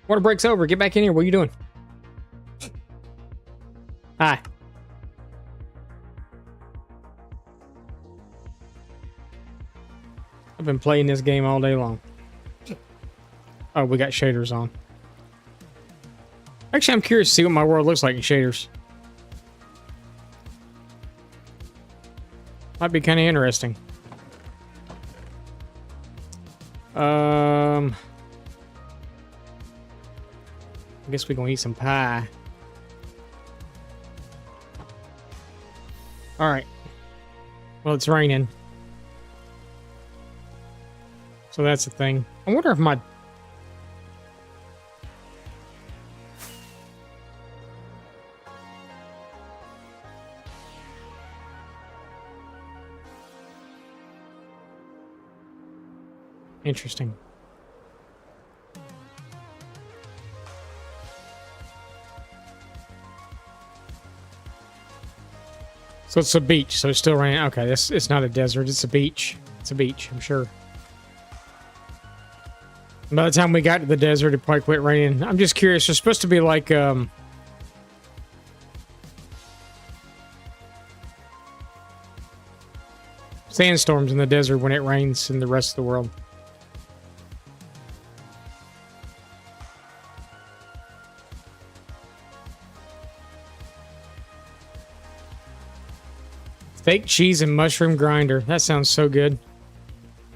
Water break's over. Get back in here. What are you doing? Hi. I've been playing this game all day long. Oh, we got shaders on. Actually, I'm curious to see what my world looks like in shaders. Might be kind of interesting. I guess we're gonna eat some pie. Alright. Well, it's raining. So that's the thing. I wonder if my... Interesting. So it's a beach, so it's still raining. Okay, it's not a desert, it's a beach. It's a beach, I'm sure. By the time we got to the desert, it probably quit raining. I'm just curious, there's supposed to be like, sandstorms in the desert when it rains in the rest of the world. Steak, cheese, and mushroom grinder. That sounds so good.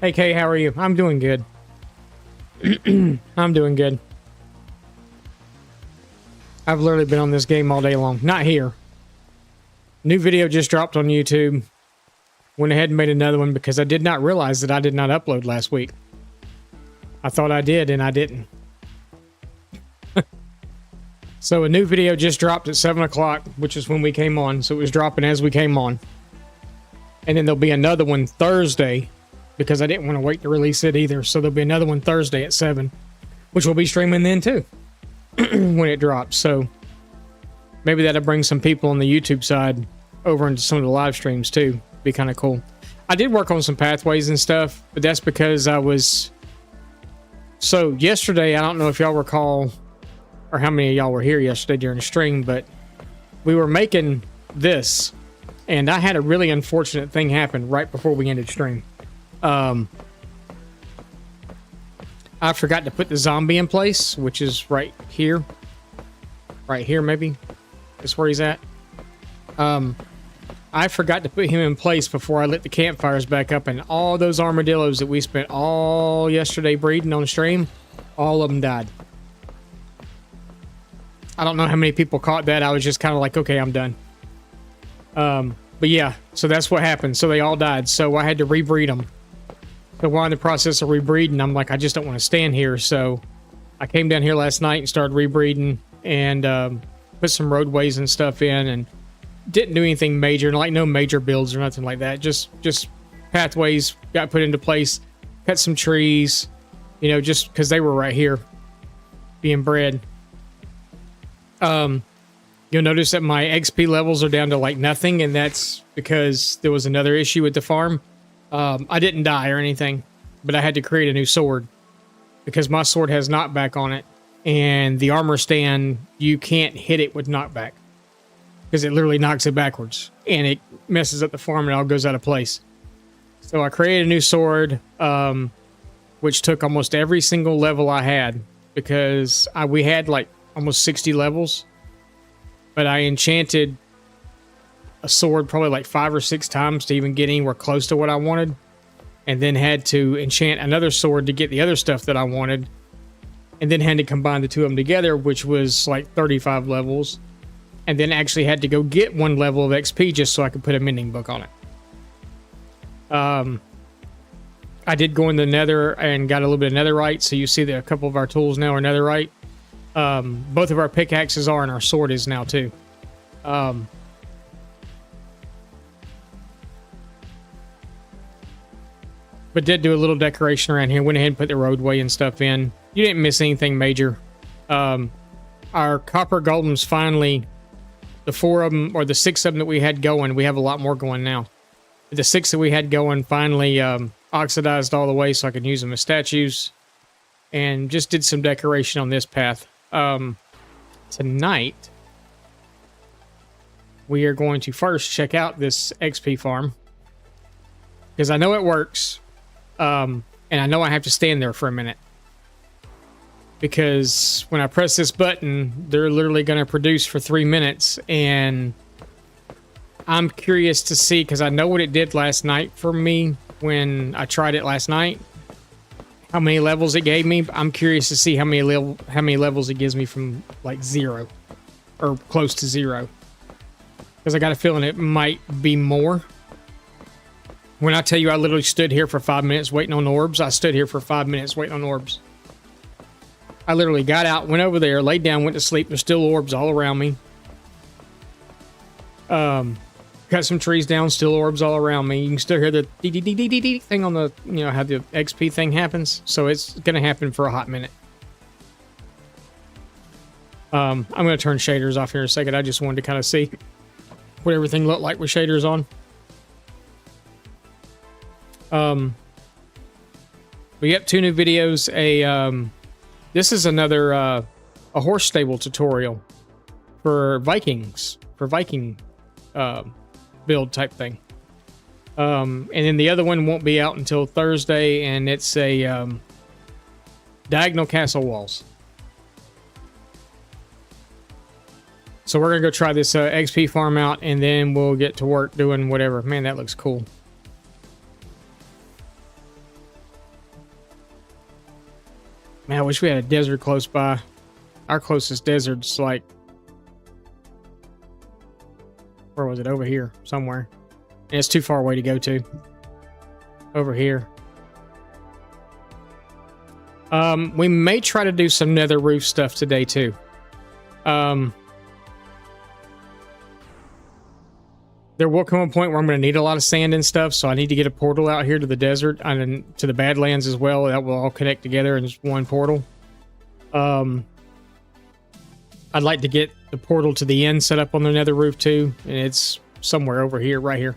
Hey, Kay, how are you? I'm doing good. I'm doing good. I've literally been on this game all day long. Not here. New video just dropped on YouTube. Went ahead and made another one because I did not realize that I did not upload last week. I thought I did, and I didn't. So a new video just dropped at 7 o'clock, which is when we came on. So it was dropping as we came on. And then there'll be another one Thursday, because I didn't want to wait to release it either. So there'll be another one Thursday at 7, which will be streaming then too, when it drops. So maybe that'll bring some people on the YouTube side over into some of the live streams too. Be kind of cool. I did work on some pathways and stuff, but that's because I was... So yesterday, I don't know if y'all recall, or how many of y'all were here yesterday during the stream, but we were making this, and I had a really unfortunate thing happen right before we ended stream. I forgot to put the zombie in place, which is right here. Right here, maybe. That's where he's at. I forgot to put him in place before I lit the campfires back up, and all those armadillos that we spent all yesterday breeding on the stream, all of them died. I don't know how many people caught that. I was just kind of like, okay, I'm done. But yeah, so that's what happened. So they all died. So I had to rebreed them. So while in the process of rebreeding, I'm like, I just don't want to stand here. So I came down here last night and started rebreeding and put some roadways and stuff in, and didn't do anything major, like no major builds or nothing like that. Just pathways got put into place, cut some trees, you know, just because they were right here being bred. You'll notice that my XP levels are down to like nothing, and that's because there was another issue with the farm. I didn't die or anything, but I had to create a new sword because my sword has knockback on it, and the armor stand, you can't hit it with knockback because it literally knocks it backwards, and it messes up the farm and it all goes out of place. So I created a new sword, which took almost every single level I had, because we had like almost 60 levels, but I enchanted a sword probably like 5 or 6 times to even get anywhere close to what I wanted, and then had to enchant another sword to get the other stuff that I wanted, and then had to combine the two of them together, which was like 35 levels, and then actually had to go get 1 level of XP just so I could put a mending book on it. I did go in the nether and got a little bit of netherite, so you see that a couple of our tools now are netherite. Both of our pickaxes are, and our sword is now too. But did do a little decoration around here. Went ahead and put the roadway and stuff in. You didn't miss anything major. Our copper golems finally, the 4 of them, or the 6 of them that we had going, we have a lot more going now. The 6 that we had going finally oxidized all the way so I could use them as statues. and just did some decoration on this path. Tonight, we are going to first check out this XP farm because I know it works, and I know I have to stand there for a minute because when I press this button, they're literally going to produce for 3 minutes, and I'm curious to see because I know what it did last night for me when I tried it last night. How many levels it gave me. I'm curious to see how many levels it gives me from like 0 or close to 0. Because I got a feeling it might be more. When I tell you I literally stood here for 5 minutes waiting on orbs, I stood here for 5 minutes waiting on orbs. I literally got out, went over there, laid down, went to sleep. There's still orbs all around me. Cut some trees down, still orbs all around me. You can still hear the dee thing on the, you know, how the XP thing happens. So it's going to happen for a hot minute. I'm going to turn shaders off here in a second. I just wanted to kind of see what everything looked like with shaders on. We got 2 new videos. This is another a horse stable tutorial for Vikings, for Viking build type thing. And then the other one won't be out until Thursday, and it's a diagonal castle walls. So we're gonna go try this XP farm out, and then we'll get to work doing whatever. Man, that looks cool. Man, I wish we had a desert close by. Our closest desert's like, where was it? Over here somewhere. And it's too far away to go to. Over here. We may try to do some nether roof stuff today too. There will come a point where I'm going to need a lot of sand and stuff, so I need to get a portal out here to the desert and to the Badlands as well. That will all connect together in just one portal. I'd like to get the portal to the end set up on the nether roof too, and it's somewhere over here, right here.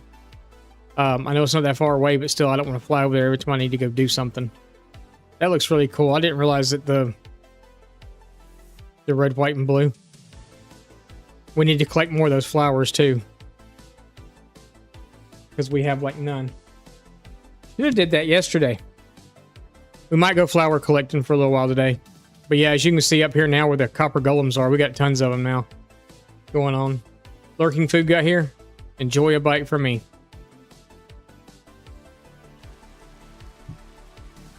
I know it's not that far away, but still, I don't want to fly over there every time I need to go do something. That looks really cool. I didn't realize that the red, white, and blue. We need to collect more of those flowers too, because we have like none. Should have did that yesterday. We might go flower collecting for a little while today. But yeah, as you can see up here now where the copper golems are, we got tons of them now going on. Lurking food got here. Enjoy a bite from me.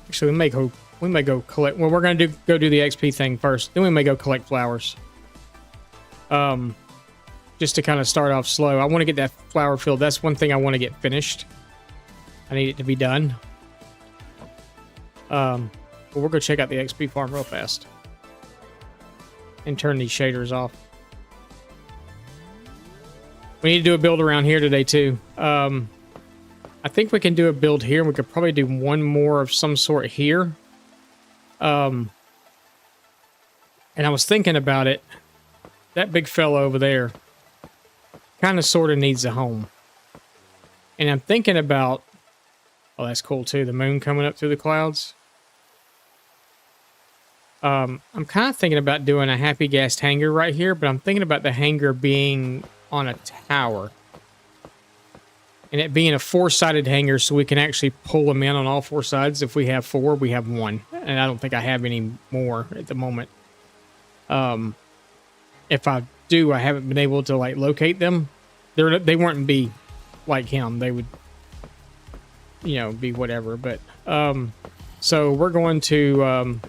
Actually, we may go collect. Well, we're gonna go do the XP thing first. Then we may go collect flowers. Just to kind of start off slow. I want to get that flower field. That's one thing I want to get finished. I need it to be done. But we'll go check out the XP farm real fast. And turn these shaders off. We need to do a build around here today too. I think we can do a build here. We could probably do one more of some sort here. And I was thinking about it. That big fella over there kind of sort of needs a home. And I'm thinking about... Oh, that's cool too. The moon coming up through the clouds. I'm kind of thinking about doing a happy gas hangar right here, but I'm thinking about the hangar being on a tower. And it being a 4-sided hangar so we can actually pull them in on all 4 sides. If we have 4, we have 1. And I don't think I have any more at the moment. If I do, I haven't been able to like locate them. They wouldn't be like him. They would, you know, be whatever. But so we're going to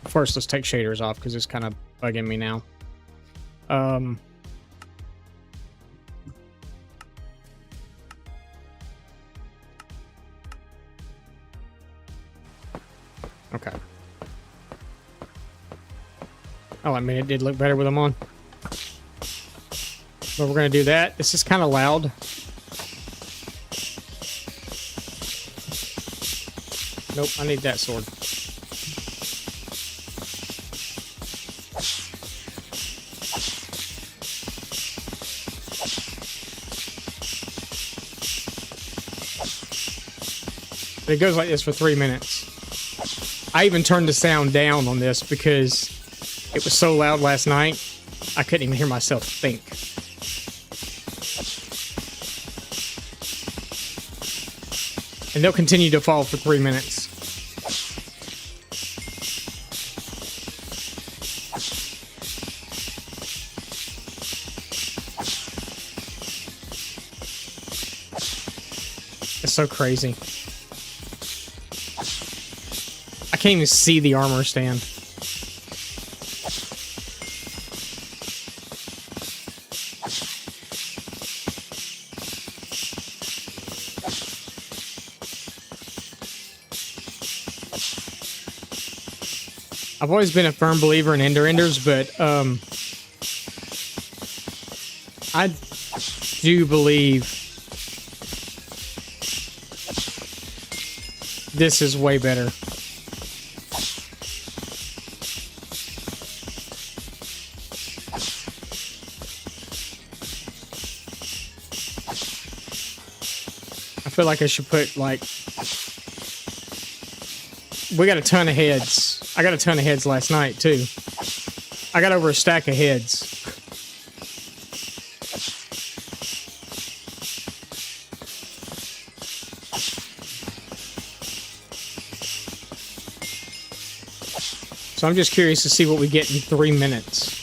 first let's take shaders off because it's kind of bugging me now. Okay. Oh, I mean, it did look better with them on. But we're going to do that. This is kind of loud. Nope, I need that sword. It goes like this for 3 minutes. I even turned the sound down on this because it was so loud last night, I couldn't even hear myself think. And they'll continue to fall for 3 minutes. It's so crazy. I can't even see the armor stand. I've always been a firm believer in enders, but I do believe this is way better. I feel like I should put, like... We got a ton of heads. I got a ton of heads last night, too. I got over a stack of heads. So I'm just curious to see what we get in 3 minutes.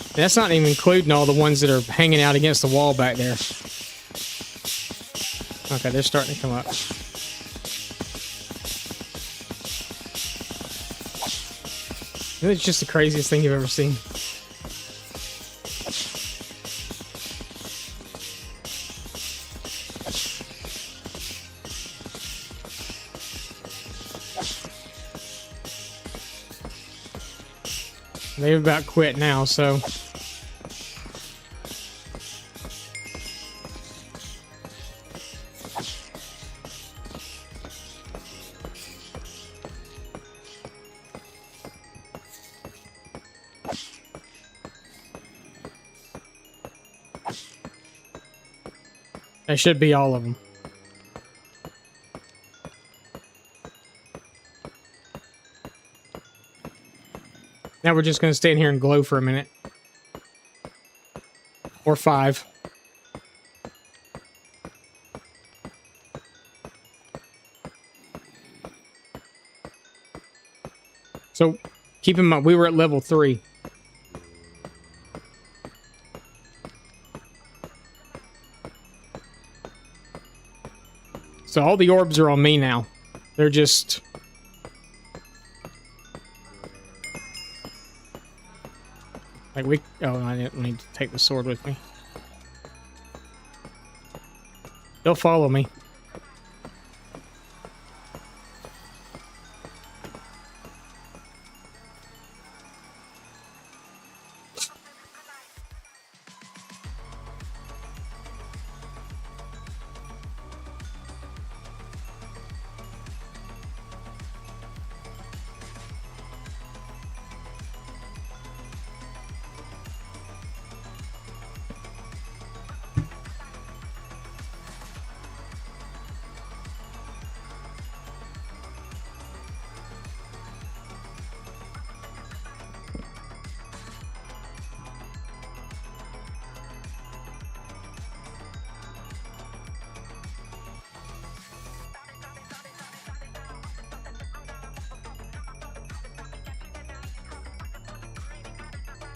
And that's not even including all the ones that are hanging out against the wall back there. Okay, they're starting to come up. It's just the craziest thing you've ever seen. They've about quit now, so... That should be all of them. Now we're just going to stand here and glow for a minute. Or 5. So, keep in mind, we were at level 3. So all the orbs are on me now. They're just... Like we... Oh, I didn't need to take the sword with me. They'll follow me.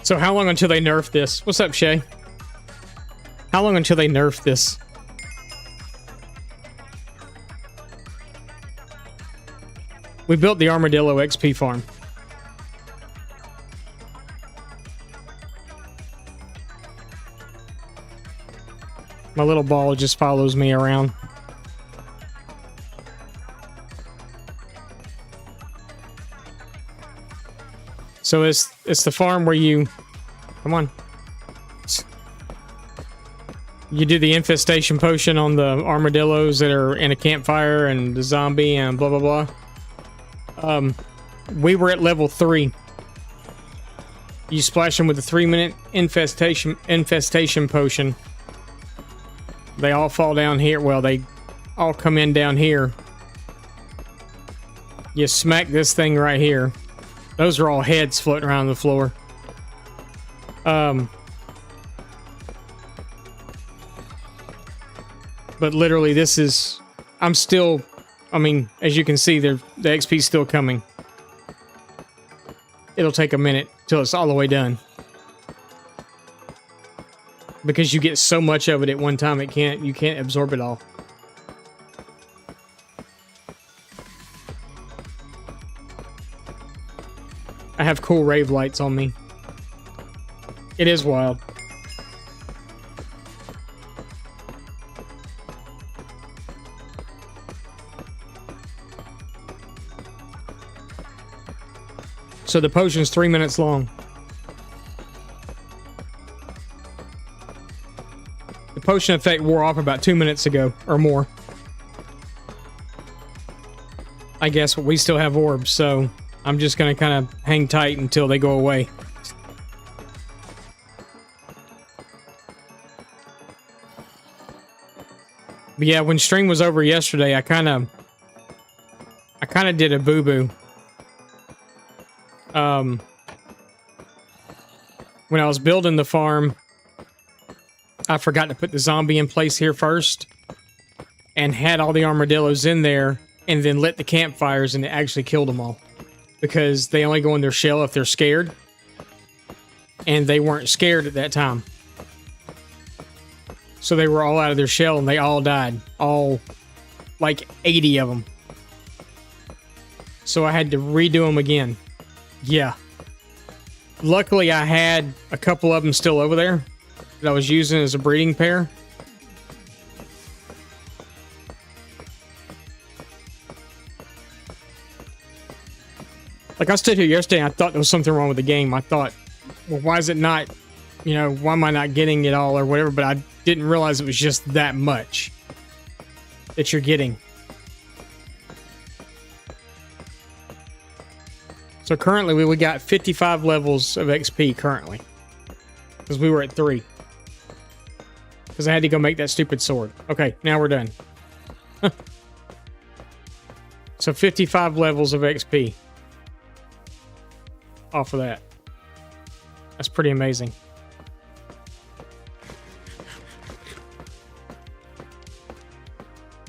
So how long until they nerf this? What's up, Shay? How long until they nerf this? We built the Armadillo XP farm. My little ball just follows me around. So it's the farm where you... Come on. You do the infestation potion on the armadillos that are in a campfire and the zombie and blah, blah, blah. We were at level 3. You splash them with a 3-minute infestation potion. They all fall down here. Well, they all come in down here. You smack this thing right here. Those are all heads floating around the floor. But literally this is... I'm still... I mean, as you can see, the XP's still coming. It'll take a minute till it's all the way done. Because you get so much of it at one time, you can't absorb it all. I have cool rave lights on me. It is wild. So the potion's 3 minutes long. The potion effect wore off about 2 minutes ago, or more. I guess we still have orbs, so I'm just gonna kind of hang tight until they go away. But yeah, when stream was over yesterday, I kind of did a boo-boo. When I was building the farm, I forgot to put the zombie in place here first and had all the armadillos in there and then lit the campfires, and it actually killed them all because they only go in their shell if they're scared, and they weren't scared at that time. So they were all out of their shell and they all died. All like 80 of them. So I had to redo them again. Yeah. Luckily, I had a couple of them still over there that I was using as a breeding pair. Like, I stood here yesterday and I thought there was something wrong with the game. I thought, well, why is it not, you know, why am I not getting it all or whatever? But I didn't realize it was just that much that you're getting. So currently we got 55 levels of XP currently. Because we were at 3. Because I had to go make that stupid sword. Okay, now we're done. So 55 levels of XP. Off of that. That's pretty amazing.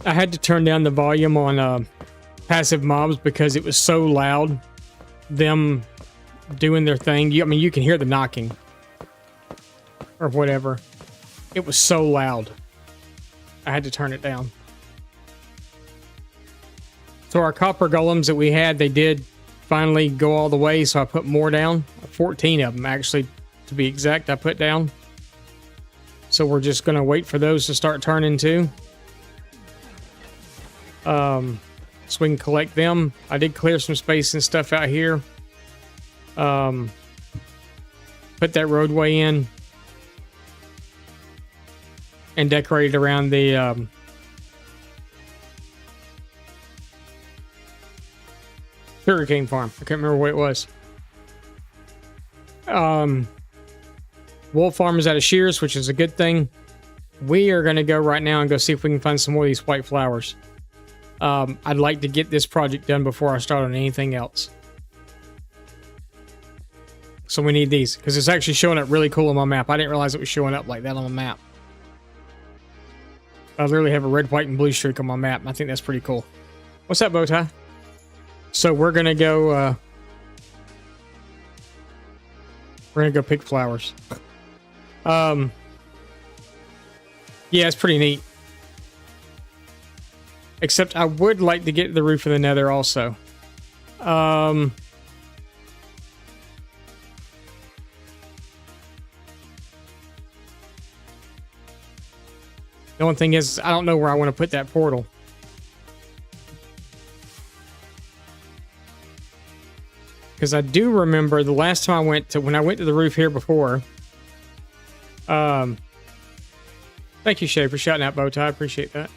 I had to turn down the volume on passive mobs because it was so loud. Them doing their thing. I mean, you can hear the knocking or whatever. It was so loud. I had to turn it down. So our copper golems that we had, they did finally go all the way, so I put more down. 14 of them, actually, to be exact, I put down. So we're just going to wait for those to start turning too. So we can collect them. I did clear some space and stuff out here. Put that roadway in. And decorated around the sugarcane farm. I can't remember what it was. Wolf farm is out of shears, which is a good thing. We are going to go right now and go see if we can find some more of these white flowers. I'd like to get this project done before I start on anything else. So we need these, because it's actually showing up really cool on my map. I didn't realize it was showing up like that on the map. I literally have a red, white, and blue streak on my map. I think that's pretty cool. What's up, Bowtie? So we're going to go... we're going to go pick flowers. Yeah, it's pretty neat. Except I would like to get to the roof of the nether also. The only thing is, I don't know where I want to put that portal. Because I do remember the last time when I went to the roof here before. Thank you, Shay, for shouting out Bowtie. I appreciate that.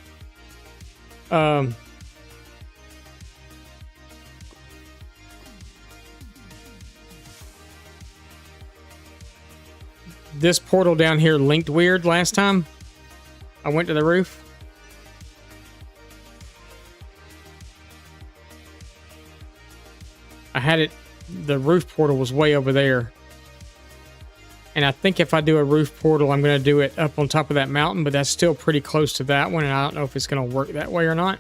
This portal down here linked weird last time I went to the roof. had it, the roof portal was way over there. And I think if I do a roof portal, I'm going to do it up on top of that mountain, but that's still pretty close to that one, and I don't know if it's going to work that way or not.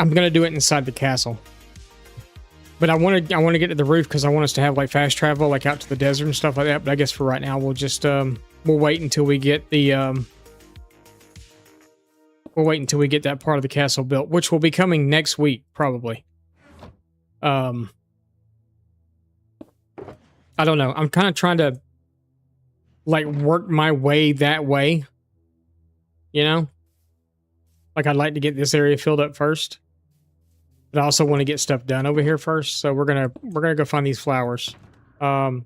I'm going to do it inside the castle. But I want to get to the roof because I want us to have like fast travel, like out to the desert and stuff like that. But I guess for right now, we'll just we'll wait until we get the that part of the castle built, which will be coming next week probably. I don't know. I'm kind of trying to like work my way that way, you know? Like I'd like to get this area filled up first, but I also want to get stuff done over here first. So we're going to go find these flowers. I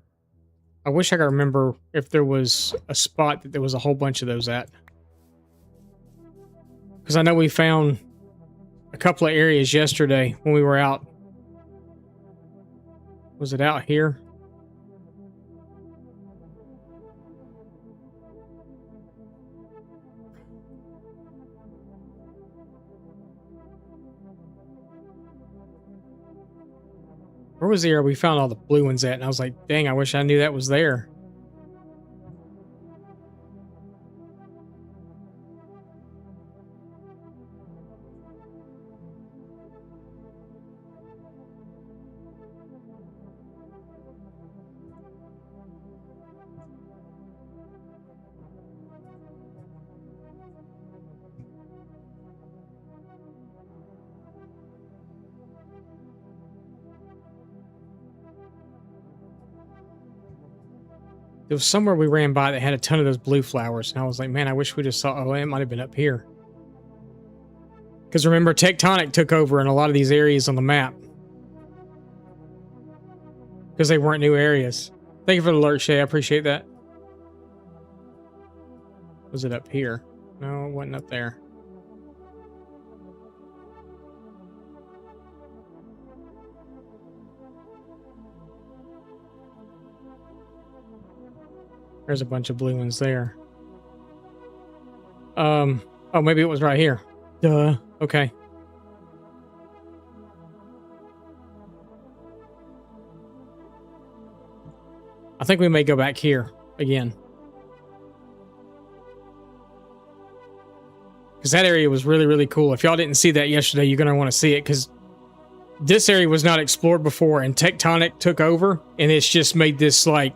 wish I could remember if there was a spot that there was a whole bunch of those at. Because I know we found a couple of areas yesterday when we were out. Was it out here? Where was the area we found all the blue ones at? And I was like, dang, I wish I knew that was there. There was somewhere we ran by that had a ton of those blue flowers, and I was like, man, I wish we just saw... Oh, it might have been up here. Because remember, tectonic took over in a lot of these areas on the map. Because they weren't new areas. Thank you for the alert, Shay. I appreciate that. Was it up here? No, it wasn't up there. There's a bunch of blue ones there. Oh, maybe it was right here. Duh. Okay. I think we may go back here again. Because that area was really, really cool. If y'all didn't see that yesterday, you're going to want to see it. Because this area was not explored before, and tectonic took over, and it's just made this like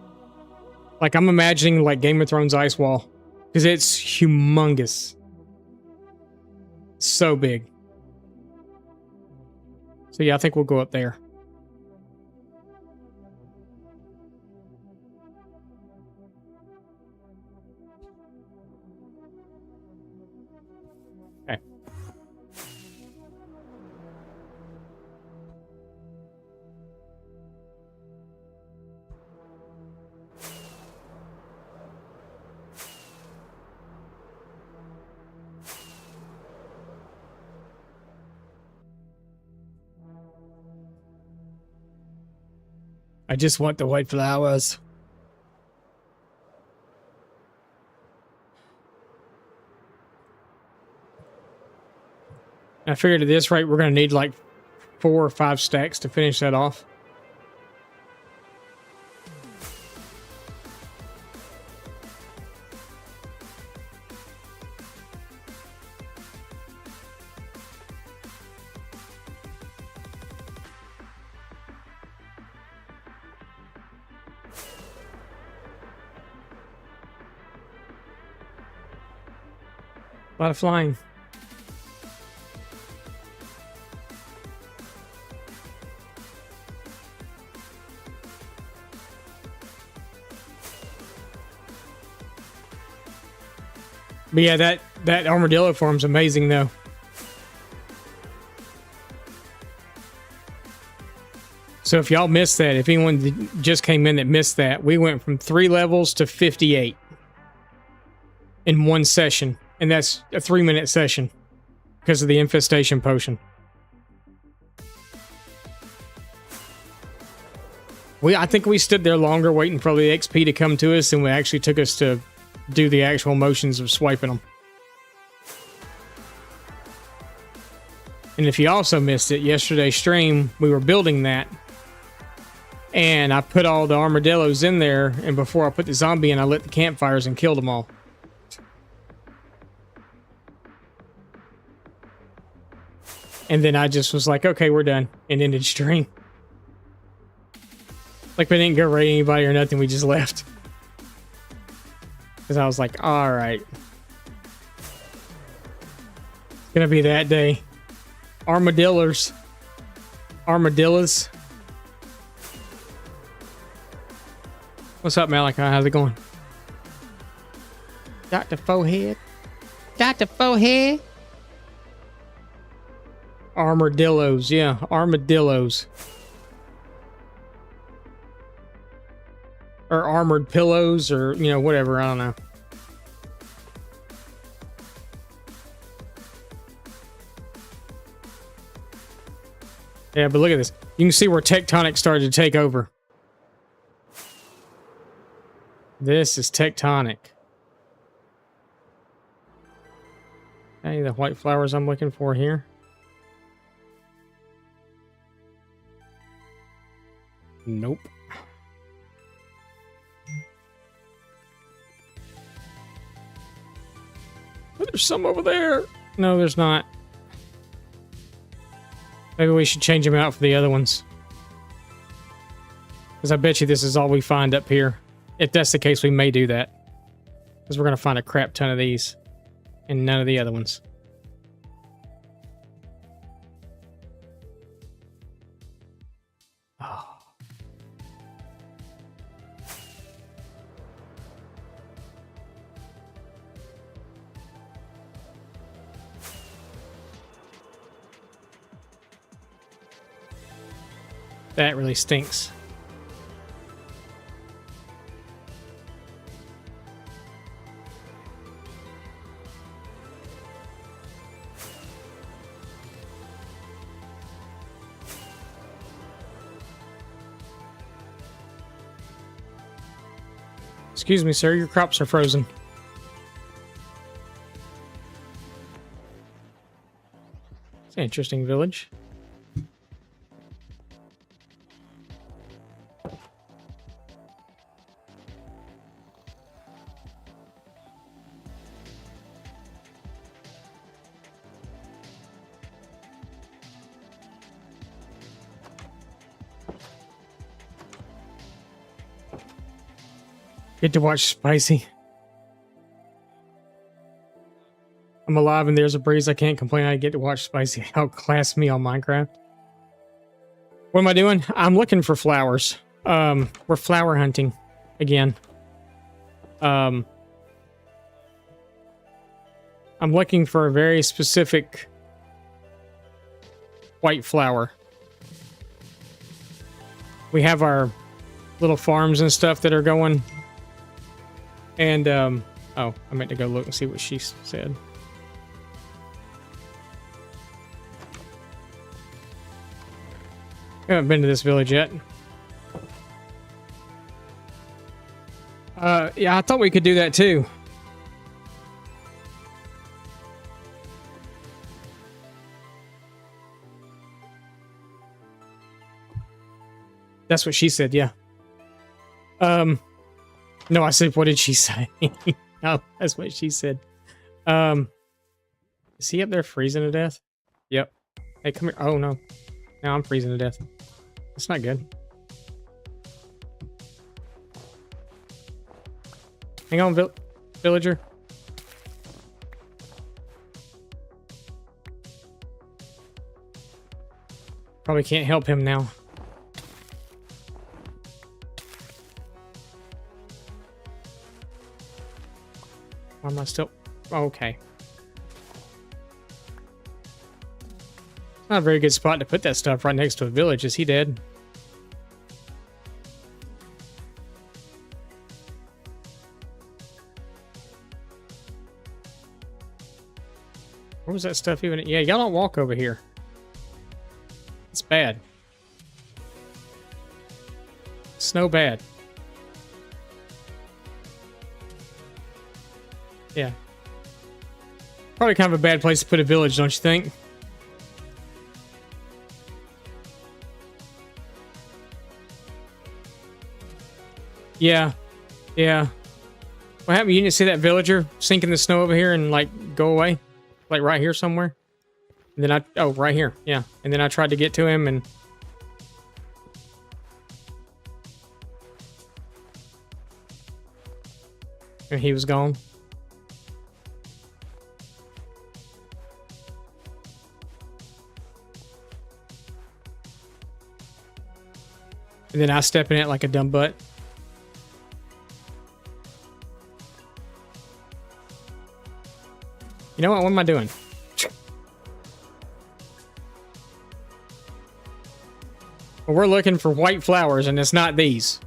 I'm imagining like Game of Thrones ice wall, because it's humongous. So big. So yeah, I think we'll go up there. Okay. I just want the white flowers. I figured at this rate, we're going to need like 4 or 5 stacks to finish that off. A lot of flying. But yeah, that armadillo form's amazing though. So if y'all missed that, if anyone just came in that missed that, we went from 3 levels to 58 in one session. And that's a 3-minute session because of the infestation potion. I think we stood there longer waiting for the XP to come to us than it actually took us to do the actual motions of swiping them. And if you also missed it, yesterday's stream, we were building that. And I put all the armadillos in there, and before I put the zombie in, I lit the campfires and killed them all. And then I just was like, okay, we're done. And ended stream. Like, we didn't go raid anybody or nothing, we just left. Because I was like, alright. It's gonna be that day. Armadillos. Armadillos. What's up, Malachi? How's it going? Dr. Forehead? Dr. Forehead? Armadillos, yeah, armadillos. Or armored pillows, or, you know, whatever, I don't know. Yeah, but look at this. You can see where tectonic started to take over. This is tectonic. Okay, the white flowers I'm looking for here. Nope. Oh, there's some over there. No, there's not. Maybe we should change them out for the other ones. Because I bet you this is all we find up here. If that's the case, we may do that. Because we're going to find a crap ton of these. And none of the other ones. Oh. That really stinks. Excuse me, sir, your crops are frozen. It's an interesting village. Get to watch Spicy. I'm alive and there's a breeze. I can't complain. I get to watch Spicy outclass me on Minecraft. What am I doing? I'm looking for flowers. We're flower hunting again. I'm looking for a very specific white flower. We have our little farms and stuff that are going. And, oh, I meant to go look and see what she said. I haven't been to this village yet. Yeah, I thought we could do that too. That's what she said, yeah. No, I said, what did she say? No, that's what she said. Is he up there freezing to death? Yep. Hey, come here. Oh, no. Now I'm freezing to death. That's not good. Hang on, villager. Probably can't help him now. Why am I still... Oh, okay. Not a very good spot to put that stuff right next to a village. Is he dead? Where was that stuff even? Yeah, y'all don't walk over here. It's bad. Snow bad. Yeah. Probably kind of a bad place to put a village, don't you think? Yeah. Yeah. What happened? You didn't see that villager sink in the snow over here and like go away? Like right here somewhere? And then oh, right here. Yeah. And then I tried to get to him and he was gone. And then I step in it like a dumb butt. You know what? What am I doing? Well, we're looking for white flowers, and it's not these.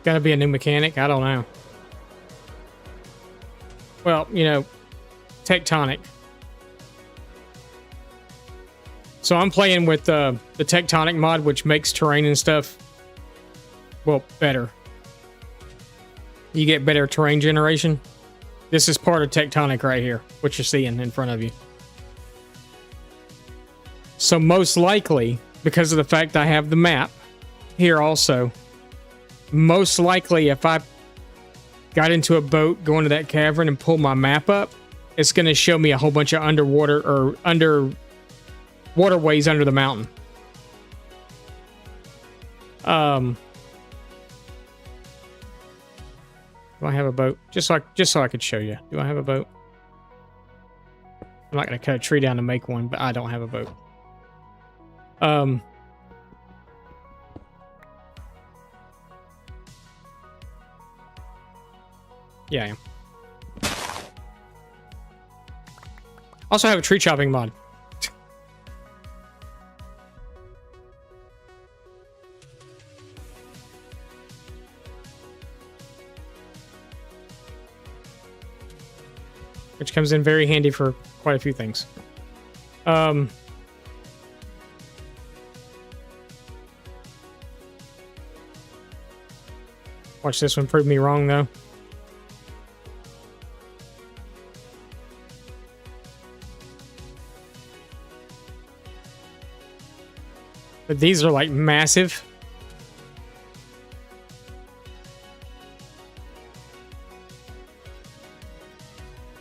Gotta be a new mechanic? I don't know. Well, you know, tectonic. So I'm playing with the tectonic mod, which makes terrain and stuff, well, better. You get better terrain generation. This is part of tectonic right here, what you're seeing in front of you. So most likely, because of the fact I have the map here also, most likely if I got into a boat going to that cavern and pull my map up, it's going to show me a whole bunch of underwater or waterways under the mountain. Do I have a boat? Just so I could show you. Do I have a boat? I'm not going to cut a tree down to make one, but I don't have a boat. Yeah, I am. Also have a tree chopping mod. Which comes in very handy for quite a few things. Watch this one prove me wrong, though. But these are like massive.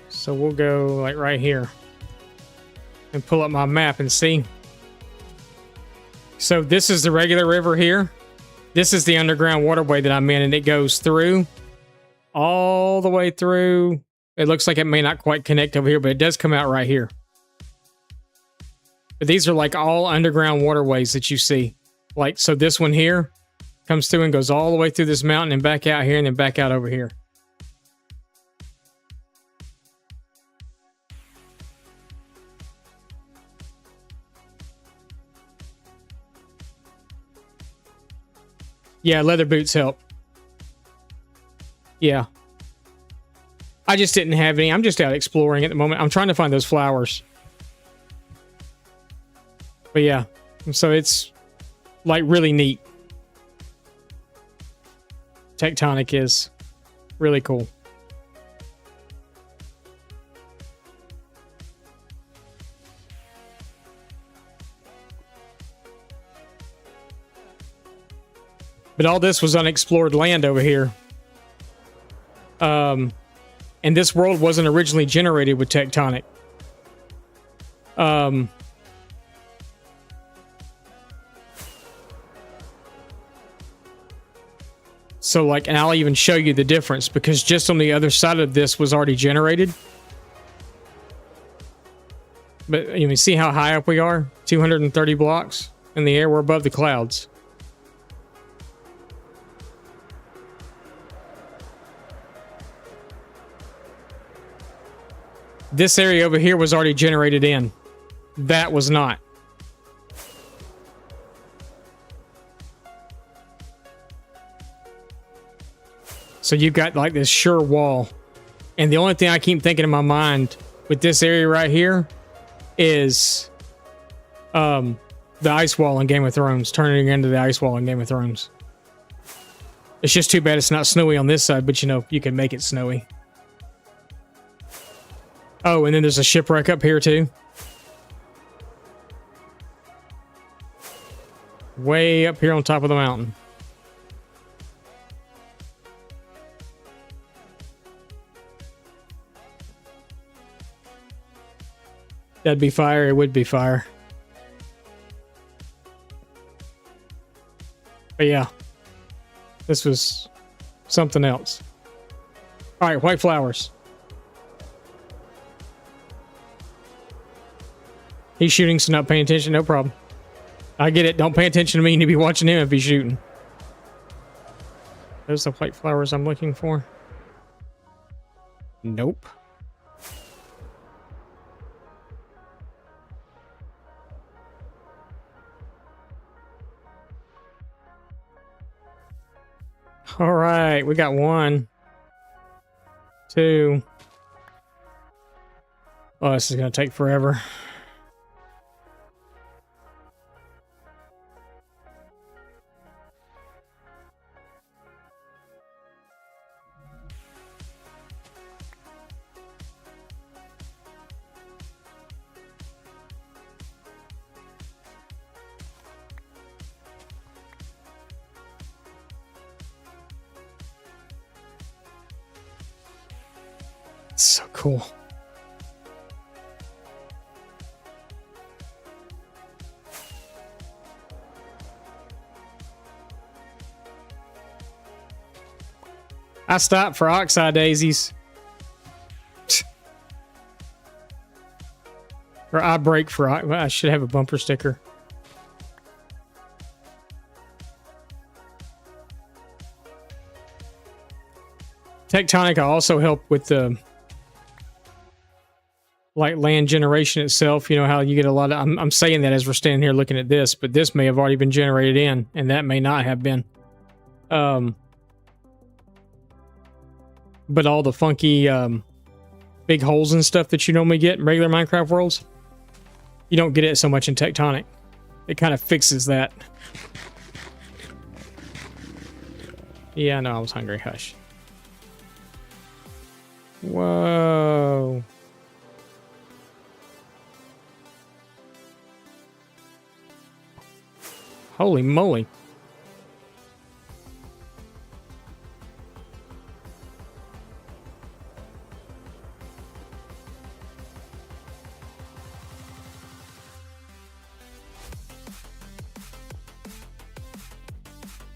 So we'll go like right here and pull up my map and see. So this is the regular river here. This is the underground waterway that I'm in, and it goes through all the way through. It looks like it may not quite connect over here, but it does come out right here. But these are like all underground waterways that you see. Like, so this one here comes through and goes all the way through this mountain and back out here and then back out over here. Yeah, leather boots help. Yeah. I just didn't have any. I'm just out exploring at the moment. I'm trying to find those flowers. But yeah, so it's like really neat. Tectonic is really cool. But all this was unexplored land over here. And this world wasn't originally generated with tectonic. So like, and I'll even show you the difference because just on the other side of this was already generated. But you can see how high up we are, 230 blocks in the air. We're above the clouds. This area over here was already generated in. That was not. So you've got like this sure wall. And the only thing I keep thinking in my mind with this area right here is the ice wall in Game of Thrones, turning into the ice wall in Game of Thrones. It's just too bad it's not snowy on this side, but you know, you can make it snowy. Oh, and then there's a shipwreck up here too. Way up here on top of the mountain. That'd be fire. It would be fire. But yeah, this was something else. All right, white flowers. He's shooting, so not paying attention. No problem. I get it. Don't pay attention to me. You need to be watching him if he's shooting. Those are the white flowers I'm looking for. Nope. All right, we got 1, 2. Oh, this is going to take forever. So cool. I stopped for oxeye daisies. Or I break for... Well, I should have a bumper sticker. Tectonic also help with the... like land generation itself. You know how you get a lot of... I'm saying that as we're standing here looking at this, but this may have already been generated in, and that may not have been. But all the funky big holes and stuff that you normally get in regular Minecraft worlds, you don't get it so much in Tectonic. It kind of fixes that. Yeah, no, I was hungry. Hush. Whoa. Holy moly.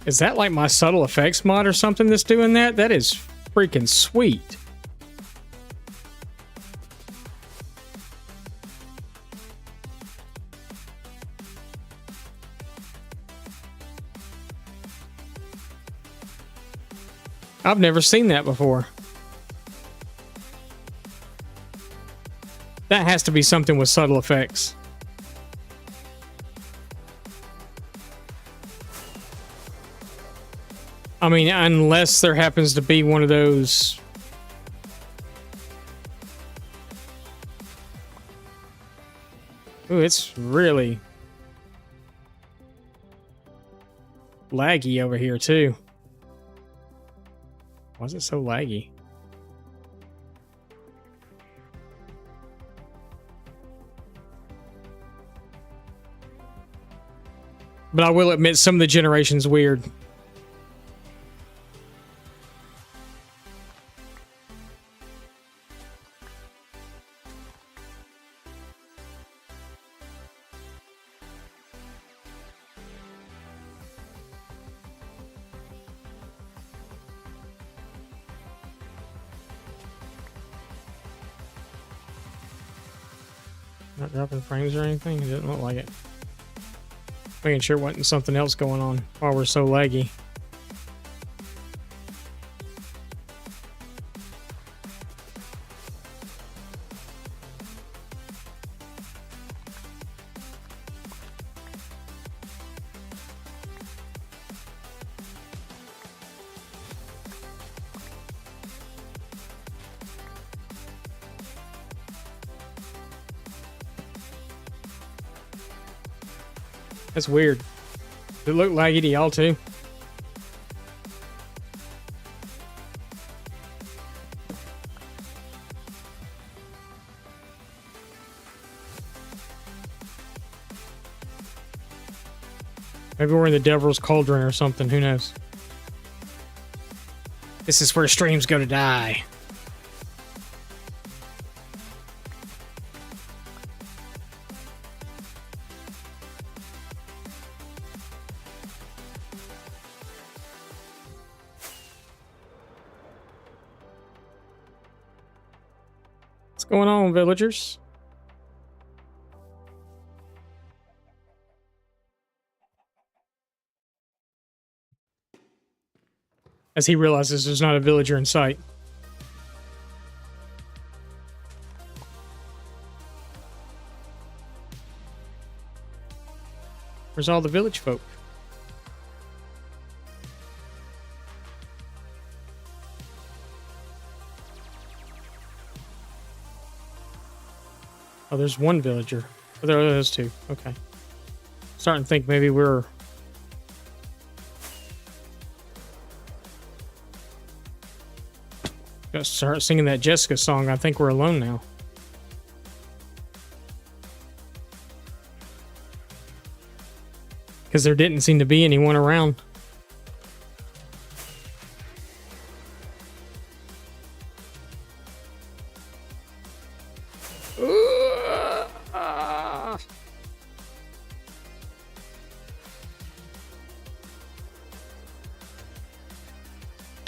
Is that like my subtle effects mod or something that's doing that? That is freaking sweet. I've never seen that before. That has to be something with subtle effects. I mean, unless there happens to be one of those... Ooh, it's really laggy over here, too. Why is it so laggy? But I will admit, some of the generation's weird. Not dropping frames or anything? It didn't look like it. Making sure it wasn't something else going on while we're so laggy. That's weird. Does it look laggy to y'all too? Maybe we're in the Devil's Cauldron or something. Who knows? This is where streams go to die. What's going on, villagers? As he realizes there's not a villager in sight. Where's all the village folk? Oh, there's one villager. Oh, there are those two. Okay. Starting to think maybe we're... Gotta start singing that Jessica song. I think we're alone now. Because there didn't seem to be anyone around.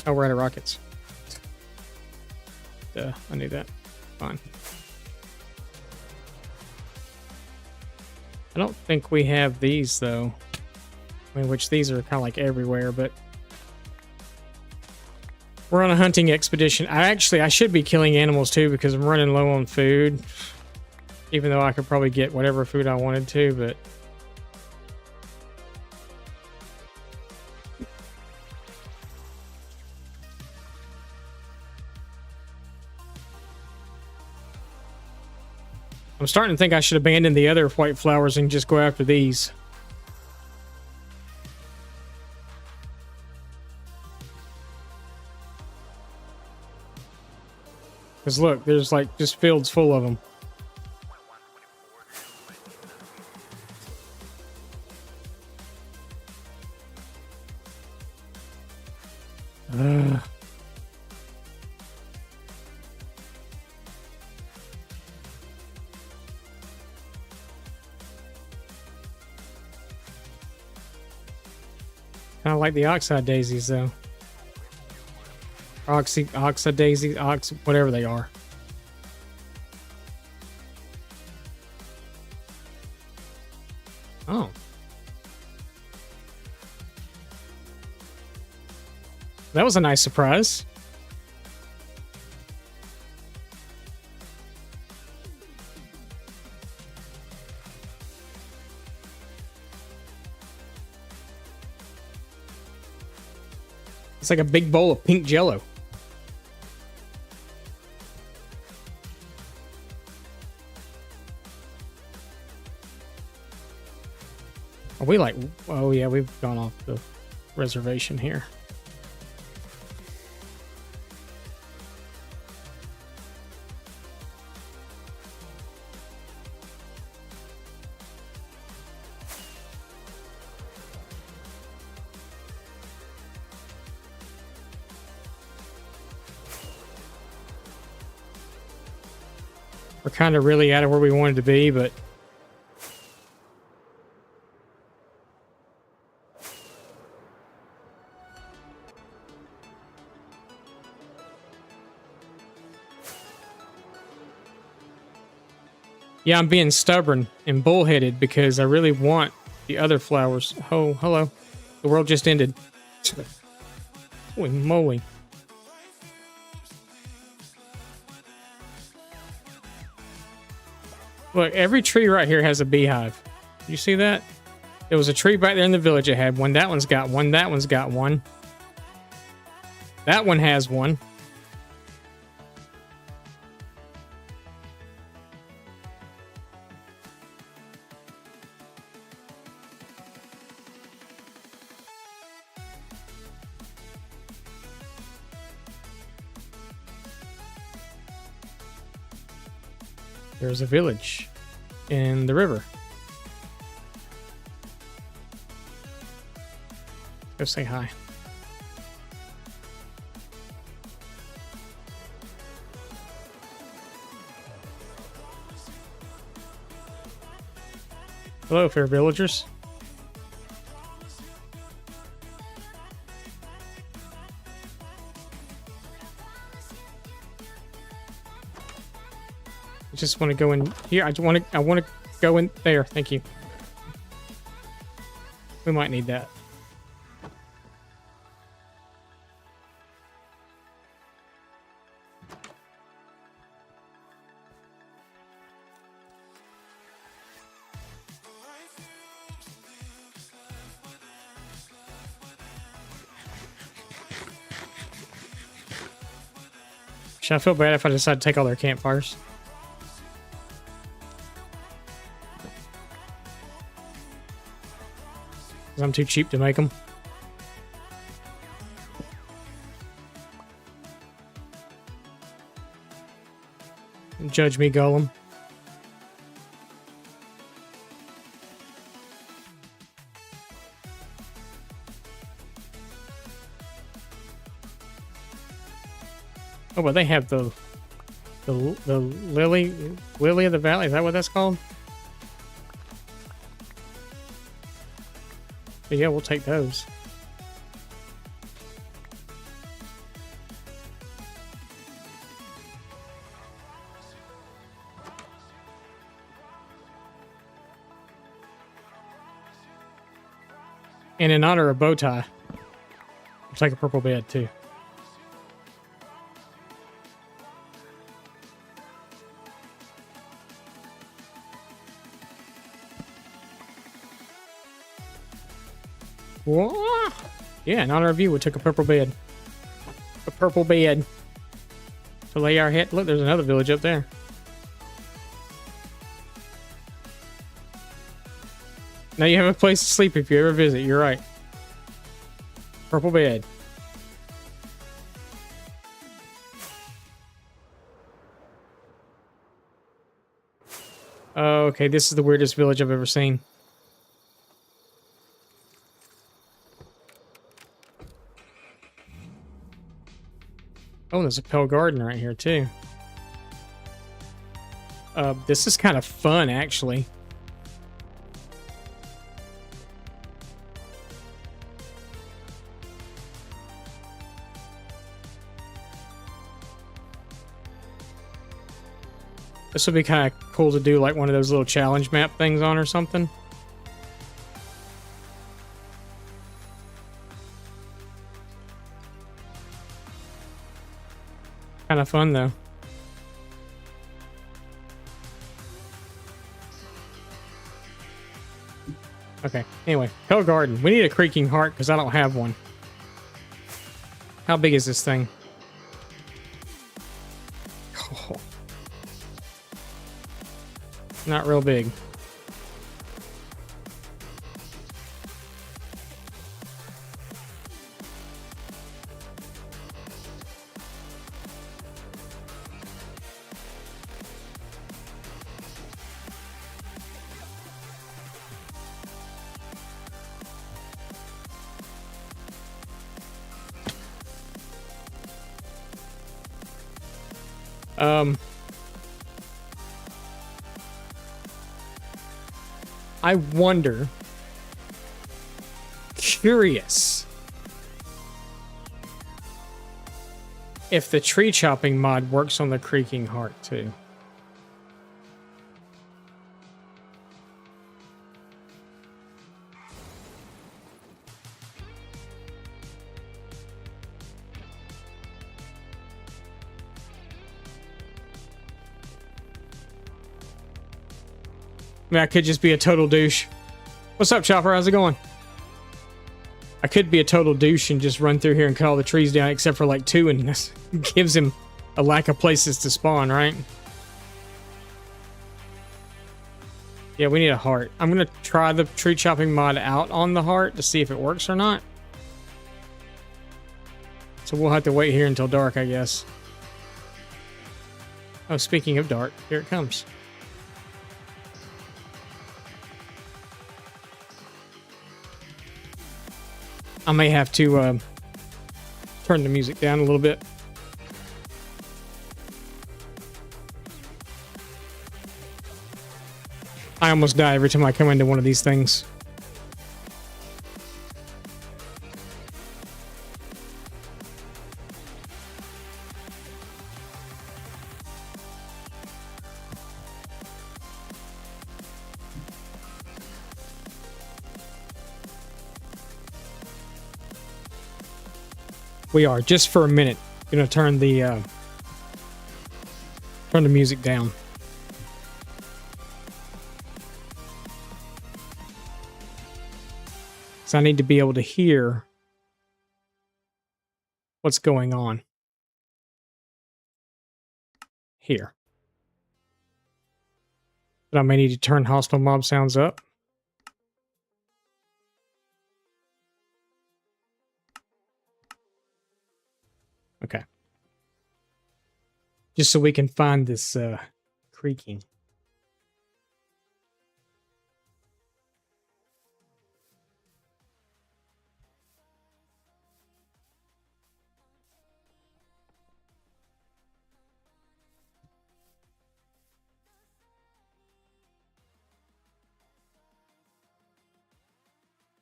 Oh, we're out of rockets. I knew that. Fine. I don't think we have these, though. I mean, which these are kind of like everywhere, but... We're on a hunting expedition. I should be killing animals, too, because I'm running low on food. Even though I could probably get whatever food I wanted to, but... I'm starting to think I should abandon the other white flowers and just go after these. Because look, there's like just fields full of them. Kind of like the oxide daisies, though. Oxide daisies, whatever they are. Oh. That was a nice surprise. It's like a big bowl of pink jello. Are we like... Oh, yeah, we've gone off the reservation here. We're kind of really out of where we wanted to be, but... Yeah, I'm being stubborn and bullheaded because I really want the other flowers. Oh, hello. The world just ended. Holy moly. Look, every tree right here has a beehive. You see that? There was a tree back there in the village that had one. That one's got one. That one's got one. That one has one. There's a village in the river. Go say hi. Hello, fair villagers. I just want to go in here. I want to go in there. Thank you. We might need that. Should I feel bad if I decide to take all their campfires? 'Cause I'm too cheap to make them. Judge me, Golem. Oh, but they have the lily of the valley. Is that what that's called? But yeah, we'll take those. And in honor of Bowtie, we'll take a purple bed too. What? Yeah, in honor of you, we took a purple bed. A purple bed. To lay our head. Look, there's another village up there. Now you have a place to sleep if you ever visit. You're right. Purple bed. Okay, this is the weirdest village I've ever seen. Oh, there's a Pale Garden right here, too. This is kind of fun, actually. This would be kind of cool to do, like, one of those little challenge map things on or something. Kind of fun, though. Okay, anyway, Pale Garden. We need a creaking heart because I don't have one. How big is this thing? Oh. Not real big. I wonder, curious, if the tree chopping mod works on the creaking heart too. I mean, I could just be a total douche. What's up, Chopper? How's it going? I could be a total douche and just run through here and cut all the trees down except for like 2, and this gives him a lack of places to spawn, right? Yeah, we need a heart. I'm going to try the tree chopping mod out on the heart to see if it works or not. So we'll have to wait here until dark, I guess. Oh, speaking of dark, here it comes. I may have to turn the music down a little bit. I almost die every time I come into one of these things. We are, just for a minute, gonna turn the music down. So I need to be able to hear what's going on here. But I may need to turn hostile mob sounds up. Okay. Just so we can find this creaking.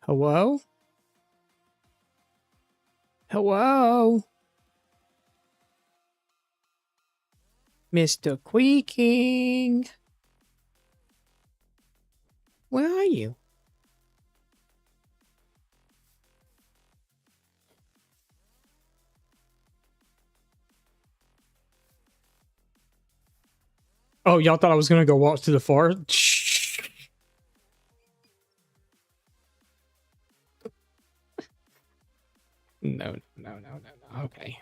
Hello? Hello? Mr. Creaking. Where are you? Oh, y'all thought I was gonna go walk to the forest? No. Okay.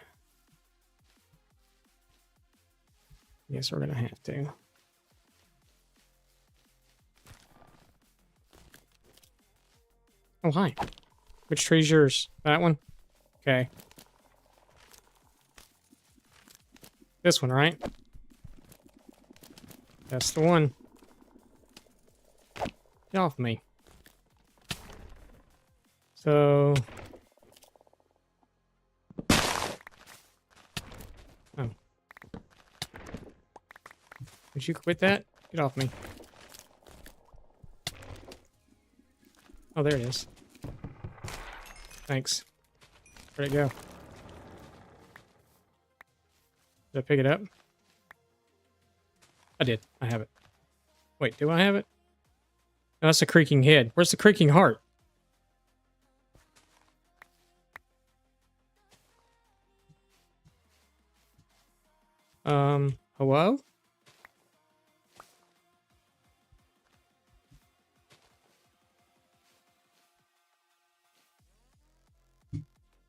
Guess we're gonna have to. Oh, hi. Which tree's yours? That one? Okay. This one, right? That's the one. Get off me. So... Oh. Would you quit that? Get off me. Oh, there it is. Thanks. Where'd it go? Did I pick it up? I did. I have it. Wait, do I have it? No, that's a creaking head. Where's the creaking heart? Hello?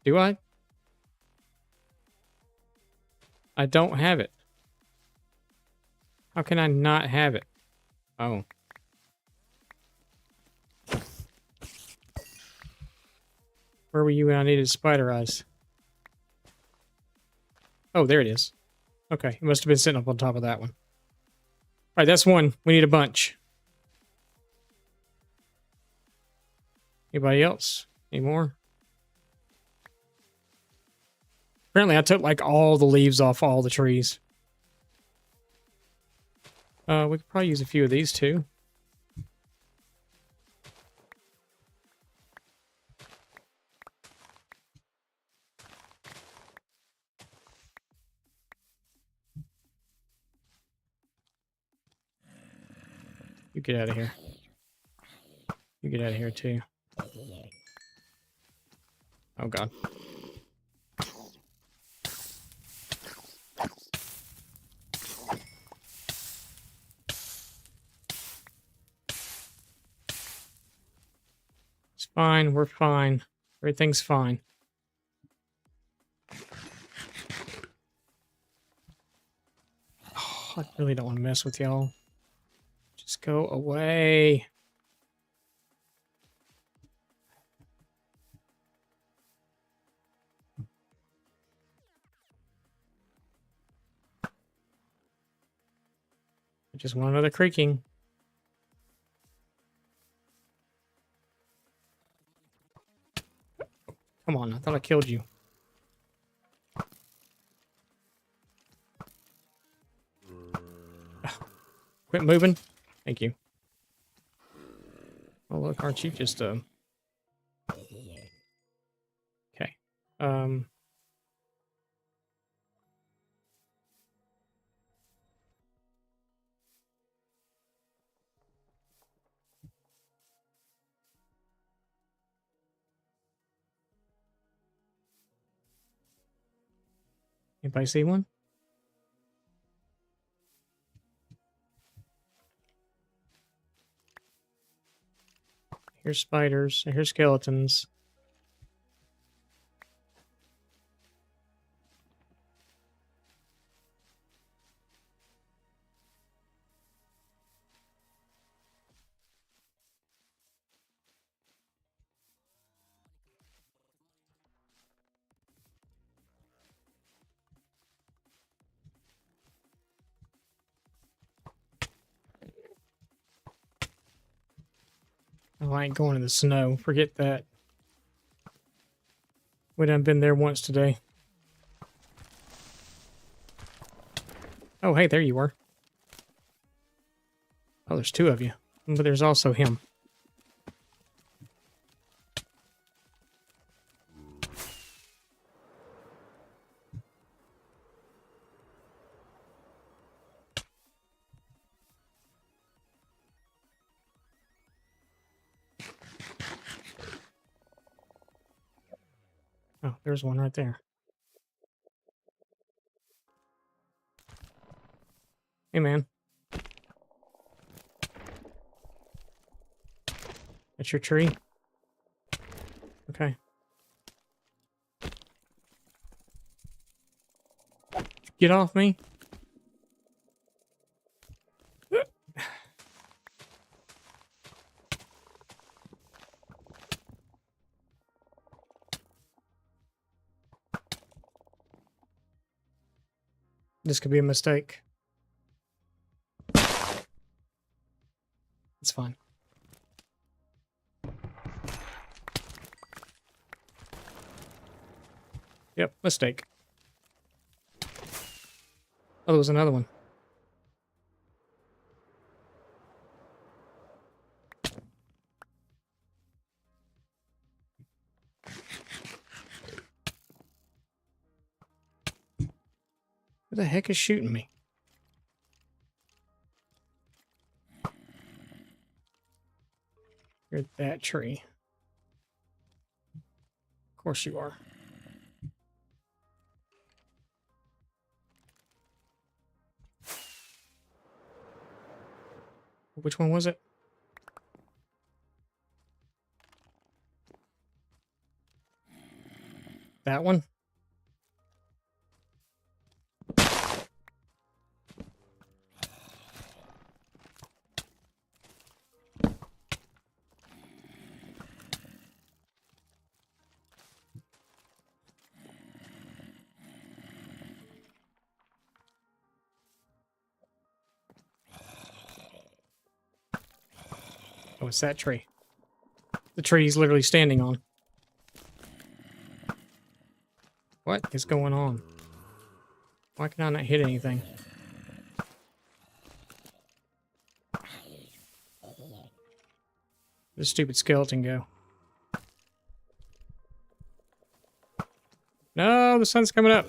Do I? I don't have it. How can I not have it? Oh. Where were you when I needed spider eyes? Oh, there it is. Okay, it must have been sitting up on top of that one. Alright, that's one. We need a bunch. Anybody else? Any more? Apparently I took like all the leaves off all the trees. We could probably use a few of these too. You get out of here. You get out of here too. Oh god. It's fine, we're fine. Everything's fine. Oh, I really don't want to mess with y'all. Just go away. I just want another creaking. on. I thought I killed you. Quit moving. Thank you. Oh, look, aren't you just, Okay. Anybody see one? Here's spiders. Here's skeletons. Oh, I ain't going in the snow. Forget that. We done been there once today. Oh, hey, there you are. Oh, there's two of you. But there's also him. Oh, there's one right there. Hey, man. That's your tree? Okay. Get off me. This could be a mistake. It's fine. Yep, mistake. Oh, there was another one. Who the heck is shooting me? You're at that tree. Of course you are. Which one was it? That one? Oh, it's that tree. The tree he's literally standing on. What is going on? Why can I not hit anything? This stupid skeleton go. No, the sun's coming up.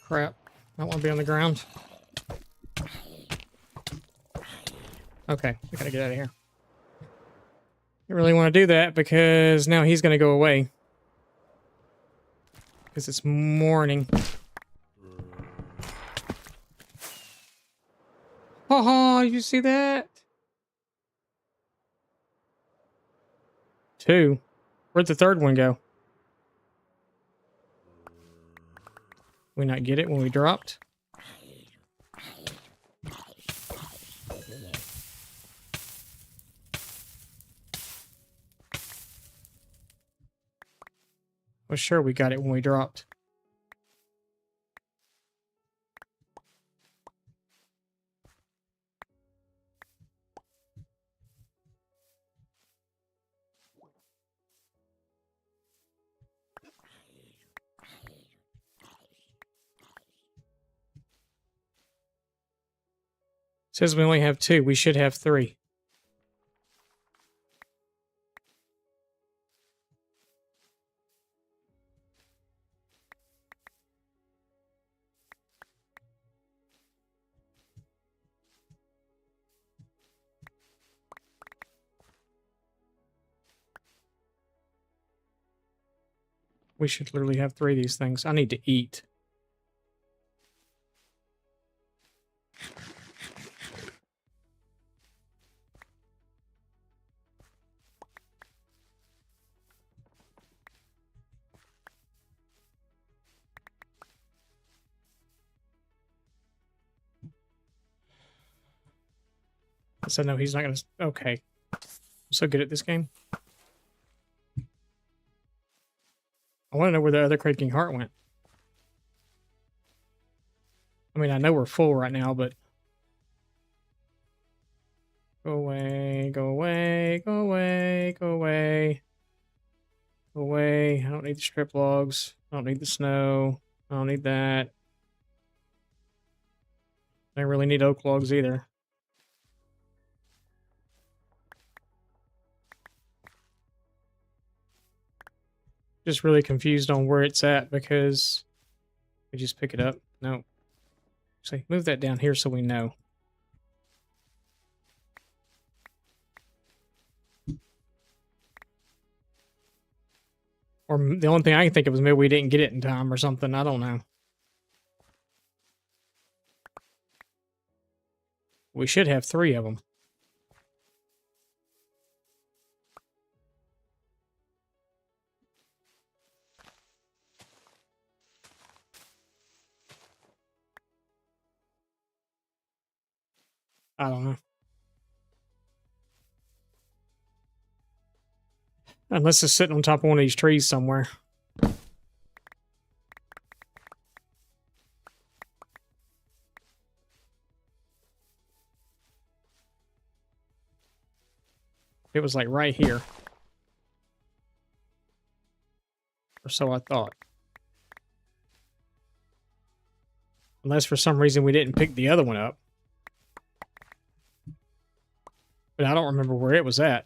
Crap. I don't want to be on the ground. Okay, we gotta get out of here. You really want to do that because now he's gonna go away. Because it's morning. Oh, you see that? Two. Where'd the third one go? We not get it when we dropped? Well, sure, we got it when we dropped. Says we only have 2. We should have 3. We should literally have 3 of these things. I need to eat. So no, he's not gonna. Okay, I'm so good at this game. I want to know where the other Quaking Heart went. I mean, I know we're full right now, but go away, go away, go away, go away, go away. I don't need the strip logs. I don't need the snow. I don't need that. I don't really need oak logs either. Just really confused on where it's at because we just pick it up. No. Actually, move that down here so we know. Or the only thing I can think of is maybe we didn't get it in time or something. I don't know. We should have 3 of them. I don't know. Unless it's sitting on top of one of these trees somewhere. It was like right here. Or so I thought. Unless for some reason we didn't pick the other one up. But I don't remember where it was at.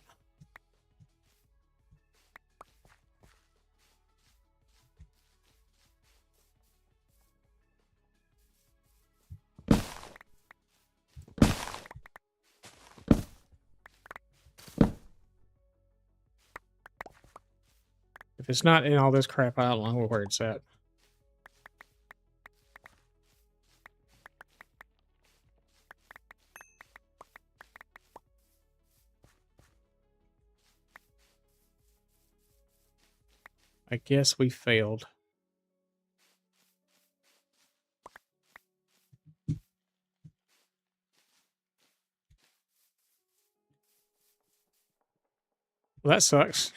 If it's not in all this crap, I don't know where it's at. I guess we failed. Well, that sucks.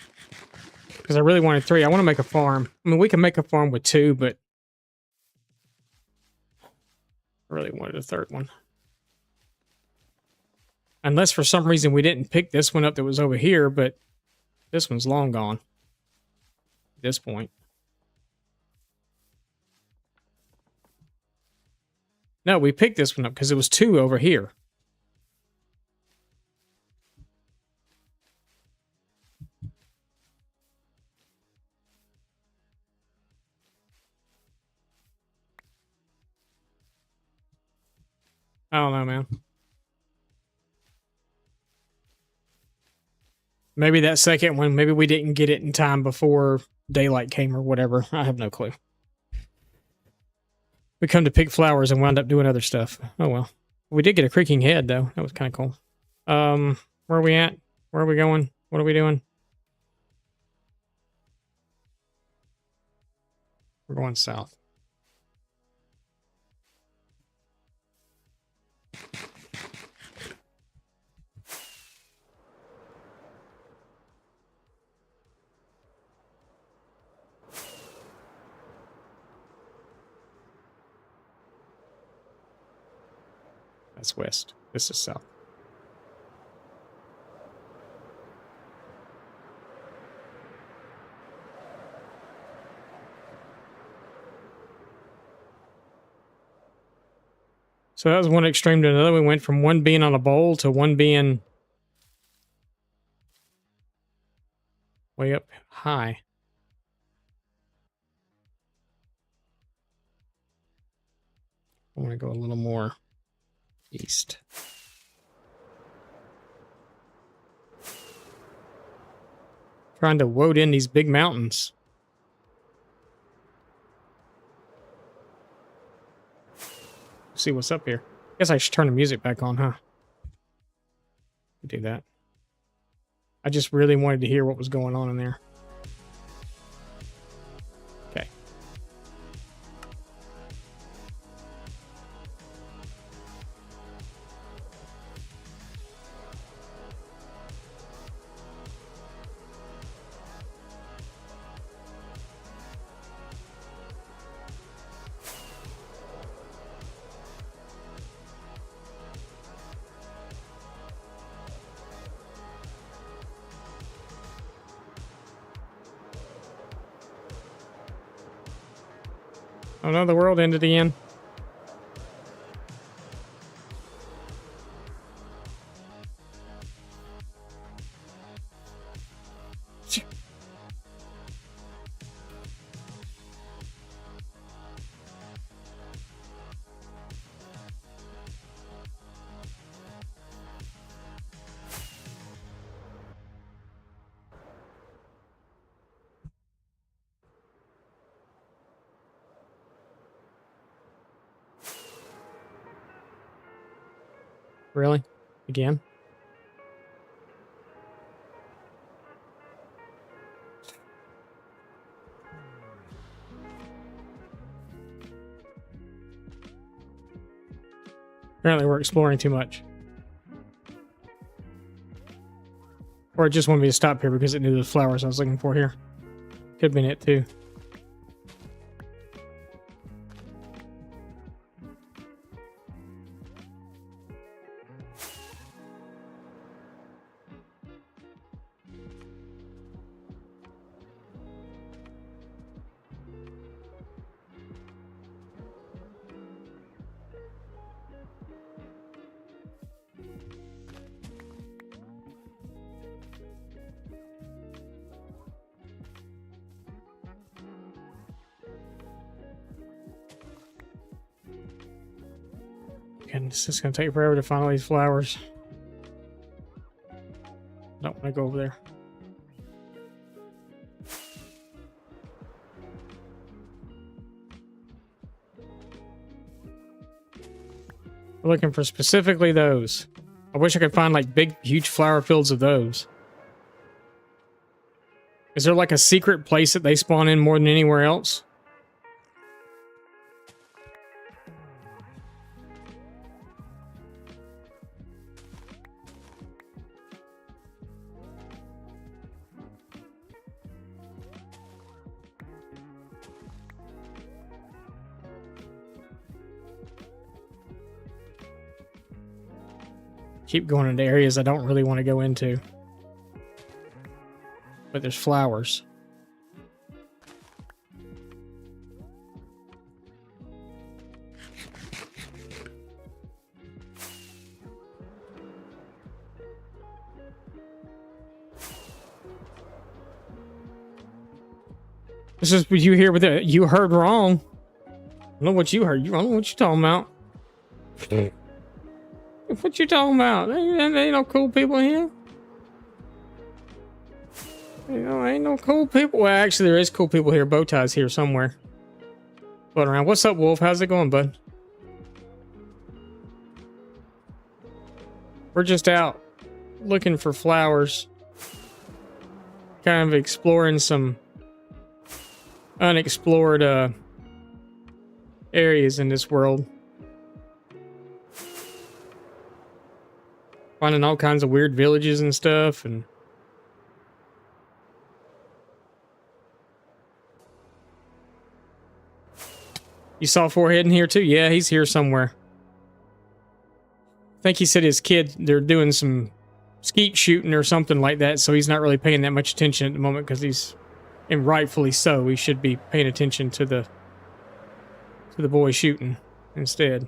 Because I really wanted 3. I want to make a farm. I mean, we can make a farm with 2, but I really wanted a 3rd one. Unless for some reason we didn't pick this one up that was over here, but this one's long gone. At this point. No, we picked this one up because it was 2 over here. I don't know, man. Maybe that second one, maybe we didn't get it in time before daylight came or whatever. I have no clue. We come to pick flowers and wound up doing other stuff. Oh well. We did get a creaking head though. That was kind of cool. Where are we at? Where are we going? What are we doing? We're going south. That's west. This is south. So that was one extreme to another. We went from one being on a bowl to one being way up high. I want to go a little more east. Trying to woad in these big mountains. See what's up here. Guess I should turn the music back on, huh? Do that. I just really wanted to hear what was going on in there. Okay. Oh no, the world ended again. Really? Again? Apparently we're exploring too much. Or it just wanted me to stop here because it knew the flowers I was looking for here. Could have been it too. Goodness, it's going to take forever to find all these flowers. Don't want to go over there. We're looking for specifically those. I wish I could find like big, huge flower fields of those. Is there like a secret place that they spawn in more than anywhere else? Keep going into areas I don't really want to go into. But there's flowers. This is what you hear with it. You heard wrong. I don't know what you heard. You don't know what you're talking about. What you talking about? Ain't no cool people here. You know, ain't no cool people. Well, actually, there is cool people here. Bow ties here somewhere. Floating around. What's up, Wolf? How's it going, bud? We're just out looking for flowers. Kind of exploring some unexplored areas in this world. Finding all kinds of weird villages and stuff, and you saw Forehead in here too? Yeah, he's here somewhere. I think he said his kid, they're doing some skeet shooting or something like that, so he's not really paying that much attention at the moment because he's, and rightfully so, he should be paying attention to the boy shooting instead.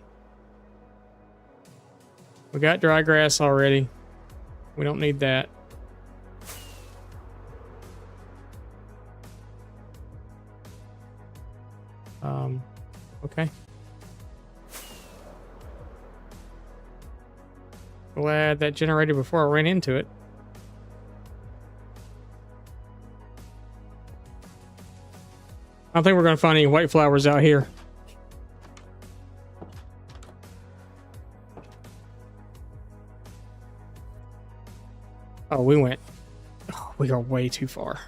We got dry grass already. We don't need that. Okay. Glad that generated before I ran into it. I don't think we're going to find any white flowers out here. Oh, we went. Oh, we are way too far.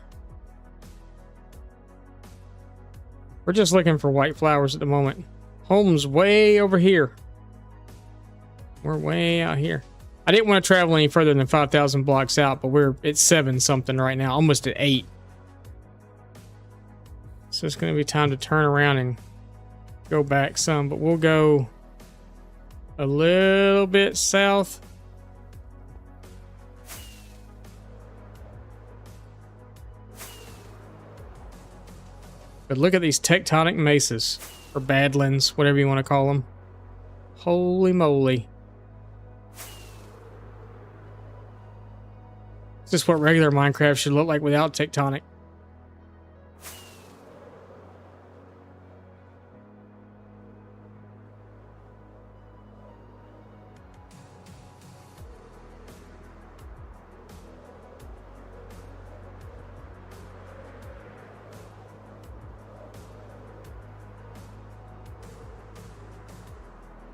We're just looking for white flowers at the moment. Home's way over here. We're way out here. I didn't want to travel any further than 5,000 blocks out, but we're at 7 something right now, almost at 8. So it's going to be time to turn around and go back some, but we'll go a little bit south. But look at these tectonic mesas, or badlands, whatever you want to call them. Holy moly. Is this what regular Minecraft should look like without tectonic?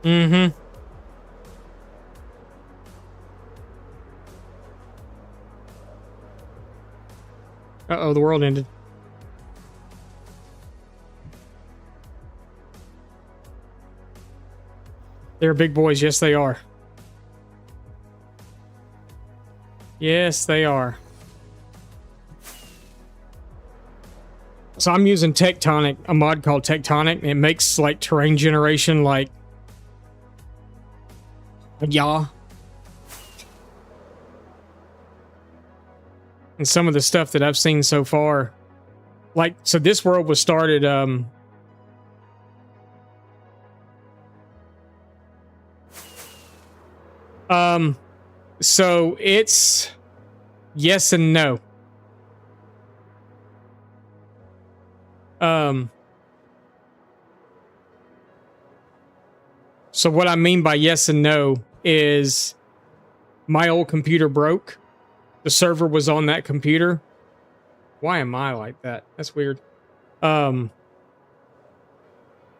Mm-hmm. Uh-oh, the world ended. They're big boys. Yes, they are. Yes, they are. So I'm using Tectonic, a mod called Tectonic, and it makes like terrain generation like yeah. And some of the stuff that I've seen so far, like, so this world was started so it's yes and no. So what I mean by yes and no is my old computer broke. The server was on that computer. Why am I like that? That's weird. My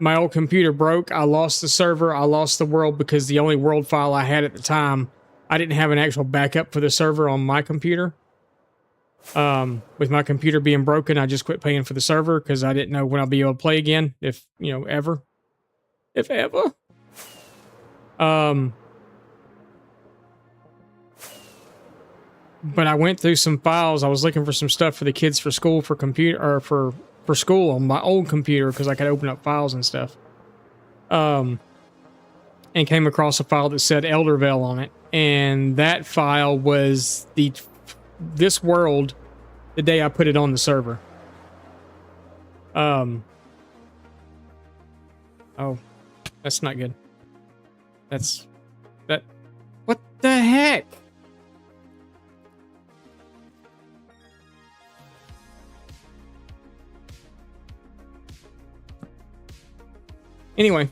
old computer broke. I lost the server. I lost the world because the only world file I had at the time, I didn't have an actual backup for the server on my computer. With my computer being broken, I just quit paying for the server because I didn't know when I'll be able to play again, if, you know, ever. If ever. But I went through some files. I was looking for some stuff for the kids for school, for computer, or for school on my old computer because I could open up files and stuff. And came across a file that said Eldervale on it, and that file was this world the day I put it on the server. Oh, that's not good. What the heck? Anyway,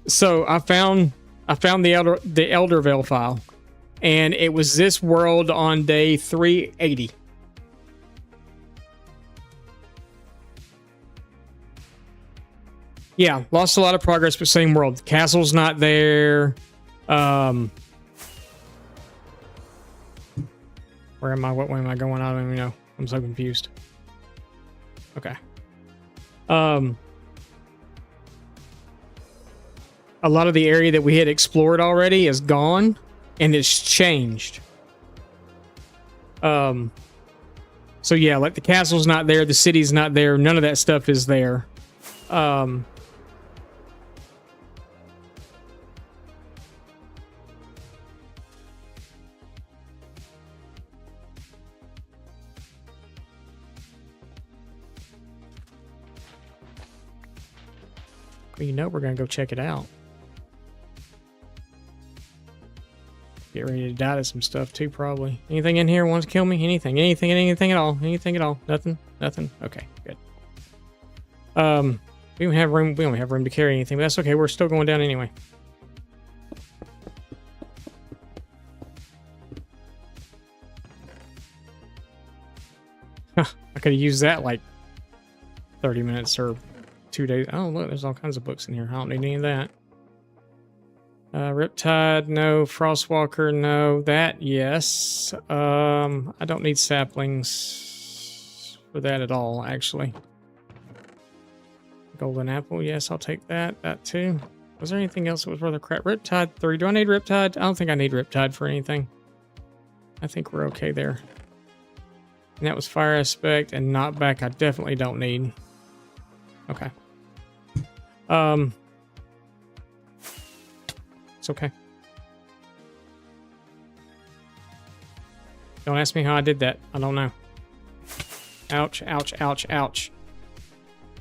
so I found the Eldervale file, and it was this world on day 380. Yeah, lost a lot of progress, but same world. The castle's not there. Where am I? What way am I going? I don't even know. I'm so confused. Okay. A lot of the area that we had explored already is gone, and it's changed. So yeah, like the castle's not there, the city's not there, none of that stuff is there. Well, you know we're gonna go check it out. Get ready to die to some stuff too, probably. Anything in here wants to kill me? Anything at all? Anything at all? Nothing? Okay, good. We don't have room. We don't have room to carry anything, but that's okay. We're still going down anyway. Huh, I could have used that like 30 minutes or 2 days. Oh, look, there's all kinds of books in here. I don't need any of that. Riptide, no. Frostwalker, no. That, yes. I don't need saplings for that at all, actually. Golden apple, yes, I'll take that. That too. Was there anything else that was worth a crap? Riptide 3. Do I need Riptide? I don't think I need Riptide for anything. I think we're okay there. And that was fire aspect and knockback. I definitely don't need. Okay. It's okay. Don't ask me how I did that. I don't know. Ouch, ouch, ouch, ouch.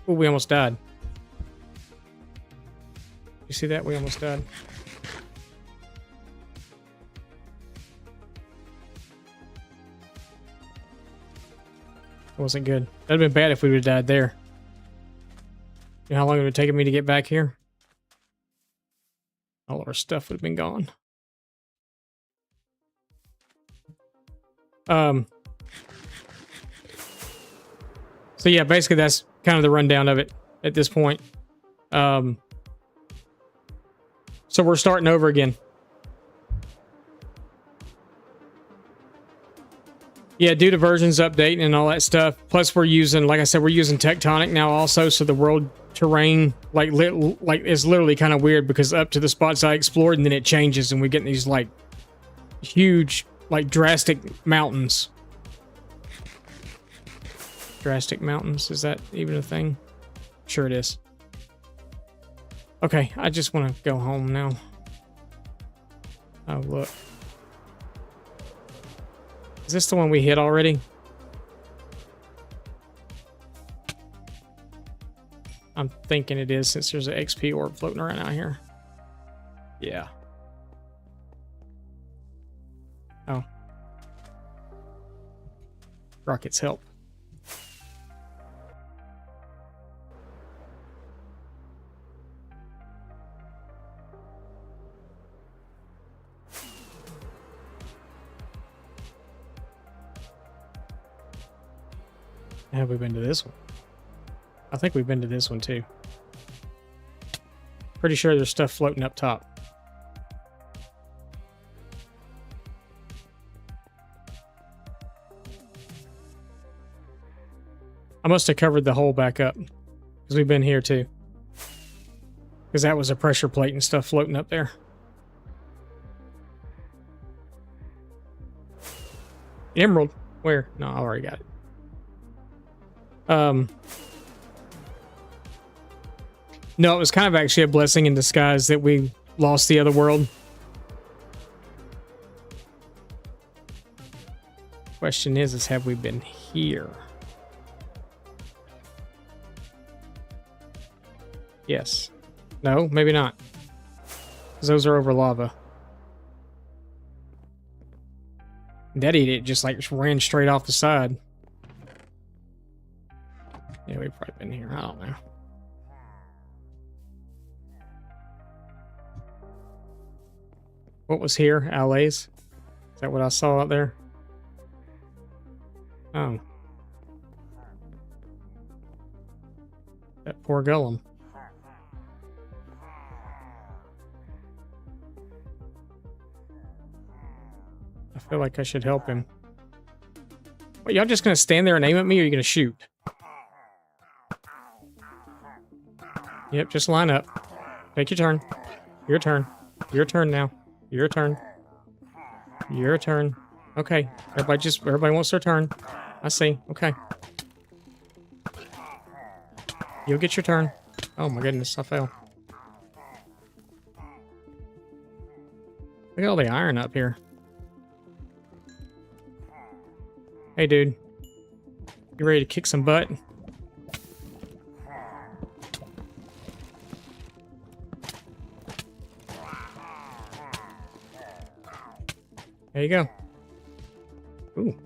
Oh, we almost died. You see that? We almost died. It wasn't good. That'd have been bad if we would have died there. You know how long it would have taken me to get back here? All of our stuff would have been gone. So yeah, basically that's kind of the rundown of it at this point. So we're starting over again. Yeah, due to versions updating and all that stuff. Plus we're using, like I said, we're using tectonic now also, so the world terrain like is literally kind of weird because up to the spots I explored and then it changes and we get these like huge, like drastic mountains. Drastic mountains, is that even a thing? Sure it is. Okay, I just want to go home now. Oh, look. Is this the one we hit already? I'm thinking it is since there's an XP orb floating around out here. Yeah. Oh. Rockets help. Have we been to this one? I think we've been to this one too. Pretty sure there's stuff floating up top. I must have covered the hole back up because we've been here too. Because that was a pressure plate and stuff floating up there. Emerald? Where? No, I already got it. No, it was kind of actually a blessing in disguise that we lost the other world. Question is have we been here? Yes. No, maybe not. Because those are over lava. That idiot just like ran straight off the side. Yeah, we've probably been here. I don't know. What was here? Allays? Is that what I saw out there? Oh. That poor Golem. I feel like I should help him. What, y'all just gonna stand there and aim at me, or are you gonna shoot? Yep, just line up. Take your turn. Your turn. Your turn now. Your turn. Your turn. Okay. Everybody wants their turn. I see. Okay. You'll get your turn. Oh my goodness, I fell. Look at all the iron up here. Hey, dude. You ready to kick some butt? There you go. Ooh.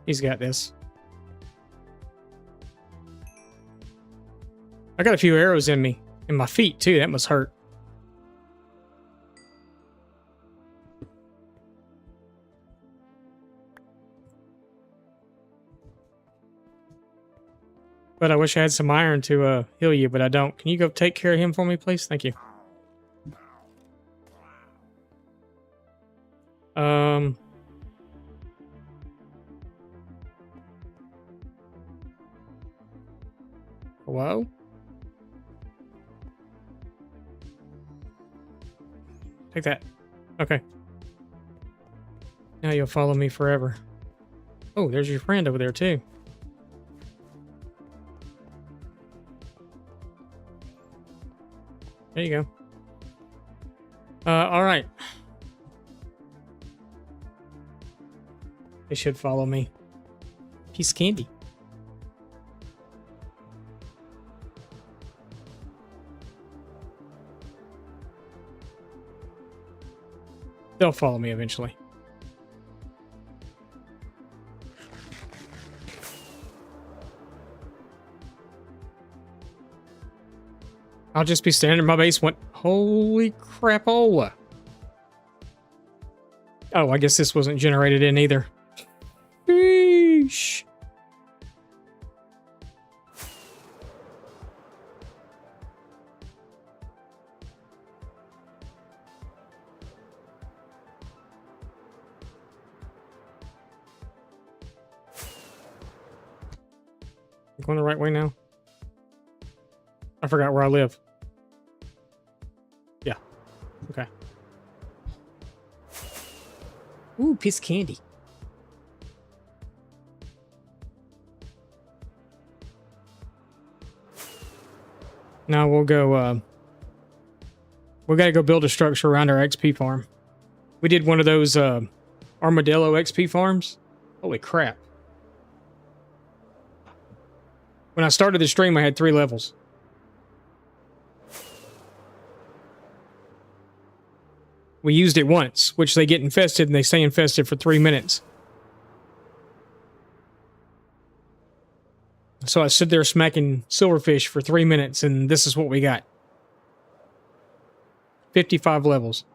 He's got this. I got a few arrows in me. In my feet, too. That must hurt. But I wish I had some iron to heal you, but I don't. Can you go take care of him for me, please? Thank you. Hello? Take that. Okay. Now you'll follow me forever. Oh, there's your friend over there, too. There you go. All right. They should follow me. Piece of candy. They'll follow me eventually. I'll just be standing in my basement. Holy crapola. Oh, I guess this wasn't generated in either. Sheesh. I'm going the right way now. I forgot where I live. Yeah. Okay. Ooh, piece of candy. Now we'll go, we gotta go build a structure around our XP farm. We did one of those, armadillo XP farms. Holy crap. When I started the stream, I had 3 levels. We used it once, which they get infested and they stay infested for 3 minutes. So I stood there smacking silverfish for 3 minutes, and this is what we got. 55 levels.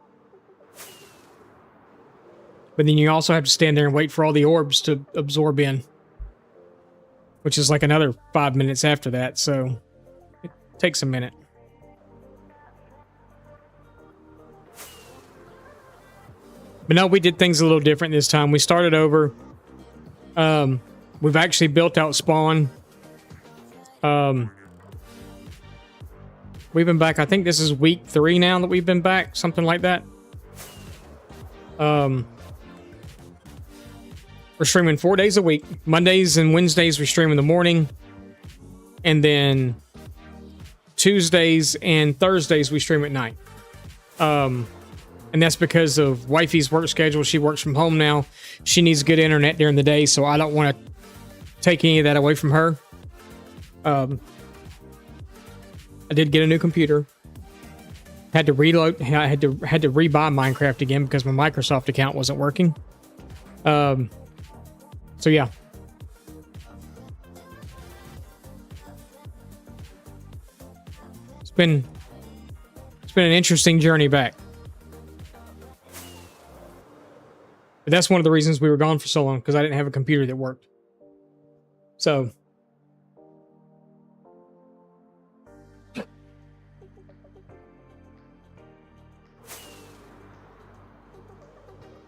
But then you also have to stand there and wait for all the orbs to absorb in. Which is like another 5 minutes after that, so it takes a minute. But no, we did things a little different this time. We started over. We've actually built out spawn. We've been back. I think this is week 3 now that we've been back. Something like that. We're streaming 4 days a week. Mondays and Wednesdays we stream in the morning. And then Tuesdays and Thursdays we stream at night. And that's because of wifey's work schedule. She works from home now. She needs good internet during the day, so I don't want to take any of that away from her. I did get a new computer. Had to reload. I had to rebuy Minecraft again because my Microsoft account wasn't working. So yeah. It's been been an interesting journey back. But that's one of the reasons we were gone for so long, because I didn't have a computer that worked. So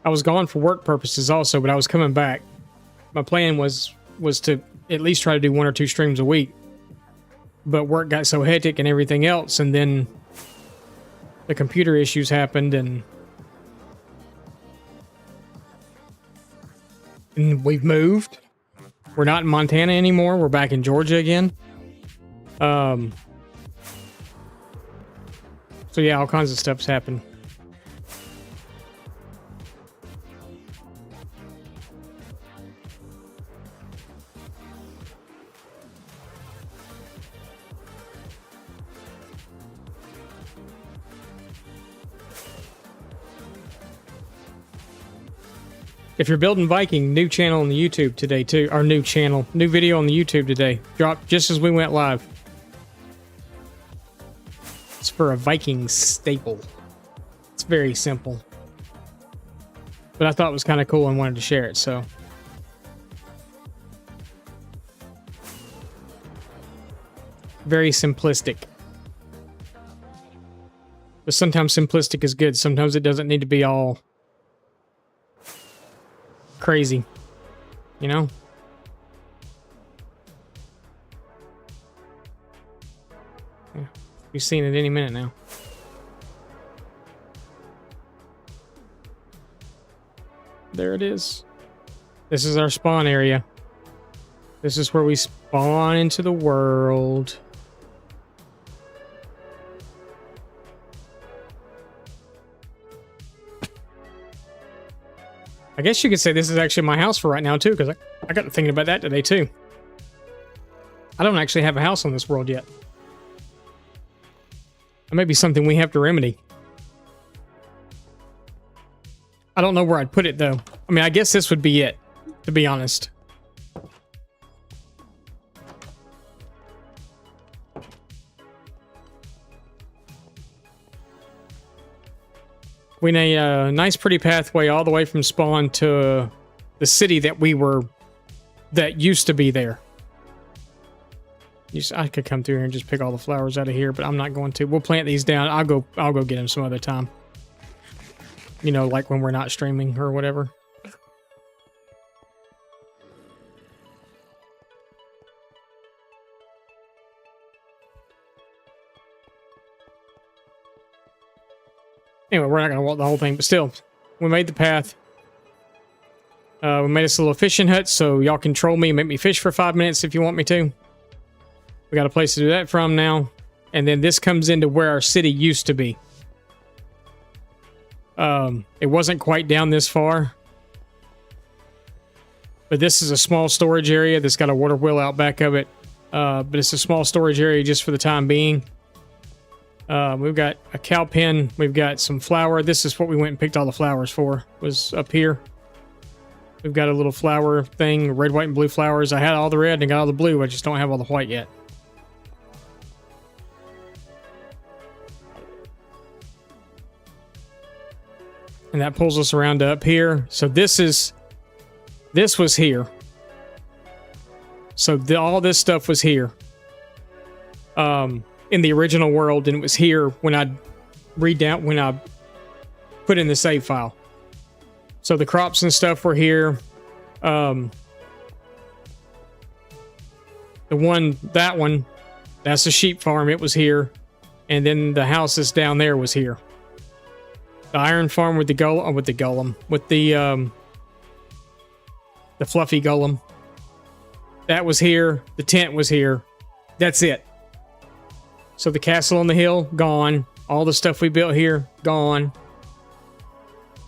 I was gone for work purposes also, but I was coming back. My plan was to at least try to do 1 or 2 streams a week. But work got so hectic and everything else, and then the computer issues happened, and we've moved. We're not in Montana anymore. We're back in Georgia again. So yeah, all kinds of stuff's happened. If you're building Viking, new channel on the YouTube today too. Our new channel, new video on the YouTube today. Dropped just as we went live. It's for a Viking staple. It's very simple. But I thought it was kind of cool and wanted to share it, so. Very simplistic. But sometimes simplistic is good. Sometimes it doesn't need to be all crazy, you know? Yeah, we've seen it any minute now. There it is. This is our spawn area. This is where we spawn into the world. I guess you could say this is actually my house for right now, too, because I got to thinking about that today, too. I don't actually have a house on this world yet. That may be something we have to remedy. I don't know where I'd put it, though. I mean, I guess this would be it, to be honest. We made a nice, pretty pathway all the way from spawn to the city that that used to be there. I could come through here and just pick all the flowers out of here, but I'm not going to. We'll plant these down. I'll go get them some other time. You know, like when we're not streaming or whatever. Anyway, we're not going to walk the whole thing, but still, we made the path. We made us a little fishing hut, so y'all can troll me and make me fish for 5 minutes if you want me to. We got a place to do that from now. And then this comes into where our city used to be. It wasn't quite down this far. But this is a small storage area that's got a water wheel out back of it. But it's a small storage area just for the time being. We've got a cow pen. We've got some flour. This is what we went and picked all the flowers for, was up here. We've got a little flower thing, red, white, and blue flowers. I had all the red and I got all the blue. I just don't have all the white yet. And that pulls us around to up here. So this was here. So all this stuff was here. In the original world, and it was here when I put in the save file. So the crops and stuff were here. That one, that's a sheep farm. It was here. And then the house that's down there was here. The iron farm with the fluffy golem. That was here. The tent was here. That's it. So the castle on the hill, gone. All the stuff we built here, gone.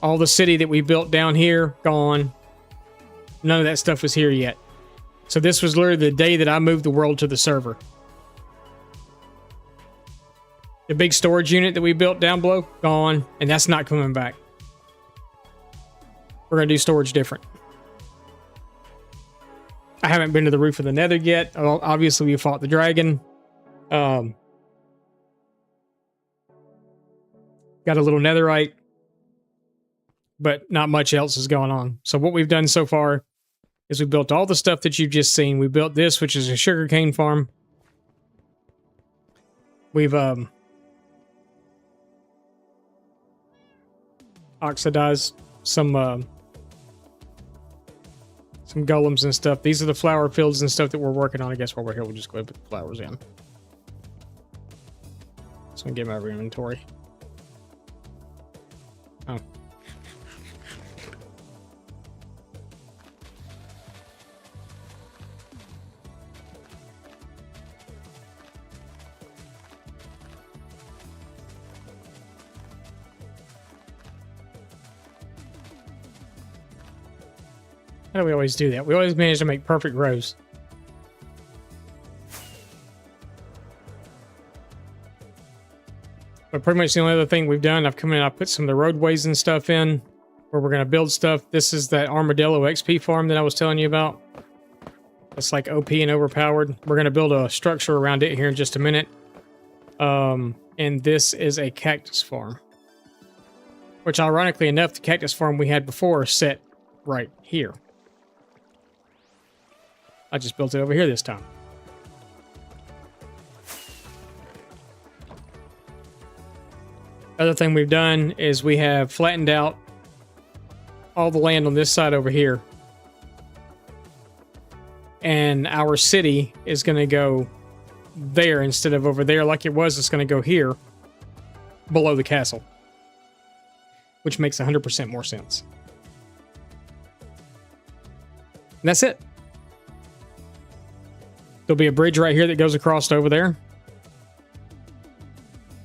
All the city that we built down here, gone. None of that stuff was here yet. So this was literally the day that I moved the world to the server. The big storage unit that we built down below, gone. And that's not coming back. We're going to do storage different. I haven't been to the roof of the Nether yet. Obviously, we fought the dragon. Got a little netherite, but not much else is going on. So what we've done so far is we built all the stuff that you've just seen. We built this, which is a sugarcane farm. We've oxidized some golems and stuff. These are the flower fields and stuff that we're working on. I guess while we're here, we'll just go ahead and put the flowers in. So I'm getting my inventory. Oh. How do we always do that? We always manage to make perfect rows. But pretty much the only other thing we've done, I've come in, I've put some of the roadways and stuff in where we're going to build stuff. This is that Armadillo XP farm that I was telling you about. It's like OP and overpowered. We're going to build a structure around it here in just a minute. And this is a cactus farm. Which ironically enough, the cactus farm we had before is set right here. I just built it over here this time. Other thing we've done is we have flattened out all the land on this side over here. And our city is going to go there instead of over there like it was. It's going to go here below the castle. Which makes 100% more sense. And that's it. There'll be a bridge right here that goes across over there.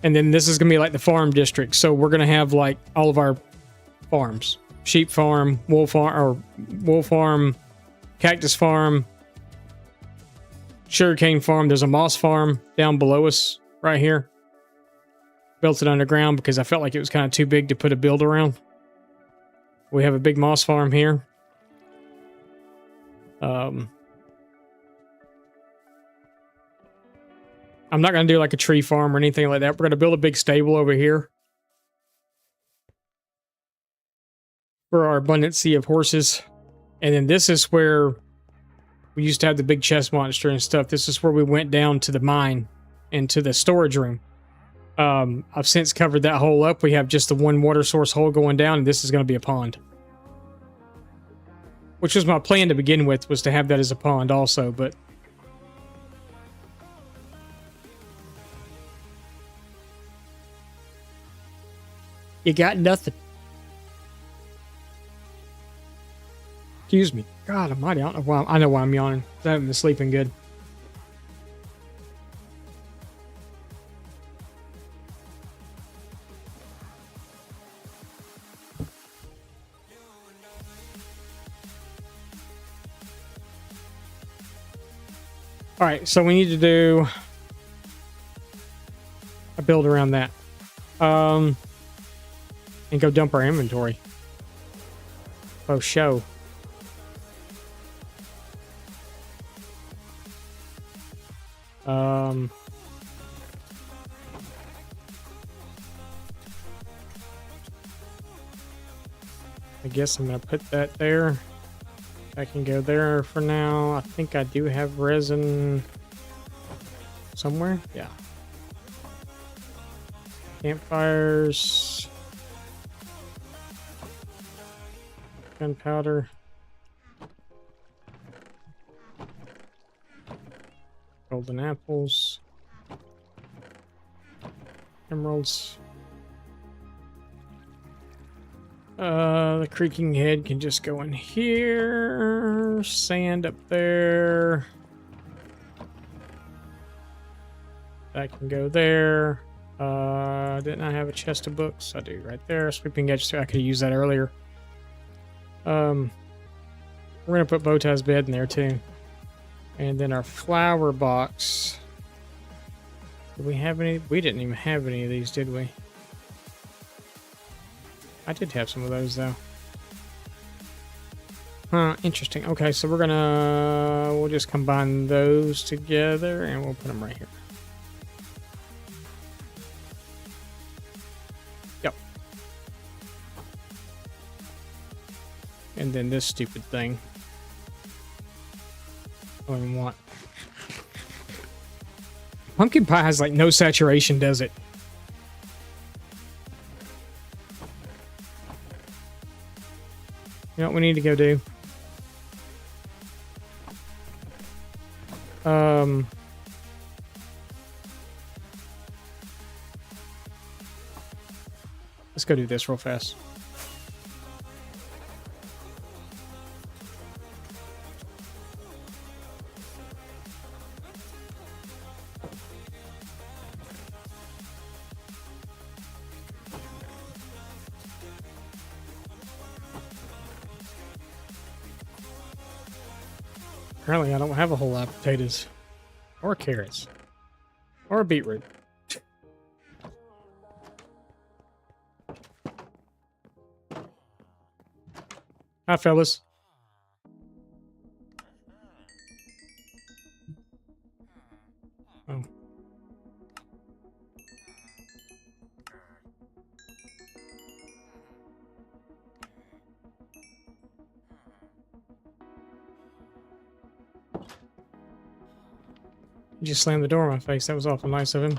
And then this is going to be like the farm district. So we're going to have like all of our farms. Sheep farm, wool farm, cactus farm, sugarcane farm. There's a moss farm down below us right here. Built it underground because I felt like it was kind of too big to put a build around. We have a big moss farm here. I'm not going to do like a tree farm or anything like that. We're going to build a big stable over here for our abundancy of horses. And then this is where we used to have the big chest monster and stuff. This is where we went down to the mine and to the storage room. I've since covered that hole up. We have just the one water source hole going down, and this is going to be a pond. Which was my plan to begin with, was to have that as a pond also, but... You got nothing. Excuse me. God almighty, I don't know why. I know why I'm yawning. I haven't been sleeping good. All right, so we need to do a build around that. And go dump our inventory. Oh, show. I guess I'm going to put that there. I can go there for now. I think I do have resin somewhere. Yeah. Campfires. Gunpowder. Golden apples. Emeralds. The creaking head can just go in here. Sand up there. That can go there. Didn't I have a chest of books? I do right there. Sweeping edge. I could have used that earlier. We're gonna put Bowtie's bed in there too. And then our flower box. Did we have any? We didn't even have any of these, did we? I did have some of those though. Huh, interesting. Okay, so we'll just combine those together and we'll put them right here. Yep. And then this stupid thing. I don't even want. Pumpkin pie has like no saturation, does it? You know what we need to go do? Let's go do this real fast. Apparently, I don't have a whole lot of potatoes. Or carrots. Or beetroot. Hi, fellas. Oh. He just slammed the door in my face. That was awful nice of him.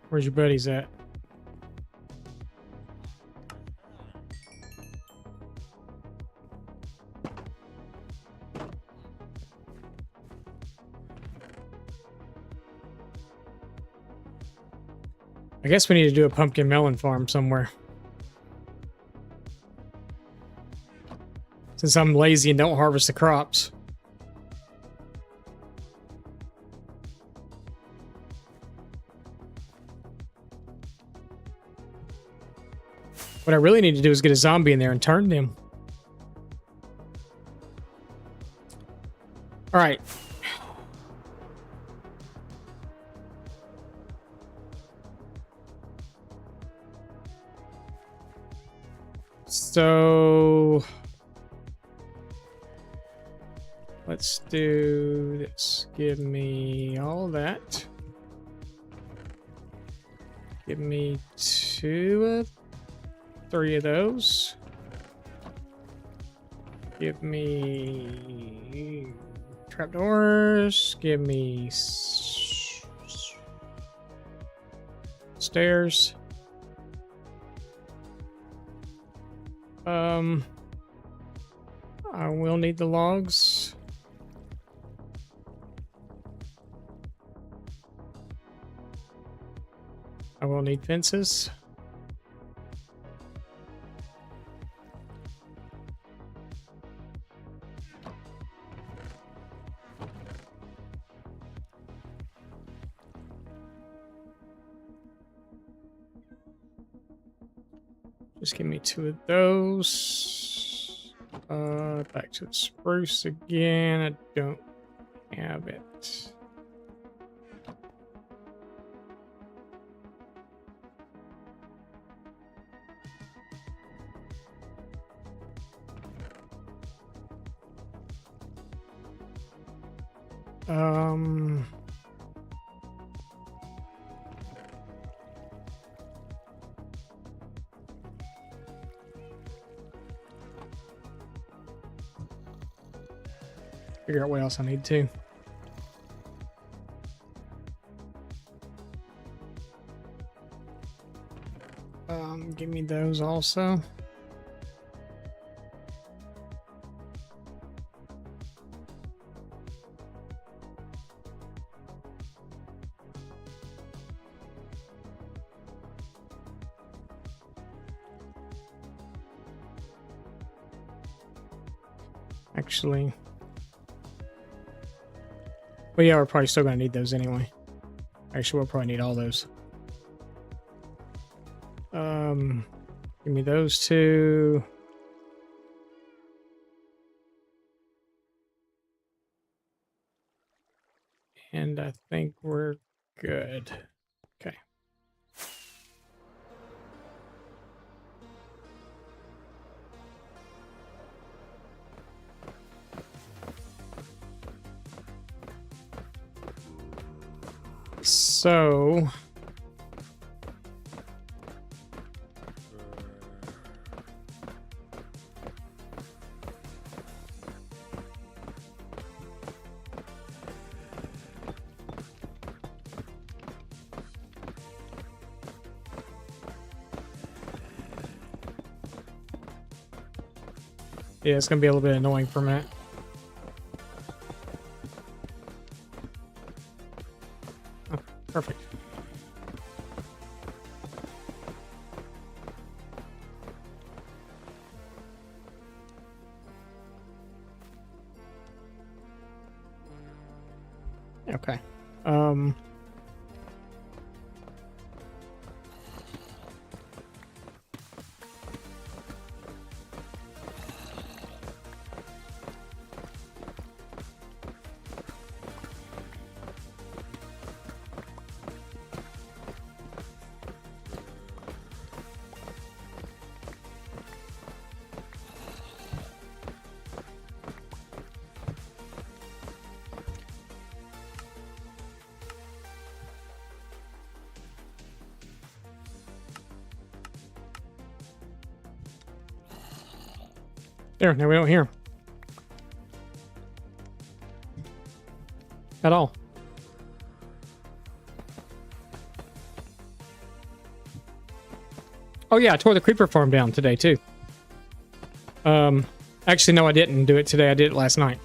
Where's your buddies at? I guess we need to do a pumpkin melon farm somewhere. Since I'm lazy and don't harvest the crops. What I really need to do is get a zombie in there and turn them. All right. So let's do this. Give me all that. Give me 3 of those. Give me trapdoors. Give me stairs. I will need the logs. I will need fences. Just give me 2 of those. Back to the spruce again. I don't have it. Figure out what else I need to. Give me those also. Actually, well, yeah, we're probably still going to need those anyway. Actually, we'll probably need all those. Give me those 2. And I think we're good. Okay. So yeah, it's gonna be a little bit annoying for a minute. Oh, perfect. Okay. There, now we don't hear him. At all. Oh yeah, I tore the creeper farm down today too. Actually no, I didn't do it today. I did it last night.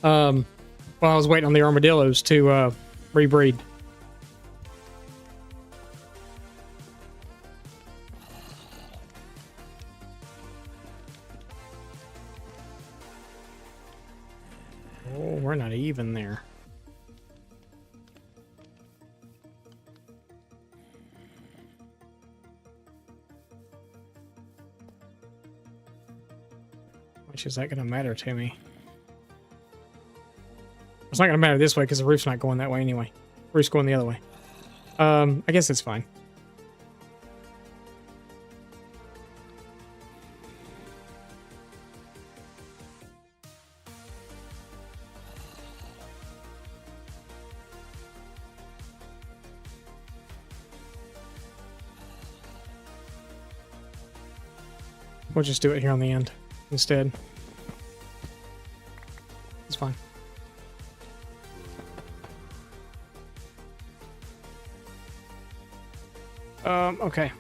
While I was waiting on the armadillos to rebreed. Oh, we're not even there. Which is that going to matter to me? It's not going to matter this way because the roof's not going that way anyway. The roof's going the other way. I guess it's fine. We'll just do it here on the end instead. It's fine. Okay.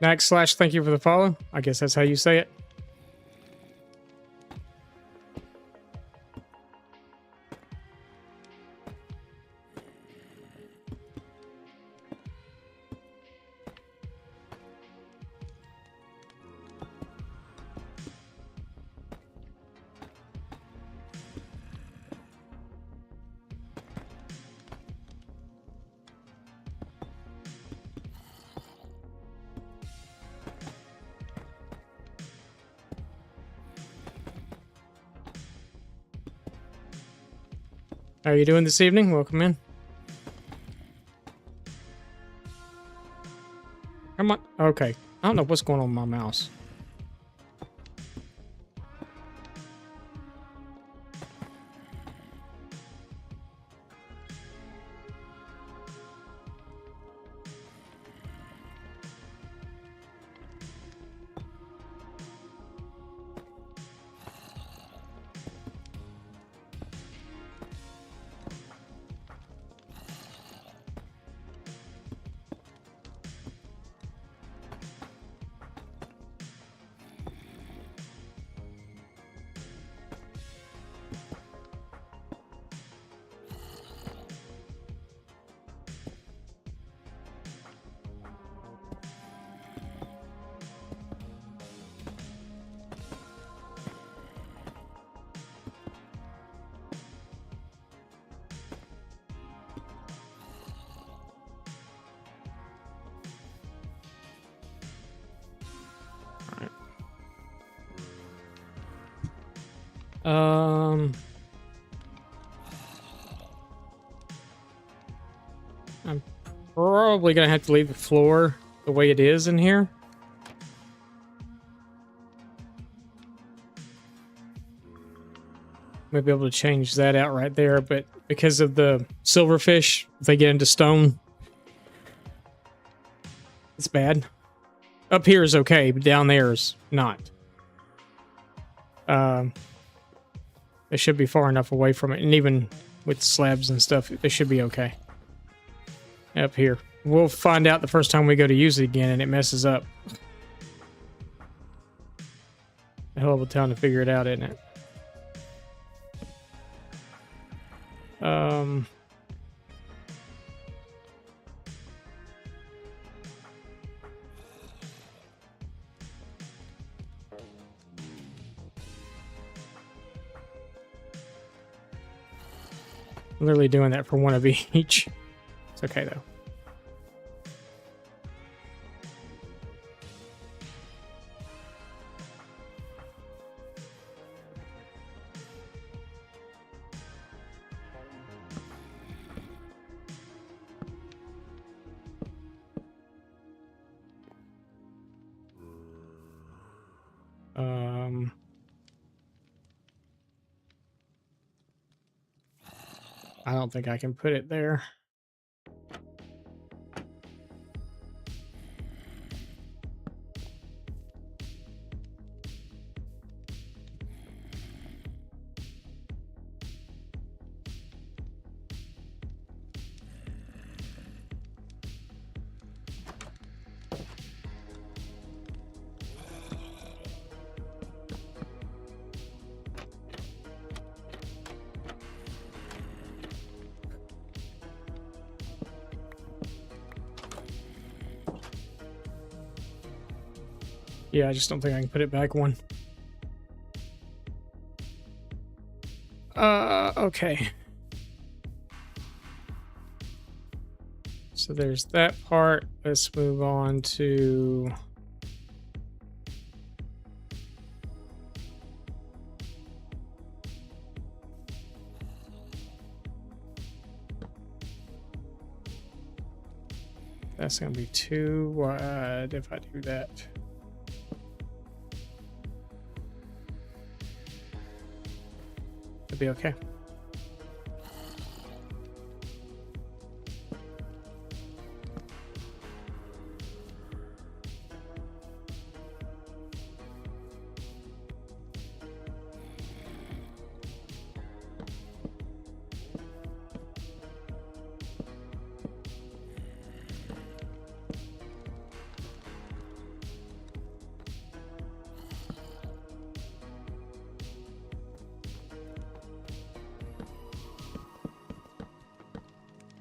Next / thank you for the follow. I guess that's how you say it. How are you doing this evening? Welcome in. Come on. Okay. I don't know what's going on with my mouse. I'm probably going to have to leave the floor the way it is in here. Might be able to change that out right there, but because of the silverfish, if they get into stone, it's bad. Up here is okay, but down there is not. They should be far enough away from it, and even with slabs and stuff, they should be okay. Up here. We'll find out the first time we go to use it again, and it messes up. A hell of a time to figure it out, isn't it? Literally doing that for one of each. It's okay though. I don't think I can put it there. Yeah, I just don't think I can put it back one. Okay. So there's that part. Let's move on to... That's going to be too wide if I do that. It'll be okay.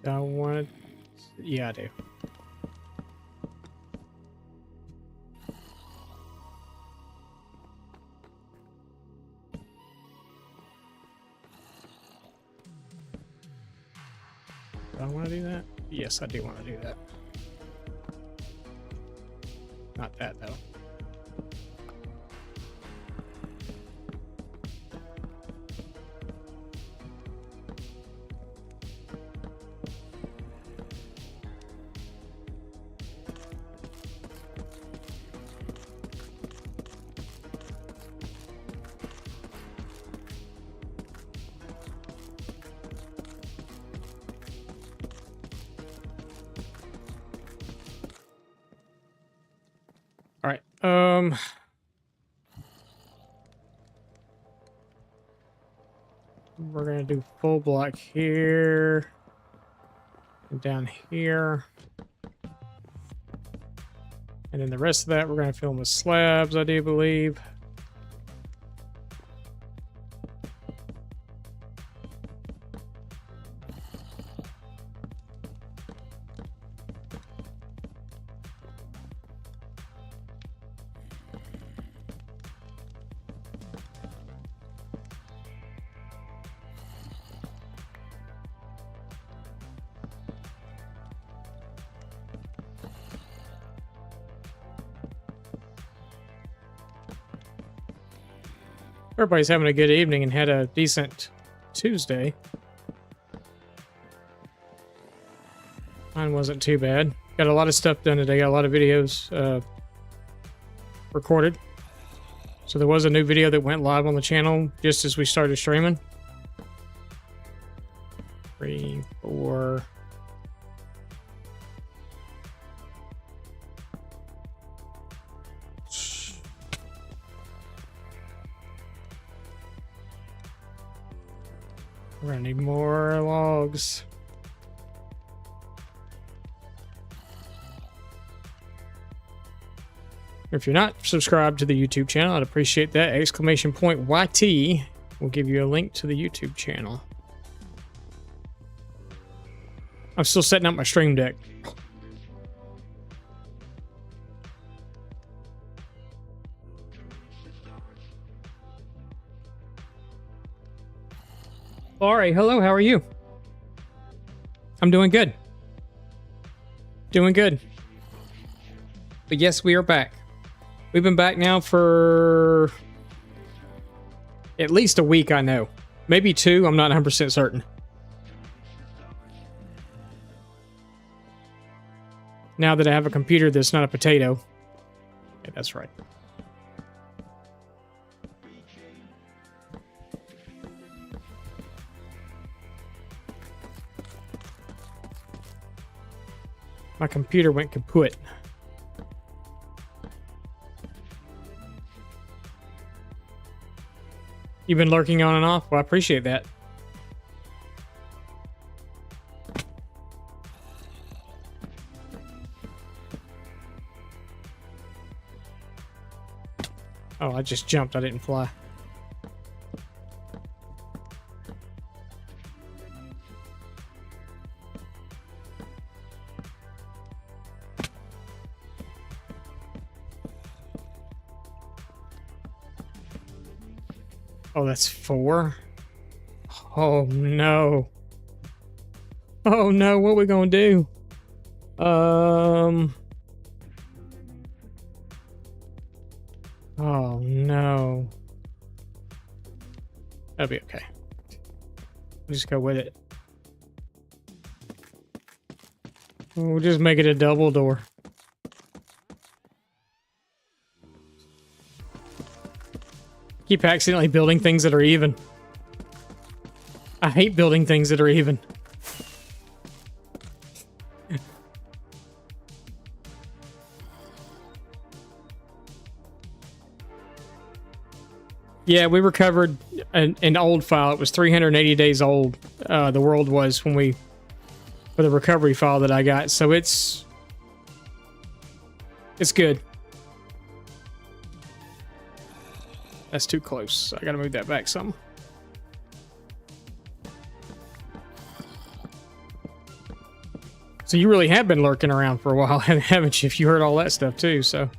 I want... Yeah, I do. Do I want to do that? Yes, I do want to do that. Not that, though. All right. We're gonna do full block here and down here, and then the rest of that we're gonna fill with slabs, I do believe. Everybody's having a good evening and had a decent Tuesday. Mine wasn't too bad. Got a lot of stuff done today. Got a lot of videos recorded. So there was a new video that went live on the channel just as we started streaming. 3, 4. We're gonna need more logs. If you're not subscribed to the YouTube channel, I'd appreciate that. Exclamation point YT will give you a link to the YouTube channel. I'm still setting up my stream deck. Laurie, hello, how are you? I'm doing good. Doing good. But yes, we are back. We've been back now for at least a week, I know. Maybe 2, I'm not 100% certain. Now that I have a computer that's not a potato. Yeah, that's right. My computer went kaput. You've been lurking on and off? Well, I appreciate that. Oh, I just jumped. I didn't fly. Oh, that's 4? Oh, no. Oh, no. What are we going to do? Oh, no. That'll be okay. We'll just go with it. We'll just make it a double door. Keep accidentally building things that are even. I hate building things that are even. Yeah, we recovered an old file. It was 380 days old. The world was when we, for the recovery file that I got. So it's good. That's too close. I gotta move that back some. So you really have been lurking around for a while, haven't you? If you heard all that stuff too, so.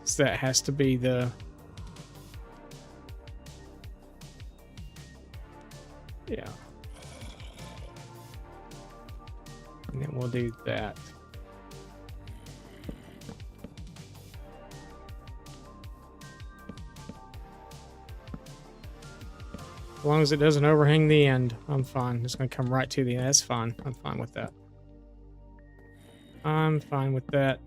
So that has to be the... Yeah. And then we'll do that. As long as it doesn't overhang the end, I'm fine. It's going to come right to the end. That's fine. I'm fine with that. I'm fine with that.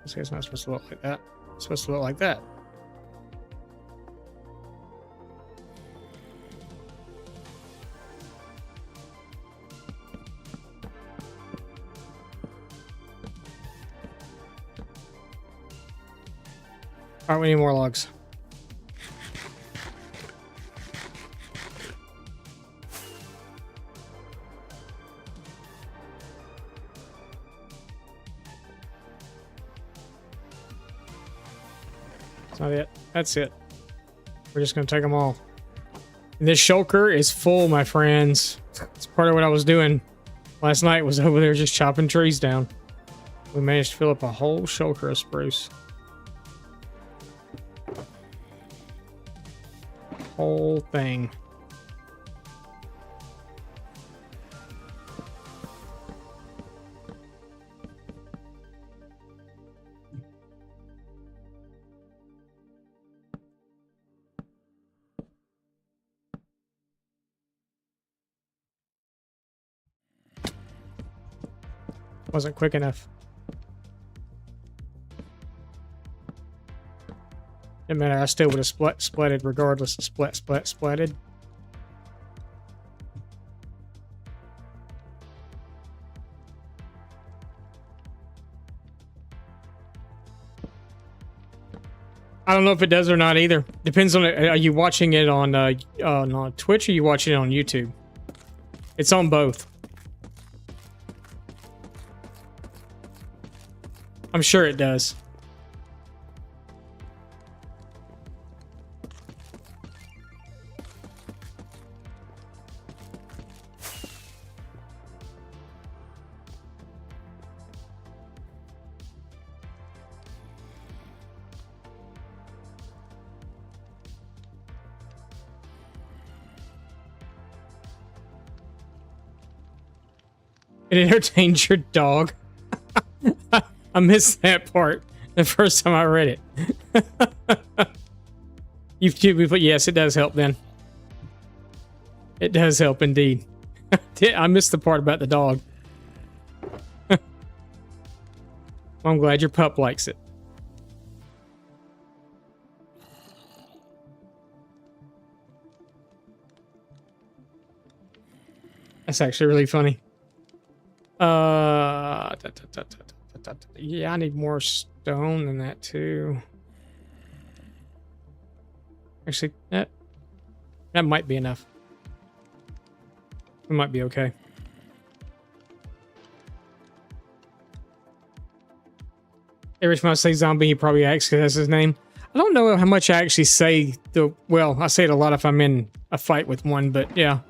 This guy's not supposed to look like that. It's supposed to look like that. All right, we need more logs. not it. That's it. We're just going to take them all. And this shulker is full, my friends. It's part of what I was doing last night, was over there just chopping trees down. We managed to fill up a whole shulker of spruce. Whole thing. Wasn't quick enough. Didn't matter, I still would have splatted regardless of splatted. I don't know if it does or not either. Depends on it. Are you watching it on Twitch or are you watching it on YouTube? It's on both. I'm sure it does. It entertains your dog. I missed that part the first time I read it. Yes, it does help then. It does help indeed. I missed the part about the dog. I'm glad your pup likes it. That's actually really funny. Yeah, I need more stone than that too. Actually, that might be enough. It might be okay. Every time I say zombie, he probably acts because that's his name. I don't know how much I actually say well, I say it a lot if I'm in a fight with one, but yeah.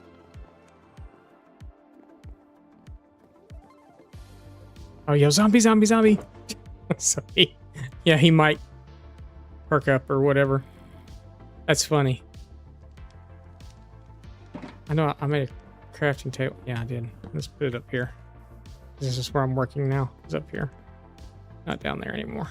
Oh, yo, zombie, zombie, zombie. So he might perk up or whatever. That's funny. I know I made a crafting table. Yeah, I did. Let's put it up here. This is where I'm working now. It's up here. Not down there anymore.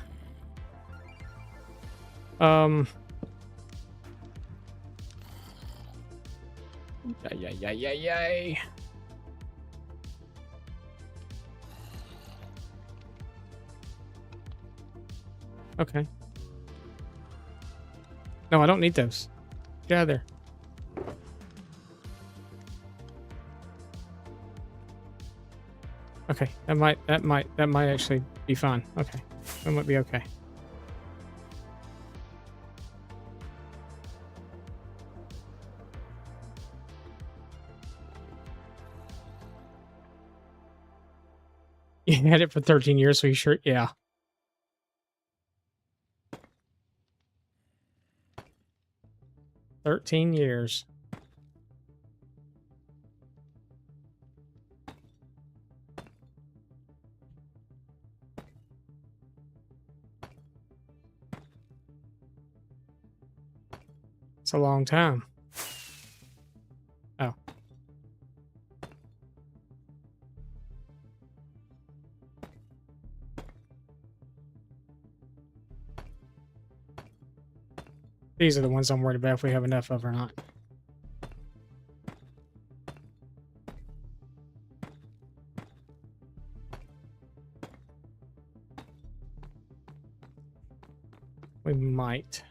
Yay. Okay. No, I don't need those. Get out of there. Okay, that might actually be fine. Okay, that might be okay. You had it for 13 years, so you sure? Yeah. "13 years. It's a long time. Oh. These are the ones I'm worried about if we have enough of or not. We might.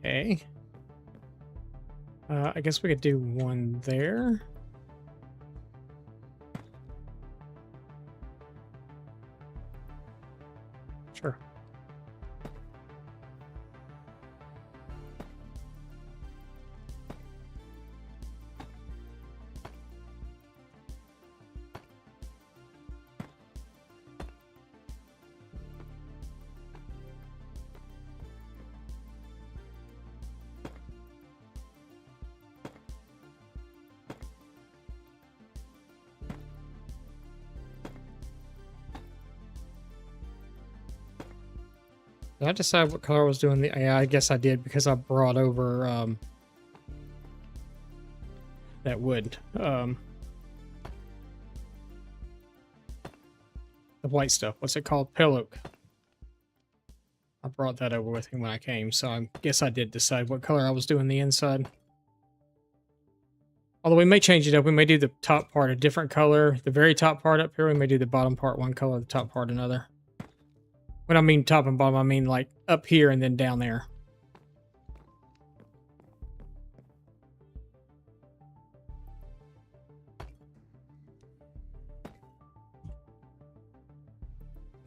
Okay. I guess we could do one there. Sure. Did I decide what color I was doing? Yeah, I guess I did because I brought over that wood. The white stuff. What's it called? Pale oak. I brought that over with me when I came, so I guess I did decide what color I was doing the inside. Although we may change it up. We may do the top part a different color. The very top part up here, we may do the bottom part one color, the top part another. When I mean top and bottom, I mean like up here and then down there.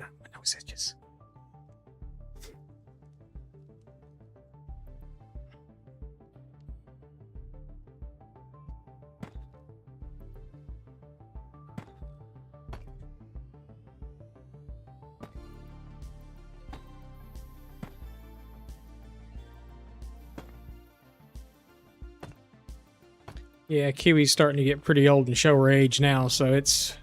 My nose itches. Yeah, Kiwi's starting to get pretty old and show her age now, so it's...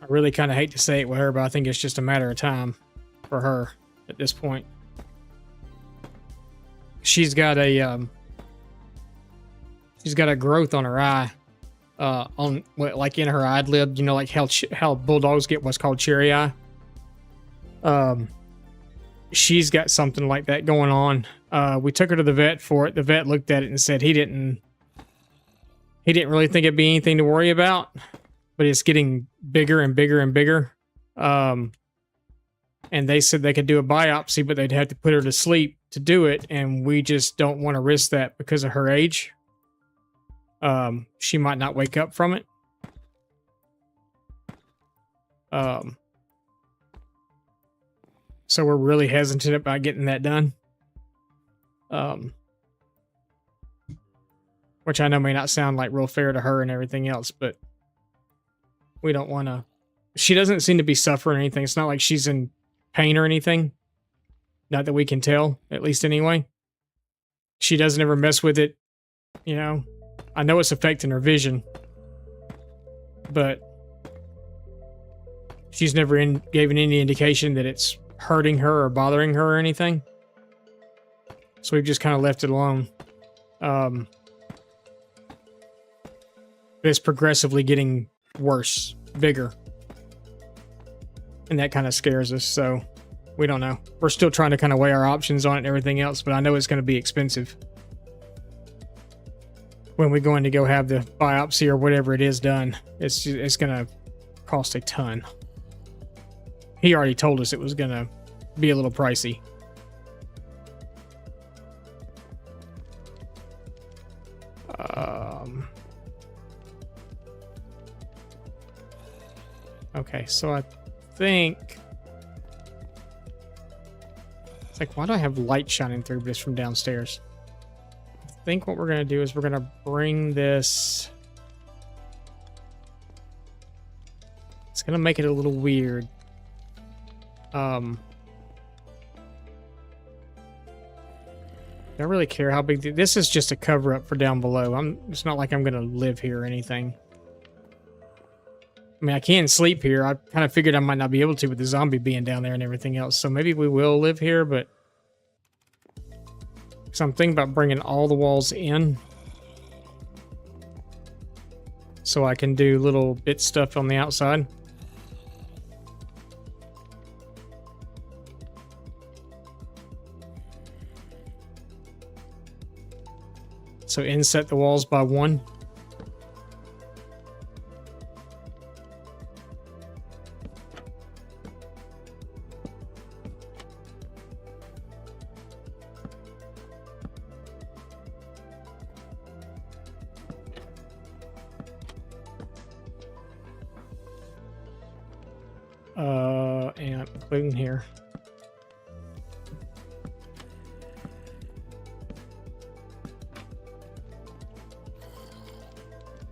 I really kind of hate to say it with her, but I think it's just a matter of time for her at this point. She's got a growth on her eye, on like in her eyelid. You know, like how bulldogs get what's called cherry eye. She's got something like that going on. We took her to the vet for it. The vet looked at it and said he didn't really think it'd be anything to worry about, but it's getting bigger and bigger and bigger. And they said they could do a biopsy, but they'd have to put her to sleep to do it, and we just don't want to risk that because of her age. She might not wake up from it. So we're really hesitant about getting that done. Which I know may not sound like real fair to her and everything else, but we don't want to... She doesn't seem to be suffering anything. It's not like she's in pain or anything. Not that we can tell, at least anyway. She doesn't ever mess with it, you know. I know it's affecting her vision, but she's never given any indication that it's hurting her or bothering her or anything. So we've just kind of left it alone. It's progressively getting worse, bigger. And that kind of scares us, so we don't know. We're still trying to kind of weigh our options on it and everything else, but I know it's going to be expensive when we're going to go have the biopsy or whatever it is done. It's going to cost a ton. He already told us it was going to be a little pricey. Okay, so I think... It's like, why do I have light shining through this from downstairs? I think what we're going to do is we're going to bring this... It's going to make it a little weird. I don't really care how big... This is just a cover-up for down below. It's not like I'm going to live here or anything. I mean, I can sleep here. I kind of figured I might not be able to with the zombie being down there and everything else. So maybe we will live here, but... So I'm thinking about bringing all the walls in. So I can do little bit stuff on the outside. So inset the walls by 1. and including here.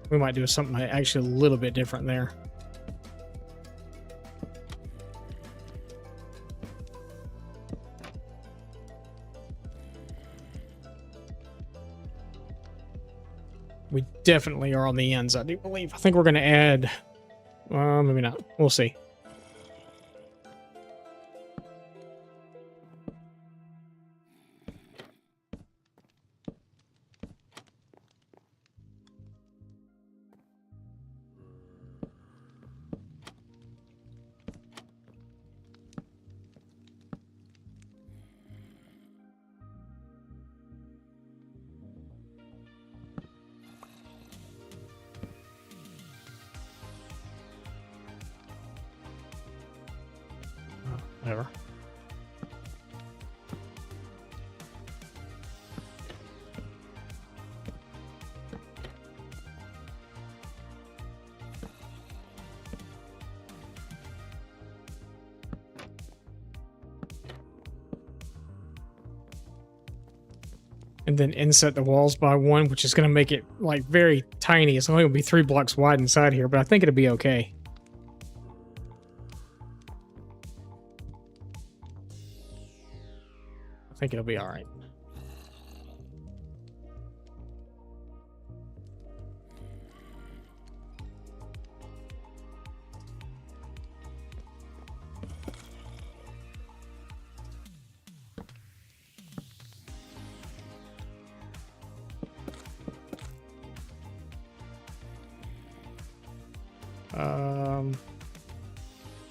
We might do something actually a little bit different there. We definitely are on the ends, I do believe. I think we're going to add... maybe not. We'll see. Whatever. And then inset the walls by 1, which is going to make it like very tiny. It's only going to be 3 blocks wide inside here, but I think it'll be okay. I think it'll be all right.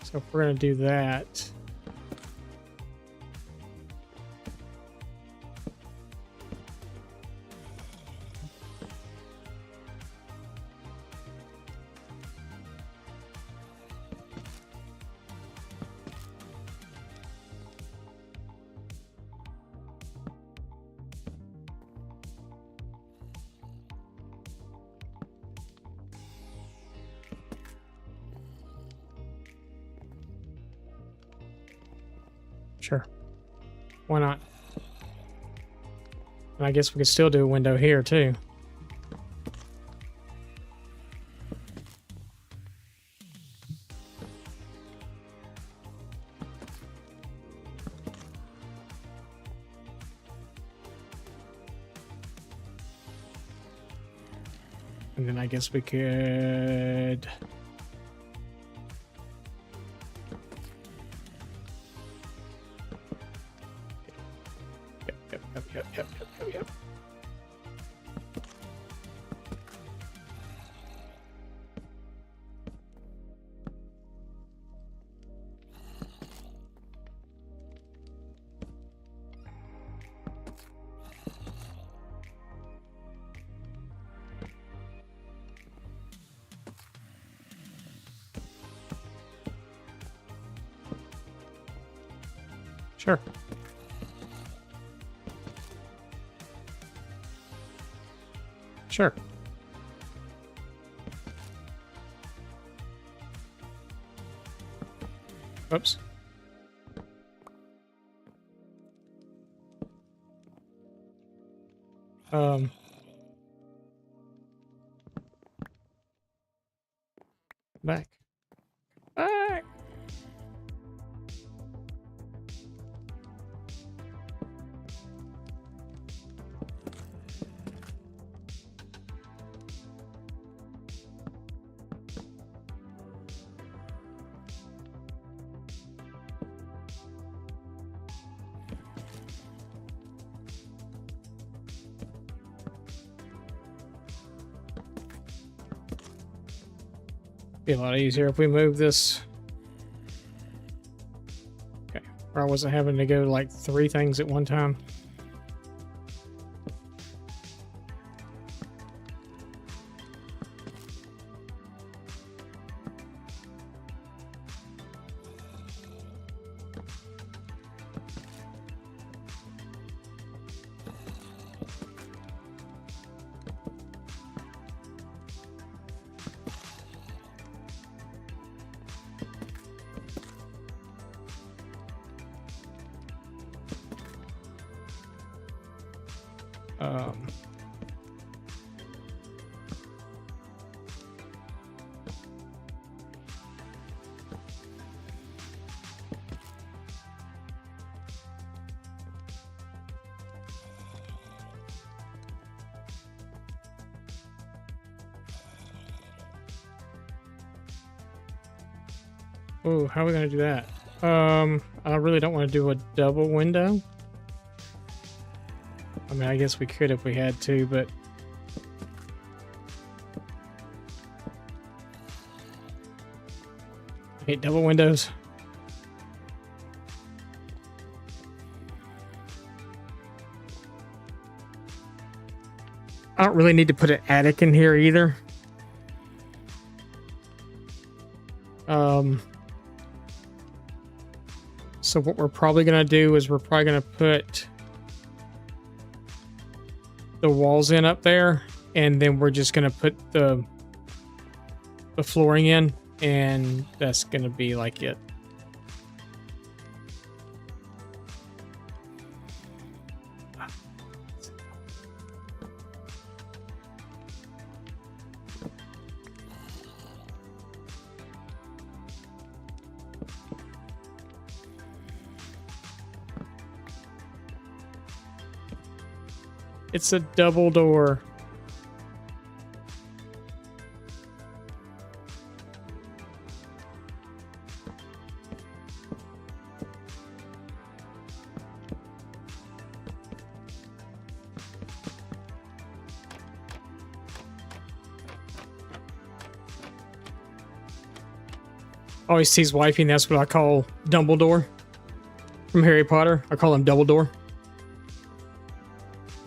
So if we're going to do that, sure. Why not? And I guess we could still do a window here too. And then I guess we could... Yep. Sure. Sure. Oops. Back. Back. Be a lot easier if we move this. Okay, or I wasn't having to go like 3 things at one time. Um, oh, how are we going to do that? I really don't want to do a double window. I mean, I guess we could if we had to, but I hate double windows. I don't really need to put an attic in here either. So what we're probably going to do is we're probably going to put the walls in up there, and then we're just going to put the flooring in, and that's going to be like it. It's a double door. Always sees wifey, and that's what I call Dumbledore from Harry Potter. I call him Dumbledore.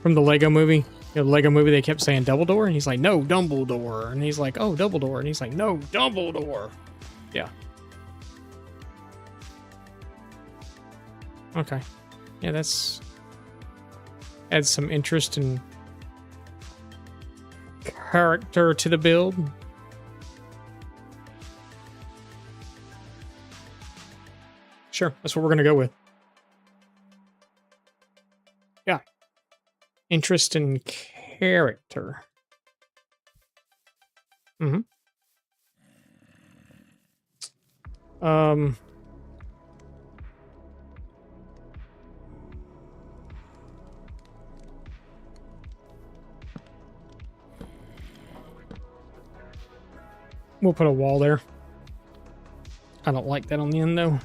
From the Lego movie. You know, the Lego movie, they kept saying Dumbledore, and he's like, no, Dumbledore. And he's like, oh, Dumbledore. And he's like, no, Dumbledore. Yeah. Okay. Yeah, that's... adds some interest and character to the build. Sure, that's what we're going to go with. Yeah. Interest and character. Mm-hmm. We'll put a wall there. I don't like that on the end, though.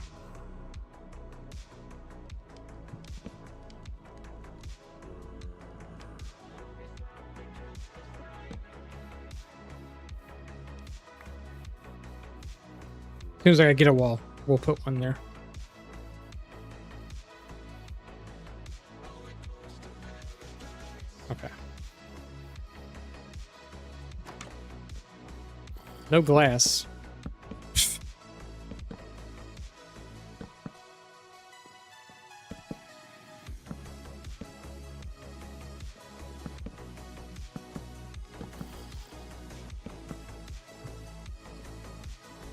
As soon as I get a wall, we'll put one there. Okay. No glass.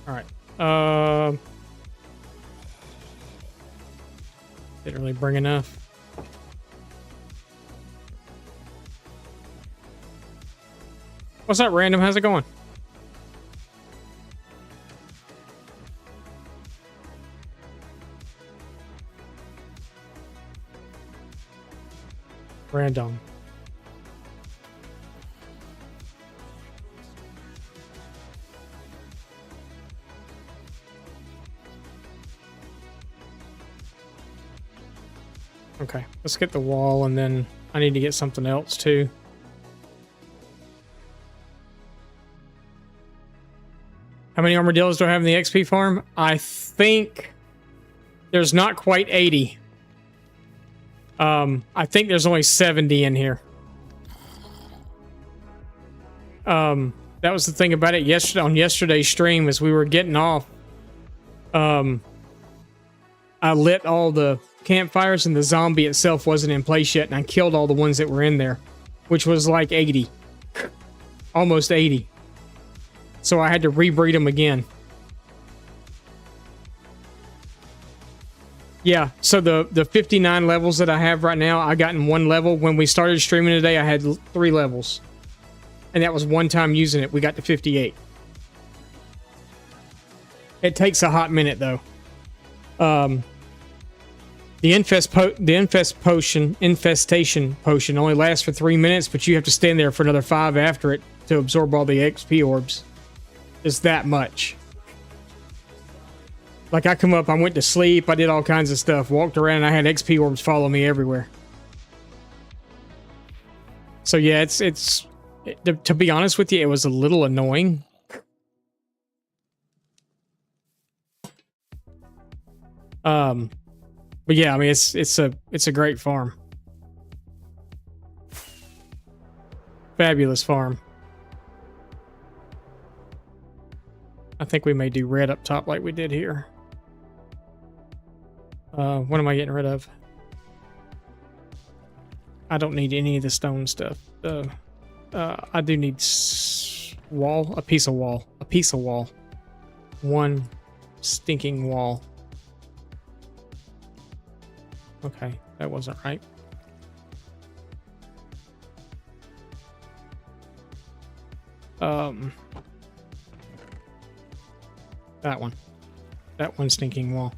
All right. Didn't really bring enough. What's up, random? How's it going? Random. Okay, let's get the wall, and then I need to get something else too. How many armadillos do I have in the XP farm? I think there's not quite 80. I think there's only 70 in here. That was the thing about it yesterday on yesterday's stream as we were getting off. I lit all the campfires and the zombie itself wasn't in place yet, and I killed all the ones that were in there, which was like 80. Almost 80. So I had to rebreed them again. Yeah, so the 59 levels that I have right now, I got in one level. When we started streaming today, I had 3 levels. And that was one time using it. We got to 58. It takes a hot minute, though. The infestation potion only lasts for 3 minutes, but you have to stand there for another 5 after it to absorb all the XP orbs. It's that much. Like, I come up, I went to sleep, I did all kinds of stuff, walked around, and I had XP orbs follow me everywhere. So yeah, to be honest with you, it was a little annoying. But yeah, I mean, it's a great farm. Fabulous farm. I think we may do red up top like we did here. What am I getting rid of? I don't need any of the stone stuff. I do need a piece of wall. One stinking wall. Okay, that wasn't right. That one stinking wall.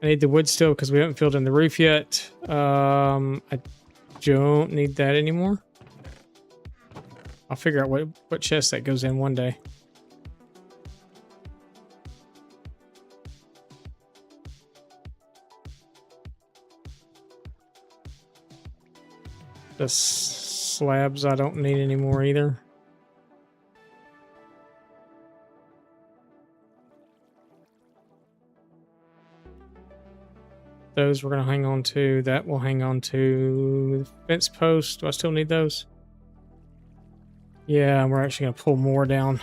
I need the wood still because we haven't filled in the roof yet. I don't need that anymore. I'll figure out what chest that goes in one day. The slabs I don't need anymore either. Those we're going to hang on to. That will hang on to. Fence posts. Do I still need those? Yeah, we're actually going to pull more down.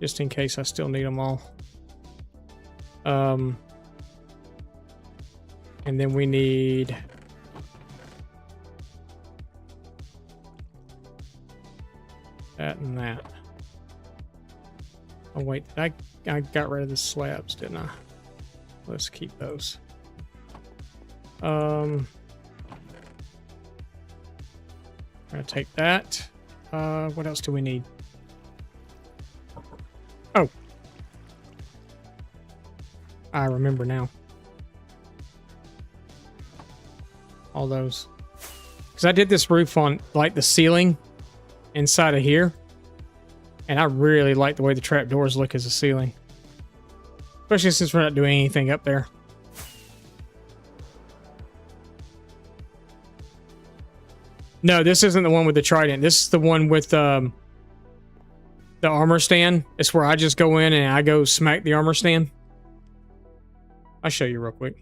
Just in case I still need them all. And then we need... that and that. Oh wait, I got rid of the slabs, didn't I? Let's keep those. I'm gonna take that. What else do we need? Oh, I remember now. All those, because I did this roof on like the ceiling inside of here, and I really like the way the trapdoors look as a ceiling, especially since we're not doing anything up there. No, this isn't the one with the trident. This is the one with the armor stand. It's where I just go in and I go smack the armor stand. I'll show you real quick.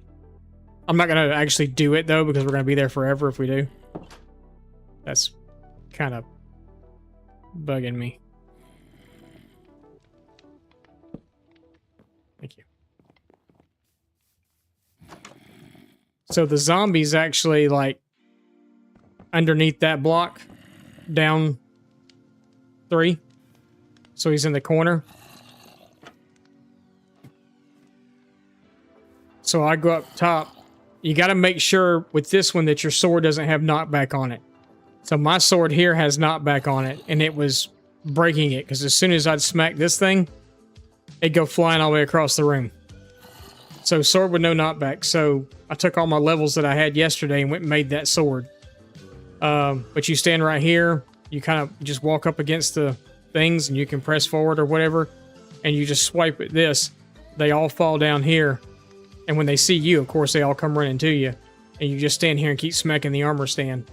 I'm not going to actually do it though, because we're going to be there forever if we do. That's kind of bugging me. Thank you. So the zombies actually like underneath that block, down 3. So he's in the corner. So I go up top. You got to make sure with this one that your sword doesn't have knockback on it. So my sword here has knockback on it, and it was breaking it because as soon as I'd smack this thing, it'd go flying all the way across the room. So sword with no knockback. So I took all my levels that I had yesterday and went and made that sword. But you stand right here, you kind of just walk up against the things and you can press forward or whatever, and you just swipe at this. They all fall down here, and when they see you, of course, they all come running to you, and you just stand here and keep smacking the armor stand.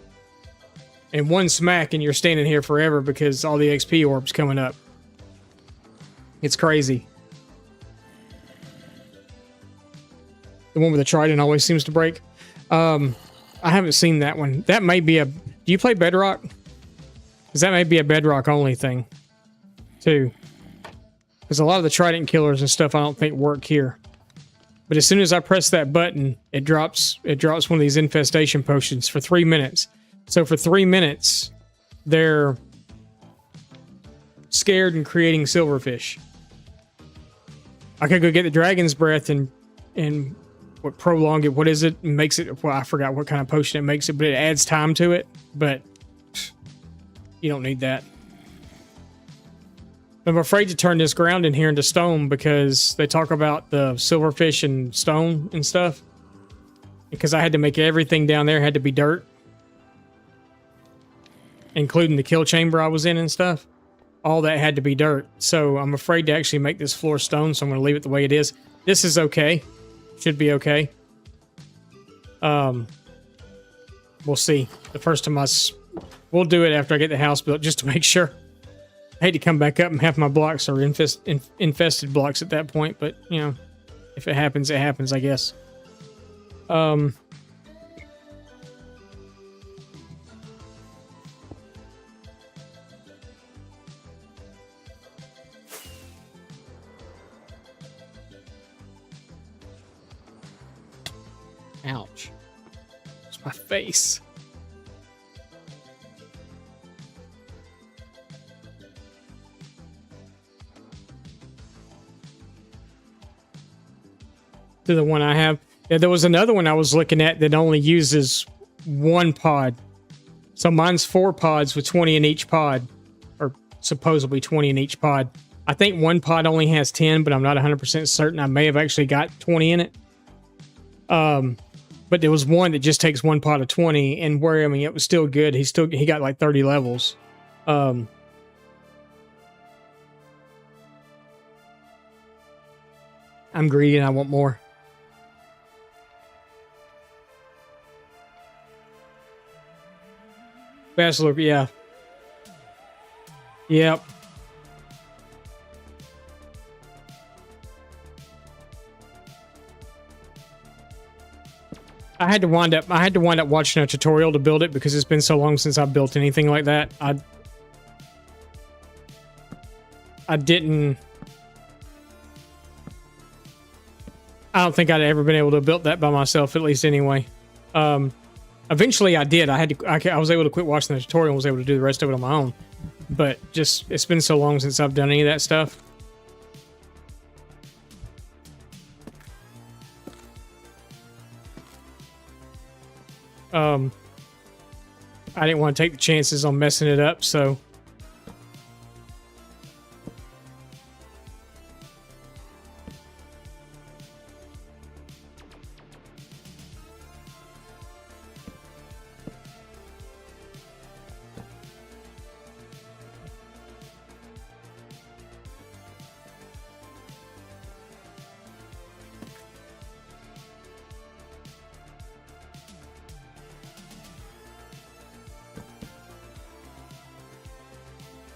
And one smack and you're standing here forever because all the XP orbs coming up. It's crazy. The one with the trident always seems to break. I haven't seen that one. That may be a... Do you play Bedrock? Because that may be a Bedrock only thing, too. Because a lot of the trident killers and stuff I don't think work here. But as soon as I press that button, it drops one of these infestation potions for 3 minutes. So for 3 minutes, they're scared and creating silverfish. I could go get the dragon's breath and what prolong it. What is it? Makes it. Well, I forgot what kind of potion it makes it, but it adds time to it. But you don't need that. I'm afraid to turn this ground in here into stone because they talk about the silverfish and stone and stuff. Because I had to make everything down there had to be dirt, including the kill chamber I was in and stuff. All that had to be dirt. So I'm afraid to actually make this floor stone, so I'm going to leave it the way it is. This is okay. Should be okay. We'll see. The first time we'll do it after I get the house built, just to make sure. I hate to come back up and half my blocks are infested blocks at that point, but, you know, if it happens, it happens, I guess. Ouch. It's my face. To the one I have. Yeah, there was another one I was looking at that only uses 1 pod. So mine's 4 pods with 20 in each pod. Or supposedly 20 in each pod. I think 1 pod only has 10, but I'm not 100% certain. I may have actually got 20 in it. But there was one that just takes 1 pot of 20, and where, I mean, it was still good. He got like 30 levels. I'm greedy and I want more. Bachelor, yeah. Yep. I had to wind up watching a tutorial to build it because it's been so long since I've built anything like that. I don't think I'd ever been able to have built that by myself, at least anyway. Eventually I did. I was able to quit watching the tutorial and was able to do the rest of it on my own. But just, it's been so long since I've done any of that stuff. I didn't want to take the chances on messing it up, so.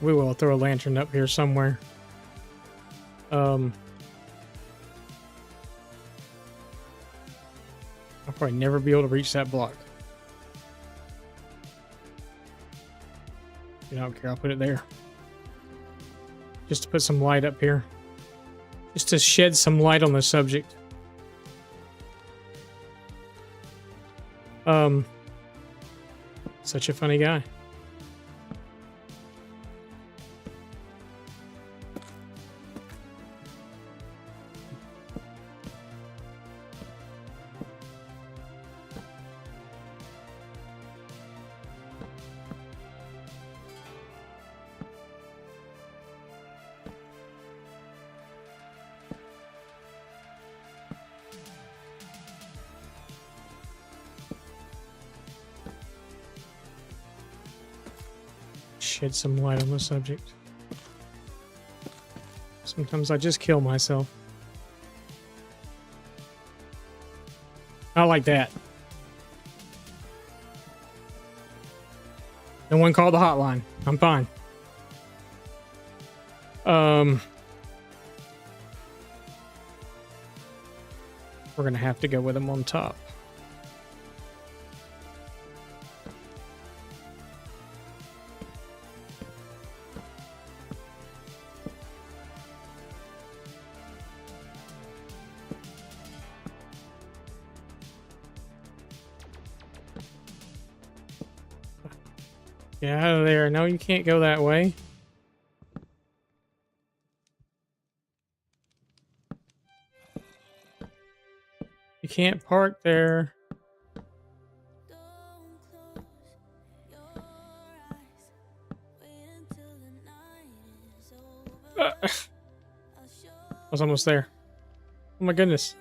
We will throw a lantern up here somewhere. I'll probably never be able to reach that block. I don't care, I'll put it there. Just to put some light up here. Just to shed some light on the subject. Such a funny guy. Shed some light on the subject. Sometimes I just kill myself. I like that. No one called the hotline. I'm fine. We're gonna have to go with him on top. Get out of there. No, you can't go that way. You can't park there. I was almost there. Oh my goodness.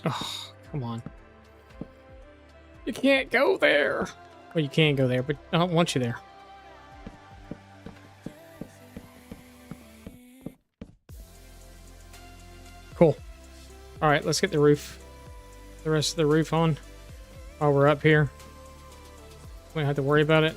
Oh, come on. You can't go there. Well, you can go there, but I don't want you there. Cool. All right, let's get the roof. The rest of the roof on while we're up here. We don't have to worry about it.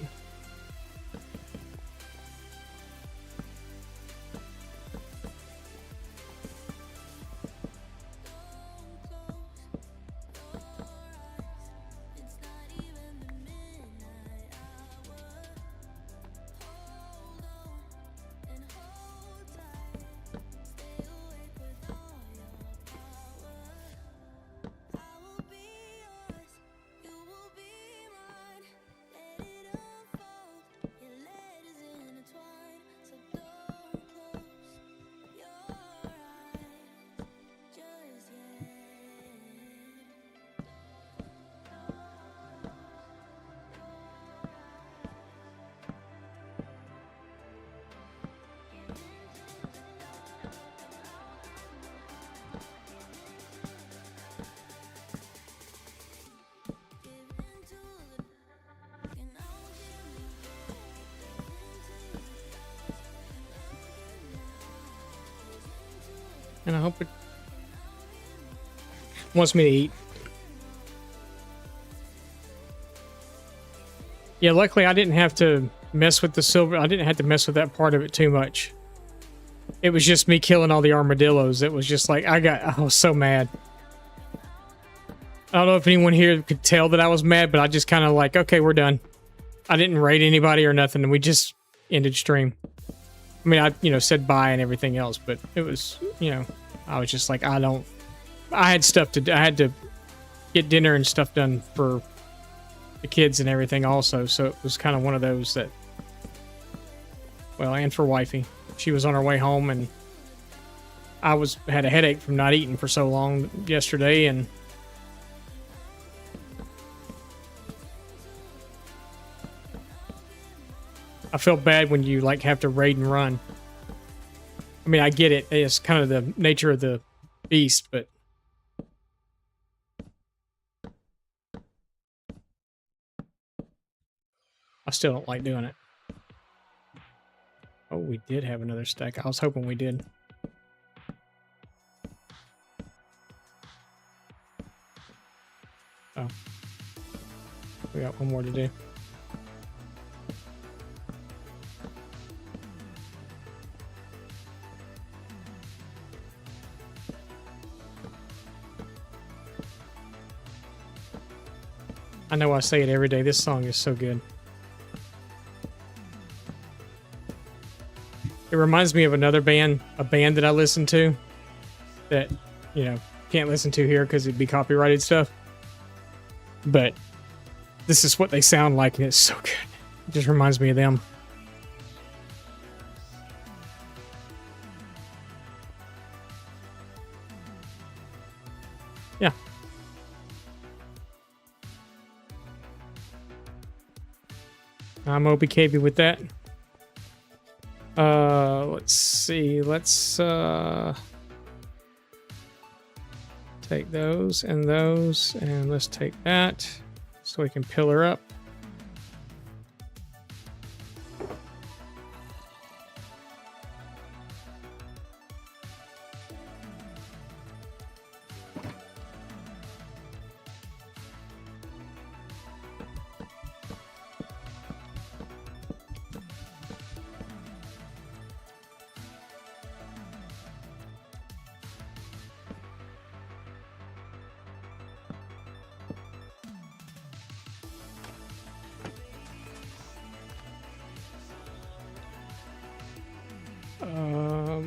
And I hope it wants me to eat. Yeah, luckily I didn't have to mess with the silver. I didn't have to mess with that part of it too much. It was just me killing all the armadillos. It was just like, I was so mad. I don't know if anyone here could tell that I was mad, but I just kind of like, okay, we're done. I didn't raid anybody or nothing, and we just ended stream. I mean, I, said bye and everything else, but it was, I was just like, I had stuff to do. I had to get dinner and stuff done for the kids and everything also. So it was kind of one of those that, well, and for wifey. She was on her way home, and I had a headache from not eating for so long yesterday, and I felt bad when you like have to raid and run. I mean, I get it. It's kind of the nature of the beast, but I still don't like doing it. Oh, we did have another stack. I was hoping we did. Oh. We got one more to do. I know I say it every day. This song is so good. It reminds me of another band, a band that I listen to that, can't listen to here because it'd be copyrighted stuff. But this is what they sound like, and it's so good. It just reminds me of them. Yeah. I'm OBKB with that. Let's see. Let's take those, and let's take that so we can pillar up.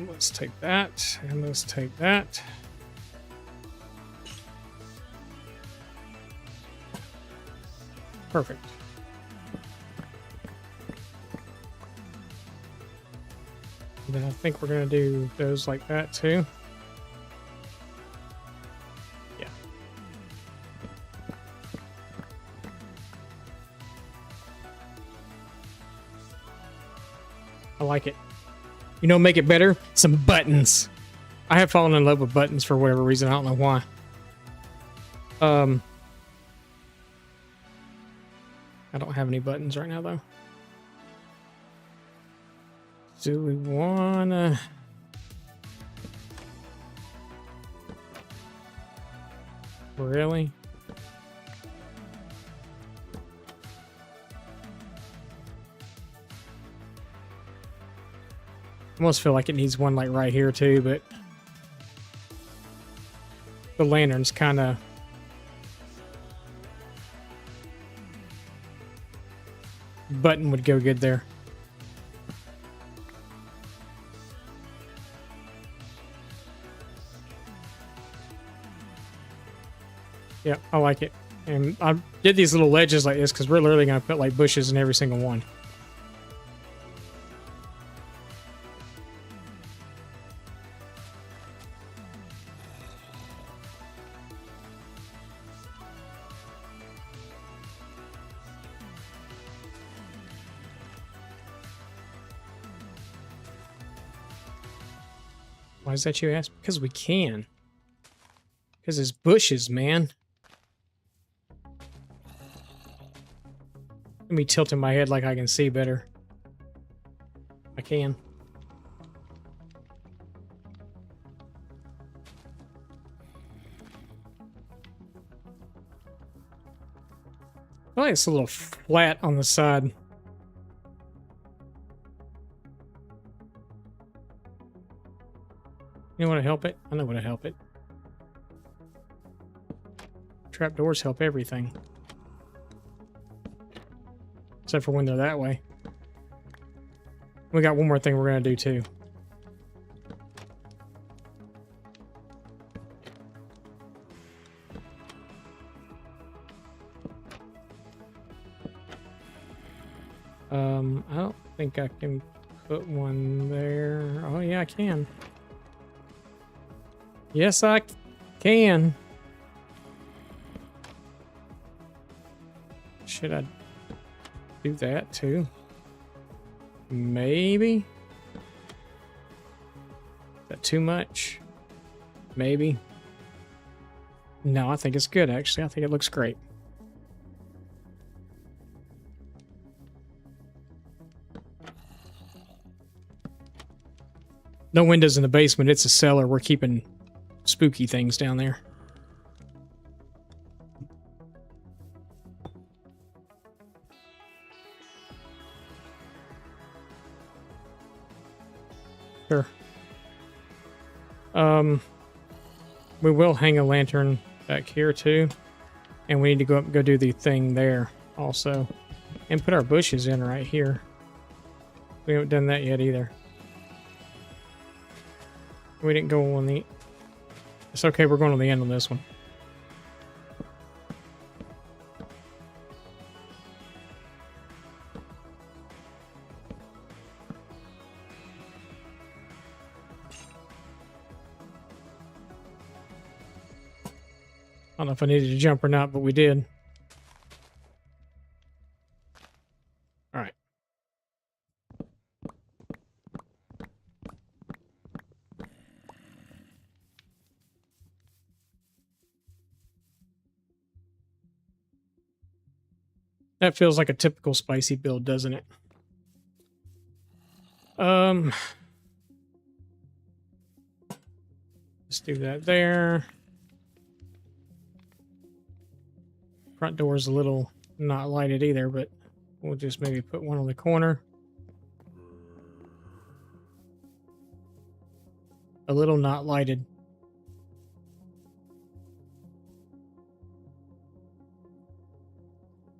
Let's take that, and let's take that. Perfect. And then I think we're going to do those like that too. Yeah. I like it. You know, make it better? Some buttons. I have fallen in love with buttons for whatever reason. I don't know why. I don't have any buttons right now, though. Do we wanna... Really? I almost feel like it needs one like right here too, but the lantern's kind of... Button would go good there. Yeah, I like it. And I did these little ledges like this because we're literally going to put like bushes in every single one. Why is that, you ask? Because we can. Because it's bushes, man. Let me tilt in my head like I can see better. I can. I feel like it's a little flat on the side. You want to help it? I know what to help it. Trapdoors help everything. Except for when they're that way. We got one more thing we're going to do too. I don't think I can put one there. Oh yeah, I can. Yes, I can. Should I do that too? Maybe? Is that too much? Maybe. No, I think it's good actually. I think it looks great. No windows in the basement. It's a cellar. We're keeping spooky things down there. Sure. We will hang a lantern back here too. And we need to go up and go do the thing there also. And put our bushes in right here. We haven't done that yet either. We didn't go on the... It's okay, we're going on the end on this one. I don't know if I needed to jump or not, but we did. All right. That feels like a typical spicy build, doesn't it? Let's do that there. Front door is a little not lighted either, but we'll just maybe put one on the corner. A little not lighted.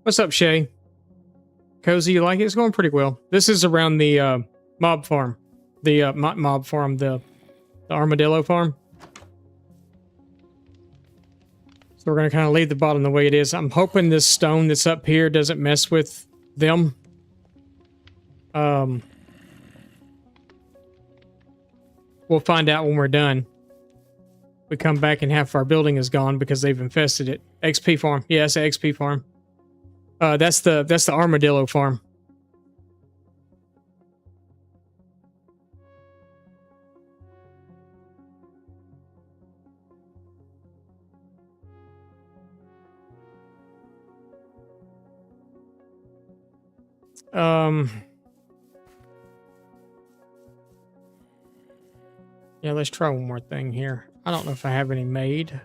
What's up, Shay? Cozy, you like it? It's going pretty well. This is around the mob farm. The not mob farm, the armadillo farm. So we're going to kind of leave the bottom the way it is. I'm hoping this stone that's up here doesn't mess with them. We'll find out when we're done. We come back and half our building is gone because they've infested it. XP farm. Yeah, it's an XP farm. That's the armadillo farm. Yeah, let's try one more thing here. I don't know if I have any made.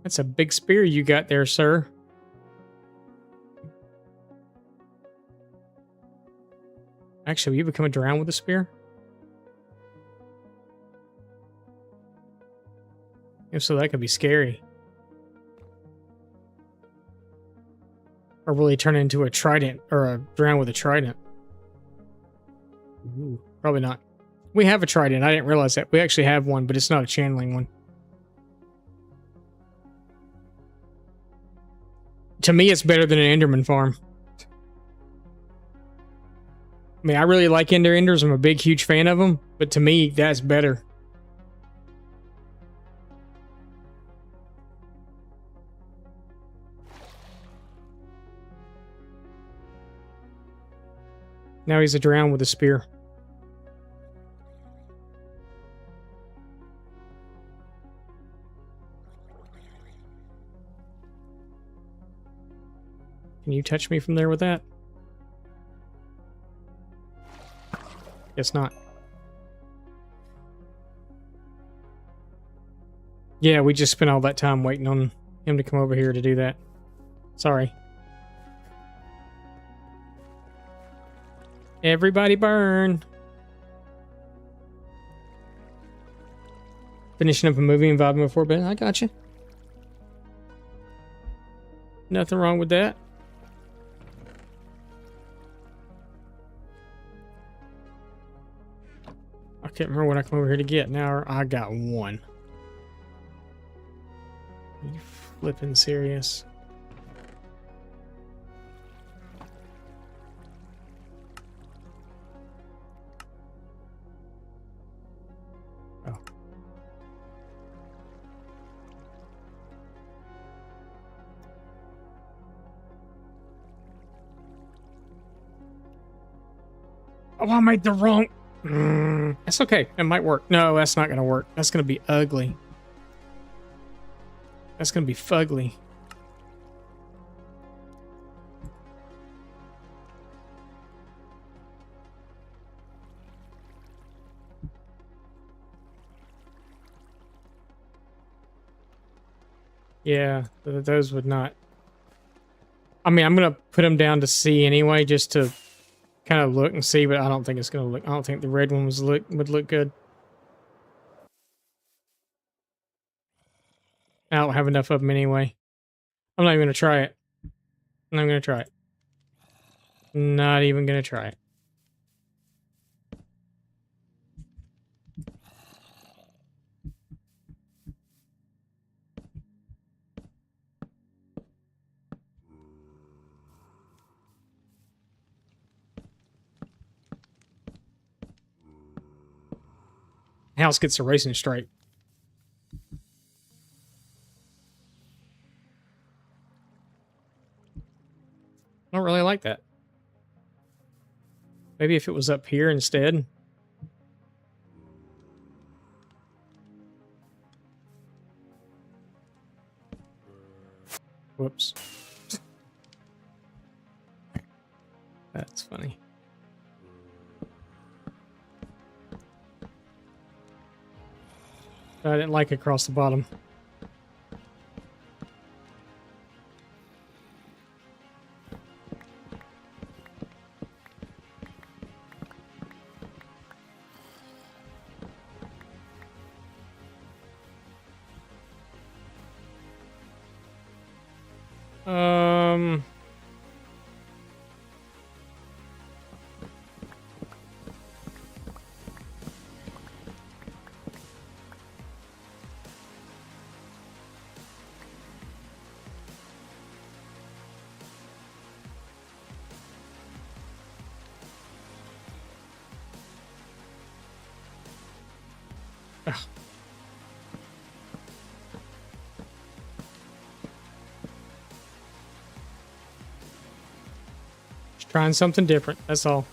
That's a big spear you got there, sir. Actually, you become a drown with a spear? If so, that could be scary. Or will he turn into a trident or a drown with a trident? Ooh, probably not. We have a trident. I didn't realize that. We actually have one, but it's not a channeling one. To me, it's better than an Enderman farm. I mean, I really like Enders. I'm a big, huge fan of them. But to me, that's better. Now he's a drown with a spear. Can you touch me from there with that? Guess not. Yeah, we just spent all that time waiting on him to come over here to do that. Sorry. Everybody burn. Finishing up a movie and vibing before bed. I got you. Nothing wrong with that. I can't remember what I come over here to get. Now I got one. Are you flipping serious? Oh. Oh, I made the wrong... That's okay. It might work. No, that's not going to work. That's going to be ugly. That's going to be fugly. Yeah, those would not... I mean, I'm going to put them down to C anyway, just to kind of look and see, but I don't think it's going to look... I don't think the red one would look good. I don't have enough of them anyway. I'm not even going to try it. I'm not going to try it. Not even going to try it. House gets a racing stripe. I don't really like that. Maybe if it was up here instead. Whoops. That's funny. I didn't like it across the bottom. Um, ugh. Just trying something different. That's all.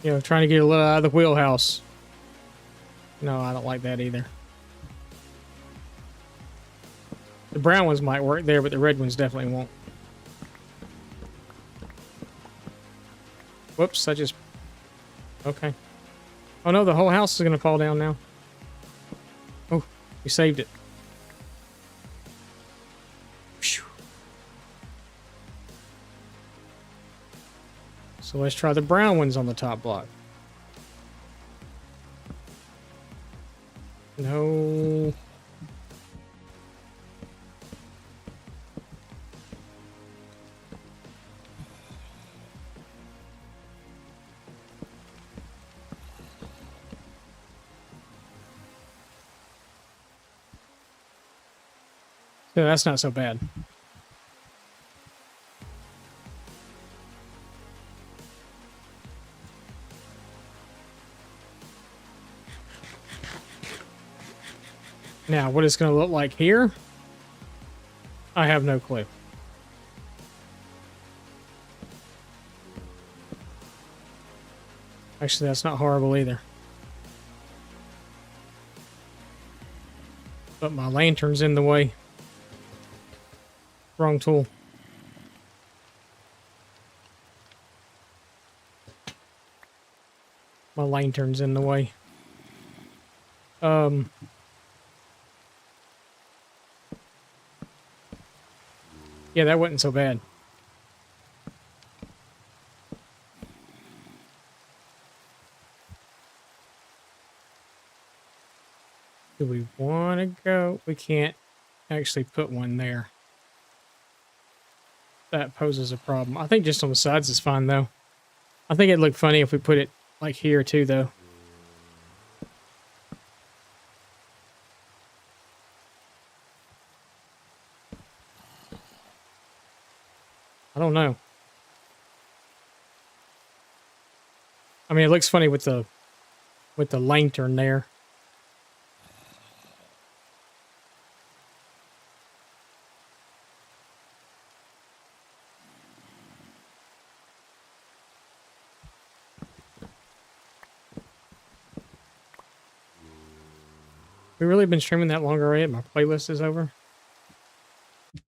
You know, trying to get a little out of the wheelhouse. No, I don't like that either. The brown ones might work there, but the red ones definitely won't. Whoops, I just... Okay. Oh no, the whole house is going to fall down now. Oh, we saved it. Phew. So let's try the brown ones on the top block. No. Yeah, that's not so bad. Now, what it's going to look like here, I have no clue. Actually, that's not horrible either. But my lantern's in the way. Wrong tool. My lantern's in the way. Yeah, that wasn't so bad. Do we want to go? We can't actually put one there. That poses a problem. I think just on the sides is fine, though. I think it'd look funny if we put it, like, here, too, though. I don't know. I mean, it looks funny with the lantern there. We really been streaming that long already? My playlist is over.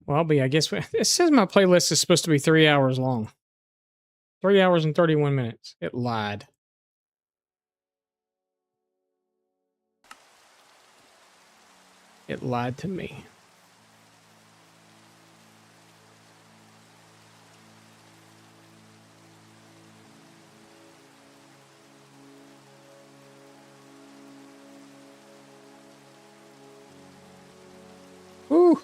Well, I'll be, I guess. It says my playlist is supposed to be 3 hours long. 3 hours and 31 minutes. It lied. It lied to me. Woo!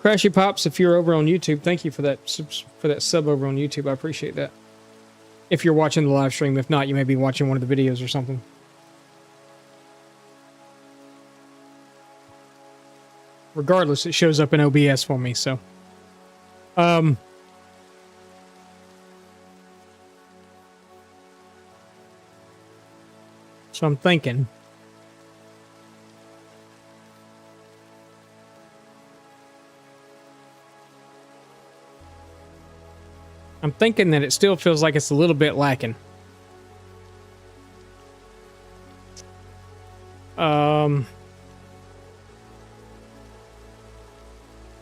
Crashy Pops, if you're over on YouTube, thank you for that sub over on YouTube. I appreciate that. If you're watching the live stream, if not, you may be watching one of the videos or something. Regardless, it shows up in OBS for me, so. So I'm thinking. I'm thinking that it still feels like it's a little bit lacking.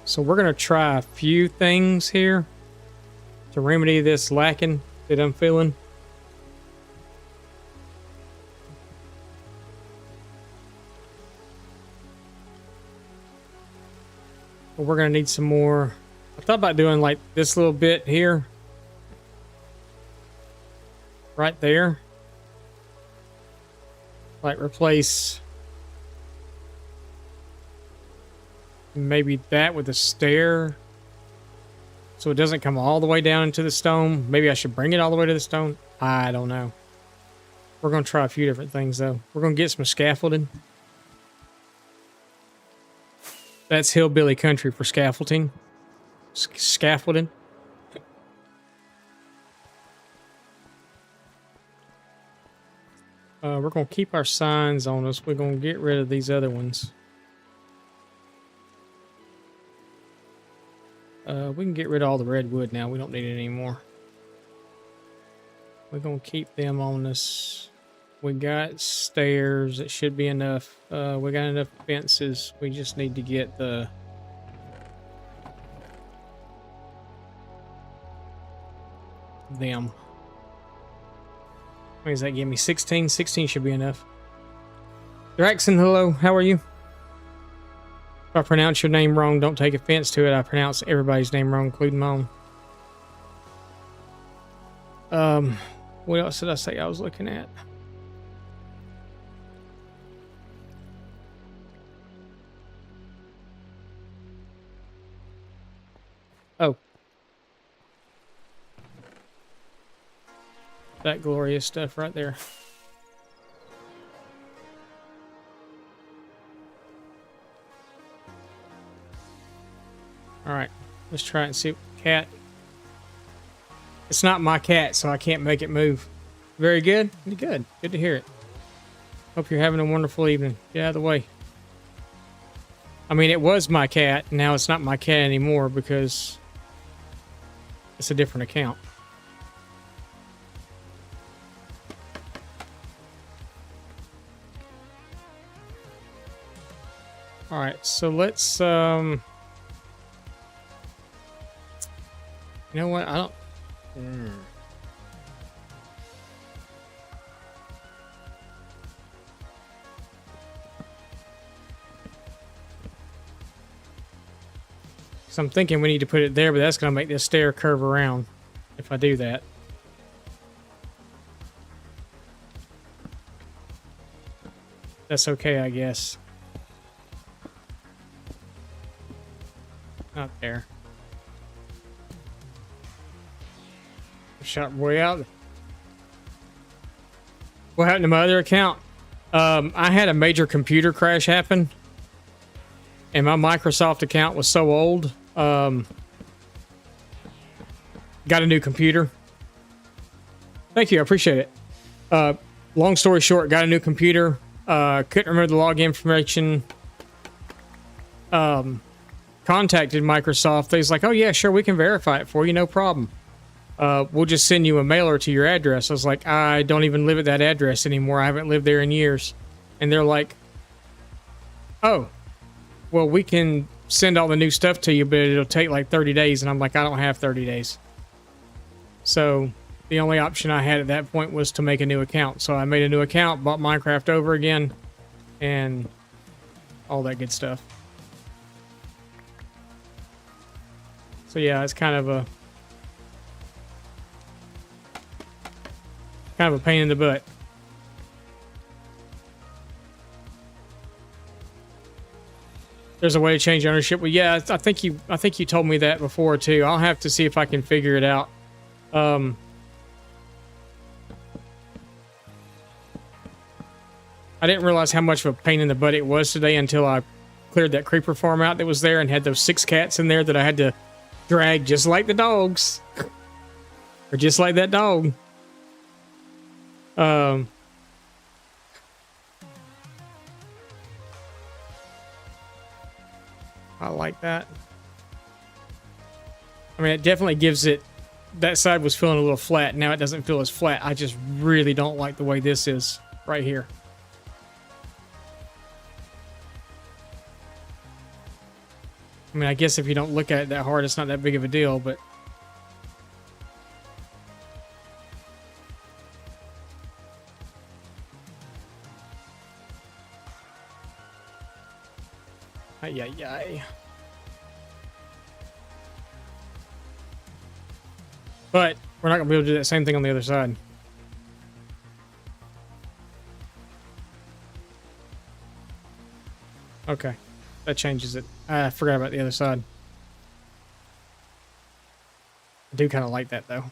So we're going to try a few things here to remedy this lacking that I'm feeling. But we're going to need some more. I thought about doing like this little bit here. Right there. Like replace maybe that with a stair so it doesn't come all the way down into the stone. Maybe I should bring it all the way to the stone. I don't know. We're going to try a few different things though. We're going to get some scaffolding. That's hillbilly country for scaffolding. Scaffolding. We're going to keep our signs on us. We're going to get rid of these other ones. We can get rid of all the redwood now. We don't need it anymore. We're going to keep them on us. We got stairs. It should be enough. We got enough fences. We just need to get the... them. What does that give me? 16? 16 should be enough. Draxon, hello. How are you? If I pronounce your name wrong, don't take offense to it. I pronounce everybody's name wrong, including my own. What else did I say I was looking at? Oh. That glorious stuff right there. Alright, let's try it and see. Cat. It's not my cat, so I can't make it move. Very good? Good. Good to hear it. Hope you're having a wonderful evening. Get out of the way. I mean, it was my cat. Now it's not my cat anymore because it's a different account. Alright, so let's, you know what? I don't... So I'm thinking we need to put it there, but that's going to make this stair curve around if I do that. That's okay, I guess. Not there. Shot way out. What happened to my other account? I had a major computer crash happen, and my Microsoft account was so old. Got a new computer. Thank you, I appreciate it. Long story short, got a new computer. Couldn't remember the login information. Contacted Microsoft. They was like, "Oh yeah, sure, we can verify it for you, no problem. We'll just send you a mailer to your address." I was like, "I don't even live at that address anymore. I haven't lived there in years." And they're like, "Oh, well, we can send all the new stuff to you, but it'll take like 30 days. And I'm like, "I don't have 30 days. So the only option I had at that point was to make a new account. So I made a new account, bought Minecraft over again, and all that good stuff. So yeah, it's kind of a pain in the butt. There's a way to change ownership. Well, yeah, I think you told me that before too. I'll have to see if I can figure it out. I didn't realize how much of a pain in the butt it was today until I cleared that creeper farm out that was there and had those 6 cats in there that I had to drag just like the dogs. Or just like that dog. I like that. I mean, it definitely gives it... That side was feeling a little flat. Now it doesn't feel as flat. I just really don't like the way this is right here. I mean, I guess if you don't look at it that hard, it's not that big of a deal, but... Ay, ay, ay. But we're not going to be able to do that same thing on the other side. Okay. That changes it. I forgot about the other side. I do kind of like that, though.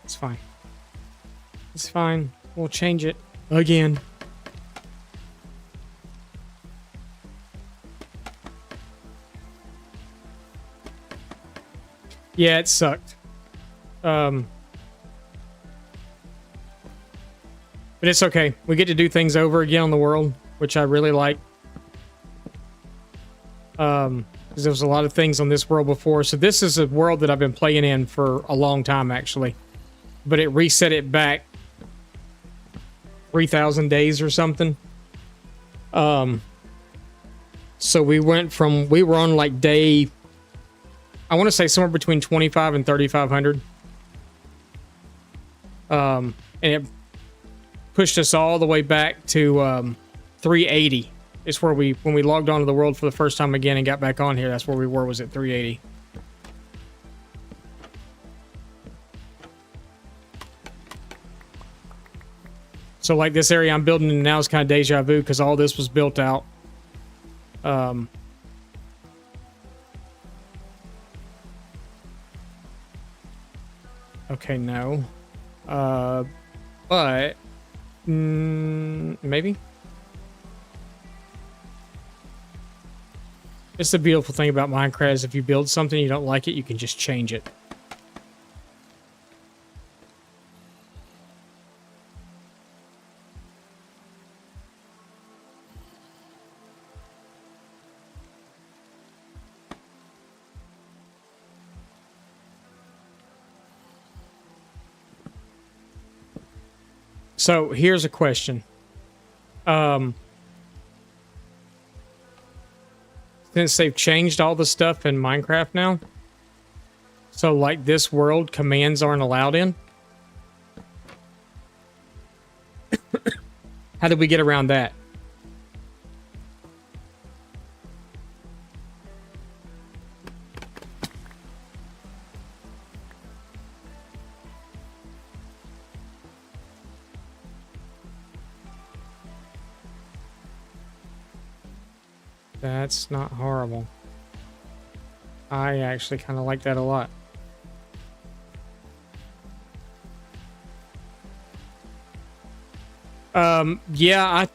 It's fine. It's fine. We'll change it again. Yeah, it sucked. But it's okay. We get to do things over again on the world, which I really like. Because there was a lot of things on this world before. So this is a world that I've been playing in for a long time, actually. But it reset it back 3,000 days or something. So we were on like day, I want to say somewhere between 25 and 3,500. And it pushed us all the way back to 380. It's where when we logged onto the world for the first time again and got back on here, that's where we were, was at 380. So like this area I'm building in now is kind of deja vu because all this was built out. Okay, no. But maybe. It's the beautiful thing about Minecraft is if you build something you don't like it, you can just change it. So here's a question. Since they've changed all the stuff in Minecraft now, so like this world, commands aren't allowed in. How did we get around that? That's not horrible. I actually kind of like that a lot. Yeah,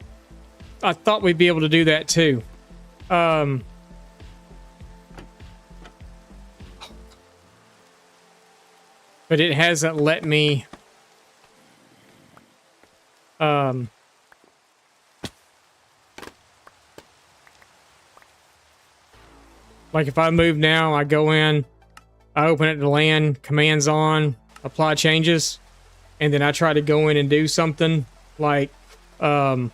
I thought we'd be able to do that too. But it hasn't let me like if I move now, I go in, I open it to land, commands on, apply changes, and then I try to go in and do something like I mean,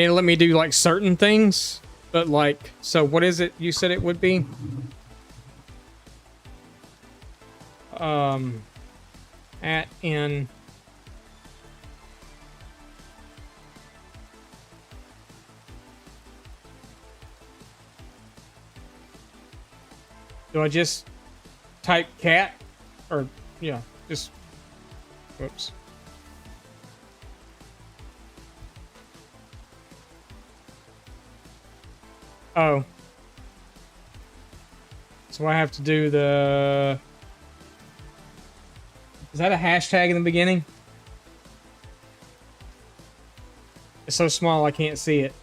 it let me do like certain things, but like, so what is it you said it would be? At in do I just type cat or yeah, just whoops. Oh. So I have to do the... Is that a hashtag in the beginning? It's so small I can't see it.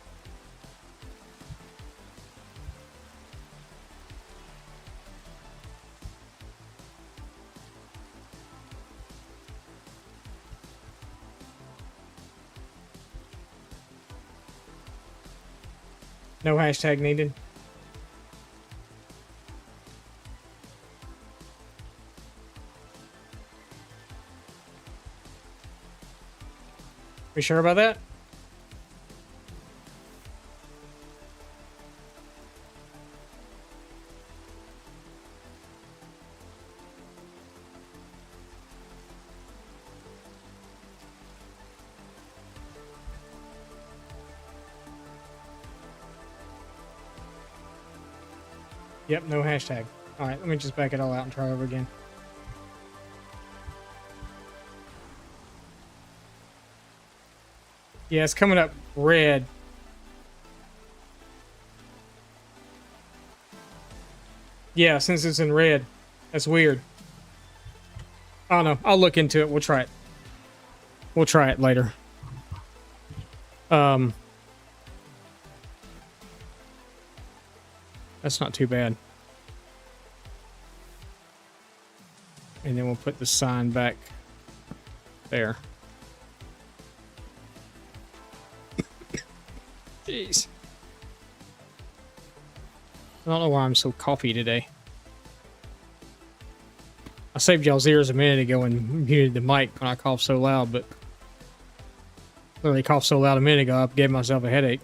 No hashtag needed. We sure about that? Yep, no hashtag. All right, let me just back it all out and try over again. Yeah, it's coming up red. Yeah, since it's in red. That's weird. I don't know. I'll look into it. We'll try it. We'll try it later. That's not too bad. And then we'll put the sign back there. Jeez. I don't know why I'm so coffee today. I saved y'all's ears a minute ago and muted the mic when I coughed so loud, but literally coughed so loud a minute ago, I gave myself a headache.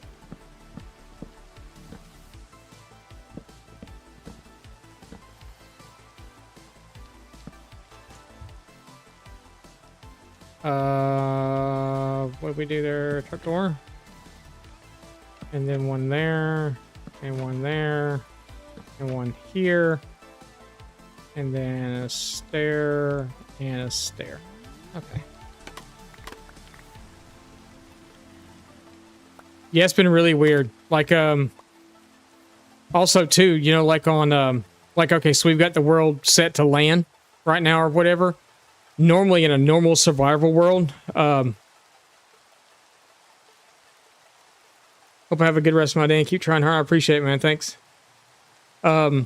What did we do there? Truck door? And then one there, and one there, and one here, and then a stair, and a stair. Okay. Yeah, it's been really weird. Like, also too, you know, like on, like, okay, so we've got the world set to land right now or whatever. Normally in a normal survival world, hope I have a good rest of my day and keep trying hard. I appreciate it, man. Thanks. You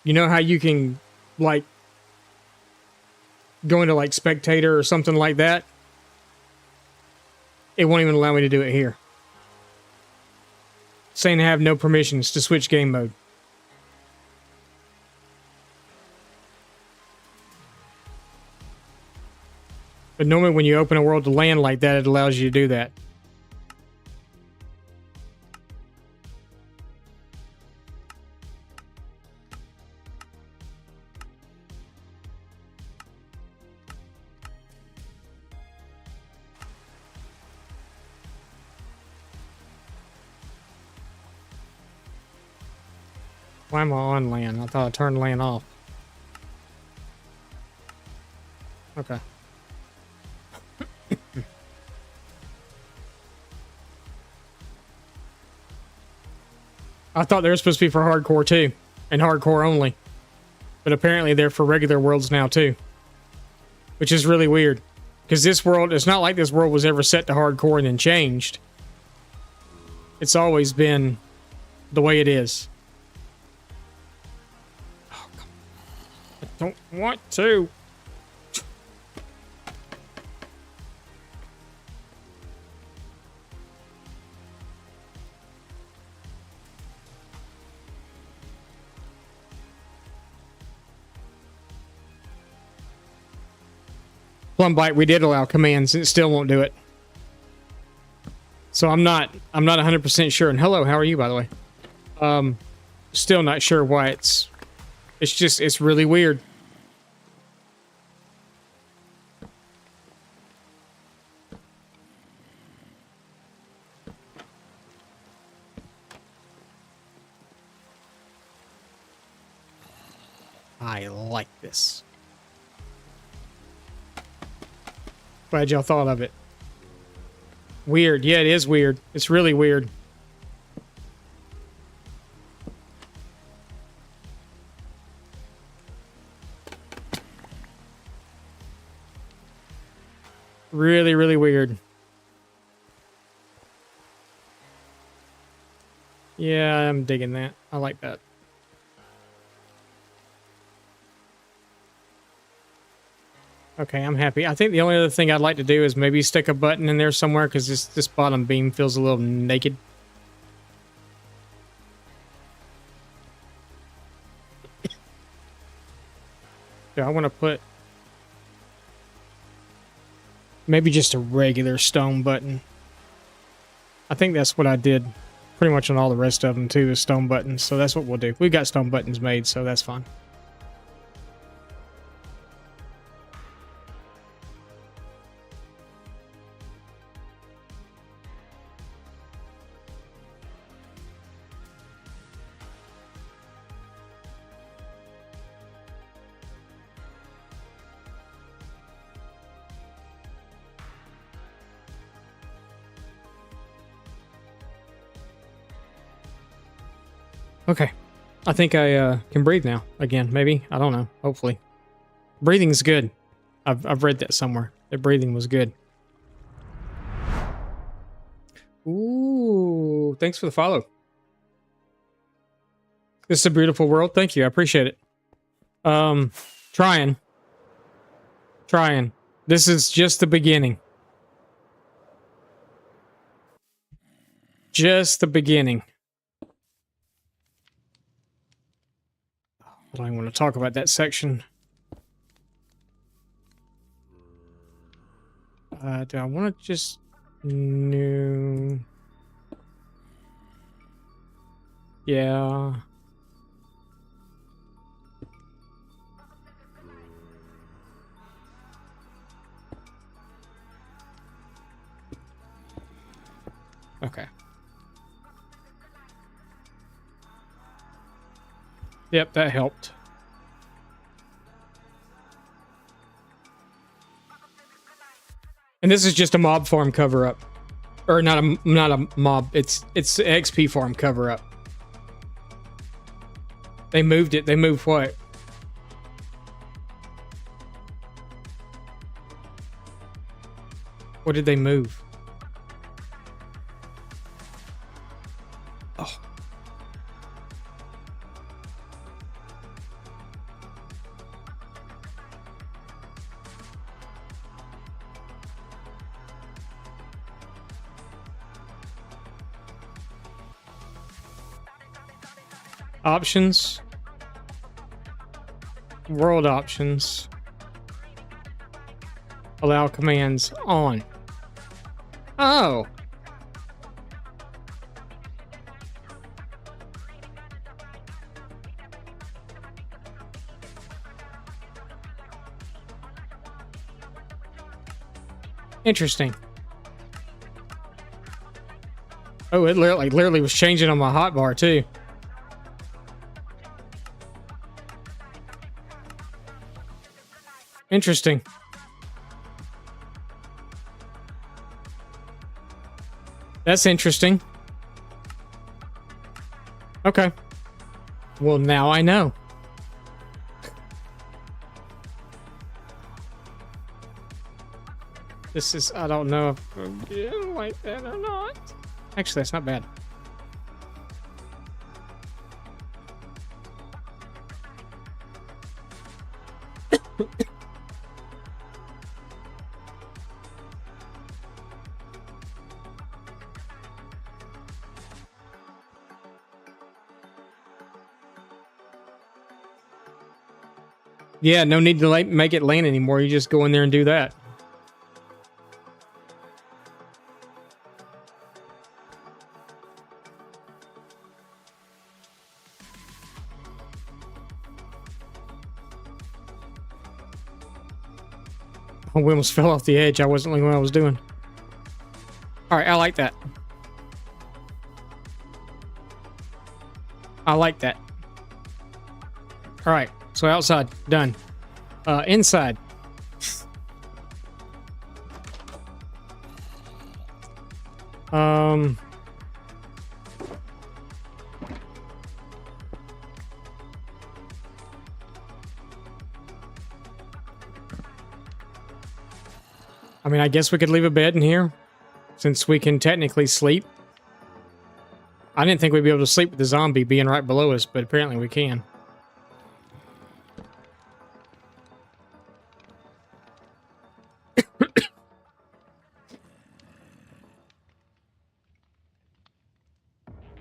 know how you can, like, go into, like, spectator or something like that? It won't even allow me to do it here. Saying I have no permissions to switch game mode. But normally when you open a world to land like that, it allows you to do that. Why am I on land? I thought I turned land off. Okay. I thought they were supposed to be for hardcore too, and hardcore only. But apparently they're for regular worlds now too. Which is really weird. Because this world, it's not like this world was ever set to hardcore and then changed. It's always been the way it is. Oh, come on. I don't want to. Plumbite, we did allow commands, and it still won't do it. So I'm not 100% sure. And hello, how are you, by the way? Still not sure why it's really weird. I like this. Glad y'all thought of it. Weird. Yeah, it is weird. It's really weird. Really, really weird. Yeah, I'm digging that. I like that. Okay, I'm happy. I think the only other thing I'd like to do is maybe stick a button in there somewhere because this bottom beam feels a little naked. So I want to put maybe just a regular stone button. I think that's what I did pretty much on all the rest of them too, is stone buttons. So that's what we'll do. We've got stone buttons made, so that's fine. Okay. I think I can breathe now. Again, maybe. I don't know. Hopefully. Breathing's good. I've read that somewhere. That breathing was good. Ooh. Thanks for the follow. This is a beautiful world. Thank you. I appreciate it. Trying. This is just the beginning. Just the beginning. I don't even want to talk about that section. Do I want to just... No. Yeah. Okay. Yep, that helped. And this is just a mob farm cover up. Or not a mob, it's XP farm cover up. They moved it. They moved what? What did they move? Oh. Options. World options. Allow commands on. Oh. Interesting. Oh, it literally was changing on my hotbar too. Interesting. That's interesting. Okay. Well, now I know. This is, I don't know if I'm doing like that or not. Actually, that's not bad. Yeah, no need to make it land anymore. You just go in there and do that. Oh, we almost fell off the edge. I wasn't looking what I was doing. All right, I like that. I like that. All right, so outside, done. Inside. I mean, I guess we could leave a bed in here, since we can technically sleep. I didn't think we'd be able to sleep with the zombie being right below us, but apparently we can.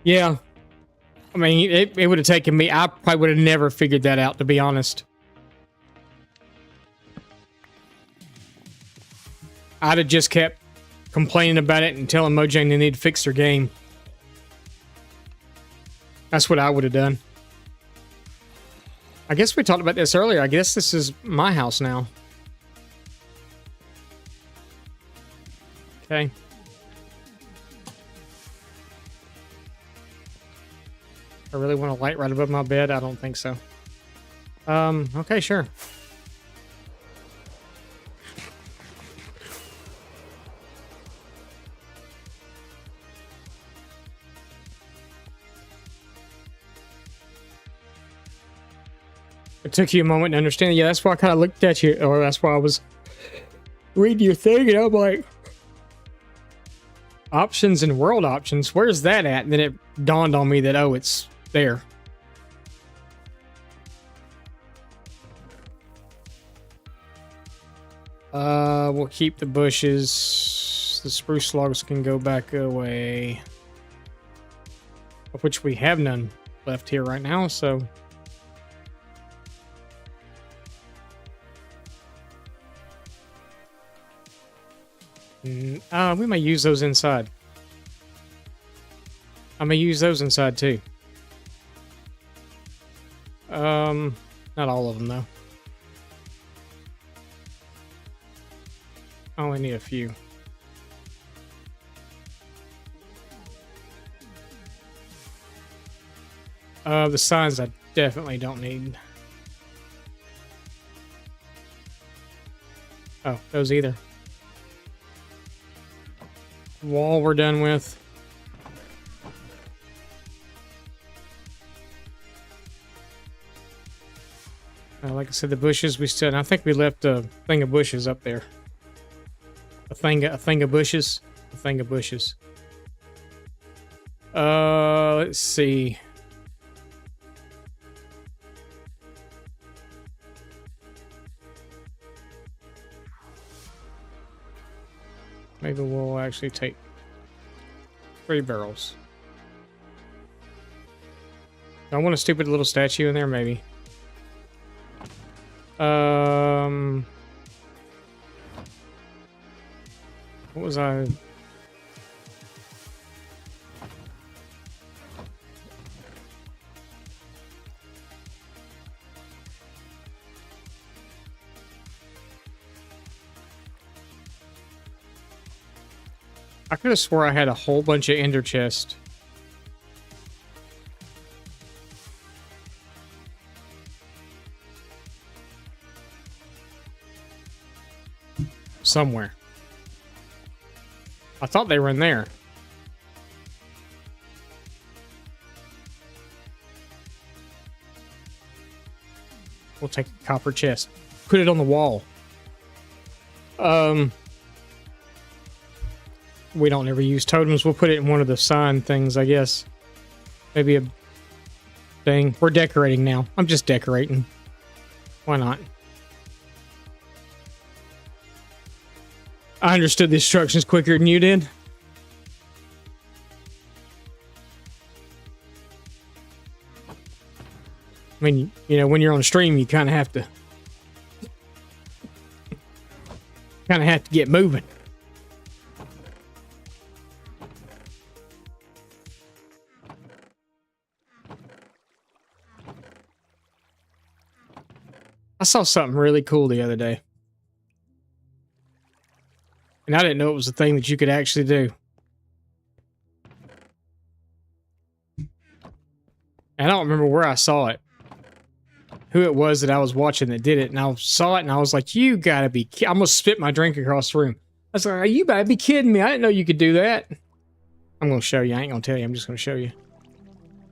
Yeah. I mean, it would have taken me... I probably would have never figured that out, to be honest. I'd have just kept complaining about it and telling Mojang they need to fix their game. That's what I would have done. I guess we talked about this earlier. I guess this is my house now. Okay. I really want a light right above my bed? I don't think so. Okay, sure. It took you a moment to understand. Yeah, that's why I kind of looked at you, or that's why I was reading your thing, and I'm like, options and world options, where's that at? And then it dawned on me that, oh, it's there. We'll keep the bushes. The spruce logs can go back away. Of which we have none left here right now, so... we may use those inside. I may use those inside too. Not all of them though. I only need a few. The signs I definitely don't need. Oh, those either. Wall we're done with. Like I said, the bushes we still... I think we left a thing of bushes up there. A thing of bushes. A thing of bushes. Let's see. Maybe we'll actually take 3 barrels. I want a stupid little statue in there, maybe. What was I? I could have swore I had a whole bunch of ender chests. Somewhere. I thought they were in there. We'll take a copper chest. Put it on the wall. We don't ever use totems. We'll put it in one of the sign things, I guess. Maybe a thing. We're decorating now. I'm just decorating. Why not? I understood the instructions quicker than you did. I mean, you know, when you're on stream, you kind of have to get moving. I saw something really cool the other day. And I didn't know it was a thing that you could actually do. And I don't remember where I saw it. Who it was that I was watching that did it. And I saw it and I was like, you gotta be... I almost spit my drink across the room. I was like, you better be kidding me. I didn't know you could do that. I'm gonna show you. I ain't gonna tell you. I'm just gonna show you.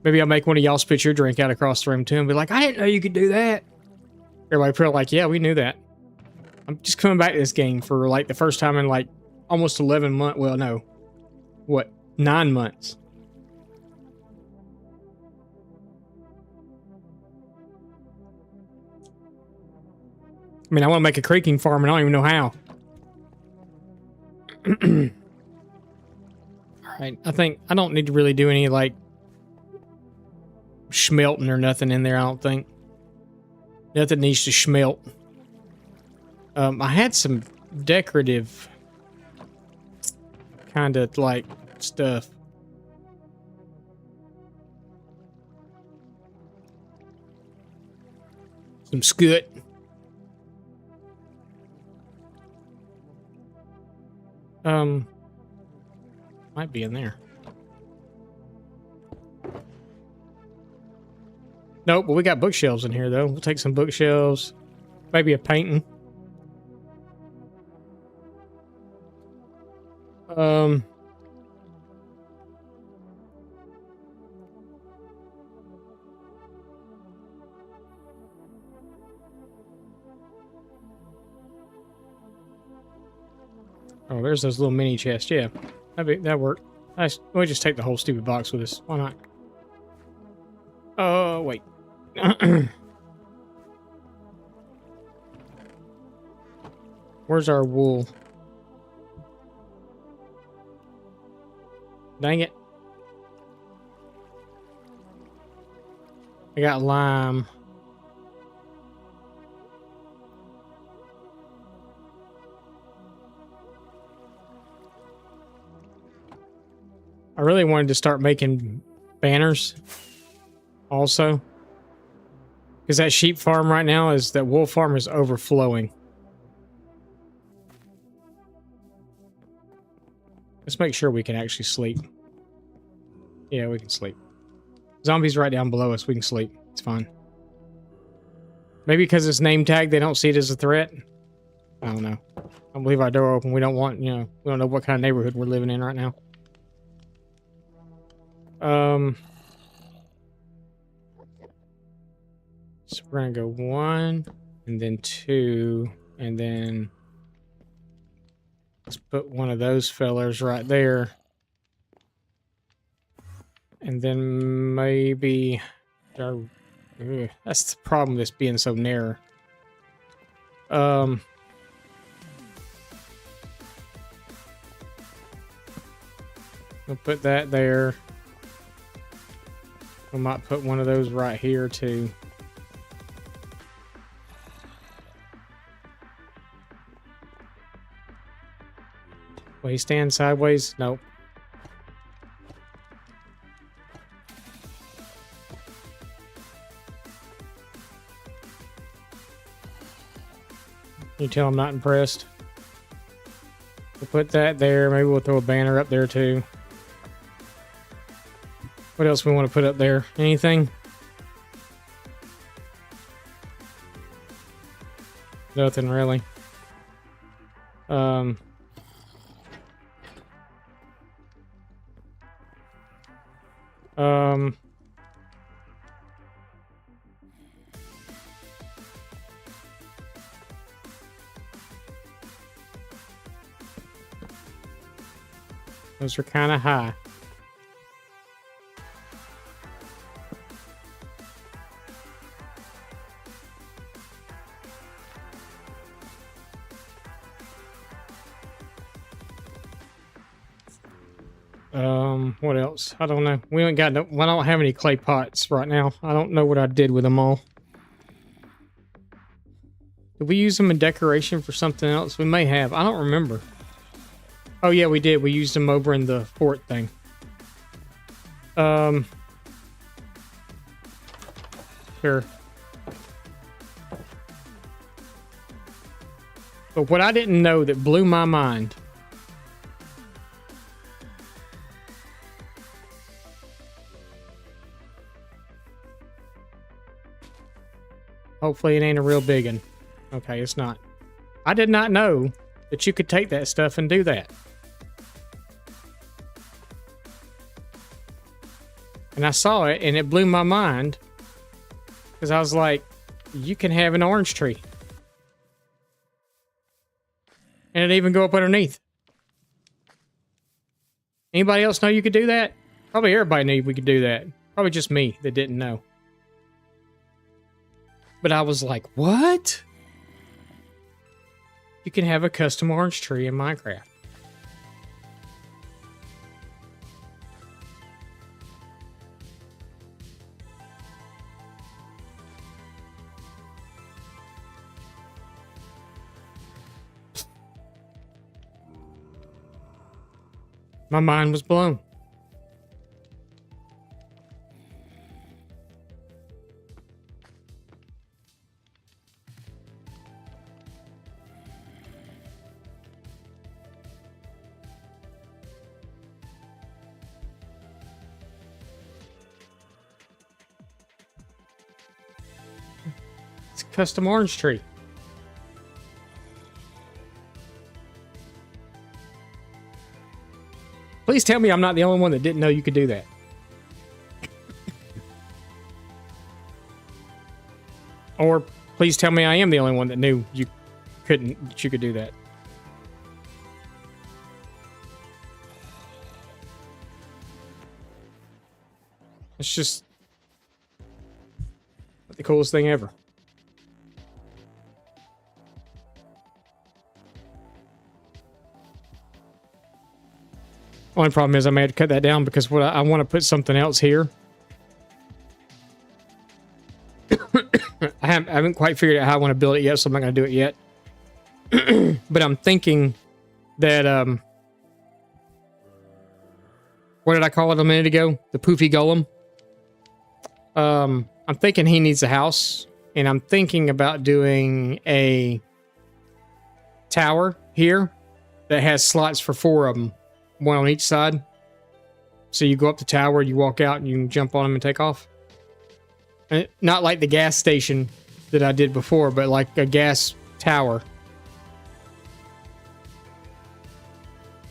Maybe I'll make one of y'all spit your drink out across the room too and be like, I didn't know you could do that. Everybody probably like, yeah, we knew that. I'm just coming back to this game for like the first time in like almost 11 months. Well, no. What? 9 months. I mean, I want to make a creeking farm and I don't even know how. Alright, I think I don't need to really do any like schmelting or nothing in there, I don't think. Nothing needs to schmelt. I had some decorative kind of like stuff. Some scoot. Might be in there. Nope, but we got bookshelves in here though. We'll take some bookshelves. Maybe a painting. Oh, there's those little mini chests. Yeah, that worked. We'll just take the whole stupid box with us. Why not? Oh, wait. Where's our wool? Dang it. I got lime. I really wanted to start making banners also. Because that sheep farm right now that wool farm is overflowing. Let's make sure we can actually sleep. Yeah, we can sleep. Zombies right down below us. We can sleep. It's fine. Maybe because it's name tag, they don't see it as a threat. I don't know. I'll leave our door open. We don't want, we don't know what kind of neighborhood we're living in right now. So we're gonna go 1, and then 2, and then let's put one of those fellers right there. And then maybe... that's the problem with this being so narrow. We'll put that there. We might put one of those right here too. Will he stand sideways? Nope. You tell I'm not impressed. We'll put that there. Maybe we'll throw a banner up there too. What else we want to put up there? Anything? Nothing really. Those are kind of high. What else? I don't know. We ain't got no... I don't have any clay pots right now. I don't know what I did with them all. Did we use them in decoration for something else? We may have. I don't remember. Oh, yeah, we did. We used them over in the fort thing. Sure. But what I didn't know that blew my mind... Hopefully it ain't a real big one. Okay, it's not. I did not know that you could take that stuff and do that. And I saw it and it blew my mind. Because I was like, you can have an orange tree. And it even go up underneath. Anybody else know you could do that? Probably everybody knew we could do that. Probably just me that didn't know. But I was like, what? You can have a custom orange tree in Minecraft. My mind was blown. It's a custom orange tree. Please tell me I'm not the only one that didn't know you could do that. Or please tell me I am the only one that knew you could do that. It's just the coolest thing ever. Only problem is I may have to cut that down because what I want to put something else here. I haven't quite figured out how I want to build it yet, so I'm not going to do it yet. But I'm thinking that, what did I call it a minute ago? The poofy golem. I'm thinking he needs a house, and I'm thinking about doing a tower here that has slots for 4 of them, one on each side. So you go up the tower, you walk out, and you can jump on them and take off. And not like the gas station that I did before, but like a gas tower.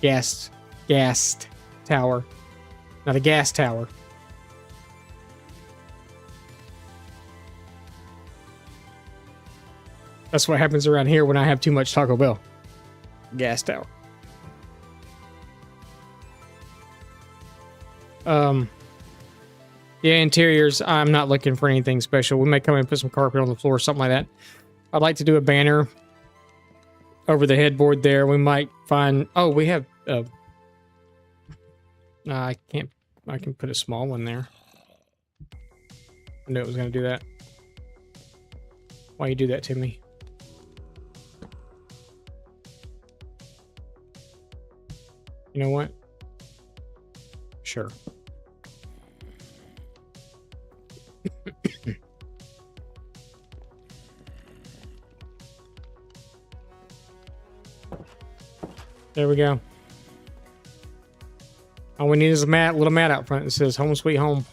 Gas tower. Not a gas tower. That's what happens around here when I have too much Taco Bell. Gas tower. Yeah, interiors, I'm not looking for anything special. We may come in and put some carpet on the floor or something like that. I'd like to do a banner over the headboard there. We might find... Oh, we have... I can't... I can put a small one there. I knew it was going to do that. Why you do that to me? You know what? Sure. There we go. All we need is a little mat out front that says "Home Sweet Home."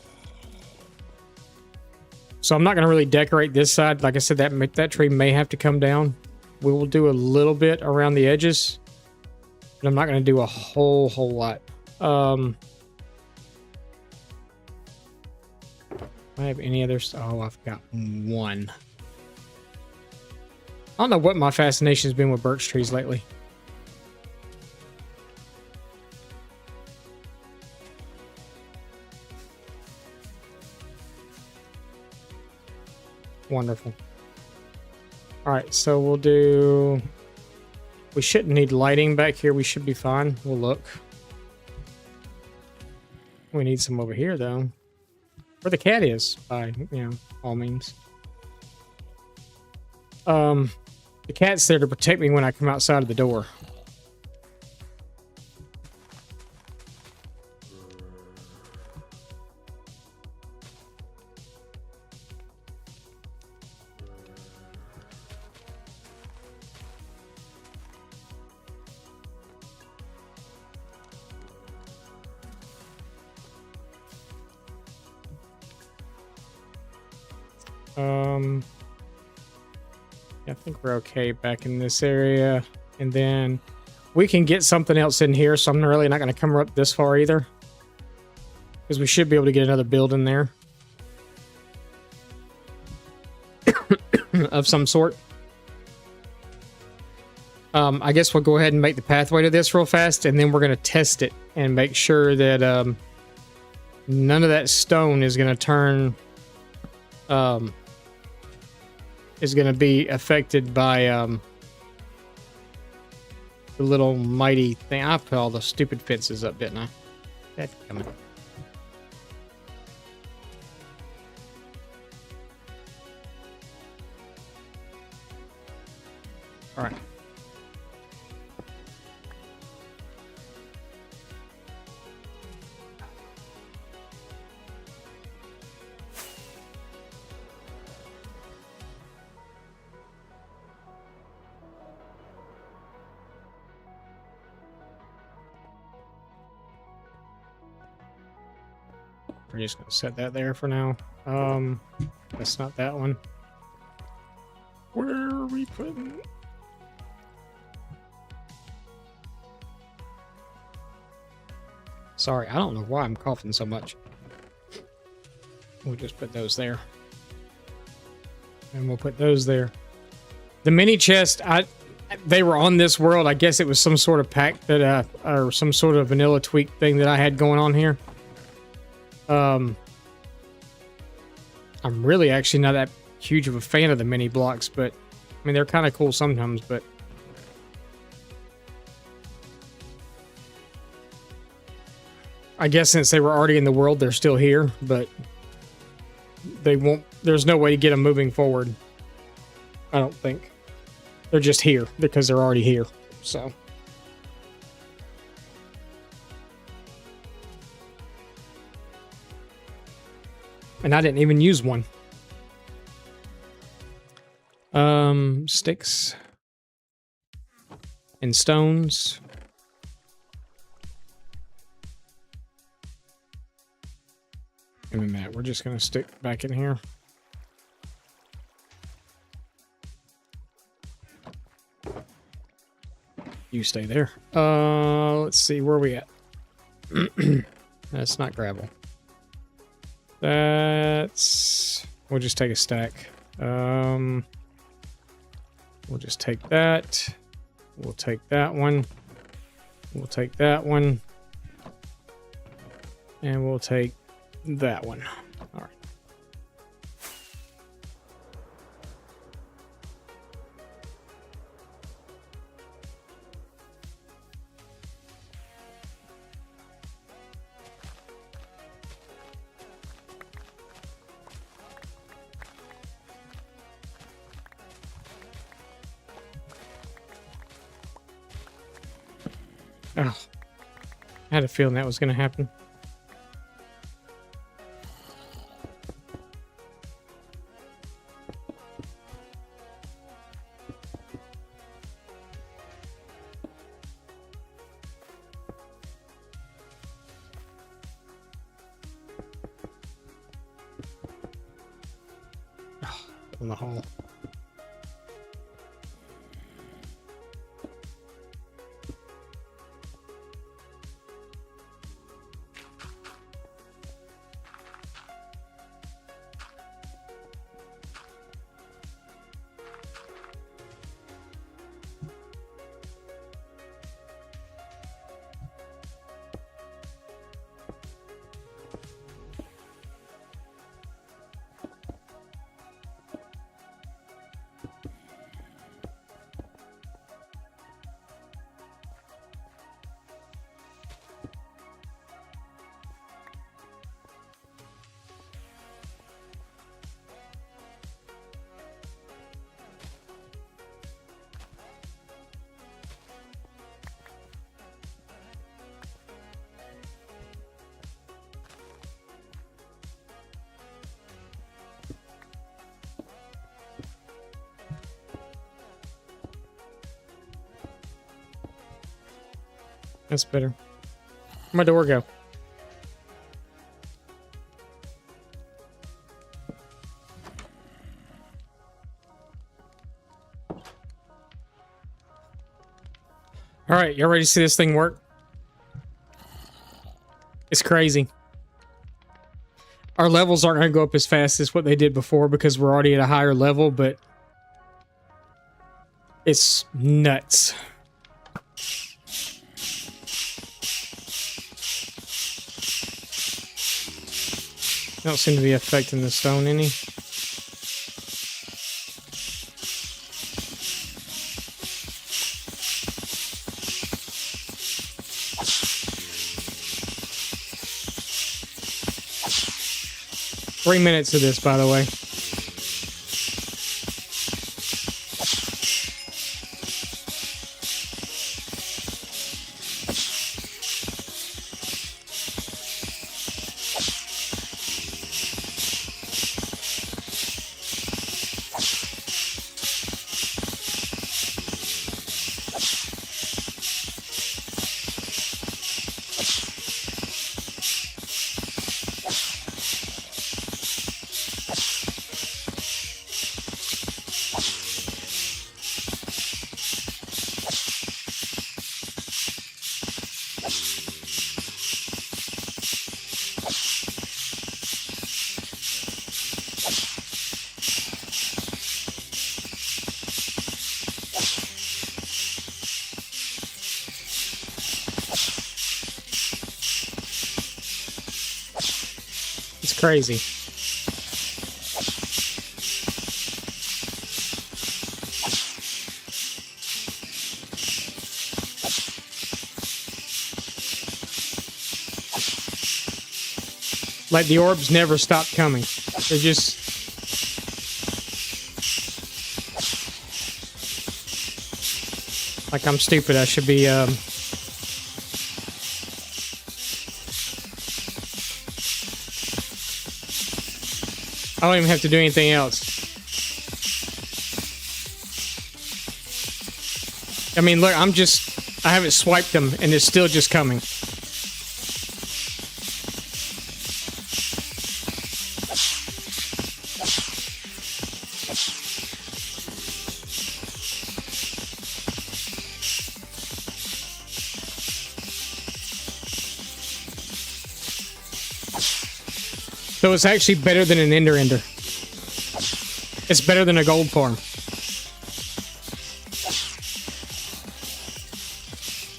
So I'm not going to really decorate this side. Like I said, that tree may have to come down. We will do a little bit around the edges, but I'm not going to do a whole lot. I have any others? Oh, I've got one. I don't know what my fascination has been with birch trees lately. Wonderful. All right, so we'll do... We shouldn't need lighting back here. We should be fine. We'll look. We need some over here, though. Where the cat is, by, all means. The cat's there to protect me when I come outside of the door. I think we're okay back in this area, and then we can get something else in here, so I'm really not going to come up this far either, because we should be able to get another building there of some sort. I guess we'll go ahead and make the pathway to this real fast, and then we're going to test it and make sure that none of that stone is going to turn is going to be affected by the little mighty thing. I put all the stupid fences up, didn't I? That's coming. All right. We're just going to set that there for now. That's not that one. Where are we putting it? Sorry, I don't know why I'm coughing so much. We'll just put those there. And we'll put those there. The mini chest, they were on this world. I guess it was some sort of pack that, or some sort of vanilla tweak thing that I had going on here. I'm really actually not that huge of a fan of the mini blocks, but I mean, they're kind of cool sometimes, but I guess since they were already in the world, they're still here, but they won't, there's no way to get them moving forward. I don't think. They're just here because they're already here. So. And I didn't even use one. Sticks and stones. Give me a minute. We're just going to stick back in here. You stay there. Let's see. Where are we at? That's not gravel. That's... We'll just take a stack. We'll just take that. We'll take that one. We'll take that one. And we'll take that one. All right. Oh, I had a feeling that was going to happen. Oh, in the hole. That's better. Where'd my door go? All right, y'all ready to see this thing work? It's crazy. Our levels aren't going to go up as fast as what they did before because we're already at a higher level, but it's nuts. Don't seem to be affecting the stone any. Three minutes of this, by the way. It's crazy. Like the orbs never stop coming. They're just... Like I'm stupid. I should be... I don't even have to do anything else. I mean, look, I haven't swiped them, and it's still just coming. So it's actually better than an Ender. It's better than a gold farm.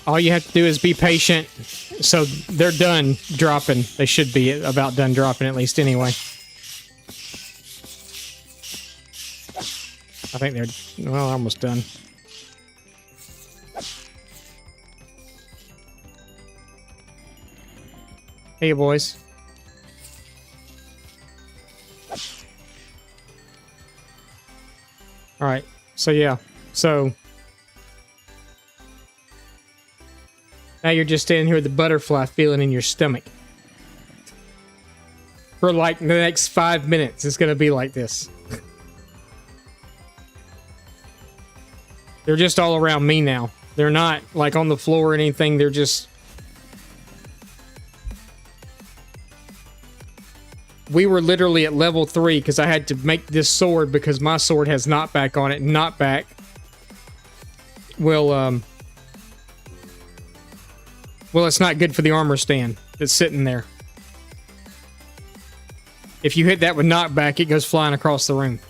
All you have to do is be patient. So they're done dropping. They should be about done dropping at least anyway. I think they're, well, almost done. Hey, boys. All right. So, yeah. So, now you're just standing here with the butterfly feeling in your stomach. For like the next 5 minutes, it's going to be like this. They're just all around me now. They're not like on the floor or anything. They're just... We were literally at level 3 because I had to make this sword because my sword has knockback on it. Knockback will, well, it's not good for the armor stand that's sitting there. If you hit that with knockback, it goes flying across the room.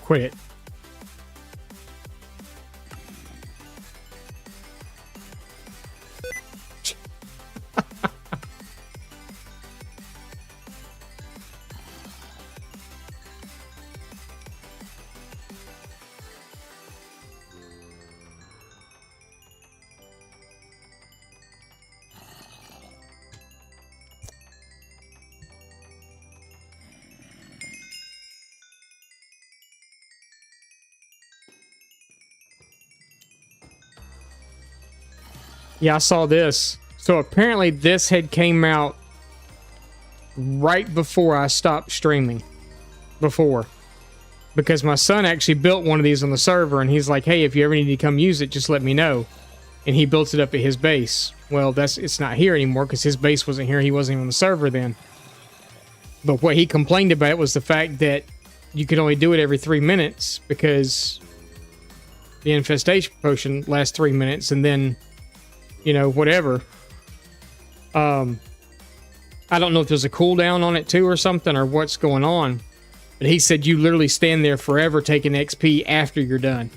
Quit it. Yeah, I saw this. So apparently this had came out right before I stopped streaming. Before. Because my son actually built one of these on the server, and he's like, hey, if you ever need to come use it, just let me know. And he built it up at his base. Well, it's not here anymore because his base wasn't here. He wasn't even on the server then. But what he complained about was the fact that you could only do it every 3 minutes because the infestation potion lasts 3 minutes, and then... you know, whatever. I don't know if there's a cooldown on it too or something or what's going on. But he said you literally stand there forever taking XP after you're done.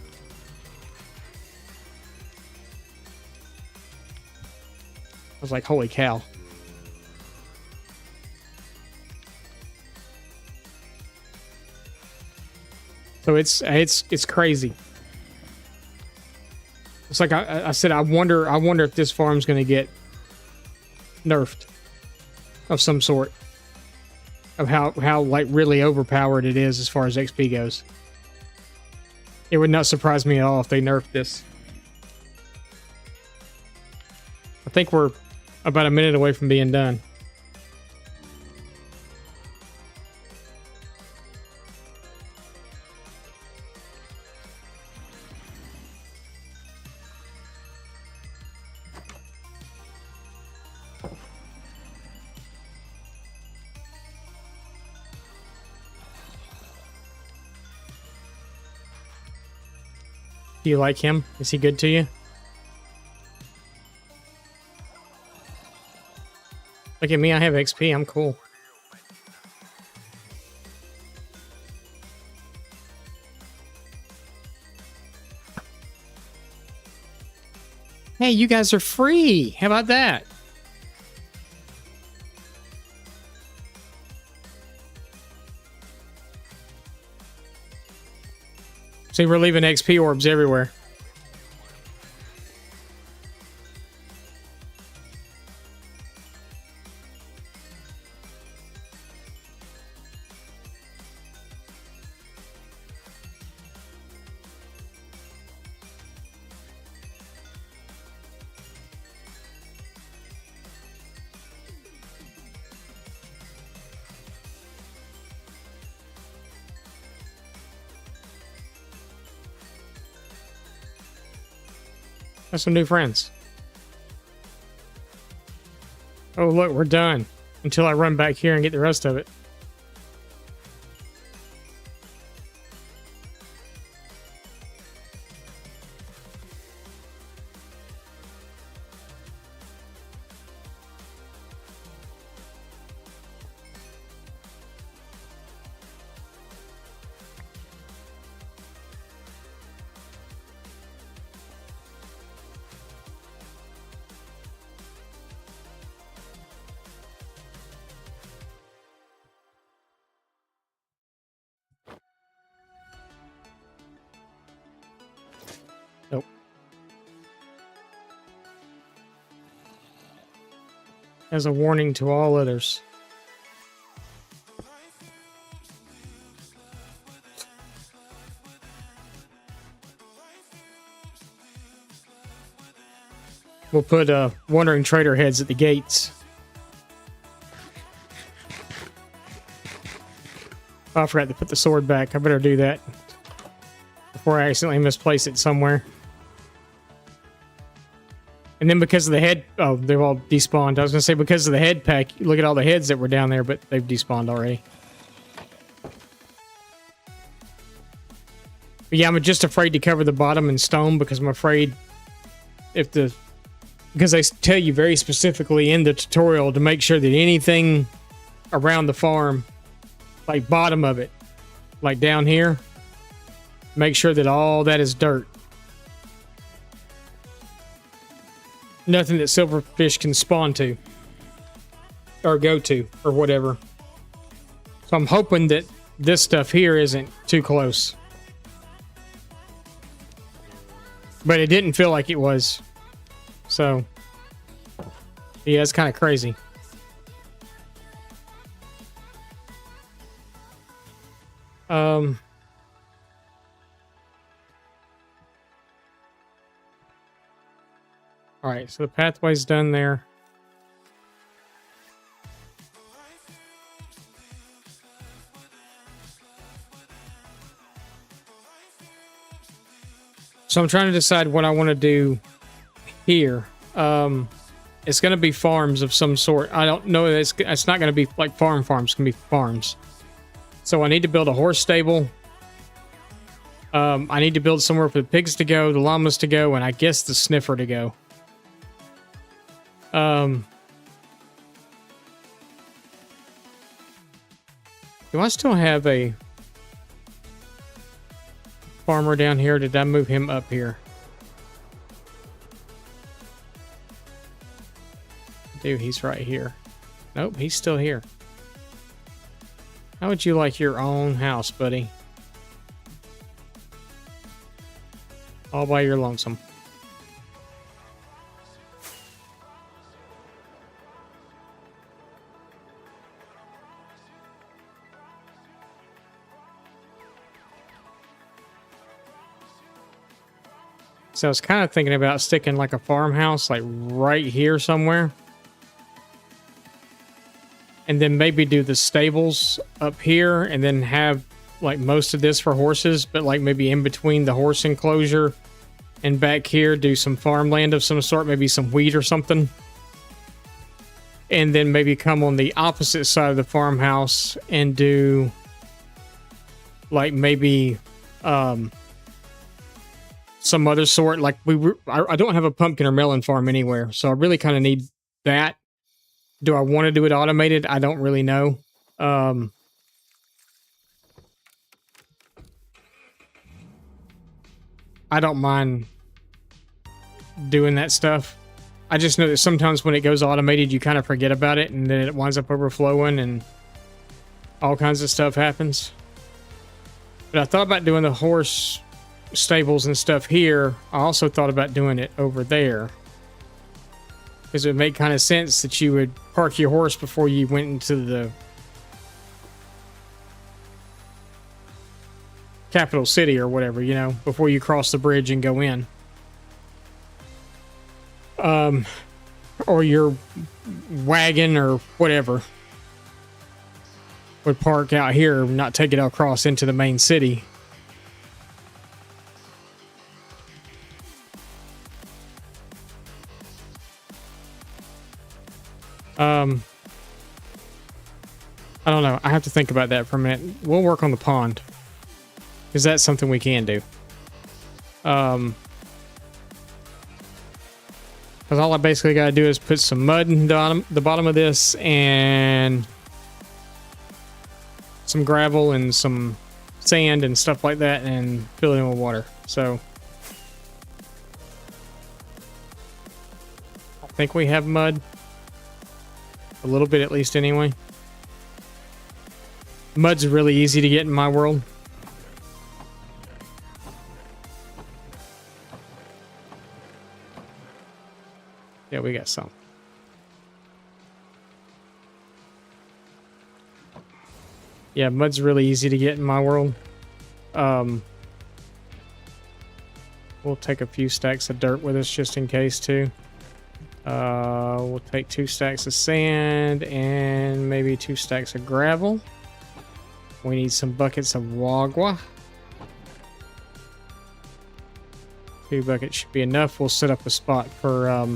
I was like, holy cow. So it's crazy. It's like I said, I wonder if this farm's going to get nerfed of some sort. Of how like really overpowered it is as far as XP goes. It would not surprise me at all if they nerfed this. I think we're about a minute away from being done. Do you like him? Is he good to you? Look at me, I have XP, I'm cool. Yay, you guys are free. How about that? See, we're leaving XP orbs everywhere. Got some new friends. Oh, look, we're done. Until I run back here and get the rest of it. Nope. As a warning to all others. We'll put wandering trader heads at the gates. Oh, I forgot to put the sword back. I better do that before I accidentally misplace it somewhere. And then because of the head... Oh, they've all despawned. I was going to say because of the head pack, look at all the heads that were down there, but they've despawned already. But yeah, I'm just afraid to cover the bottom in stone because I'm afraid if the... Because they tell you very specifically in the tutorial to make sure that anything around the farm, like bottom of it, like down here, make sure that all that is dirt. Nothing that silverfish can spawn to. Or go to, or whatever. So I'm hoping that this stuff here isn't too close. But it didn't feel like it was. So, yeah, it's kind of crazy. All right, so the pathway's done there. So I'm trying to decide what I want to do here. It's going to be farms of some sort. I don't know. It's not going to be like farms. It's going to be farms. So I need to build a horse stable. I need to build somewhere for the pigs to go, the llamas to go, and I guess the sniffer to go. Do I still have a farmer down here? Did I move him up here? Dude, he's right here. Nope, he's still here. How would you like your own house, buddy? All by your lonesome. So I was kind of thinking about sticking like a farmhouse like right here somewhere. And then maybe do the stables up here and then have like most of this for horses, but like maybe in between the horse enclosure and back here do some farmland of some sort, maybe some wheat or something. And then maybe come on the opposite side of the farmhouse and do like maybe some other sort. Like I don't have a pumpkin or melon farm anywhere, so I really kind of need that. Do I want to do it automated? I don't really know. I don't mind doing that stuff. I just know that sometimes when it goes automated, you kind of forget about it, and then it winds up overflowing, and all kinds of stuff happens. But I thought about doing the horse stables and stuff here. I also thought about doing it over there, because it would make kind of sense that you would park your horse before you went into the capital city or whatever, you know, before you cross the bridge and go in. Or your wagon or whatever would park out here, not take it across into the main city. I don't know. I have to think about that for a minute. We'll work on the pond, because that's something we can do. Because all I basically got to do is put some mud in the bottom of this, and some gravel and some sand and stuff like that, and fill it in with water. So I think we have mud. A little bit at least anyway. Mud's really easy to get in my world. Yeah, we got some. Yeah, mud's really easy to get in my world. We'll take a few stacks of dirt with us just in case too. We'll take 2 stacks of sand and maybe 2 stacks of gravel. We need some buckets of wagwa. 2 buckets should be enough. We'll set up a spot for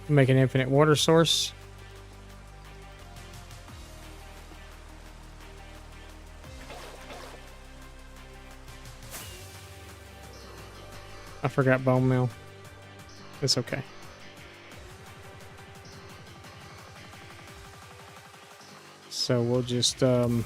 make an infinite water source. I forgot bone meal. It's okay. So we'll just do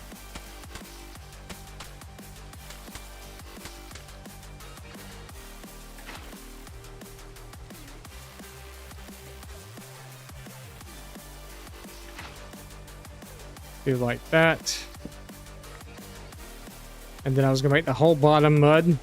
like that. And then I was gonna make the whole bottom mud.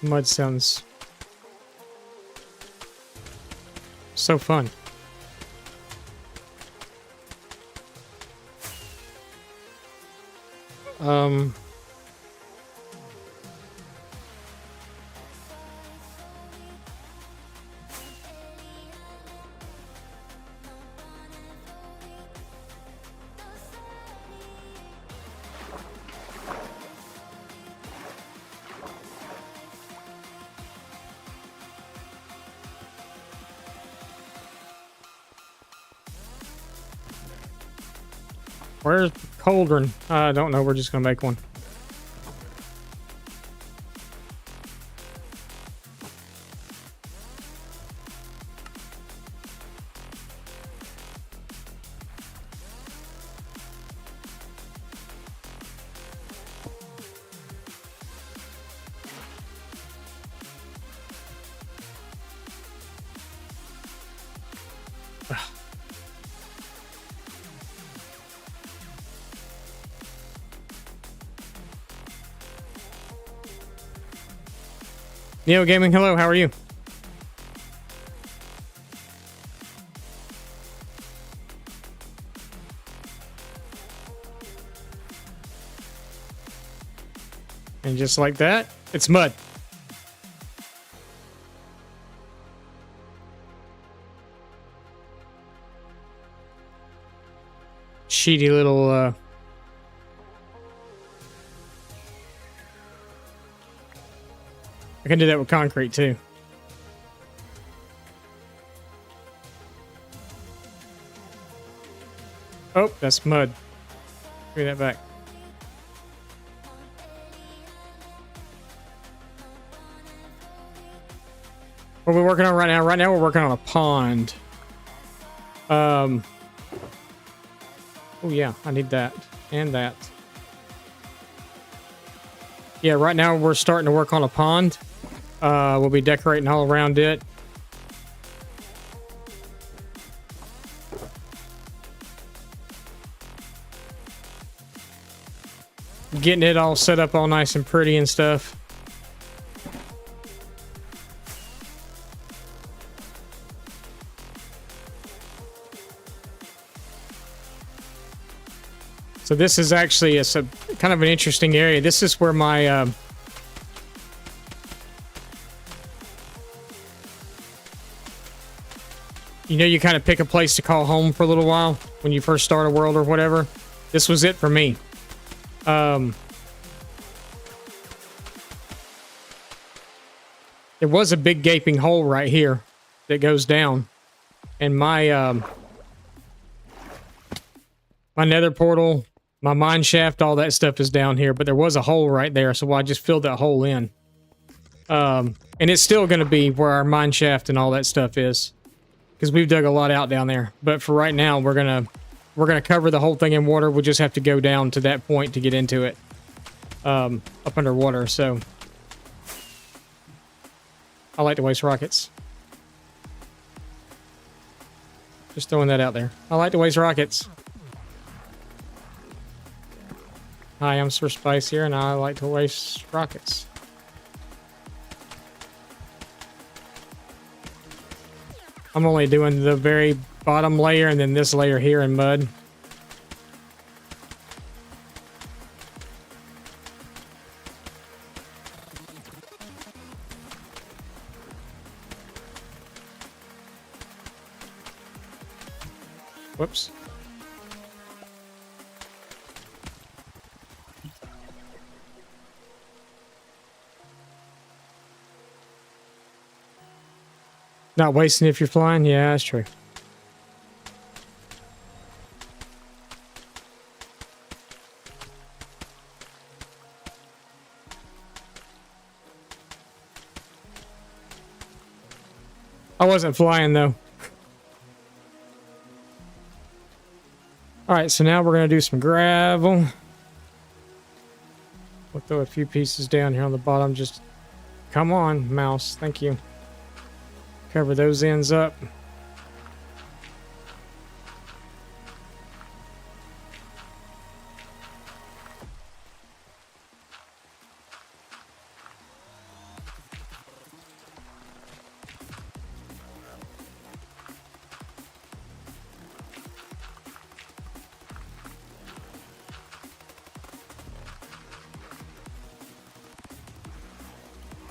Mud sounds so fun. Where's the cauldron? I don't know. We're just gonna make one. Neo Gaming, hello, how are you? And just like that, it's mud. sheety little I can do that with concrete too. Oh, that's mud. Give me that back. What are we working on right now? Right now we're working on a pond. Oh yeah, I need that and that. Yeah, right now we're starting to work on a pond. We'll be decorating all around it. Getting it all set up all nice and pretty and stuff. So this is actually a kind of an interesting area. This is where my you know, you kind of pick a place to call home for a little while when you first start a world or whatever. This was it for me. There was a big gaping hole right here that goes down, and my my nether portal, my mine shaft, all that stuff is down here, but there was a hole right there, so I just filled that hole in. And it's still going to be where our mine shaft and all that stuff is, because we've dug a lot out down there. But for right now, we're gonna cover the whole thing in water. We'll just have to go down to that point to get into it, up underwater. So I like to waste rockets. Just throwing that out there. I like to waste rockets. Hi, I'm Sir Spice here, and I like to waste rockets. I'm only doing the very bottom layer and then this layer here in mud. Whoops. Not wasting if you're flying? Yeah, that's true. I wasn't flying though. Alright, so now we're going to do some gravel. We'll throw a few pieces down here on the bottom. Just come on, mouse. Thank you. Cover those ends up.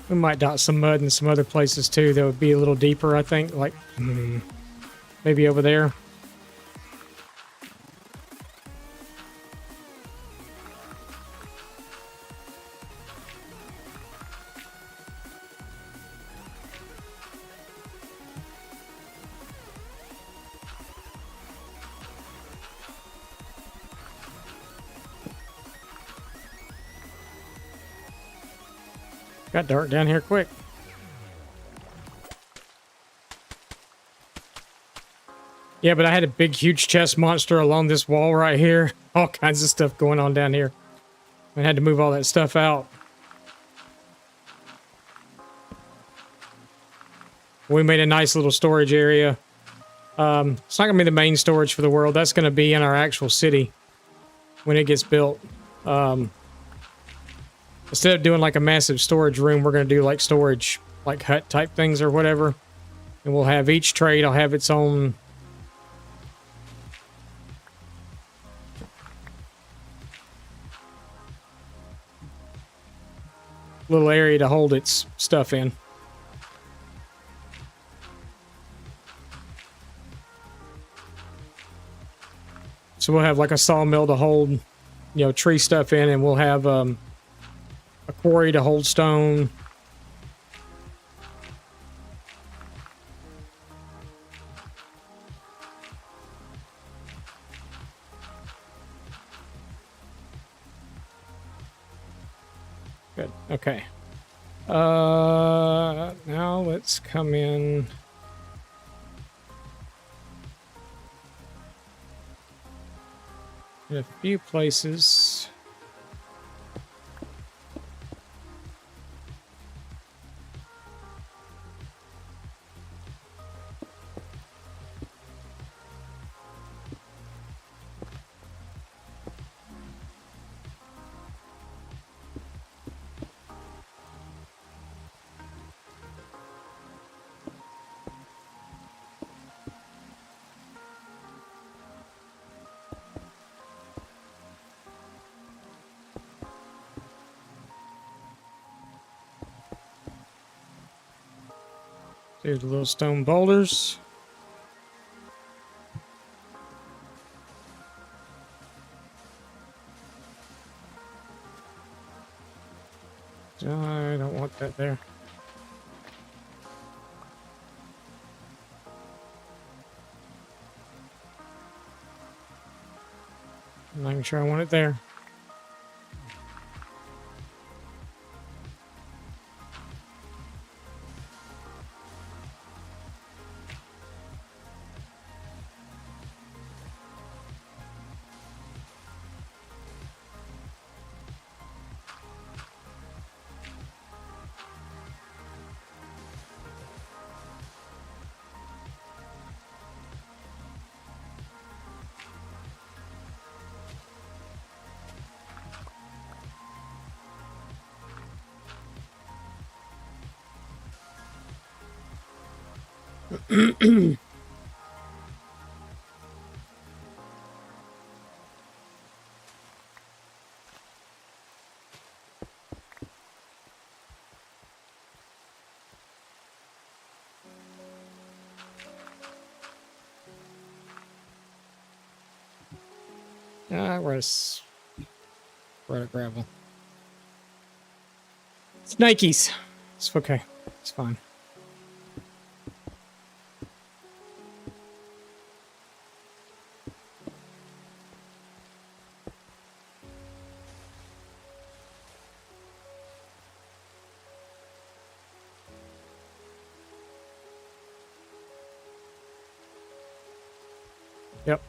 We might dot some mud in some other places too that would be a little deeper, I think. Like, maybe over there. Got dark down here quick. Yeah, but I had a big, huge chest monster along this wall right here. All kinds of stuff going on down here. I had to move all that stuff out. We made a nice little storage area. It's not going to be the main storage for the world. That's going to be in our actual city when it gets built. Instead of doing like a massive storage room, we're going to do like storage, like hut type things or whatever. And we'll have each trade, I'll have its own little area to hold its stuff in. So we'll have like a sawmill to hold, tree stuff in, and we'll have a quarry to hold stone. Good. Okay. Now let's come in. In a few places. There's the little stone boulders. I don't want that there. I'm not even sure I want it there. Where's gravel? It's Nikes. It's okay. It's fine. Yep.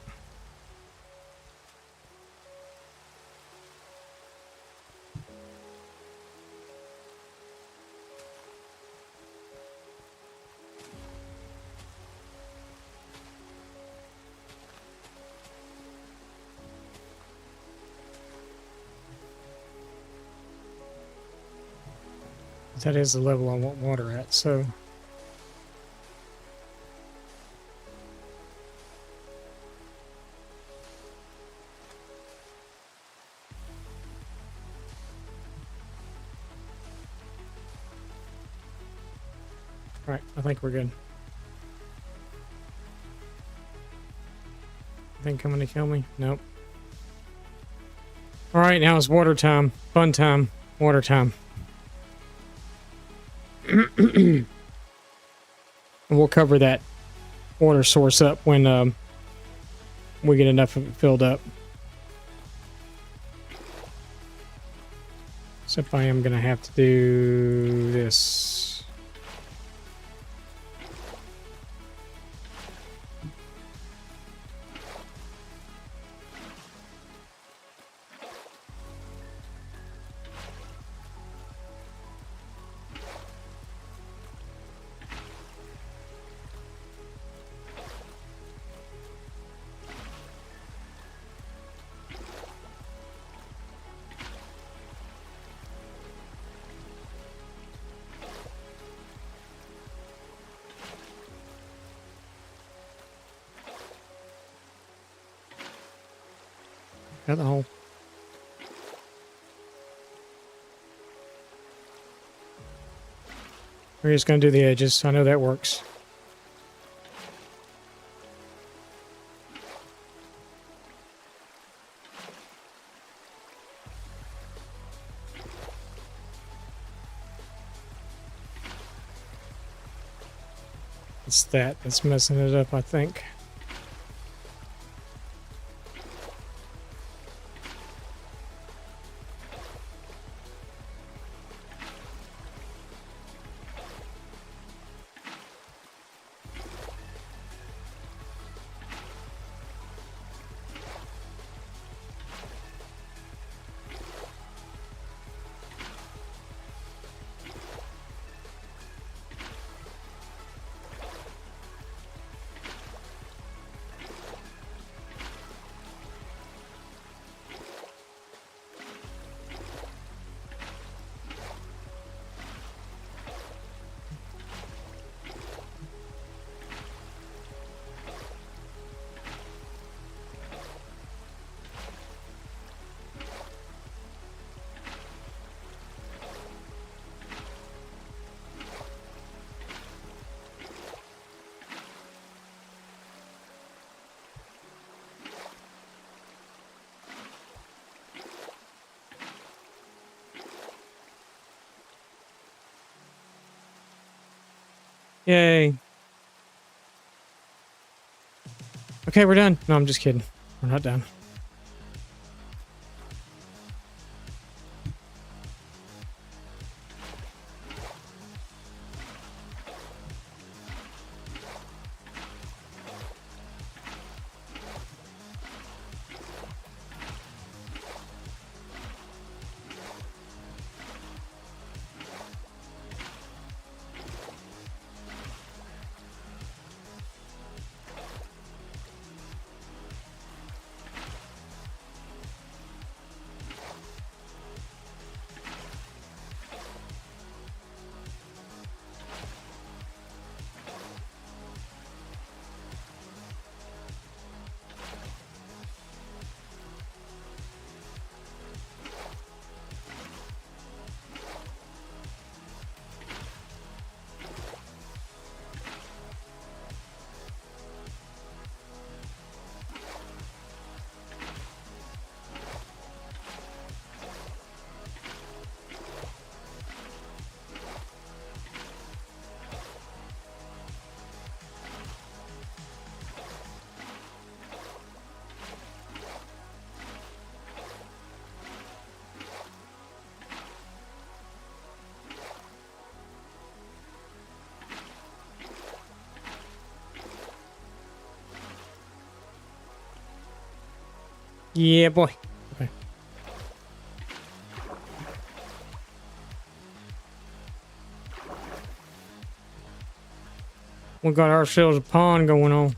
That is the level I want water at, so... Alright, I think we're good. Thing coming to kill me? Nope. Alright, now it's water time. Fun time. Water time. And we'll cover that water source up when we get enough of it filled up. Except I am going to have to do this. Got the hole. We're just going to do the edges. I know that works. It's that's messing it up, I think. Yay. Okay, we're done. No, I'm just kidding. We're not done. Yeah, boy. Okay. We got ourselves a pond going on.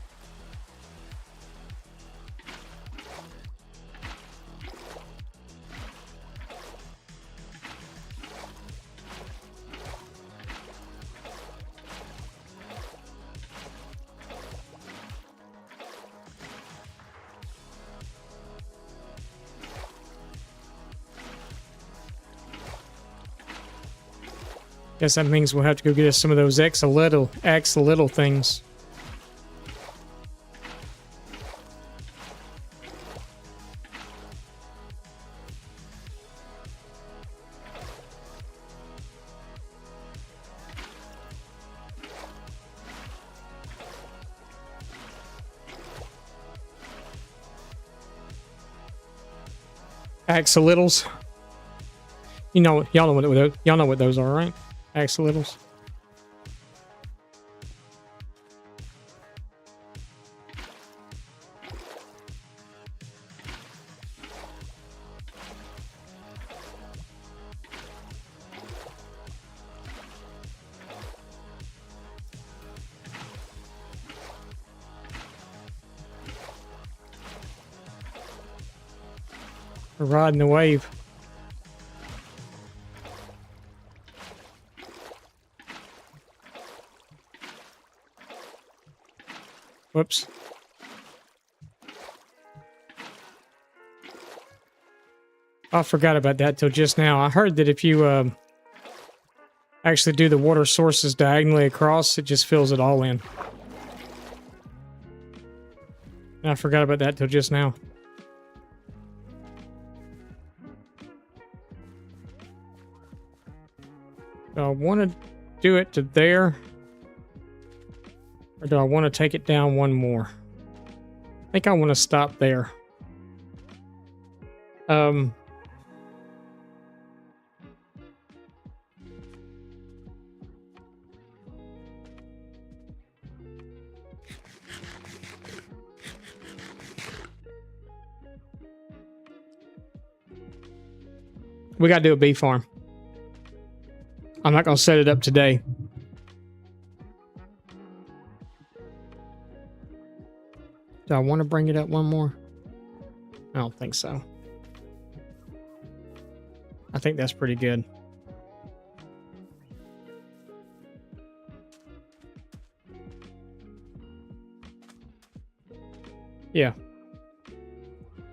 Guess that means we'll have to go get us some of those axolotl things. Axolotls. You know, y'all know what those are, right? Axolotls. We're riding the wave. Whoops. I forgot about that till just now. I heard that if you actually do the water sources diagonally across, it just fills it all in. And I forgot about that till just now. So I want to do it to there. Or do I want to take it down one more? I think I want to stop there. We got to do a bee farm. I'm not going to set it up today. Do I want to bring it up one more? I don't think so. I think that's pretty good. Yeah.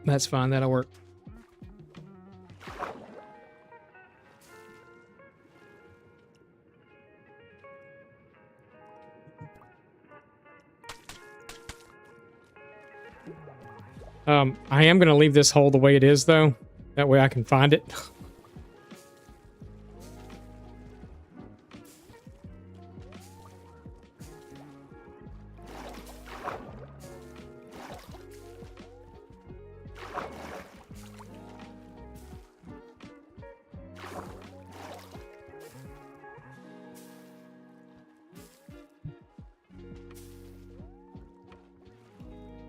That's fine. That'll work. I am going to leave this hole the way it is, though. That way I can find it.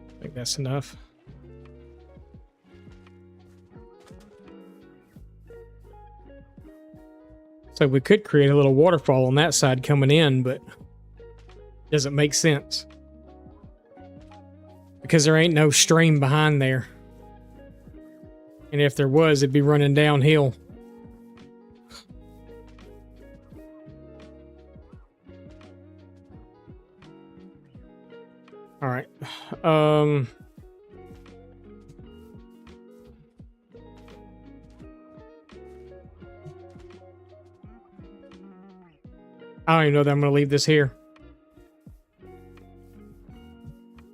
I think that's enough. So we could create a little waterfall on that side coming in, but it doesn't make sense. Because there ain't no stream behind there. And if there was, it'd be running downhill. All right. I don't even know that I'm going to leave this here.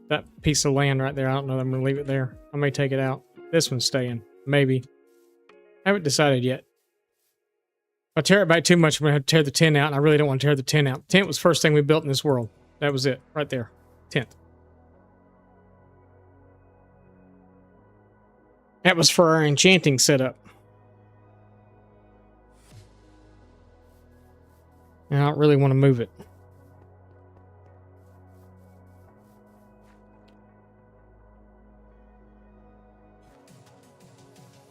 That piece of land right there, I don't know that I'm going to leave it there. I may take it out. This one's staying. Maybe. I haven't decided yet. If I tear it back too much, I'm going to have to tear the tent out, and I really don't want to tear the tent out. The tent was the first thing we built in this world. That was it. Right there. Tent. That was for our enchanting setup. And I don't really want to move it.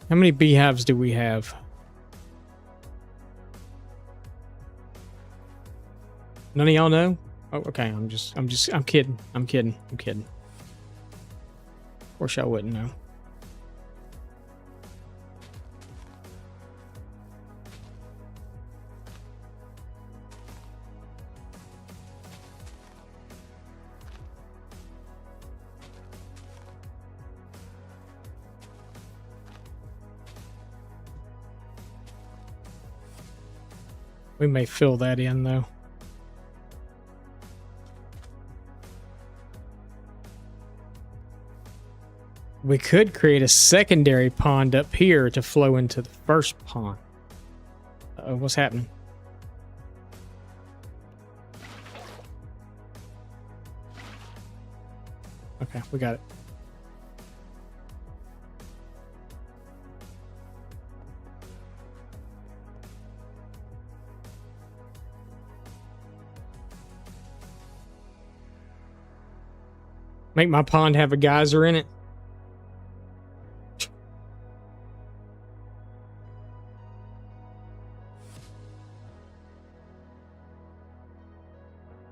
How many beehives do we have? None of y'all know? Oh, okay. I'm kidding. I'm kidding. Of course, y'all wouldn't know. We may fill that in, though. We could create a secondary pond up here to flow into the first pond. Uh-oh, what's happening? Okay, we got it. Make my pond have a geyser in it.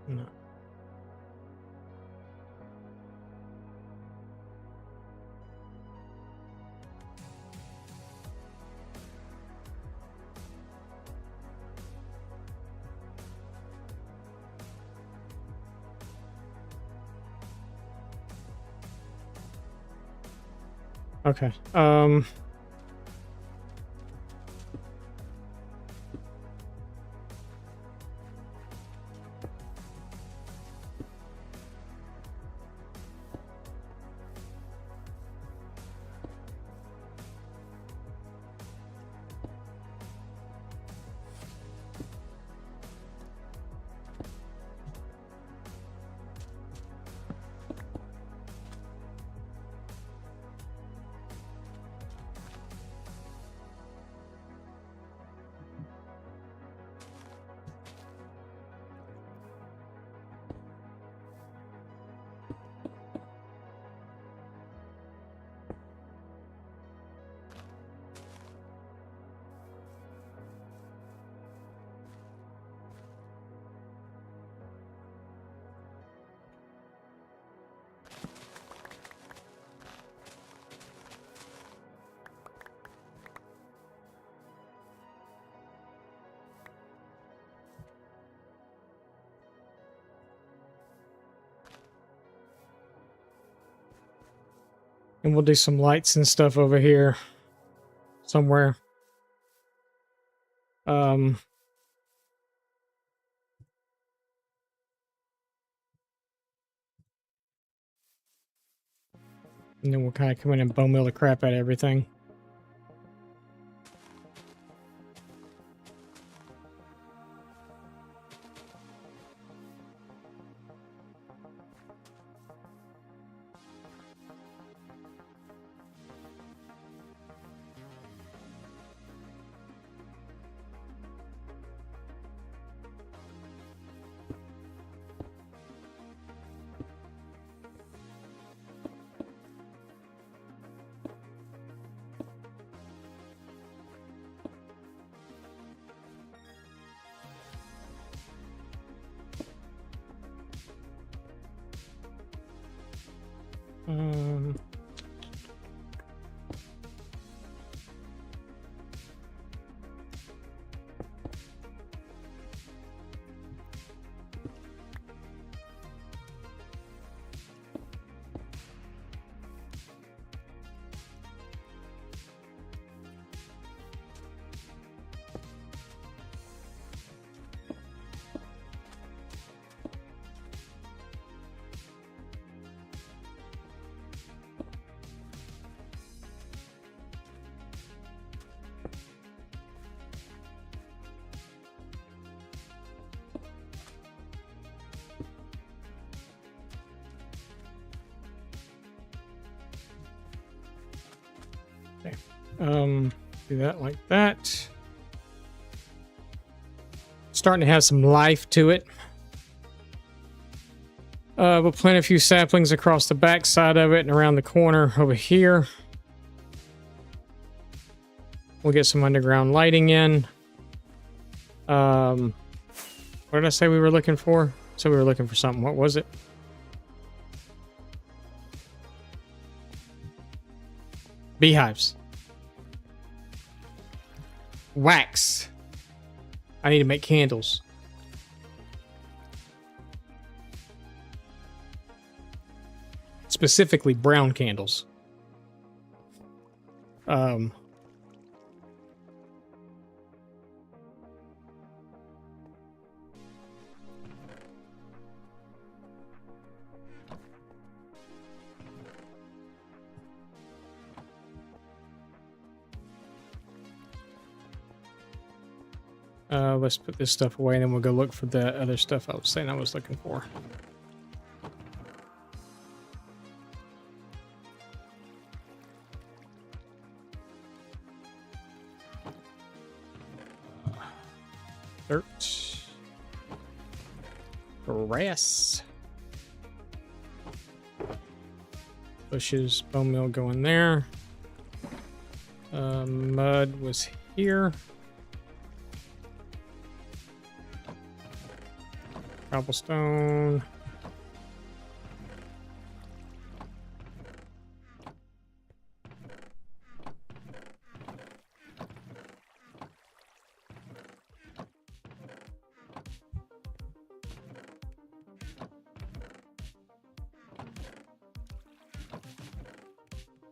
No. Okay. And we'll do some lights and stuff over here somewhere. And then we'll kind of come in and bone mill the crap out of everything. Okay. Do that like that. Starting to have some life to it. We'll plant a few saplings across the back side of it and around the corner over here. We'll get some underground lighting in. What did I say we were looking for? So we were looking for something. What was it? Beehives. Wax. I need to make candles. Specifically brown candles. Let's put this stuff away and then we'll go look for the other stuff I was saying I was looking for. Dirt. Grass. Bushes, bone meal going there. Mud was here. Cobblestone.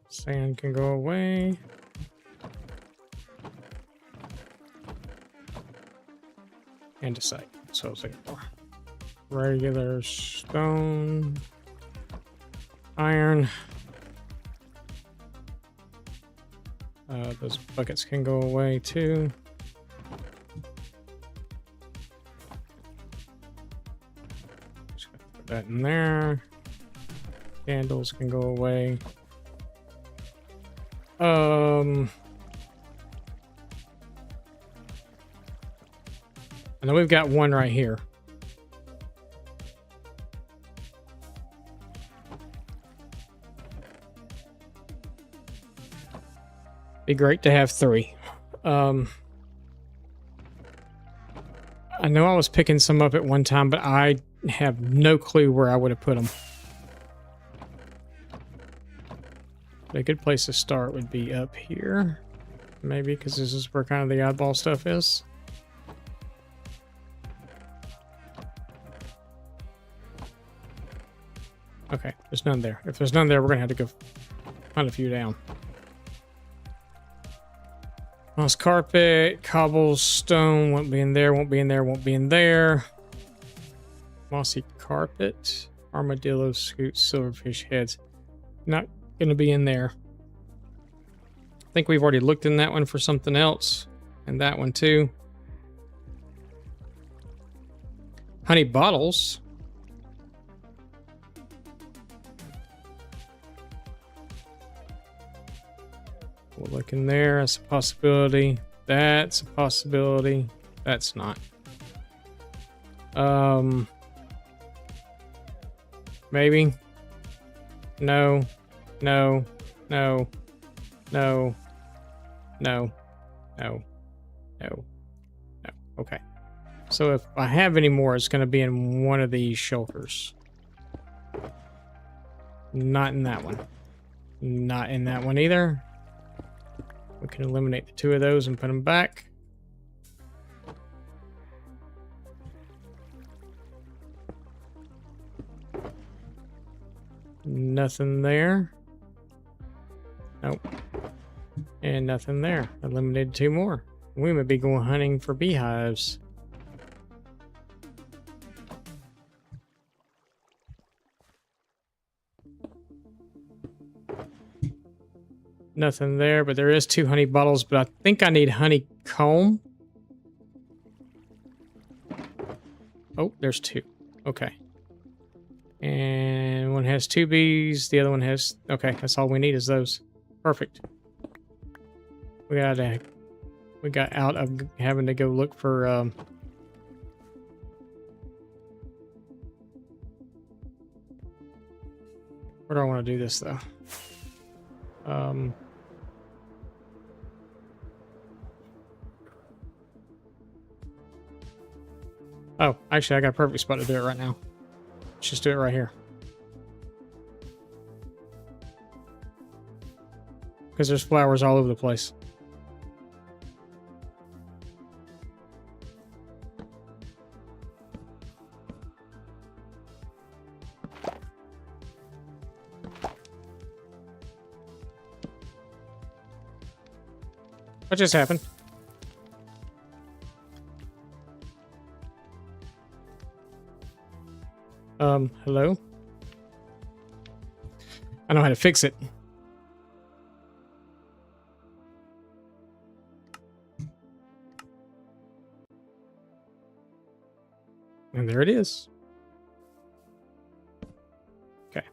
Sand can go away. Andesite. That's what I was looking for. Regular stone, iron. Those buckets can go away too. Just gonna put that in there. Candles can go away. I know we've got one right here. Be great to have 3. I know I was picking some up at one time, but I have no clue where I would have put them. A good place to start would be up here. Maybe, because this is where kind of the oddball stuff is. Okay, there's none there. If there's none there, we're going to have to go Hunt a few down. Moss carpet, cobblestone, won't be in there, won't be in there, won't be in there. Mossy carpet, armadillo scoots, silverfish heads. Not going to be in there. I think we've already looked in that one for something else. And that one too. Honey bottles. We'll look in there. That's a possibility. That's a possibility. That's not. Maybe. No. No. No. No. No. No. No. No. Okay. So if I have any more, it's going to be in one of these shelters. Not in that one. Not in that one either. We can eliminate the two of those and put them back. Nothing there. Nope. And nothing there. Eliminated two more. We may be going hunting for beehives. Nothing there, but there is 2 honey bottles, but I think I need honeycomb. Oh, there's 2. Okay. And one has 2 bees, the other one has... Okay, that's all we need is those. Perfect. We got out of having to go look for... Where do I want to do this, though? Oh, actually, I got a perfect spot to do it right now. Let's just do it right here. Because there's flowers all over the place. What just happened? Hello? I know how to fix it. And there it is. Okay.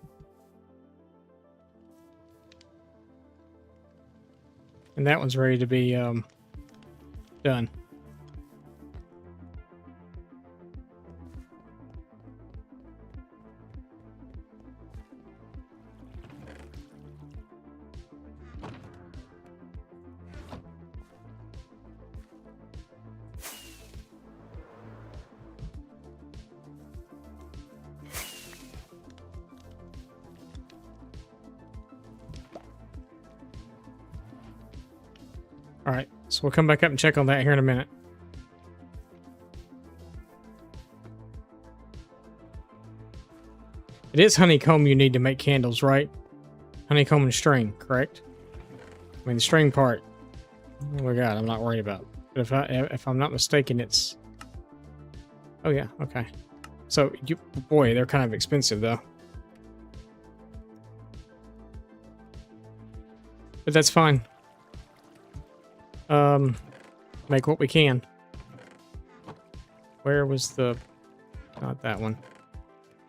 And that one's ready to be done. All right, so we'll come back up and check on that here in a minute. It is honeycomb you need to make candles, right? Honeycomb and string, correct? I mean, the string part, oh my god, I'm not worried about. But if I'm not mistaken, it's... Oh yeah, okay. So, boy, they're kind of expensive though. But that's fine. Make what we can. Where was the... Not that one.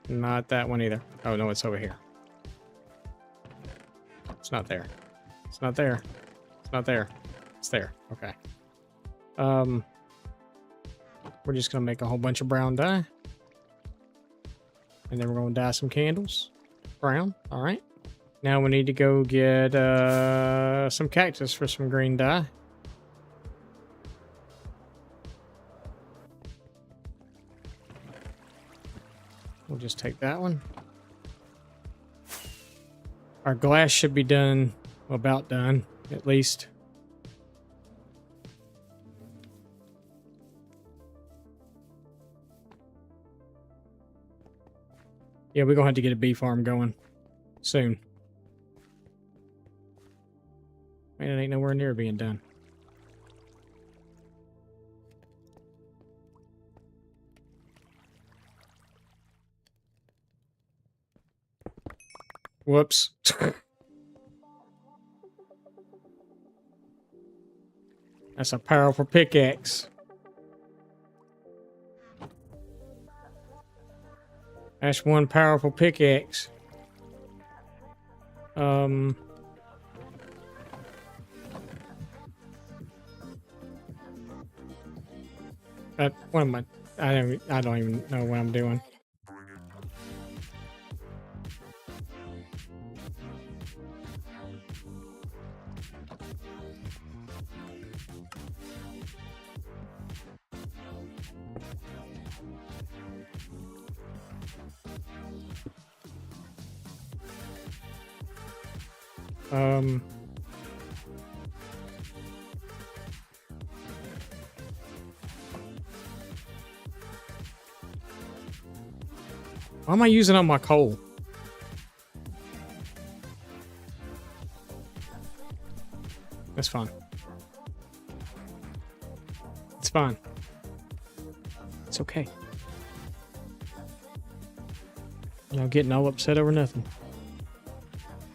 Not that one either. Oh, no, it's over here. It's not there. It's not there. It's not there. It's there. Okay. We're just going to make a whole bunch of brown dye. And then we're going to dye some candles. Brown. All right. Now we need to go get some cactus for some green dye. We'll just take that one. Our glass should be done, about done, at least. Yeah, we're going to have to get a bee farm going soon. Man, it ain't nowhere near being done. Whoops. That's a powerful pickaxe. That's one powerful pickaxe. What am I? I don't even know what I'm doing. Why am I using up my coal? That's fine. It's fine. It's okay. Y'all getting all upset over nothing.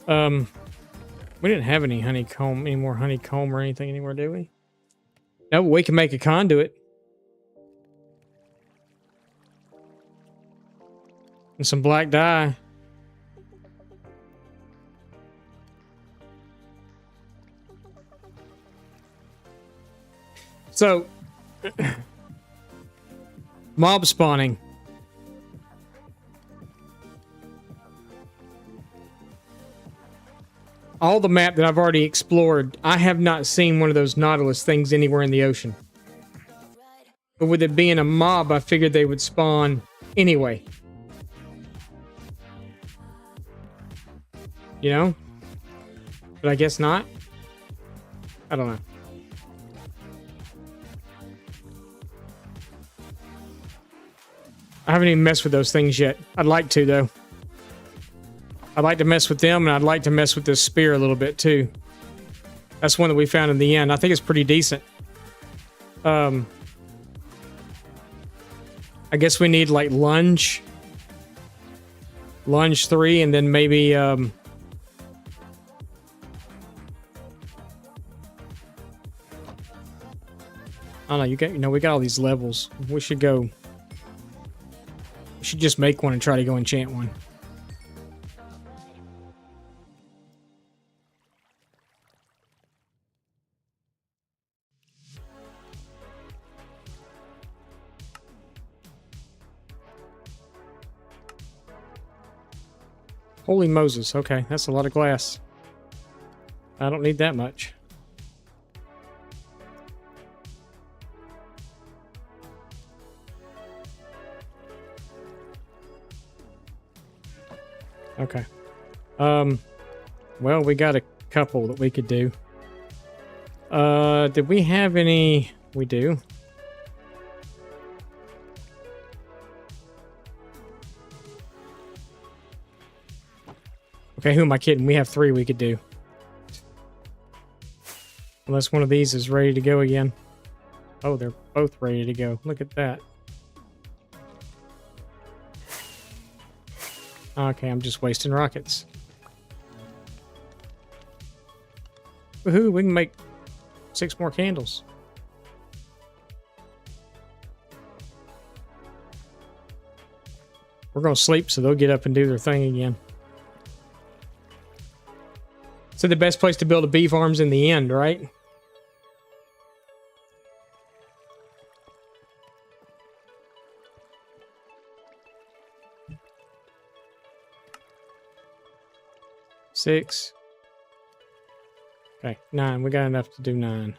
We didn't have any honeycomb, any more honeycomb or anything anymore, do we? No, but we can make a conduit. And some black dye. So, mob spawning. All the map that I've already explored, I have not seen one of those Nautilus things anywhere in the ocean. But with it being a mob, I figured they would spawn anyway. You know? But I guess not. I don't know. I haven't even messed with those things yet. I'd like to, though. I'd like to mess with them, and I'd like to mess with this spear a little bit, too. That's one that we found in the end. I think it's pretty decent. I guess we need, like, lunge. Lunge 3, and then maybe, I don't know, we got all these levels. We should go. We should just make one and try to go enchant one. Holy Moses. Okay, that's a lot of glass. I don't need that much. Okay. Well, we got a couple that we could do. Did we have any? We do. Okay, who am I kidding? We have 3 we could do. Unless one of these is ready to go again. Oh, they're both ready to go. Look at that. Okay, I'm just wasting rockets. Woohoo, we can make 6 more candles. We're going to sleep so they'll get up and do their thing again. So the best place to build a bee farm's in the end, right? Six. Okay, 9. We got enough to do 9.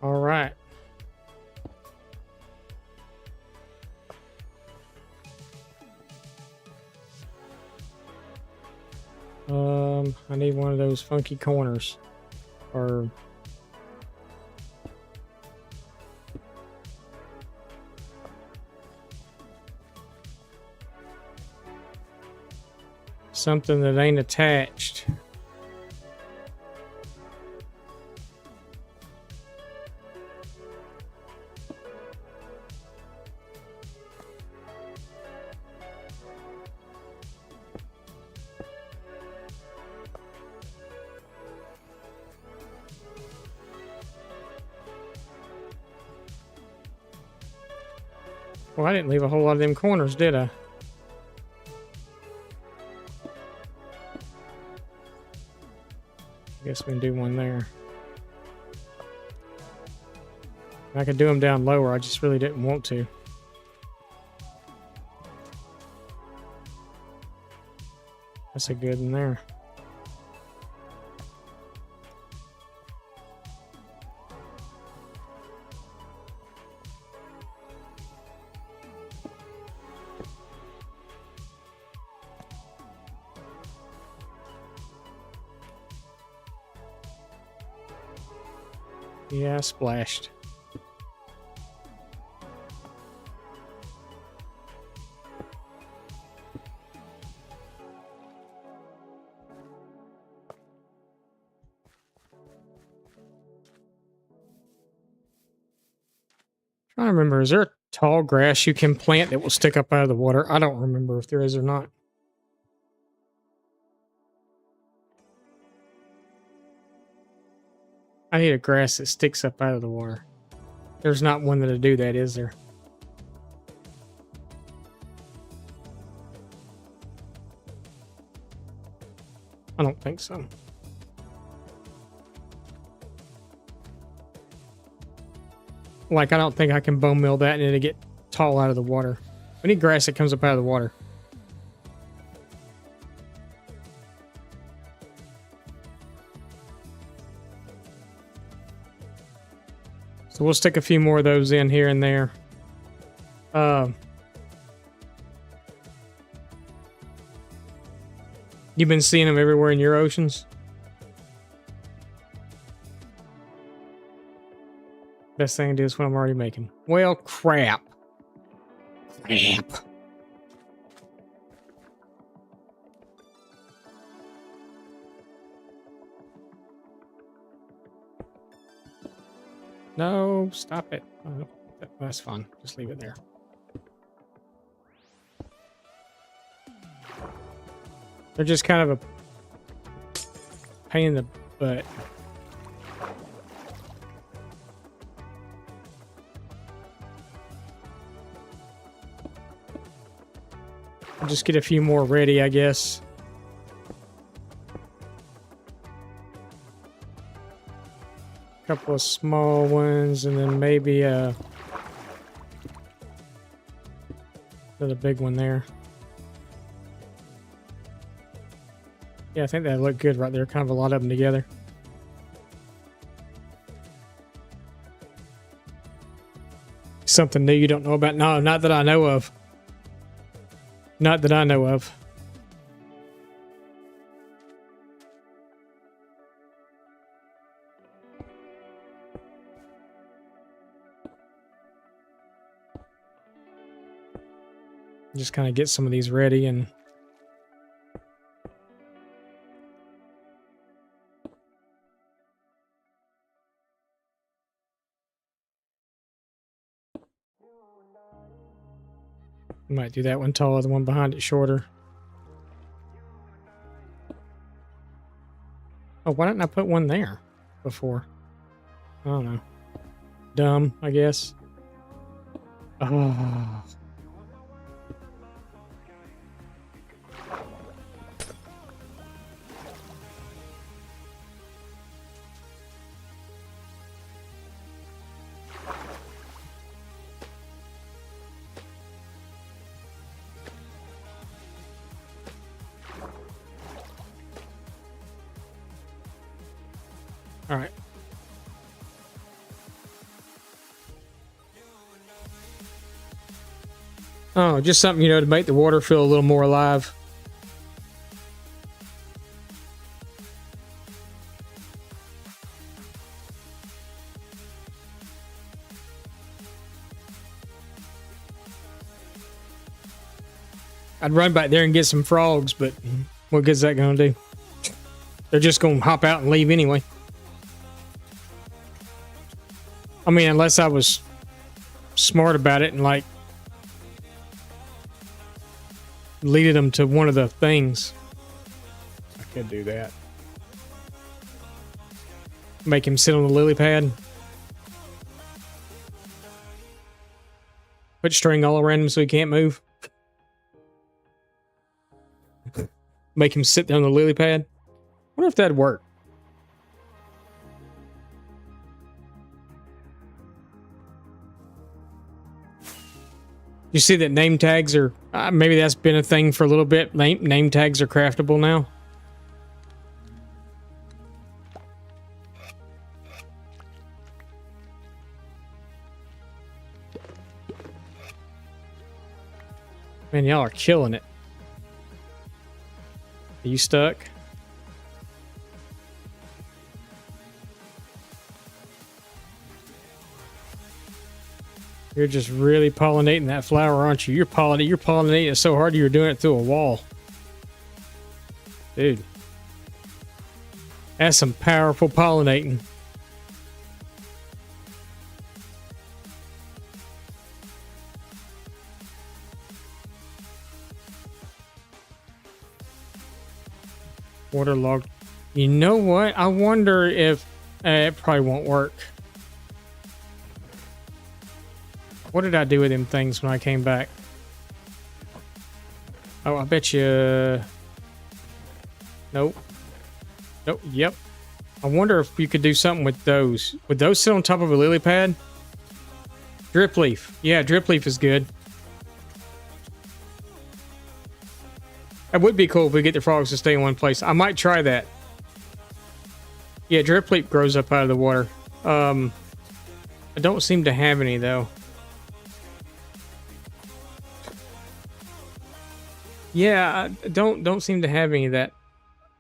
All right. I need one of those funky corners. Or Something that ain't attached. Well, I didn't leave a whole lot of them corners, did I? Guess we can do one there. I could do them down lower, I just really didn't want to. That's a good one there. Yeah, splashed. Trying to remember, is there a tall grass you can plant that will stick up out of the water? I don't remember if there is or not. I need a grass that sticks up out of the water. There's not one that'll do that, is there? I don't think so. Like, I don't think I can bone mill that and it'll get tall out of the water. We need grass that comes up out of the water. So we'll stick a few more of those in here and there. You've been seeing them everywhere in your oceans? Best thing to do is what I'm already making. Well, crap. Crap. No, stop it. Oh, that's fine. Just leave it there. They're just kind of a pain in the butt. I'll just get a few more ready, I guess. Couple of small ones, and then maybe another big one there. Yeah, I think that look good right there. Kind of a lot of them together. Something new you don't know about? No, not that I know of. Not that I know of. Just kind of get some of these ready and might do that one taller, the one behind it shorter. Oh, why didn't I put one there before? I don't know. Dumb, I guess. Oh. All right. Oh, just something, you know, to make the water feel a little more alive. I'd run back there and get some frogs, but What good's that gonna do? They're just gonna hop out and leave anyway. I mean, unless I was smart about it and like leaded them to one of the things. I could do that. Make him sit on the lily pad. Put string all around him so he can't move. Make him sit there on the lily pad. I wonder if that'd work. You see that name tags are... maybe that's been a thing for a little bit. Name tags are craftable now. Man, y'all are killing it. Are you stuck? You're just really pollinating that flower, aren't you? You're pollinating it so hard you're doing it through a wall. Dude. That's some powerful pollinating. Waterlogged. You know what? I wonder if... it probably won't work. What did I do with them things when I came back? Oh, I bet you... Nope. Nope. Yep. I wonder if you could do something with those. Would those sit on top of a lily pad? Drip leaf. Yeah, drip leaf is good. That would be cool if we get the frogs to stay in one place. I might try that. Yeah, drip leaf grows up out of the water. I don't seem to have any though. Yeah, I don't seem to have any of that.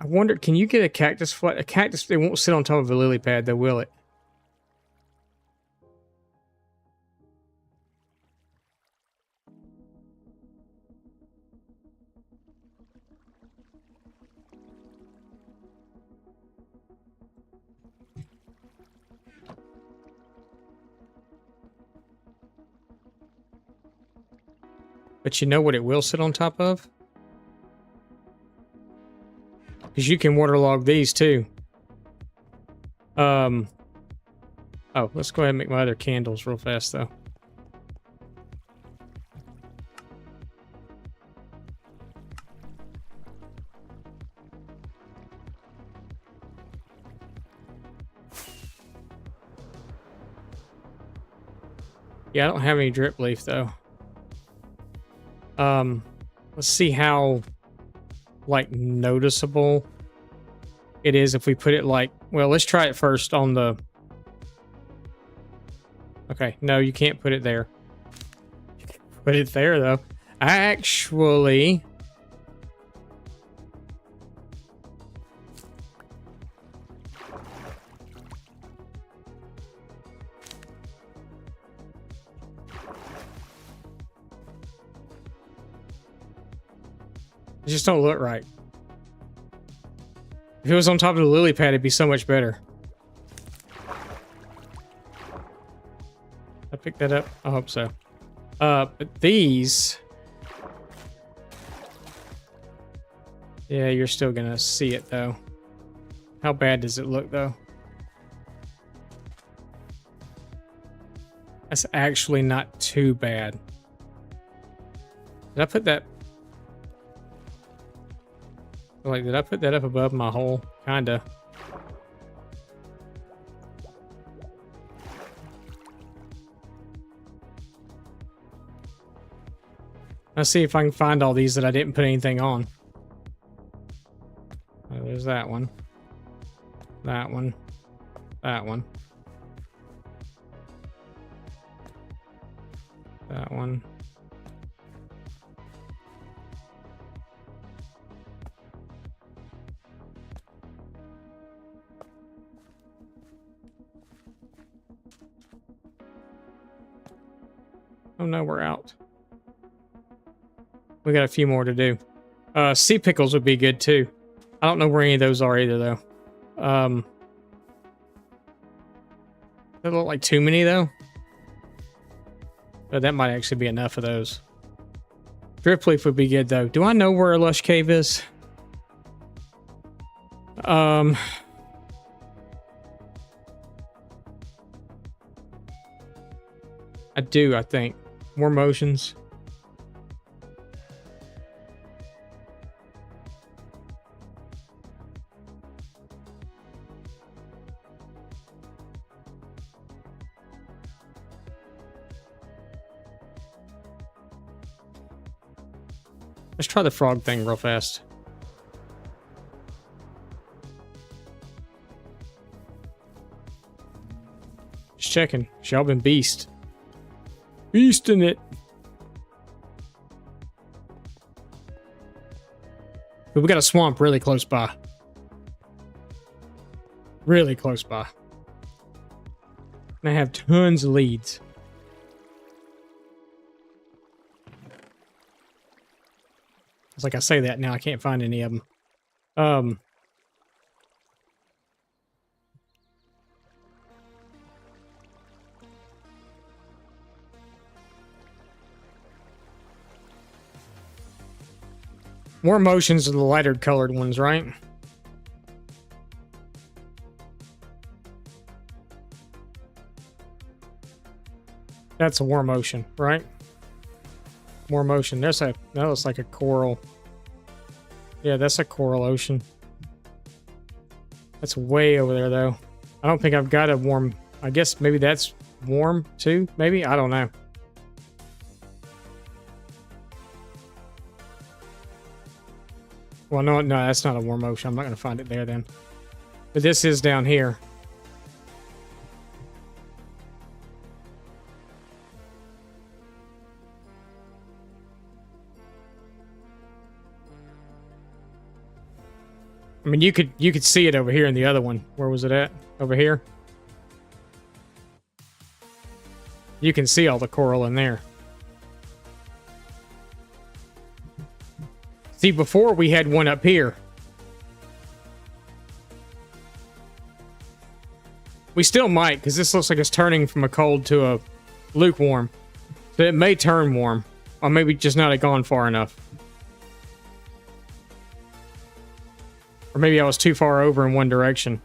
I wonder, can you get a cactus flat? A cactus, they won't sit on top of a lily pad though, will it? But you know what it will sit on top of? Because you can waterlog these too. Oh, let's go ahead and make my other candles real fast though. Yeah, I don't have any drip leaf though. Let's see how like noticeable it is if we put it like, well, let's try it first on the... Okay, no, you can't put it there. Put it there though. Actually... It just don't look right. If it was on top of the lily pad, it'd be so much better. I picked that up? I hope so. But these... Yeah, you're still gonna see it though. How bad does it look though? That's actually not too bad. Did I put that... Like, did I put that up above my hole? Kinda. Let's see if I can find all these that I didn't put anything on. Oh, there's that one. That one. That one. That one. Oh no, we're out. We got a few more to do. Sea pickles would be good too. I don't know where any of those are either though. They look like too many though. But that might actually be enough of those. Drip leaf would be good though. Do I know where a lush cave is? I do, I think. More motions. Let's try the frog thing real fast. Just checking. Y'all been beast. Beasting it. But we got a swamp really close by. Really close by. And I have tons of leads. It's like I say that now, I can't find any of them. More motions of the lighter colored ones, right? That's a war motion, right? More motion. That looks like a coral. Yeah, that's a coral ocean. That's way over there, though. I don't think I've got a warm... I guess maybe that's warm, too? Maybe? I don't know. Well, no, that's not a warm ocean. I'm not going to find it there, then. But this is down here. I mean, you could see it over here in the other one. Where was it at? Over here? You can see all the coral in there. See, before we had one up here. We still might, because this looks like it's turning from a cold to a lukewarm. So it may turn warm. Or maybe just not have gone far enough. Or maybe I was too far over in one direction.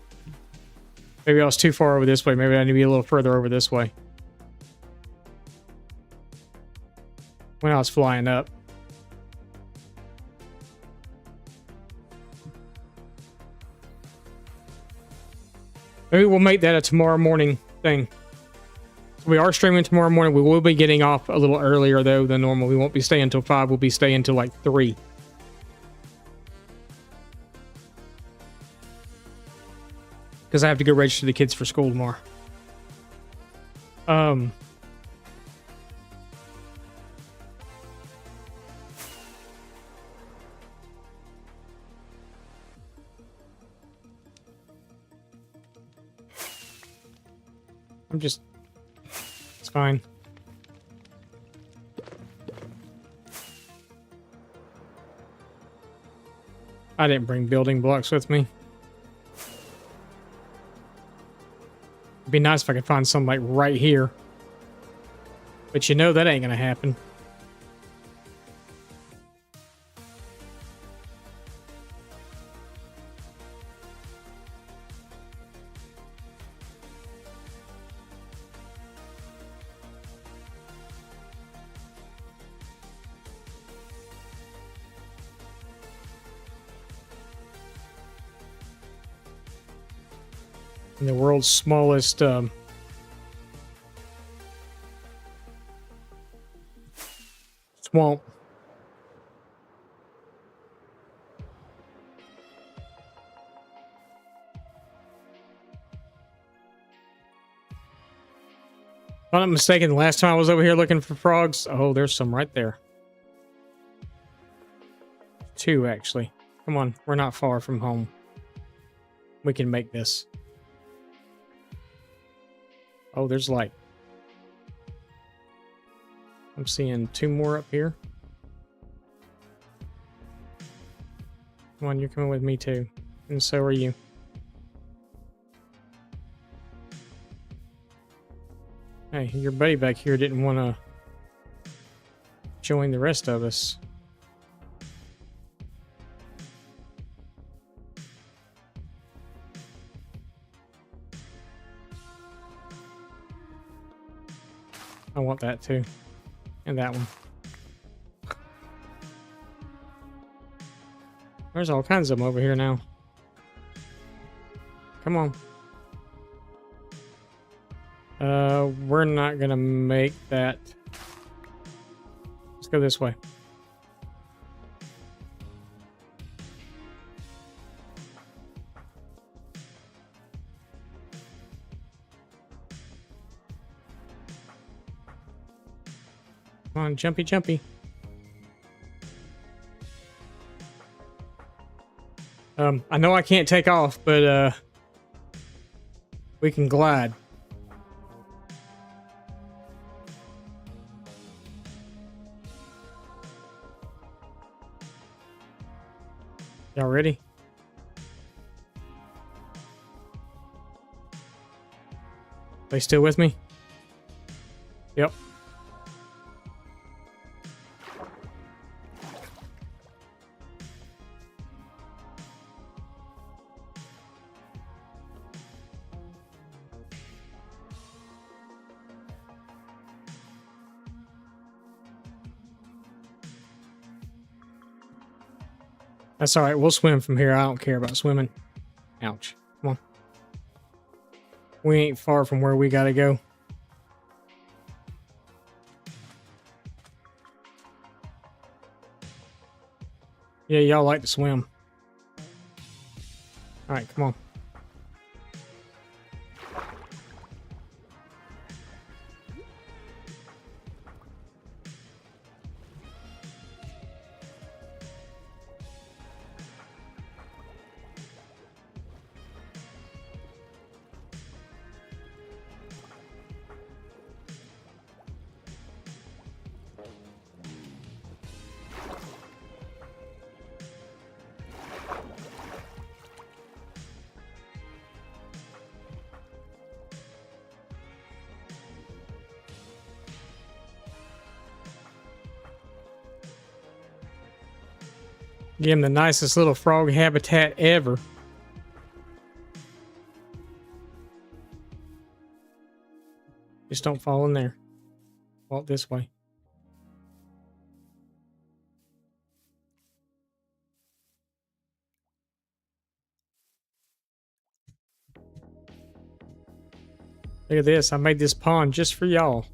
Maybe I was too far over this way. Maybe I need to be a little further over this way. When I was flying up. Maybe we'll make that a tomorrow morning thing. We are streaming tomorrow morning. We will be getting off a little earlier, though, than normal. We won't be staying until 5. We'll be staying until, like, 3. Because I have to go register the kids for school tomorrow. It's fine. I didn't bring building blocks with me. It'd be nice if I could find some like right here. But you know that ain't gonna happen. In the world's smallest swamp. If I'm not mistaken, the last time I was over here looking for frogs, oh, there's some right there. 2, actually. Come on, we're not far from home. We can make this. Oh, there's light. I'm seeing 2 more up here. Come on, you're coming with me too. And so are you. Hey, your buddy back here didn't want to join the rest of us. I want that too. And that one. There's all kinds of them over here now. Come on. We're not gonna make that. Let's go this way. Come on, jumpy, jumpy. I know I can't take off, but we can glide. Y'all ready? They still with me? Yep. That's all right. We'll swim from here. I don't care about swimming. Ouch. Come on. We ain't far from where we gotta go. Yeah, y'all like to swim. All right, come on. Give him the nicest little frog habitat ever. Just don't fall in there. Walk this way. Look at this. I made this pond just for y'all.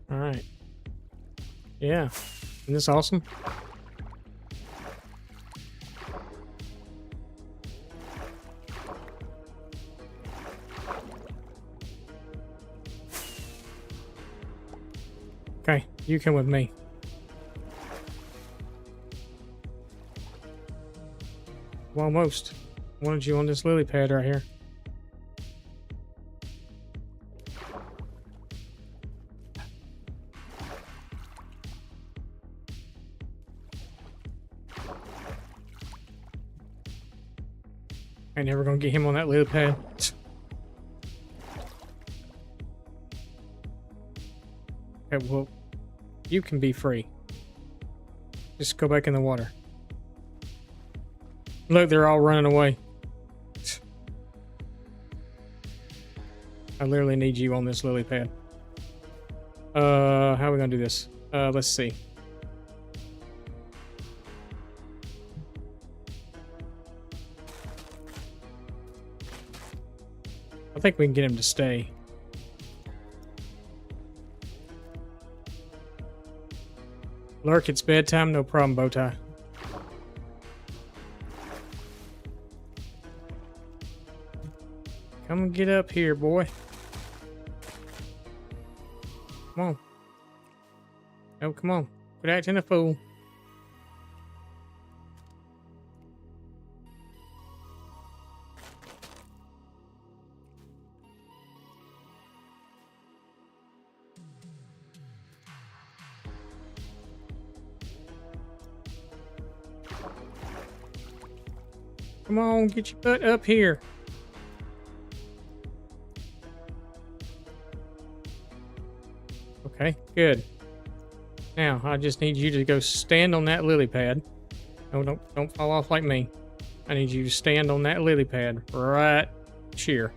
All right. Yeah. Isn't this awesome? Okay, you come with me. Well, almost. Wanted you on this lily pad right here. Ain't never gonna get him on that lily pad. Okay, well, you can be free. Just go back in the water. Look, they're all running away. I literally need you on this lily pad. How are we gonna do this? Let's see. I think we can get him to stay. Lurk, it's bedtime, no problem, Bowtie. Come and get up here, boy. Come on. Oh, come on. Quit acting a fool. Come on, get your butt up here. Okay, good. Now, I just need you to go stand on that lily pad. No, don't fall off like me. I need you to stand on that lily pad right here.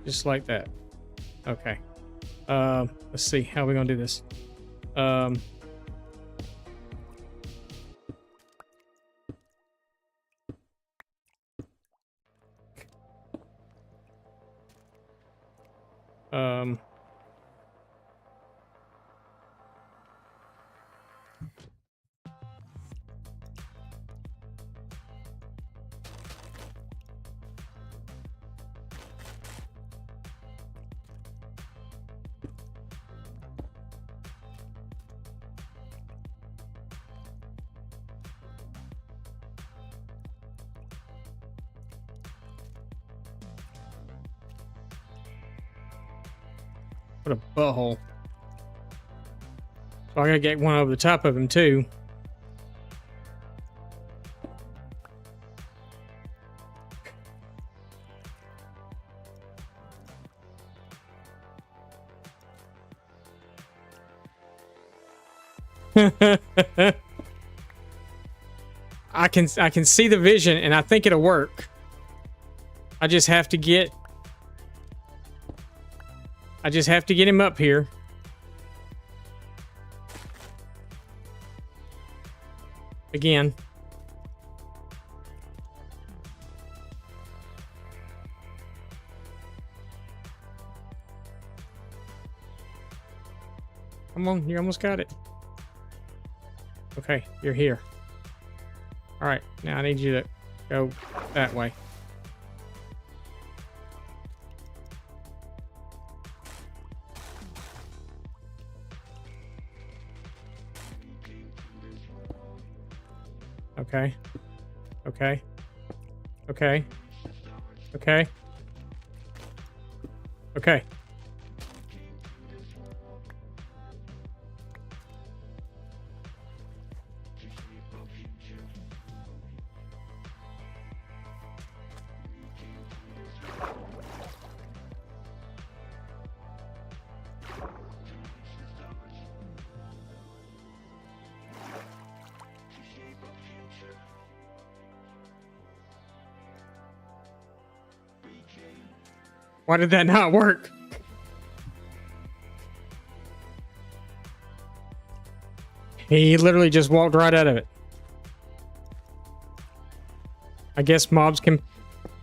Just like that. Okay. Let's see. How are we going to do this? What a butthole. So I gotta get one over the top of him too. I can see the vision and I think it'll work. I just have to get him up here. Again. Come on, you almost got it. Okay, you're here. All right, now I need you to go that way. Okay. Okay. Okay. Okay. Okay. Why did that not work? He literally just walked right out of it. I guess mobs can...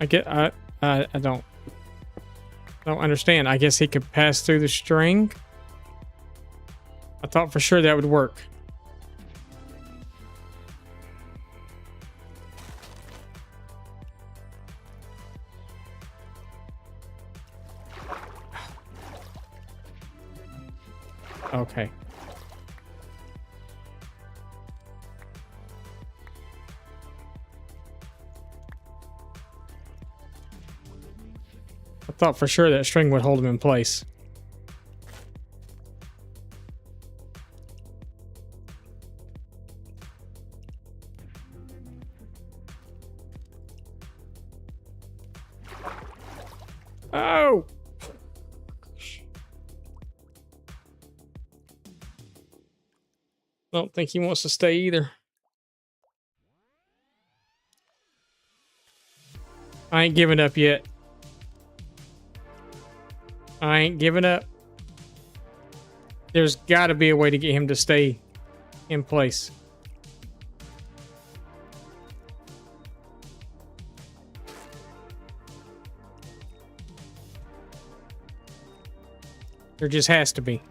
I don't understand. I guess he could pass through the string. I thought for sure that would work. Okay. I thought for sure that string would hold him in place. Oh! I don't think he wants to stay either. I ain't giving up yet. I ain't giving up. There's got to be a way to get him to stay in place. There just has to be.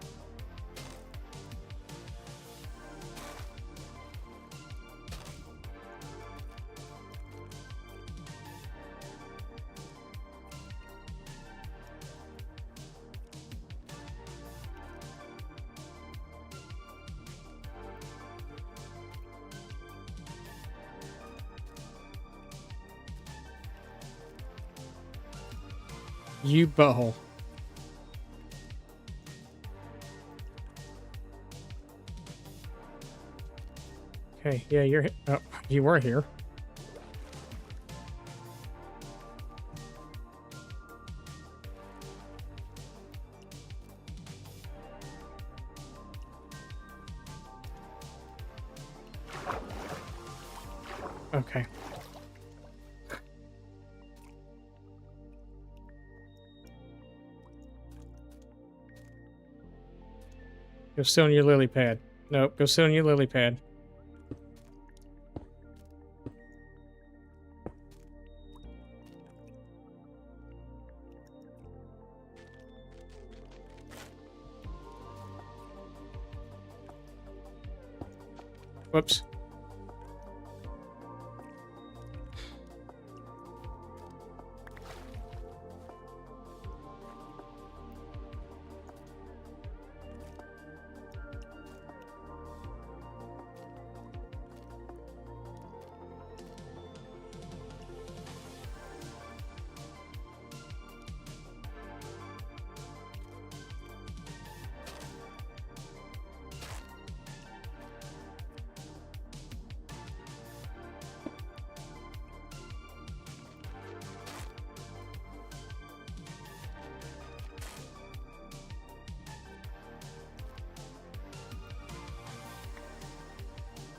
You butthole. Okay, yeah, you're... Oh, you were here. Okay. Go sit on your lily pad. Nope, go sit on your lily pad. Whoops.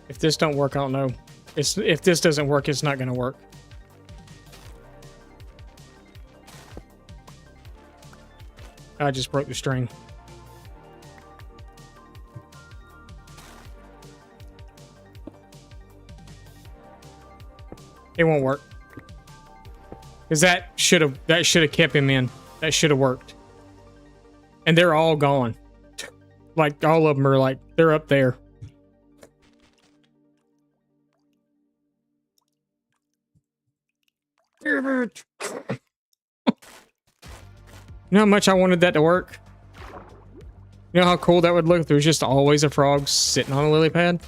If this don't work, I don't know. If this doesn't work, it's not going to work. I just broke the string. It won't work. Because that should have kept him in. That should have worked. And they're all gone. Like all of them are like they're up there. You know how much I wanted that to work? You know how cool that would look if there was just always a frog sitting on a lily pad?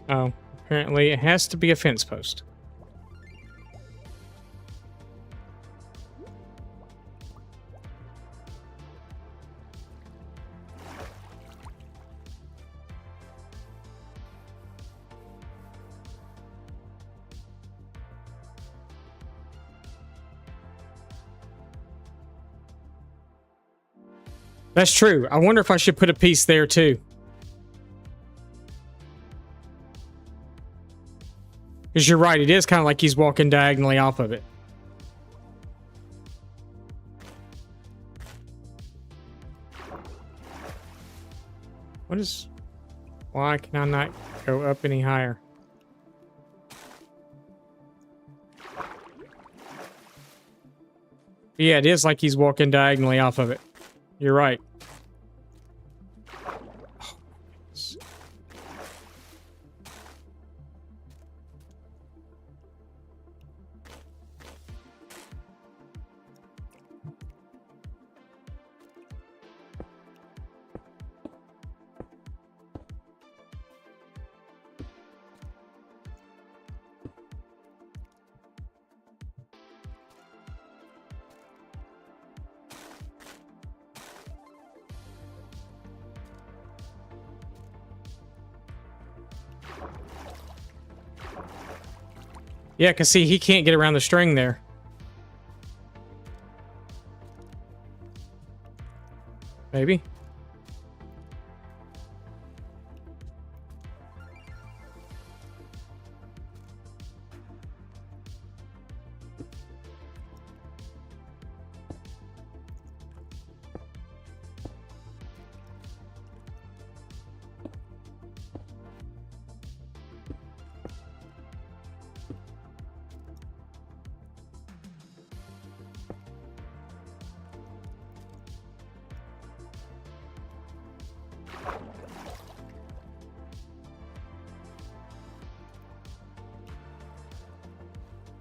Oh, apparently it has to be a fence post. That's true. I wonder if I should put a piece there too. Because you're right, it is kind of like he's walking diagonally off of it. What is... Why can I not go up any higher? Yeah, it is like he's walking diagonally off of it. You're right. Yeah, because see, he can't get around the string there. Maybe.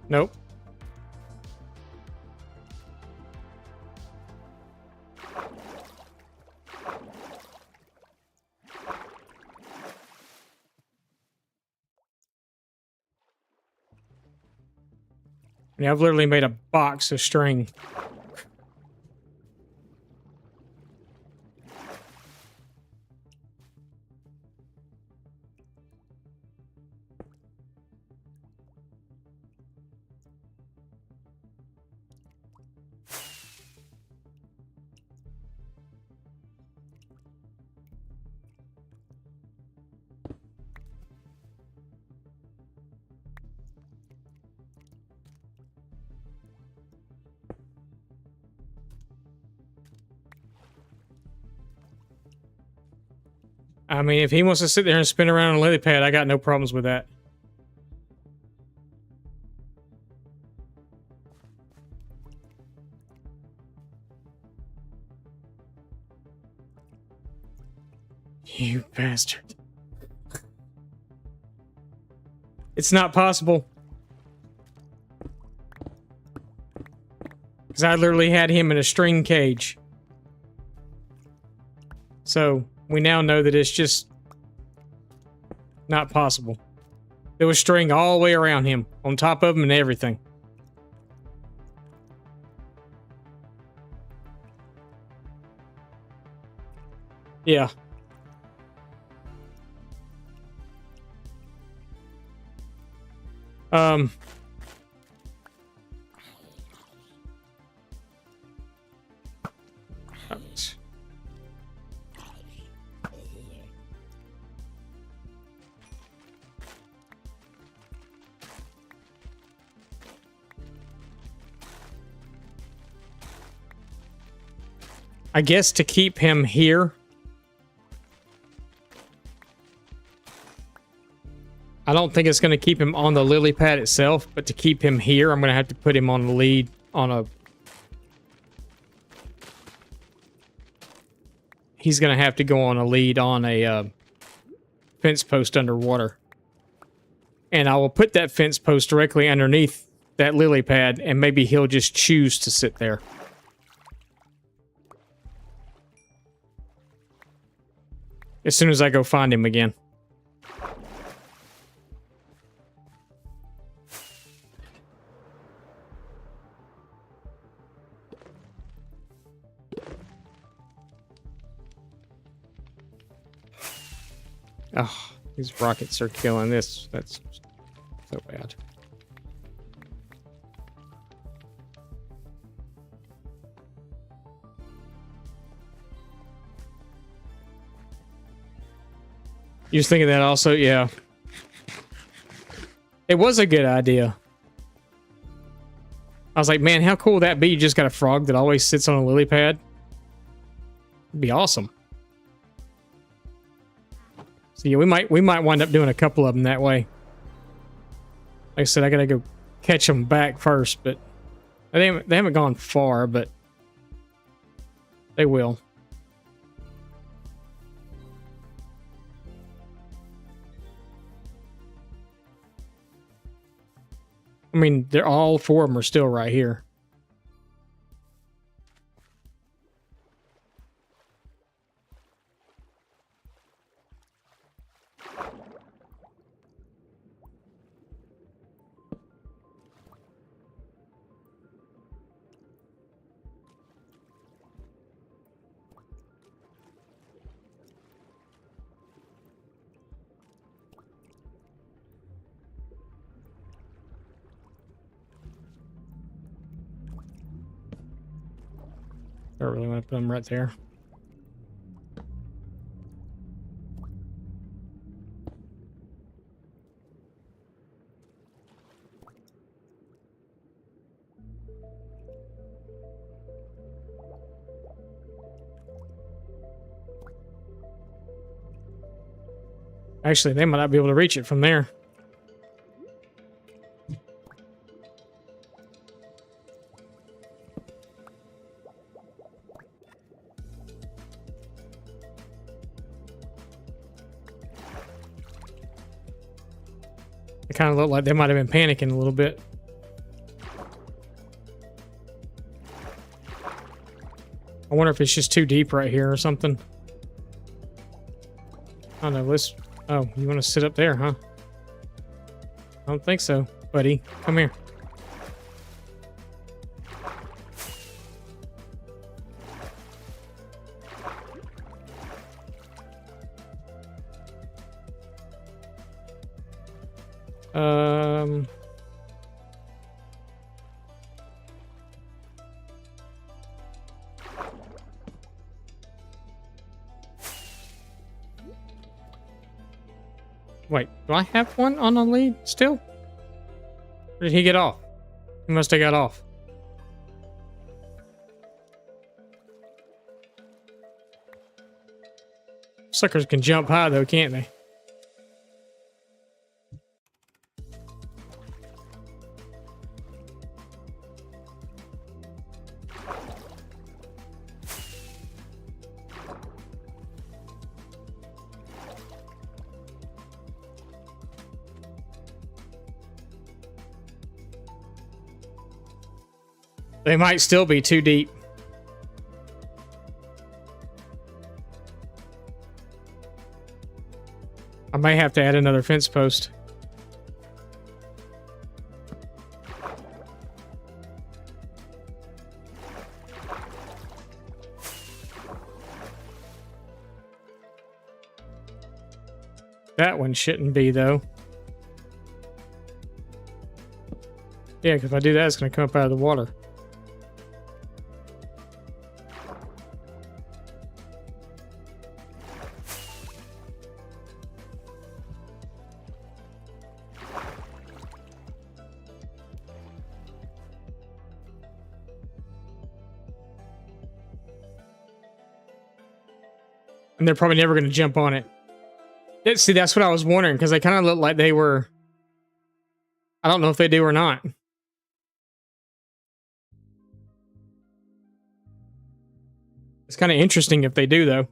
Nope. mean, I've literally made a box of string. I mean, if he wants to sit there and spin around on a lily pad, I got no problems with that. You bastard. It's not possible. Because I literally had him in a string cage. So, we now know that it's just not possible. There was string all the way around him, on top of him and everything. Yeah. I guess to keep him here. I don't think it's going to keep him on the lily pad itself, but to keep him here, I'm going to have to put him on the lead on a... He's going to have to go on a lead on a fence post underwater. And I will put that fence post directly underneath that lily pad, and maybe he'll just choose to sit there. As soon as I go find him again. Oh, these rockets are killing this. That's so bad. You was thinking that also? Yeah. It was a good idea. I was like, man, how cool would that be? You just got a frog that always sits on a lily pad. It'd be awesome. So yeah, we might wind up doing a couple of them that way. Like I said, I gotta go catch them back first, but they haven't gone far, but they will. I mean, they're all four of them are still right here. I really want to put them right there. Actually, they might not be able to reach it from there. It kind of looked like they might have been panicking a little bit. I wonder if it's just too deep right here or something. I don't know, let's... Oh, you want to sit up there, huh? I don't think so, buddy. Come here. Um. Wait, do I have one on the lead still? Or did he get off? He must have got off. Suckers can jump high though, can't they? They might still be too deep. I may have to add another fence post. That one shouldn't be, though. Yeah, because if I do that, it's going to come up out of the water. And they're probably never going to jump on it. See, that's what I was wondering, because they kind of look like they were... I don't know if they do or not. It's kind of interesting if they do, though.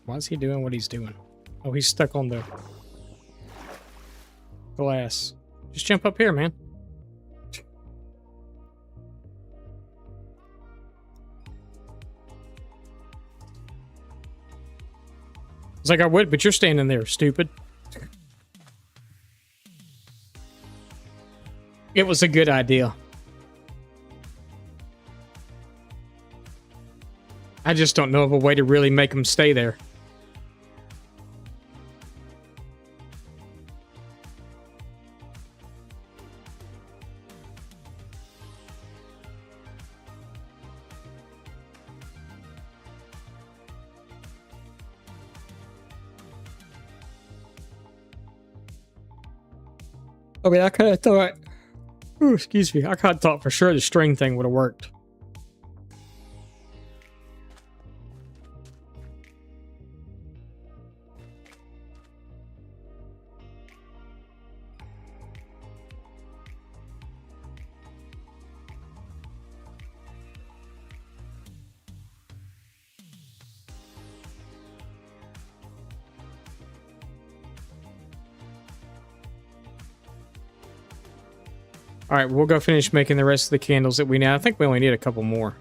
Why is he doing what he's doing? Oh, he's stuck on the glass. Just jump up here, man. It's like I would, but you're standing there, stupid. It was a good idea. I just don't know of a way to really make them stay there. I mean, I kind of thought... Ooh, excuse me. I kind of thought for sure the string thing would have worked. All right, we'll go finish making the rest of the candles that we need. I think we only need a couple more.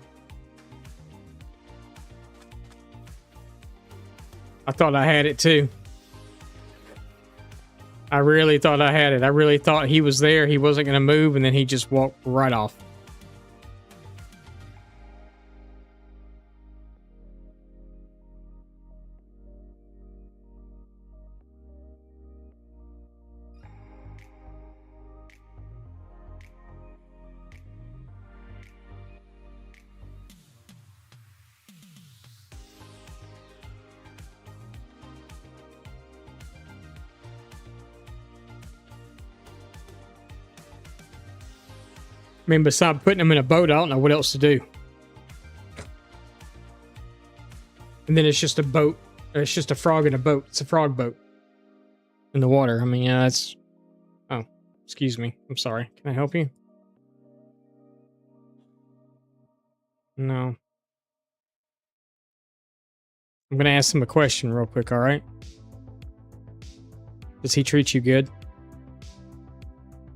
I thought I had it too. I really thought I had it. I really thought he was there. He wasn't going to move, and then he just walked right off. I mean, besides putting them in a boat, I don't know what else to do. And then it's just a boat. It's just a frog in a boat. It's a frog boat in the water. I mean, yeah, that's... Oh. Excuse me. I'm sorry. Can I help you? No. I'm gonna ask him a question real quick, alright? Does he treat you good?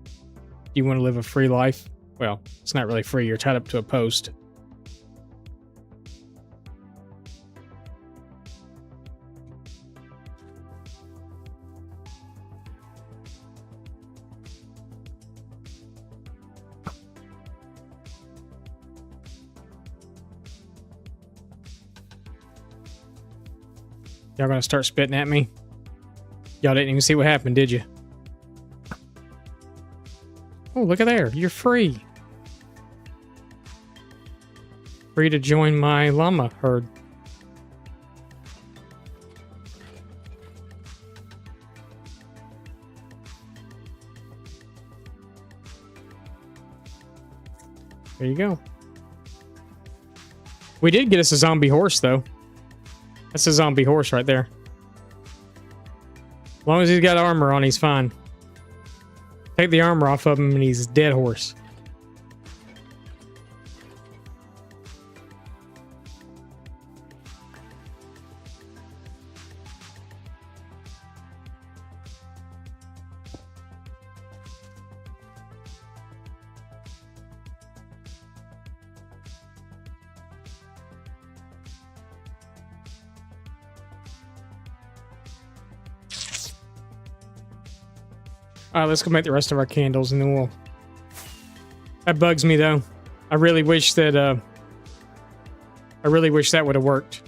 Do you want to live a free life? Well, it's not really free. You're tied up to a post. Y'all gonna start spitting at me? Y'all didn't even see what happened, did you? Oh, look at there. You're free. Free to join my llama herd. There you go. We did get us a zombie horse, though. That's a zombie horse right there. As long as he's got armor on, he's fine. Take the armor off of him and he's a dead horse. Alright, let's go make the rest of our candles and then we'll... That bugs me though. I really wish that that would have worked.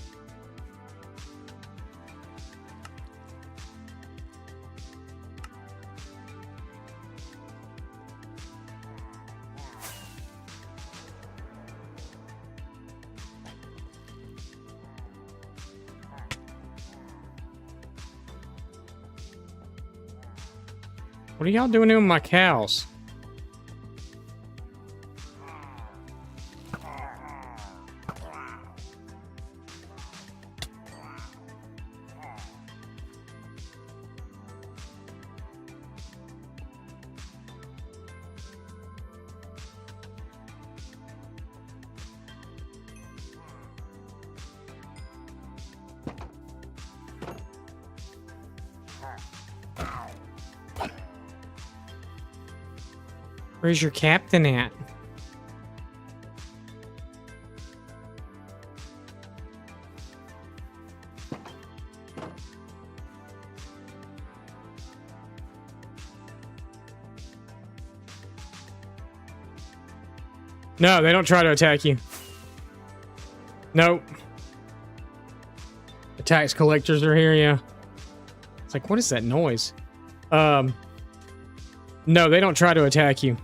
What are y'all doing with my cows? Where's your captain at? No, they don't try to attack you. Nope. The tax collectors are here, yeah. It's like, what is that noise? No, they don't try to attack you.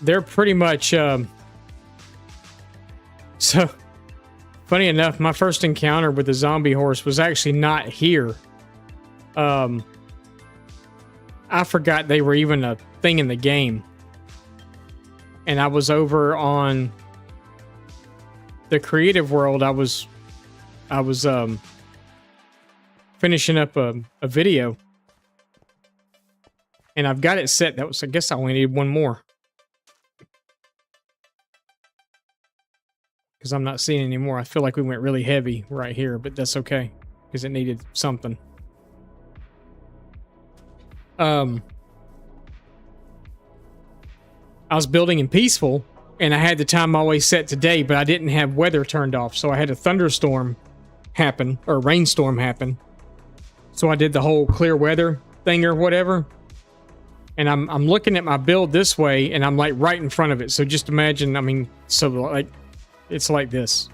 They're pretty much, so, funny enough, my first encounter with the zombie horse was actually not here. I forgot they were even a thing in the game. And I was over on the creative world. I was finishing up a video. And I've got it set. That was, I guess I only needed one more. Because I'm not seeing any more. I feel like we went really heavy right here, but that's okay. Because it needed something. I was building in peaceful, and I had the time always set to day, but I didn't have weather turned off. So I had a thunderstorm happen, or a rainstorm happen. So I did the whole clear weather thing or whatever. And I'm looking at my build this way, and I'm like right in front of it. So just imagine, I mean, so like, it's like this.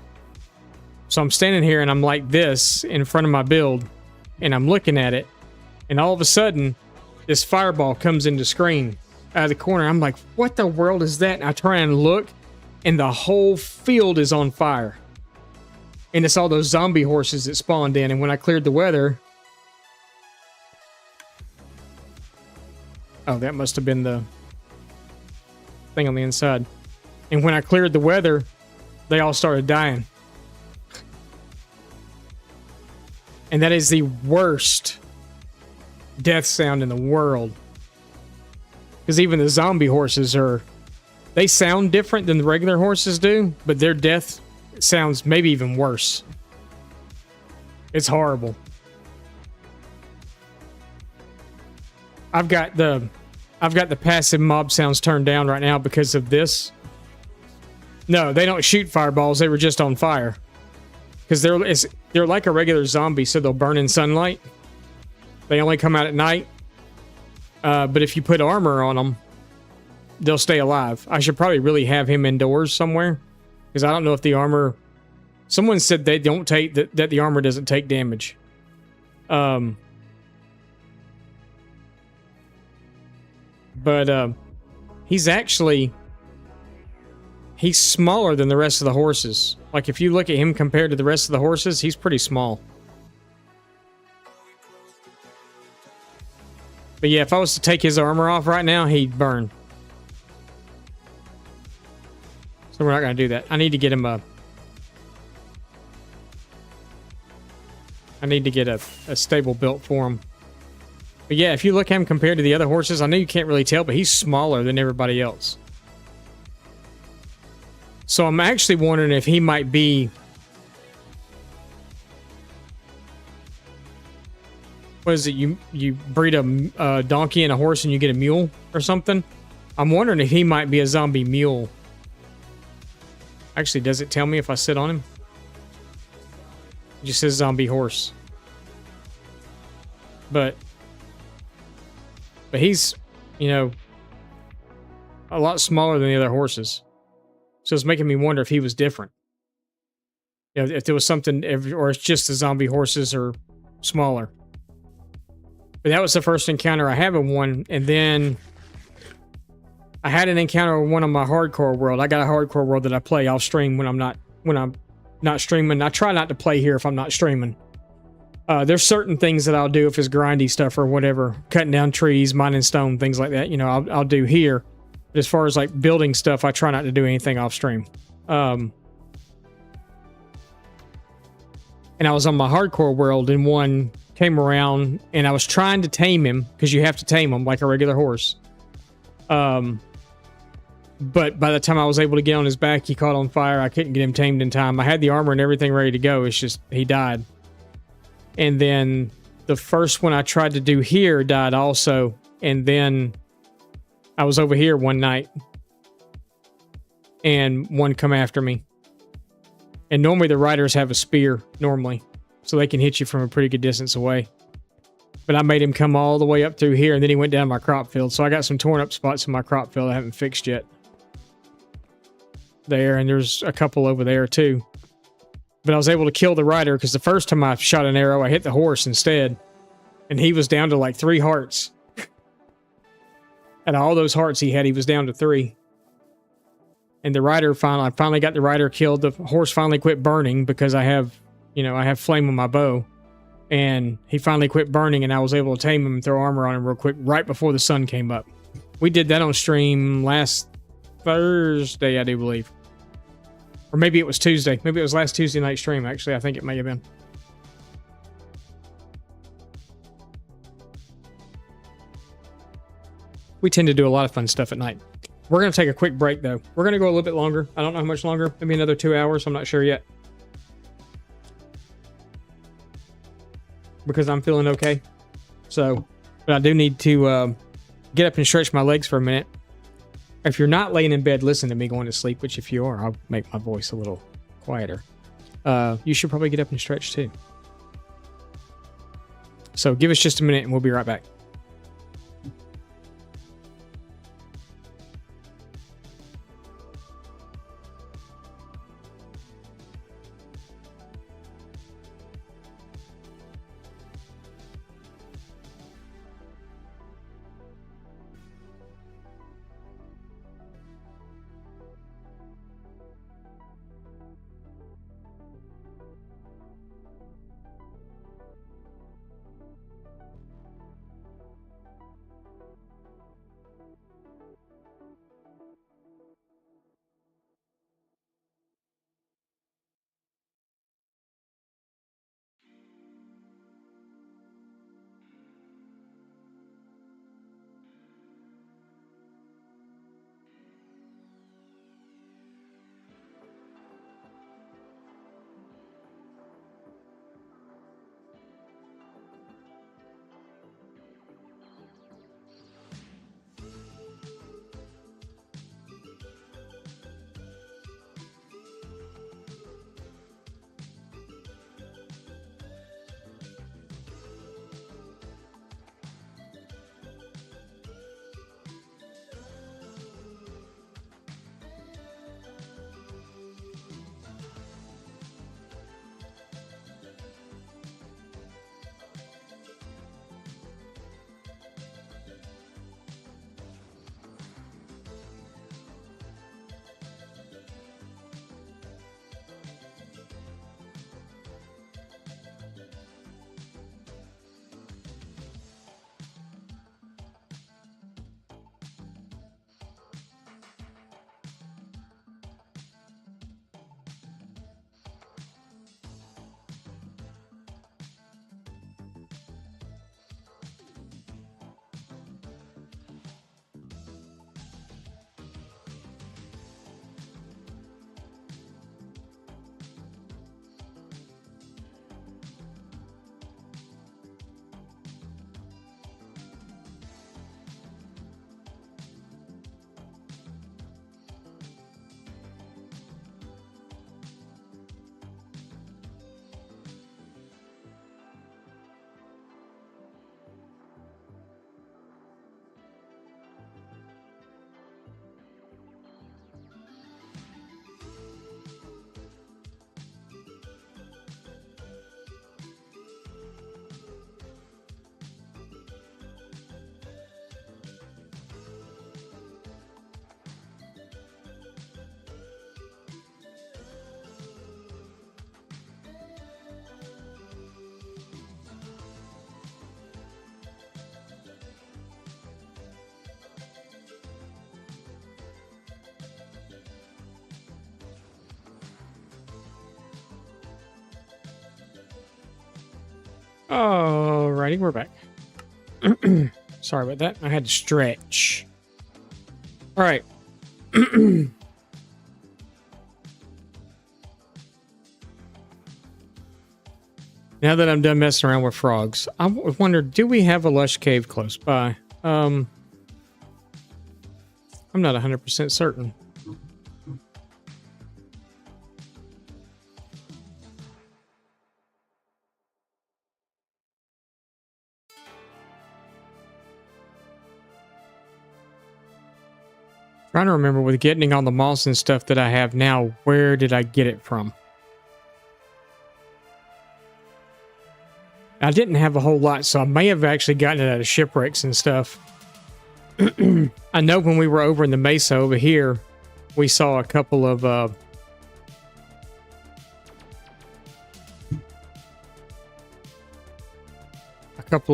So I'm standing here and I'm like this in front of my build, and I'm looking at it, and all of a sudden, this fireball comes into screen out of the corner. I'm like, what the world is that? And I try and look, and the whole field is on fire. And it's all those zombie horses that spawned in. And when I cleared the weather... Oh, that must have been the thing on the inside. And when I cleared the weather, they all started dying. And that is the worst death sound in the world. Because even the zombie horses they sound different than the regular horses do, but their death sounds maybe even worse. It's horrible. I've got the passive mob sounds turned down right now because of this. No, they don't shoot fireballs. They were just on fire. Because they're like a regular zombie, so they'll burn in sunlight. They only come out at night. But if you put armor on them, they'll stay alive. I should probably really have him indoors somewhere. Because I don't know if the armor... Someone said they don't take... that the armor doesn't take damage. But he's actually... He's smaller than the rest of the horses. Like, if you look at him compared to the rest of the horses, he's pretty small. But yeah, if I was to take his armor off right now, he'd burn. So we're not going to do that. I need to get him a... I need to get a stable built for him. But yeah, if you look at him compared to the other horses, I know you can't really tell, but he's smaller than everybody else. So I'm actually wondering if he might be... What is it? You breed a donkey and a horse and you get a mule or something? I'm wondering if he might be a zombie mule. Actually, does it tell me if I sit on him? It just says zombie horse. But he's, you know, a lot smaller than the other horses. So it's making me wonder if he was different. You know, if there was something, or it's just the zombie horses are smaller. But that was the first encounter I had with one, and then I had an encounter with one on my hardcore world. I got a hardcore world that I play. I'll stream when I'm not streaming. I try not to play here if I'm not streaming. There's certain things that I'll do if it's grindy stuff or whatever, cutting down trees, mining stone, things like that. You know, I'll do here. But as far as like building stuff, I try not to do anything off stream. And I was on my hardcore world, and one came around, and I was trying to tame him because you have to tame him like a regular horse. But by the time I was able to get on his back, he caught on fire. I couldn't get him tamed in time. I had the armor and everything ready to go. It's just he died. And then the first one I tried to do here died also. And then I was over here one night, and one come after me. And normally the riders have a spear, normally, so they can hit you from a pretty good distance away. But I made him come all the way up through here, and then he went down my crop field. So I got some torn up spots in my crop field I haven't fixed yet. There, and there's a couple over there too. But I was able to kill the rider because the first time I shot an arrow, I hit the horse instead. And he was down to like 3 hearts. Out of all those hearts he had, he was down to 3. And the rider I finally got the rider killed. The horse finally quit burning because I have flame on my bow. And he finally quit burning, and I was able to tame him and throw armor on him real quick right before the sun came up. We did that on stream last Thursday, I do believe. Or maybe it was Tuesday. Maybe it was last Tuesday night stream, actually. I think it may have been. We tend to do a lot of fun stuff at night. We're going to take a quick break, though. We're going to go a little bit longer. I don't know how much longer. Maybe another 2 hours. I'm not sure yet. Because I'm feeling okay. So, but I do need to get up and stretch my legs for a minute. If you're not laying in bed listening to me going to sleep, which if you are, I'll make my voice a little quieter. You should probably get up and stretch too. So give us just a minute and we'll be right back. Alrighty, we're back. Sorry about that. I had to stretch. All right. Now that I'm done messing around with frogs, I wonder, do we have a lush cave close by? I'm not 100% certain. Trying to remember with getting all the moss and stuff that I have now, where did I get it from? I didn't have a whole lot, so I may have actually gotten it out of shipwrecks and stuff. I know when we were over in the mesa over here, we saw a couple of the what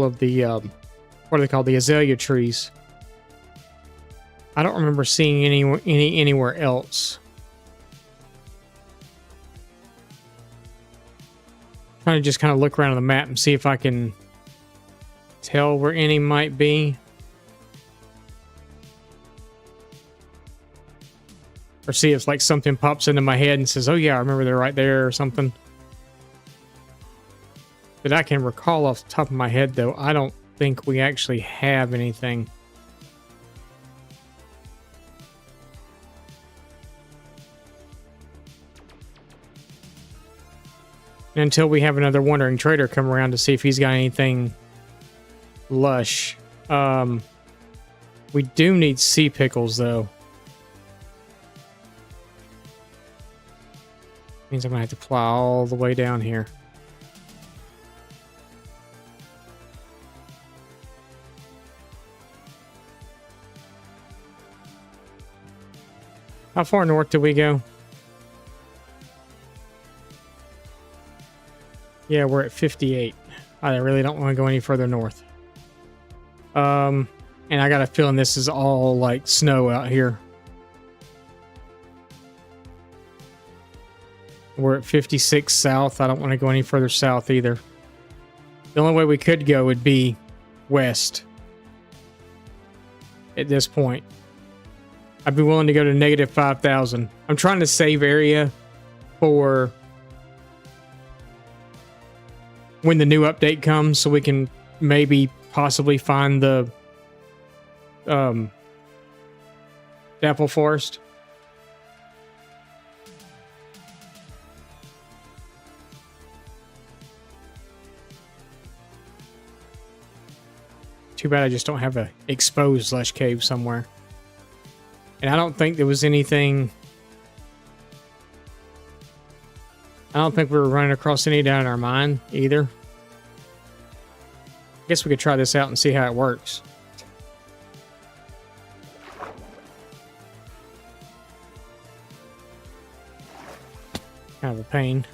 are they called? The azalea trees. I don't remember seeing anywhere else. Trying to just kind of look around on the map and see if I can tell where any might be. Or see if like something pops into my head and says, oh yeah, I remember they're right there or something. That I can recall off the top of my head though, I don't think we actually have anything. Until we have another wandering trader come around to see if he's got anything lush. We do need sea pickles though. Means I'm gonna have to fly all the way down here. How far north do we go? Yeah, we're at 58. I really don't want to go any further north. And I got a feeling this is all like snow out here. We're at 56 south. I don't want to go any further south either. The only way we could go would be west. At this point. I'd be willing to go to negative 5,000. I'm trying to save area for when the new update comes so we can maybe possibly find the apple forest. Too bad I just don't have a exposed lush cave somewhere. And I don't think there was anything. I don't think we were running across any down in our mine either. I guess we could try this out and see how it works. Kind of a pain.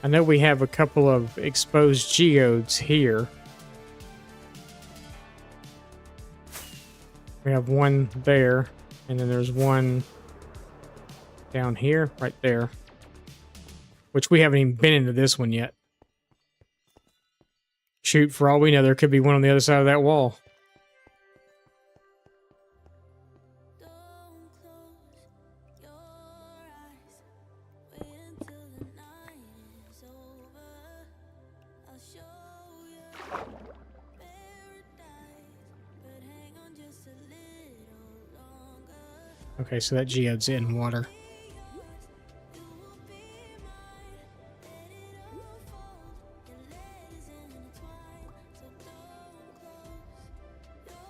I know we have a couple of exposed geodes here. We have one there, and then there's one down here, right there. Which we haven't even been into this one yet. Shoot, for all we know, there could be one on the other side of that wall. Okay, so that geode's in water.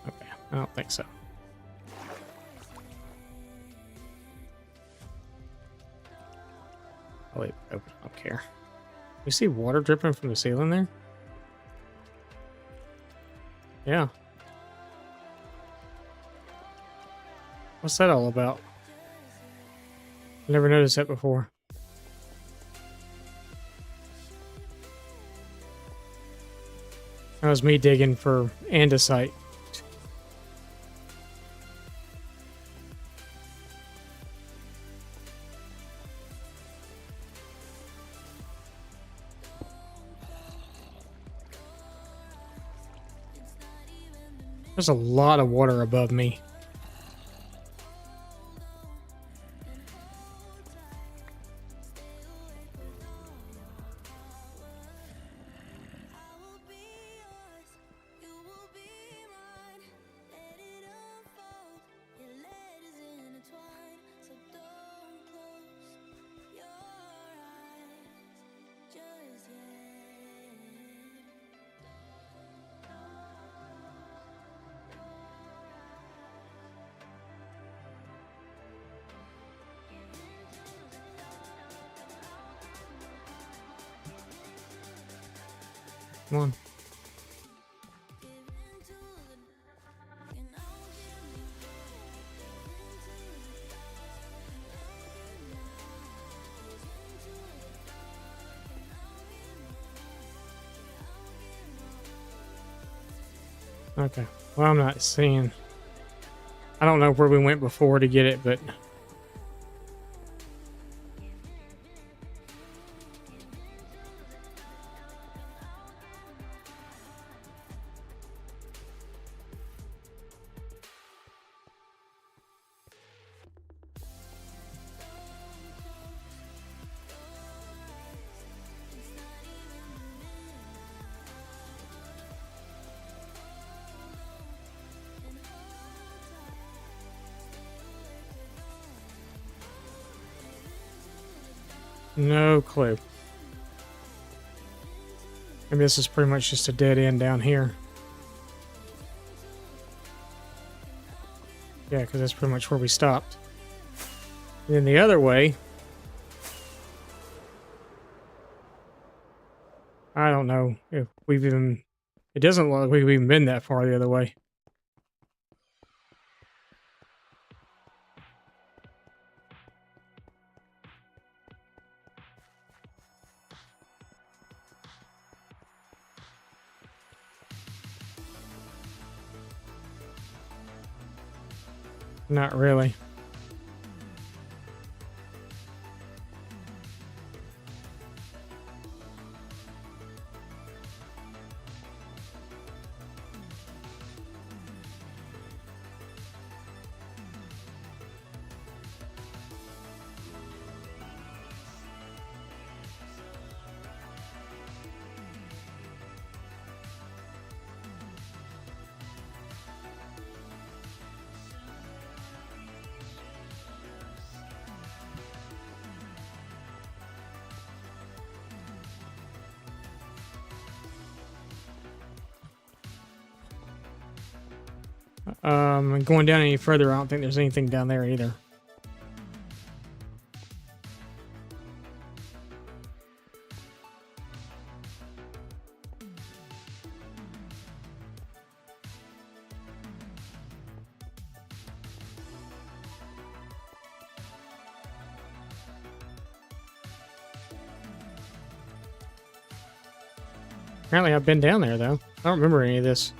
Okay, I don't think so. I'll leave it open. I don't care. You see water dripping from the ceiling there? Yeah. What's that all about? Never noticed that before. That was me digging for andesite. There's a lot of water above me. Come on. Okay. Well, I'm not seeing. I don't know where we went before to get it, but no clue. Maybe this is pretty much just a dead end down here. Yeah, because that's pretty much where we stopped. And then the other way, I don't know if we've even... It doesn't look like we've even been that far the other way. Not really. Going down any further, I don't think there's anything down there either. Apparently I've been down there, though. I don't remember any of this.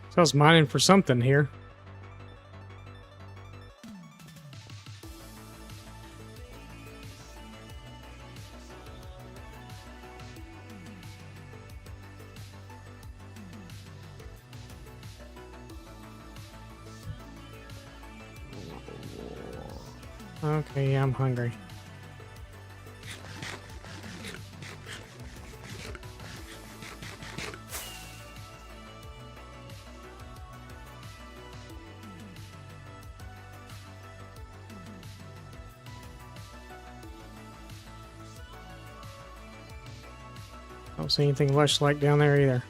So I was mining for something here. Okay, I'm hungry. Don't see anything lush like down there either.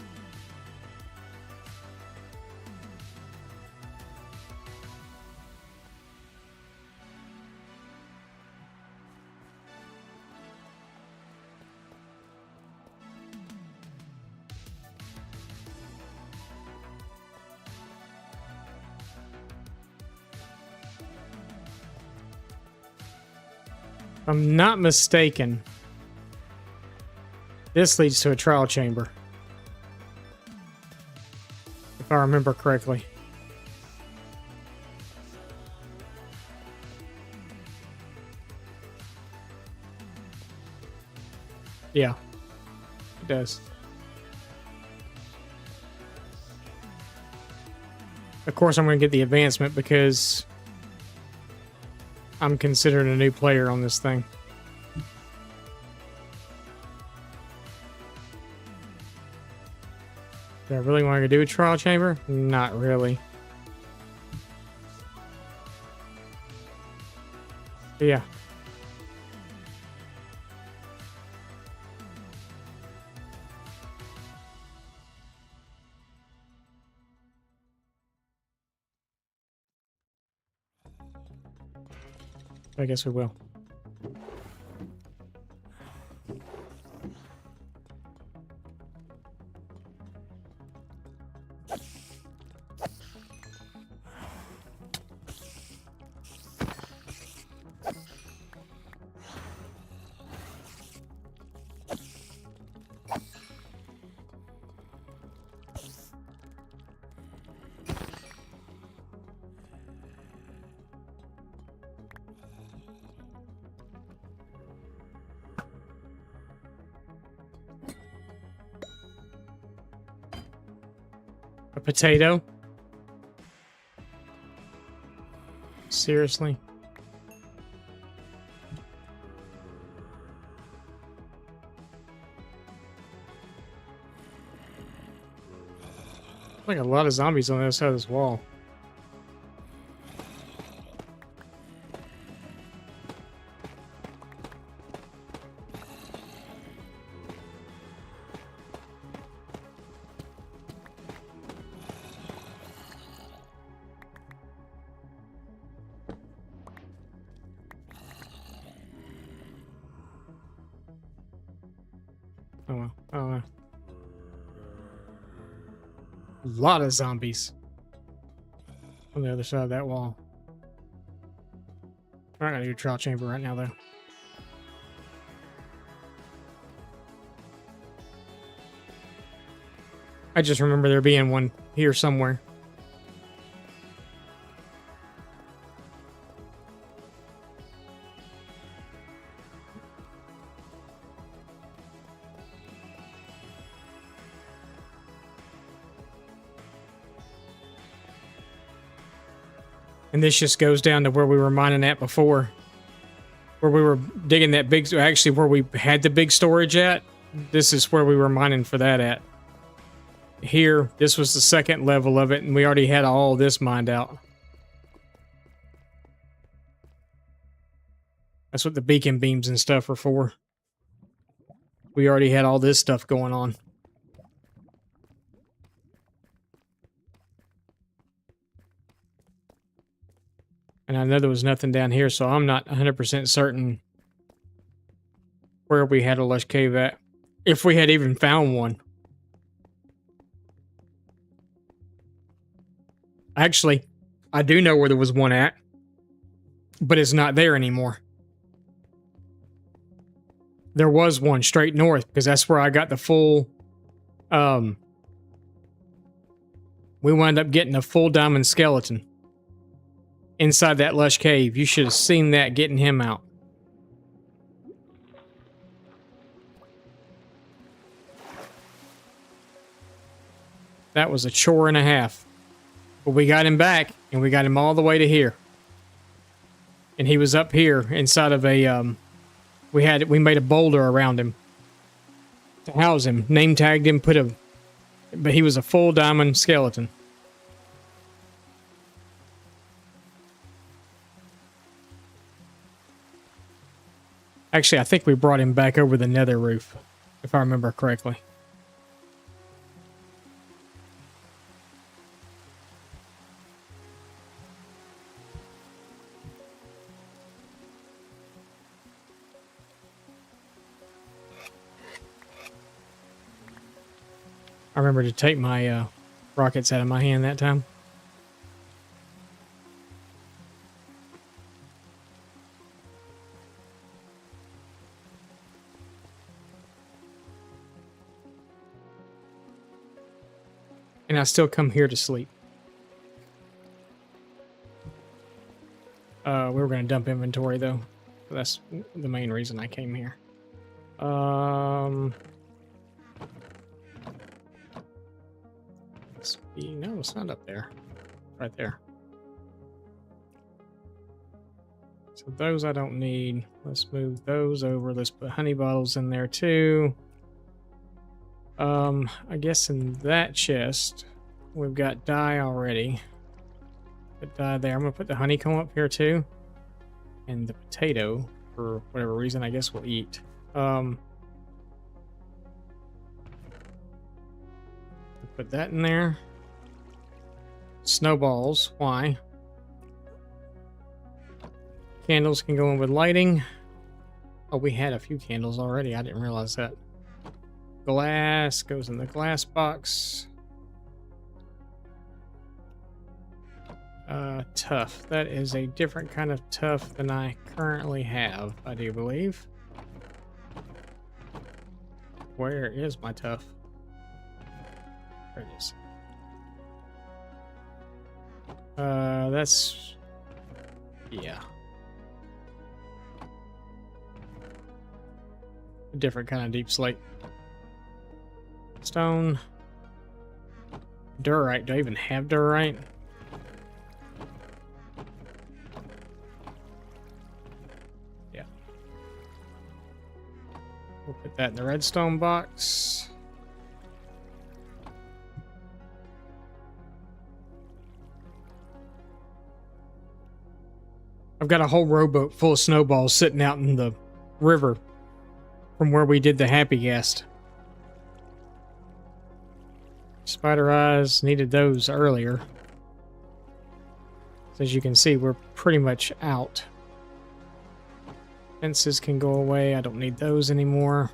If I'm not mistaken, this leads to a trial chamber. If I remember correctly. Yeah, it does. Of course, I'm going to get the advancement because I'm considered a new player on this thing. Do I really want to do a trial chamber? Not really. But yeah. I guess we will. A potato? Seriously? Like a lot of zombies on the other side of this wall. Oh well, I don't know. A lot of zombies on the other side of that wall. I'm not gonna do a trial chamber right now, though. I just remember there being one here somewhere. And this just goes down to where we were mining at before. Where we were digging that big... Actually, where we had the big storage at. This is where we were mining for that at. Here, this was the second level of it, and we already had all this mined out. That's what the beacon beams and stuff are for. We already had all this stuff going on. And I know there was nothing down here, so I'm not 100% certain where we had a lush cave at. If we had even found one. Actually, I do know where there was one at. But it's not there anymore. There was one straight north, because that's where I got the full... we wound up getting a full diamond skeleton. Inside that lush cave. You should have seen that getting him out. That was a chore and a half. But we got him back, and we got him all the way to here. And he was up here inside of a, we made a boulder around him to house him. Name tagged him, but he was a full diamond skeleton. Actually, I think we brought him back over the nether roof, if I remember correctly. I remember to take my rockets out of my hand that time. And I still come here to sleep. We were going to dump inventory, though. That's the main reason I came here. No, it's not up there. Right there. So those I don't need. Let's move those over. Let's put honey bottles in there too. I guess in that chest we've got dye already. Put dye there. I'm gonna put the honeycomb up here too. And the potato, for whatever reason, I guess we'll eat. Put that in there. Snowballs. Why? Candles can go in with lighting. Oh, we had a few candles already. I didn't realize that. Glass goes in the glass box. Tough. That is a different kind of tough than I currently have, I do believe. Where is my tough? There it is. That's... yeah. A different kind of deep slate. Stone. Diorite. Do I even have diorite? Yeah. We'll put that in the redstone box. I've got a whole rowboat full of snowballs sitting out in the river from where we did the happy guest. Spider eyes, needed those earlier. So as you can see, we're pretty much out. Fences can go away. I don't need those anymore.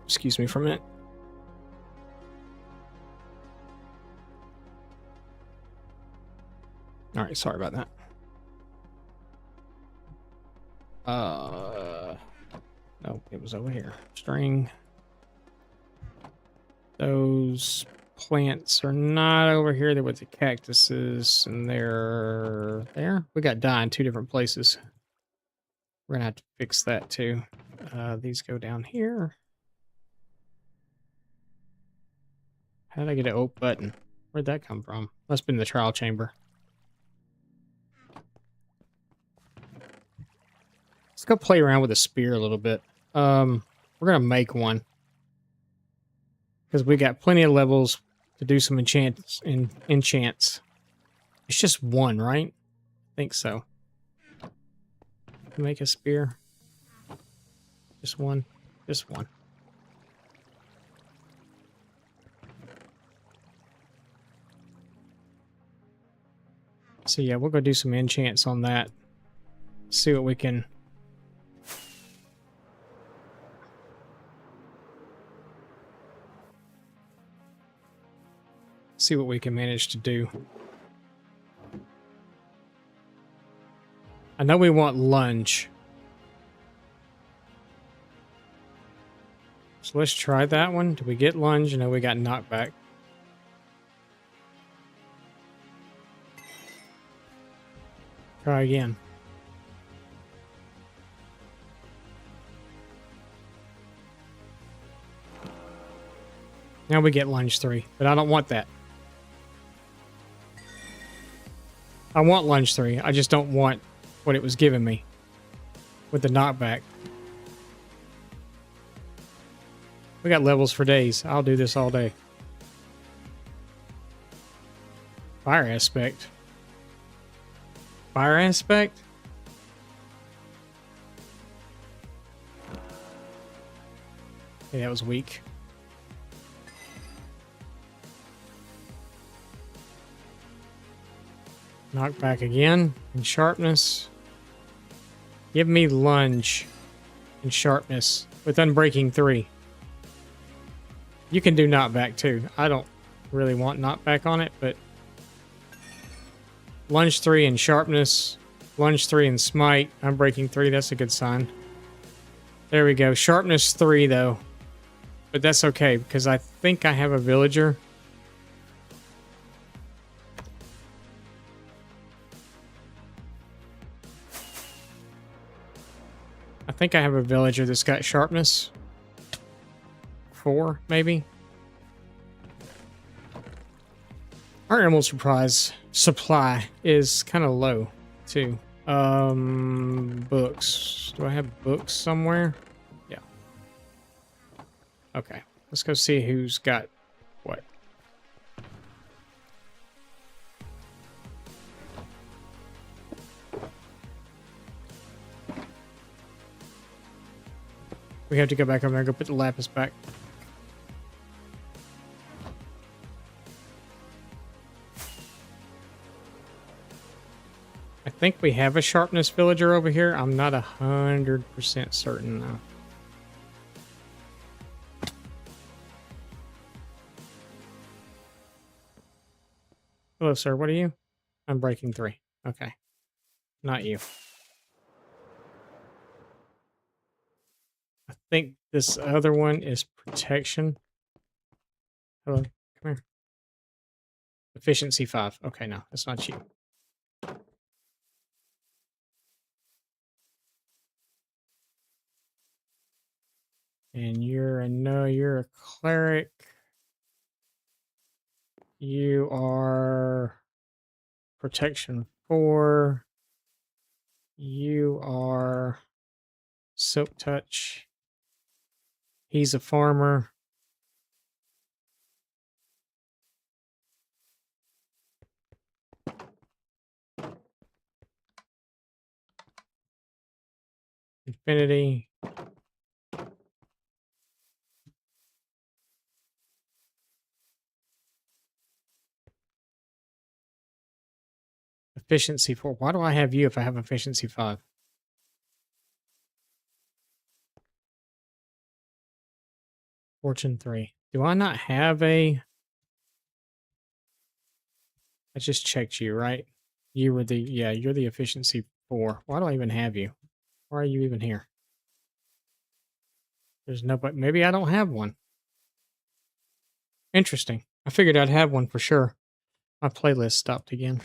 Excuse me for a minute. All right, sorry about that. No, it was over here. String. Those plants are not over here. They're with the cactuses, and they're there. We got dye in two different places. We're gonna have to fix that too. These go down here. How did I get an oak button? Where'd that come from? Must have been the trial chamber. Let's go play around with a spear a little bit. We're gonna make one because we got plenty of levels to do some enchants. It's just one, right? I think so. Make a spear. Just one. Just one. So yeah, we'll go do some enchants on that. See what we can. See what we can manage to do. I know we want lunge. So let's try that one. Do we get lunge? No, we got knockback. Try again. Now we get lunge 3, but I don't want that. I want lunge 3. I just don't want what it was giving me with the knockback. We got levels for days. I'll do this all day. Fire aspect. Fire aspect? Yeah, that was weak. Knockback again. And sharpness. Give me lunge and sharpness with unbreaking 3. You can do knockback too. I don't really want knockback on it, but lunge 3 and sharpness, lunge 3 and smite, unbreaking 3, that's a good sign. There we go. Sharpness 3 though. But that's okay because I think I have a villager. I think I have a villager that's got sharpness 4, maybe. Our emerald supply is kind of low too. Books. Do I have books somewhere? Yeah. Okay. Let's go see who's got what. We have to go back over there and go put the lapis back. I think we have a sharpness villager over here. I'm not 100% certain though. Hello, sir. What are you? I'm breaking 3. Okay. Not you. I think this other one is protection. Hello. Come here. Efficiency 5. Okay, no. That's not you. And you're a cleric. You are protection 4. You are silk touch. He's a farmer. Infinity. Efficiency 4. Why do I have you if I have efficiency 5? Fortune 3. Do I not have a... I just checked you, right? You were the... Yeah, you're the efficiency 4. Why do I even have you? Why are you even here? There's nobody... Maybe I don't have one. Interesting. I figured I'd have one for sure. My playlist stopped again.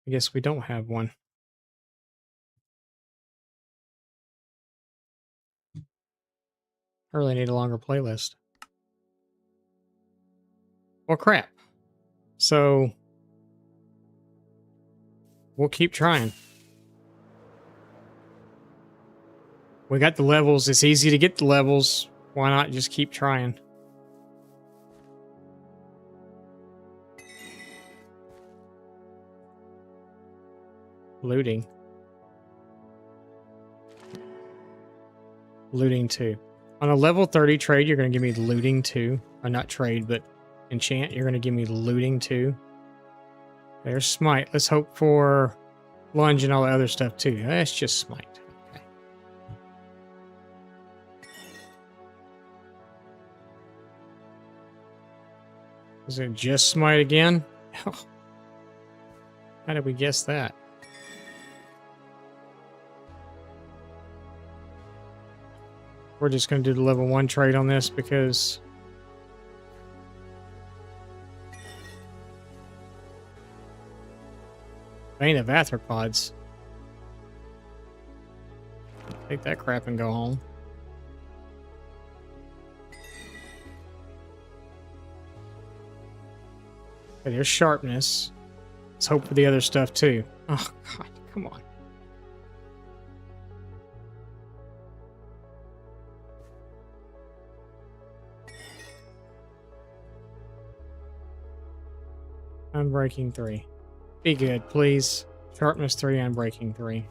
I guess we don't have one. I really need a longer playlist. Well, crap. So, we'll keep trying. We got the levels. It's easy to get the levels. Why not just keep trying? Looting. Looting 2. On a level 30 trade, you're going to give me looting 2. Or not trade, but enchant. You're going to give me looting 2. There's smite. Let's hope for lunge and all the other stuff too. That's just smite. Okay. Is it just smite again? How did we guess that? We're just going to do the level 1 trade on this because... Vein of arthropods. Take that crap and go home. Okay, there's sharpness. Let's hope for the other stuff too. Oh, God, come on. Unbreaking 3. Be good, please. Sharpness 3, unbreaking 3.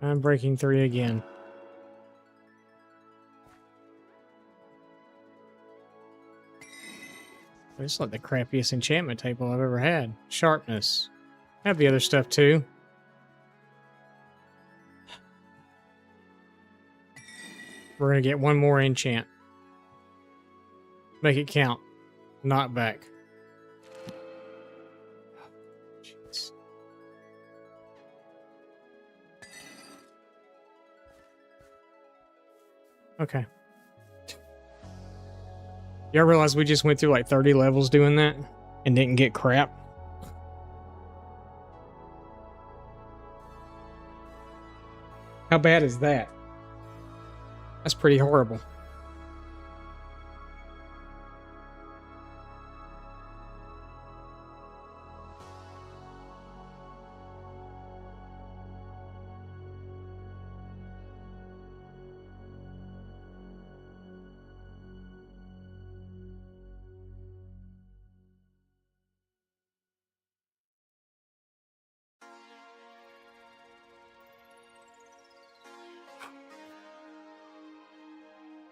Unbreaking 3 again. It's like the crappiest enchantment table I've ever had. Sharpness. Have the other stuff too. We're going to get one more enchant. Make it count. Not back. Jeez. Okay. Y'all realize we just went through like 30 levels doing that and didn't get crap? How bad is that? That's pretty horrible.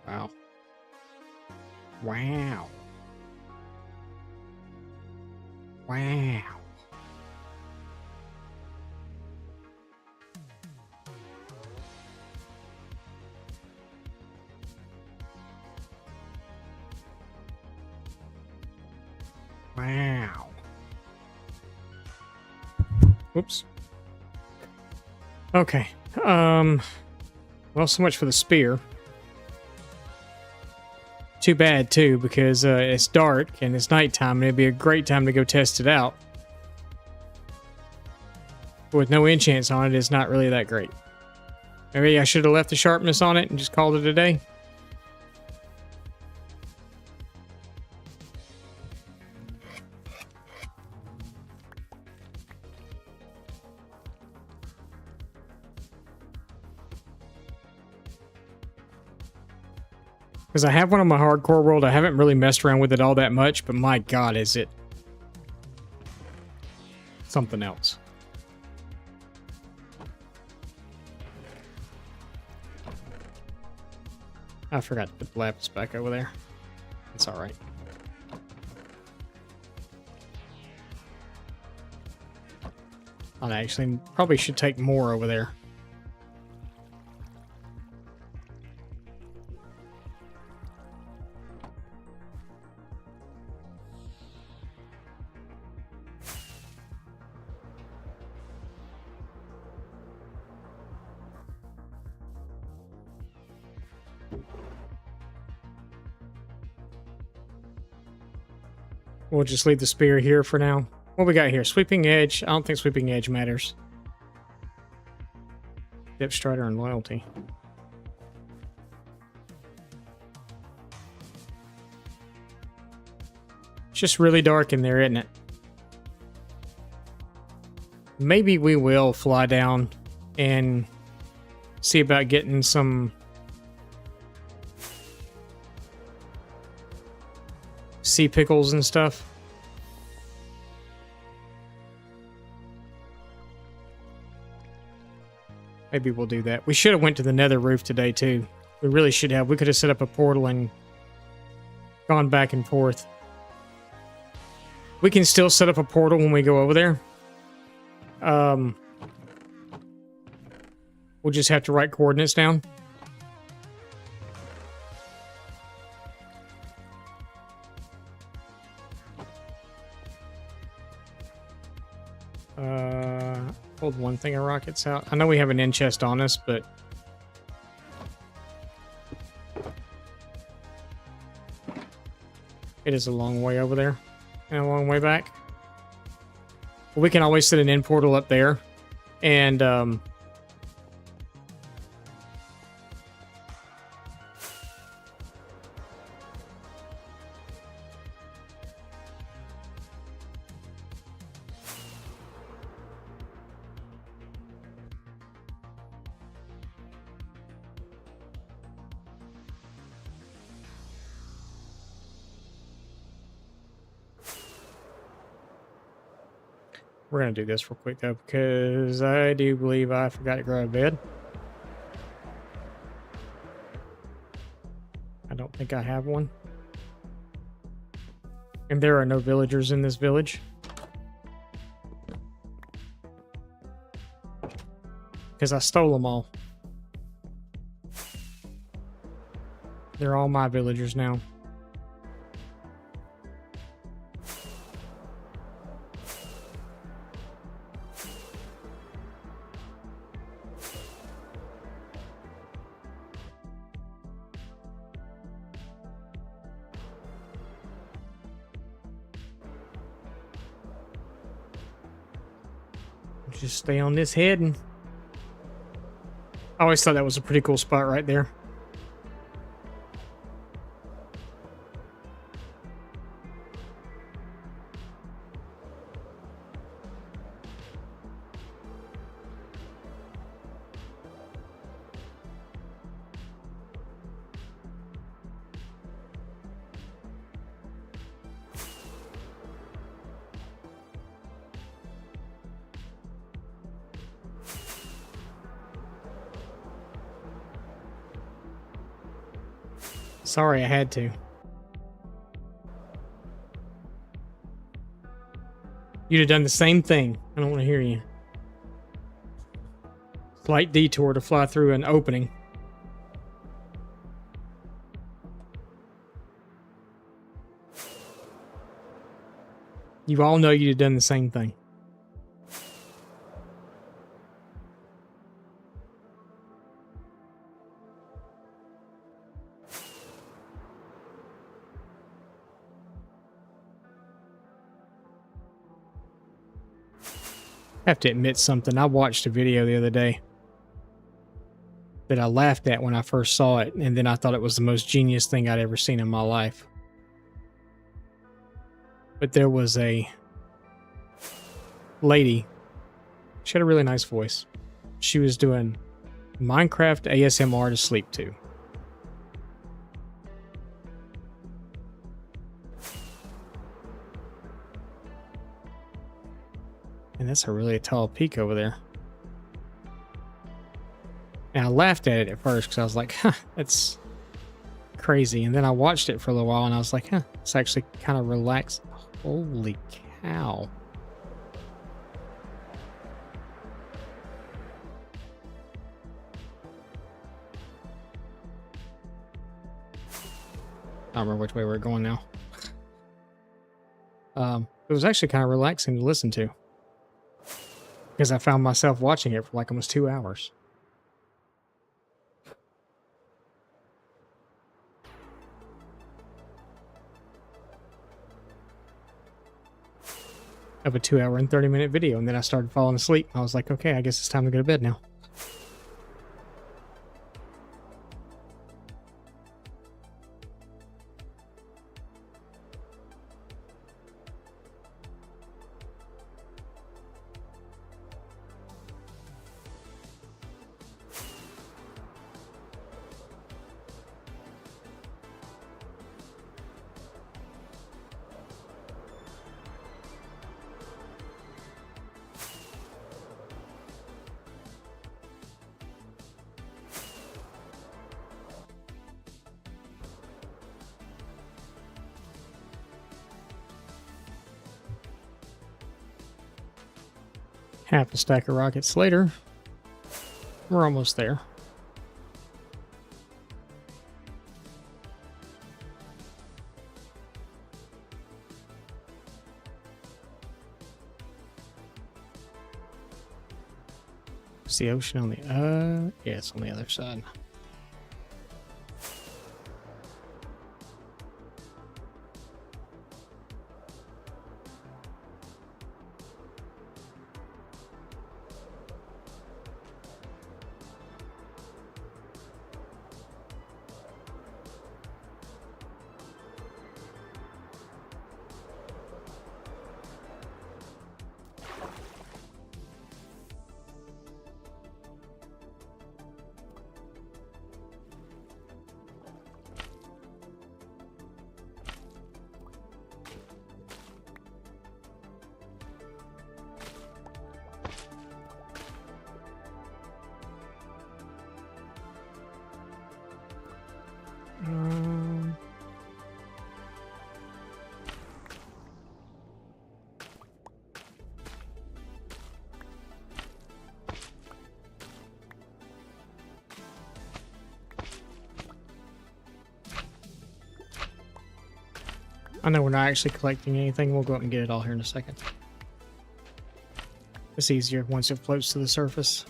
Wow. Wow. Wow. Wow. Whoops. Okay. Well, so much for the spear. Too bad, too, because it's dark and it's nighttime, and it'd be a great time to go test it out. With no enchants on it, it's not really that great. Maybe I should have left the sharpness on it and just called it a day. Because I have one on my hardcore world. I haven't really messed around with it all that much, but my god, is it something else. I forgot to put the lapis back over there. It's alright. I actually probably should take more over there. We'll just leave the spear here for now. What we got here? Sweeping Edge. I don't think Sweeping Edge matters. Dip Strider and Loyalty. It's just really dark in there, isn't it? Maybe we will fly down and see about getting some sea pickles and stuff. Maybe we'll do that. We should have went to the nether roof today too. We really should have. We could have set up a portal and gone back and forth. We can still set up a portal when we go over there. We'll just have to write coordinates down. Hold one thing of rockets out. I know we have an end chest on us, but it is a long way over there and a long way back. Well, we can always set an end portal up there, and we're going to do this real quick, though, because I do believe I forgot to grab a bed. I don't think I have one. And there are no villagers in this village. Because I stole them all. They're all my villagers now. Just stay on this head, and I always thought that was a pretty cool spot right there. Sorry, I had to. You'd have done the same thing. I don't want to hear you. Slight detour to fly through an opening. You all know you'd have done the same thing. I have to admit something. I watched a video the other day that I laughed at when I first saw it, and then I thought it was the most genius thing I'd ever seen in my life. But there was a lady. She had a really nice voice. She was doing Minecraft ASMR to sleep to. And that's a really tall peak over there. And I laughed at it at first because I was like, huh, that's crazy. And then I watched it for a little while and I was like, huh, it's actually kind of relaxed. Holy cow. I don't remember which way we're going now. It was actually kind of relaxing to listen to, because I found myself watching it for like almost 2 hours. Of a 2 hour and 30-minute video, and then I started falling asleep. I was like, okay, I guess it's time to go to bed now. Half a stack of rockets later, we're almost there. Is the ocean on the, yeah, it's on the other side. I know we're not actually collecting anything. We'll go up and get it all here in a second. It's easier once it floats to the surface.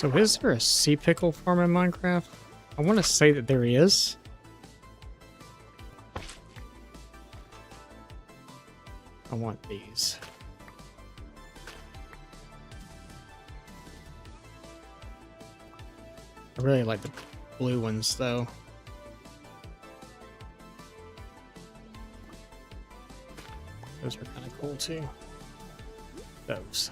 So is there a sea pickle farm in Minecraft? I want to say that there is. I want these. I really like the blue ones though. Those are kind of cool too. Those.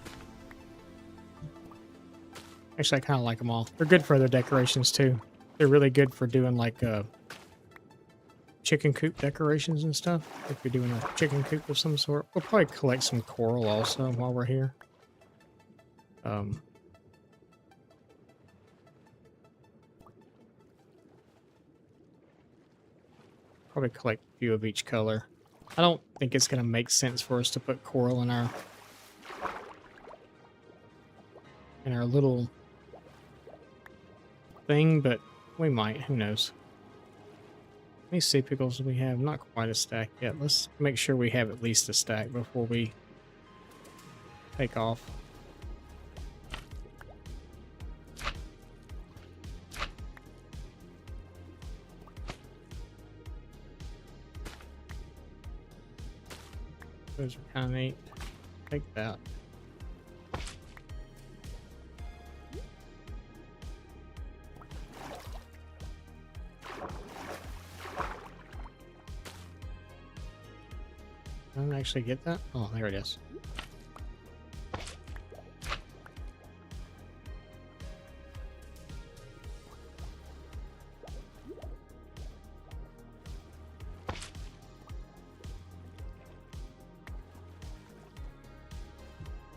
Actually, I kind of like them all. They're good for other decorations too. They're really good for doing like chicken coop decorations and stuff. If you're doing a chicken coop of some sort. We'll probably collect some coral also while we're here. Probably collect a few of each color. I don't think it's going to make sense for us to put coral in our little thing, but we might. Who knows? How many sea pickles do we have? Not quite a stack yet. Let's make sure we have at least a stack before we take off. Those are kind of neat. Take that. I don't actually get that. Oh, there it is.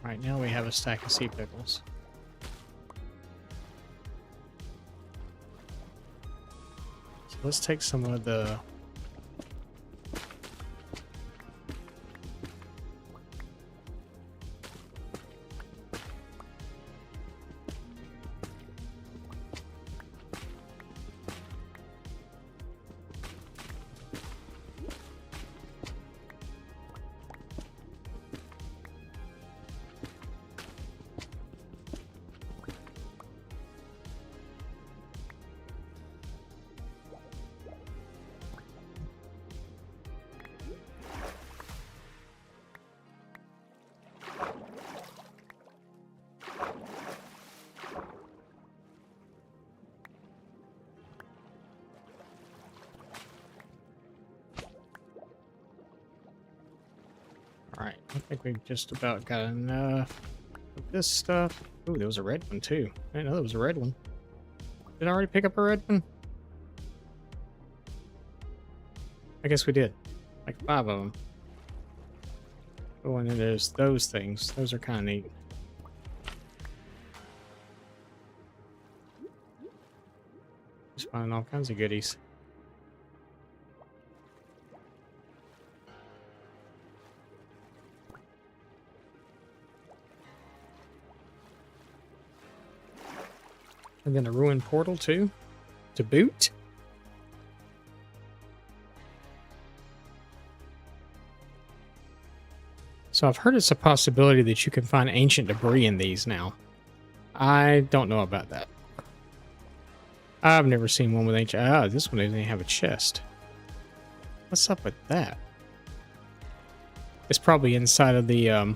Right now we have a stack of sea pickles. So let's take some of the Alright, I think we've just about got enough of this stuff. Ooh, there was a red one too. I didn't know there was a red one. Did I already pick up a red one? I guess we did. Like 5 of them. Oh, and then there's those things. Those are kind of neat. Just finding all kinds of goodies. And then a ruined portal too, to boot. So I've heard it's a possibility that you can find ancient debris in these now. I don't know about that. I've never seen one with ancient... Ah, this one doesn't even have a chest. What's up with that? It's probably inside of the...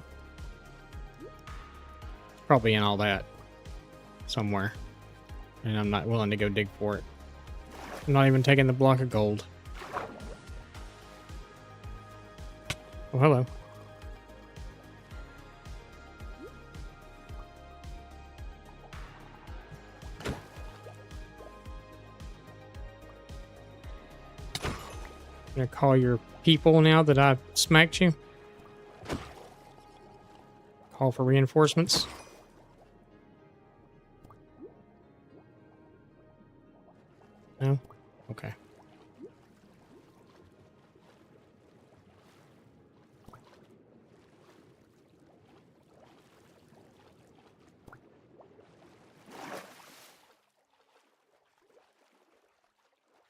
probably in all that. Somewhere. And I'm not willing to go dig for it. I'm not even taking the block of gold. Oh, hello. Gonna call your people now that I've smacked you. Call for reinforcements. No? Okay.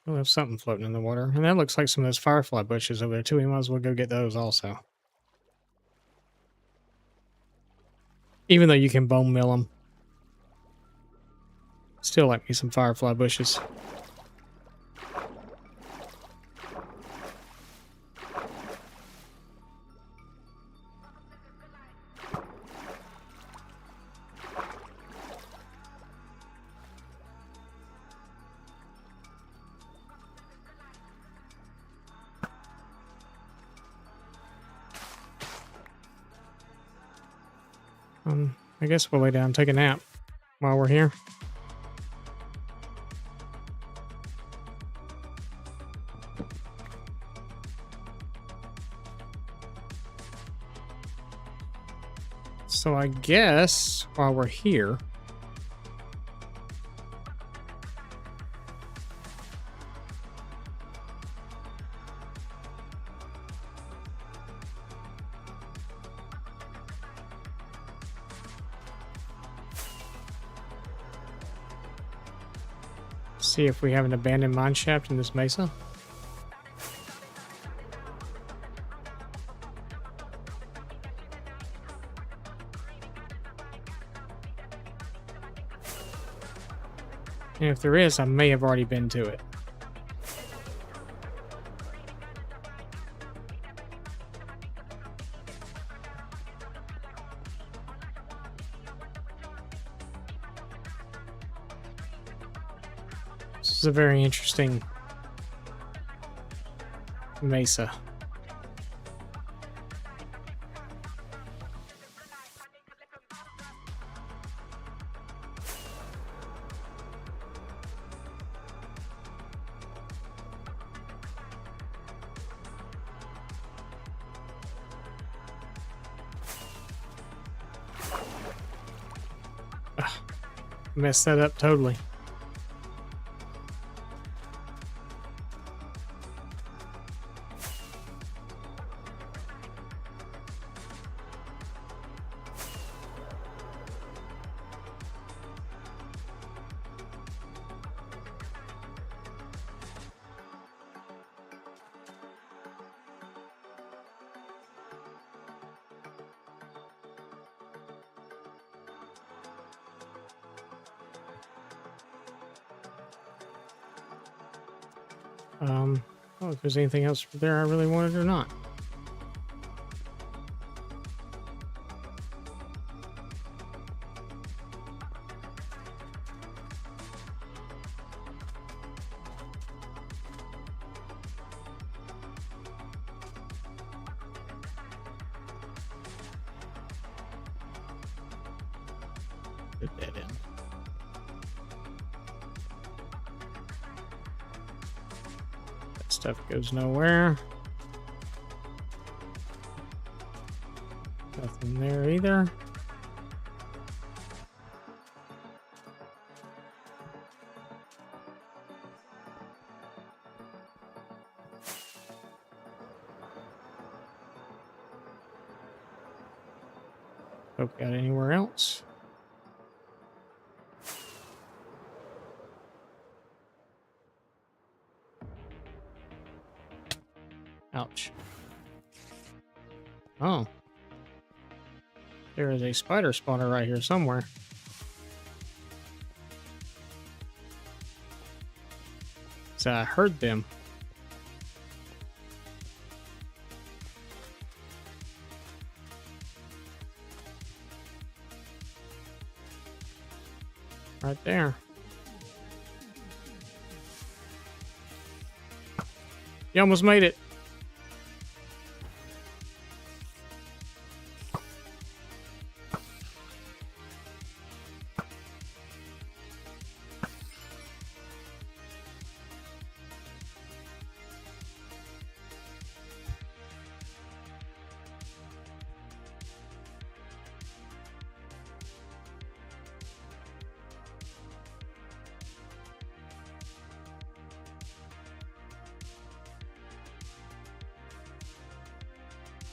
We'll have something floating in the water. And that looks like some of those firefly bushes over there too. We might as well go get those also. Even though you can bone mill them. Still like me some firefly bushes. I guess we'll lay down and take a nap while we're here. So I guess while we're here, see if we have an abandoned mine shaft in this mesa. And if there is, I may have already been to it. This is a very interesting mesa. Ugh, messed that up totally. Oh, if there's anything else there I really wanted or not. Put that in. Stuff goes nowhere. Nothing there either. Hope got anywhere else. Ouch. Oh. There is a spider spawner right here somewhere. So I heard them. Right there. You almost made it.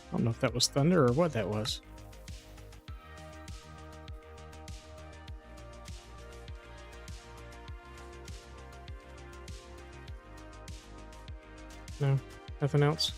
I don't know if that was thunder or what that was. No, nothing else.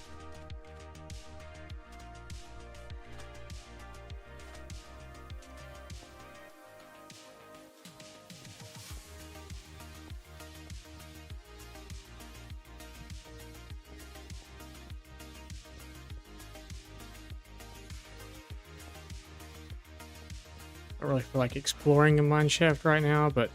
don't really feel like exploring a mine shaft right now, but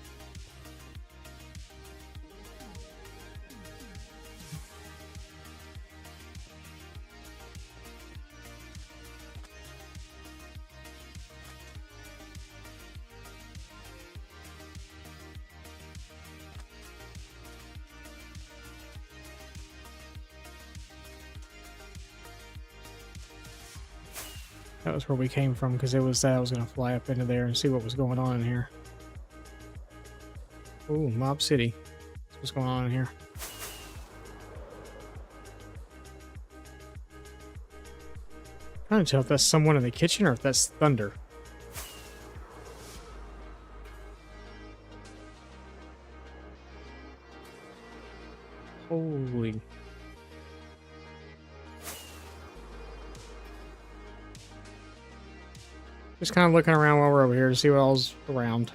that was where we came from, because it was that I was going to fly up into there and see what was going on in here. Ooh, Mob City. That's what's going on in here. I'm trying to tell if that's someone in the kitchen or if that's thunder. Holy. Just kind of looking around while we're over here to see what all's around.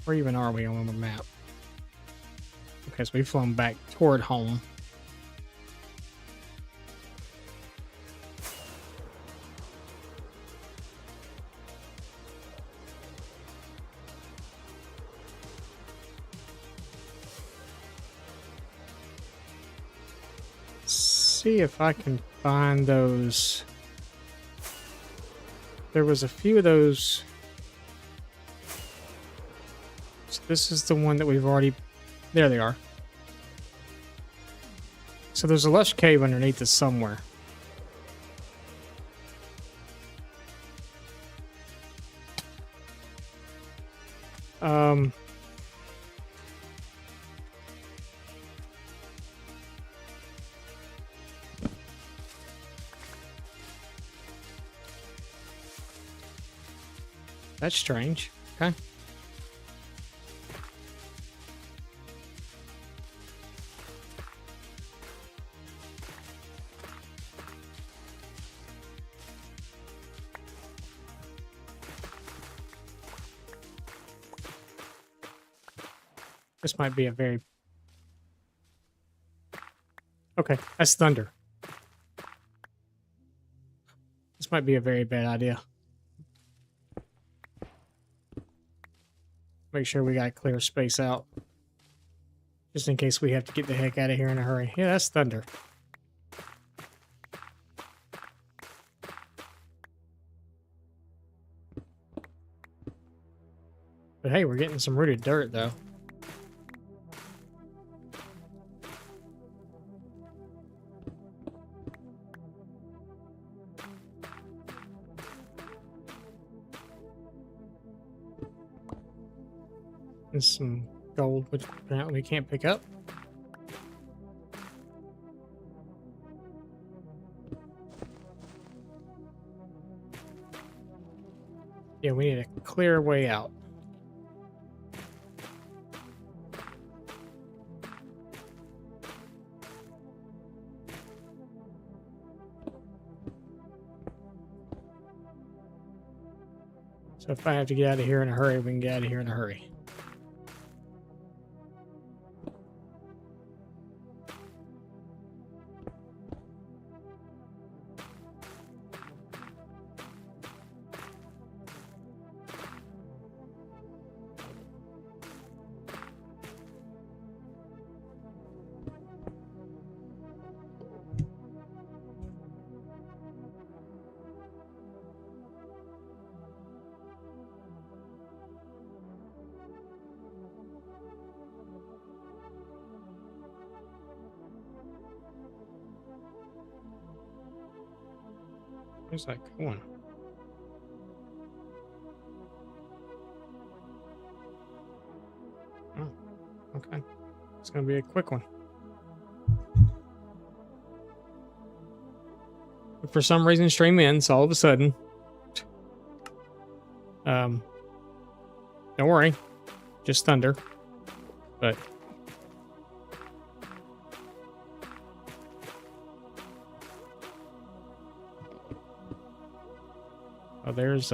Where even are we on the map? Okay, so we've flown back toward home. See if I can find those. There was a few of those. So this is the one that we've already... There they are. So there's a lush cave underneath us somewhere. That's strange. Okay. This might be a very... Okay, that's thunder. This might be a very bad idea. Make sure we got clear space out. Just in case we have to get the heck out of here in a hurry. Yeah, that's thunder. But hey, we're getting some rooted dirt, though. And some gold, which apparently we can't pick up. Yeah, we need a clear way out. So if I have to get out of here in a hurry, we can get out of here in a hurry. Where's that going? Oh, okay. It's gonna be a quick one. But for some reason, stream ends all of a sudden. Don't worry, just thunder. But oh, there's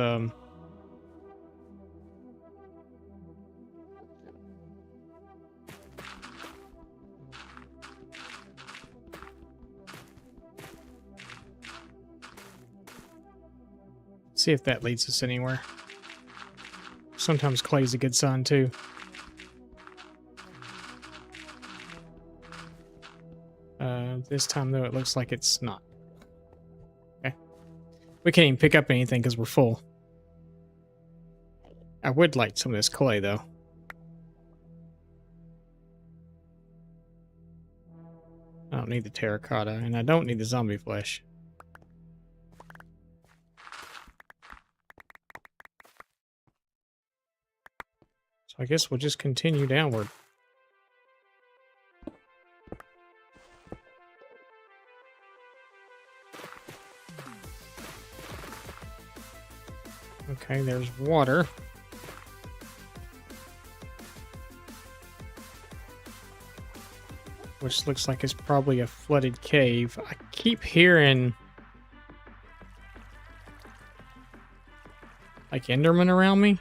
See if that leads us anywhere. Sometimes clay's a good sign too. This time though, it looks like it's not. Okay. We can't even pick up anything because we're full. I would like some of this clay though. I don't need the terracotta, and I don't need the zombie flesh. So I guess we'll just continue downward. Okay, there's water. Which looks like it's probably a flooded cave. I keep hearing like Endermen around me.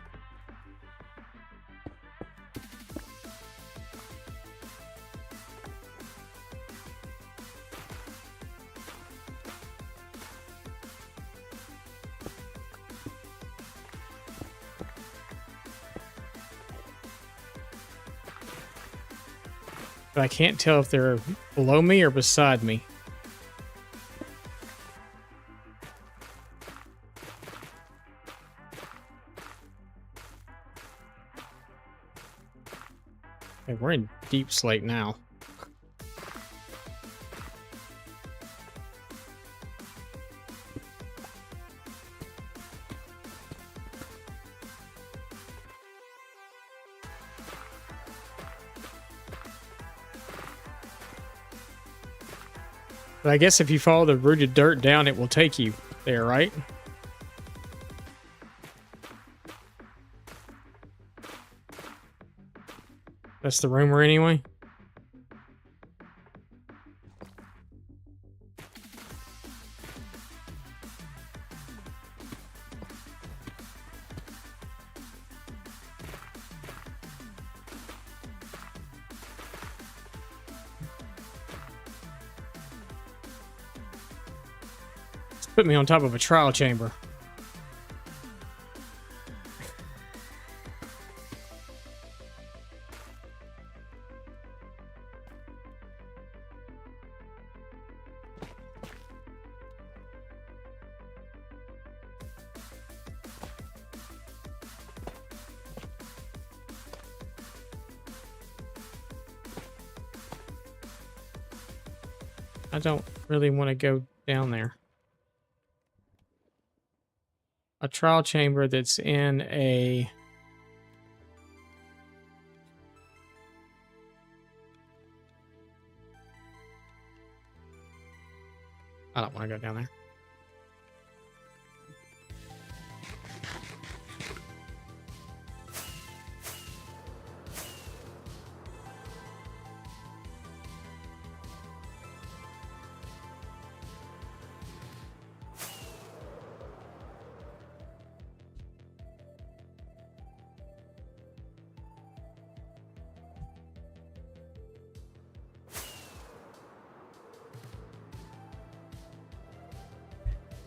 But I can't tell if they're below me or beside me. Okay, we're in deep slate now. But I guess if you follow the rooted dirt down, it will take you there, right? That's the rumor anyway. Put me on top of a trial chamber. I don't really want to go down there. A trial chamber that's in a... I don't want to go down there.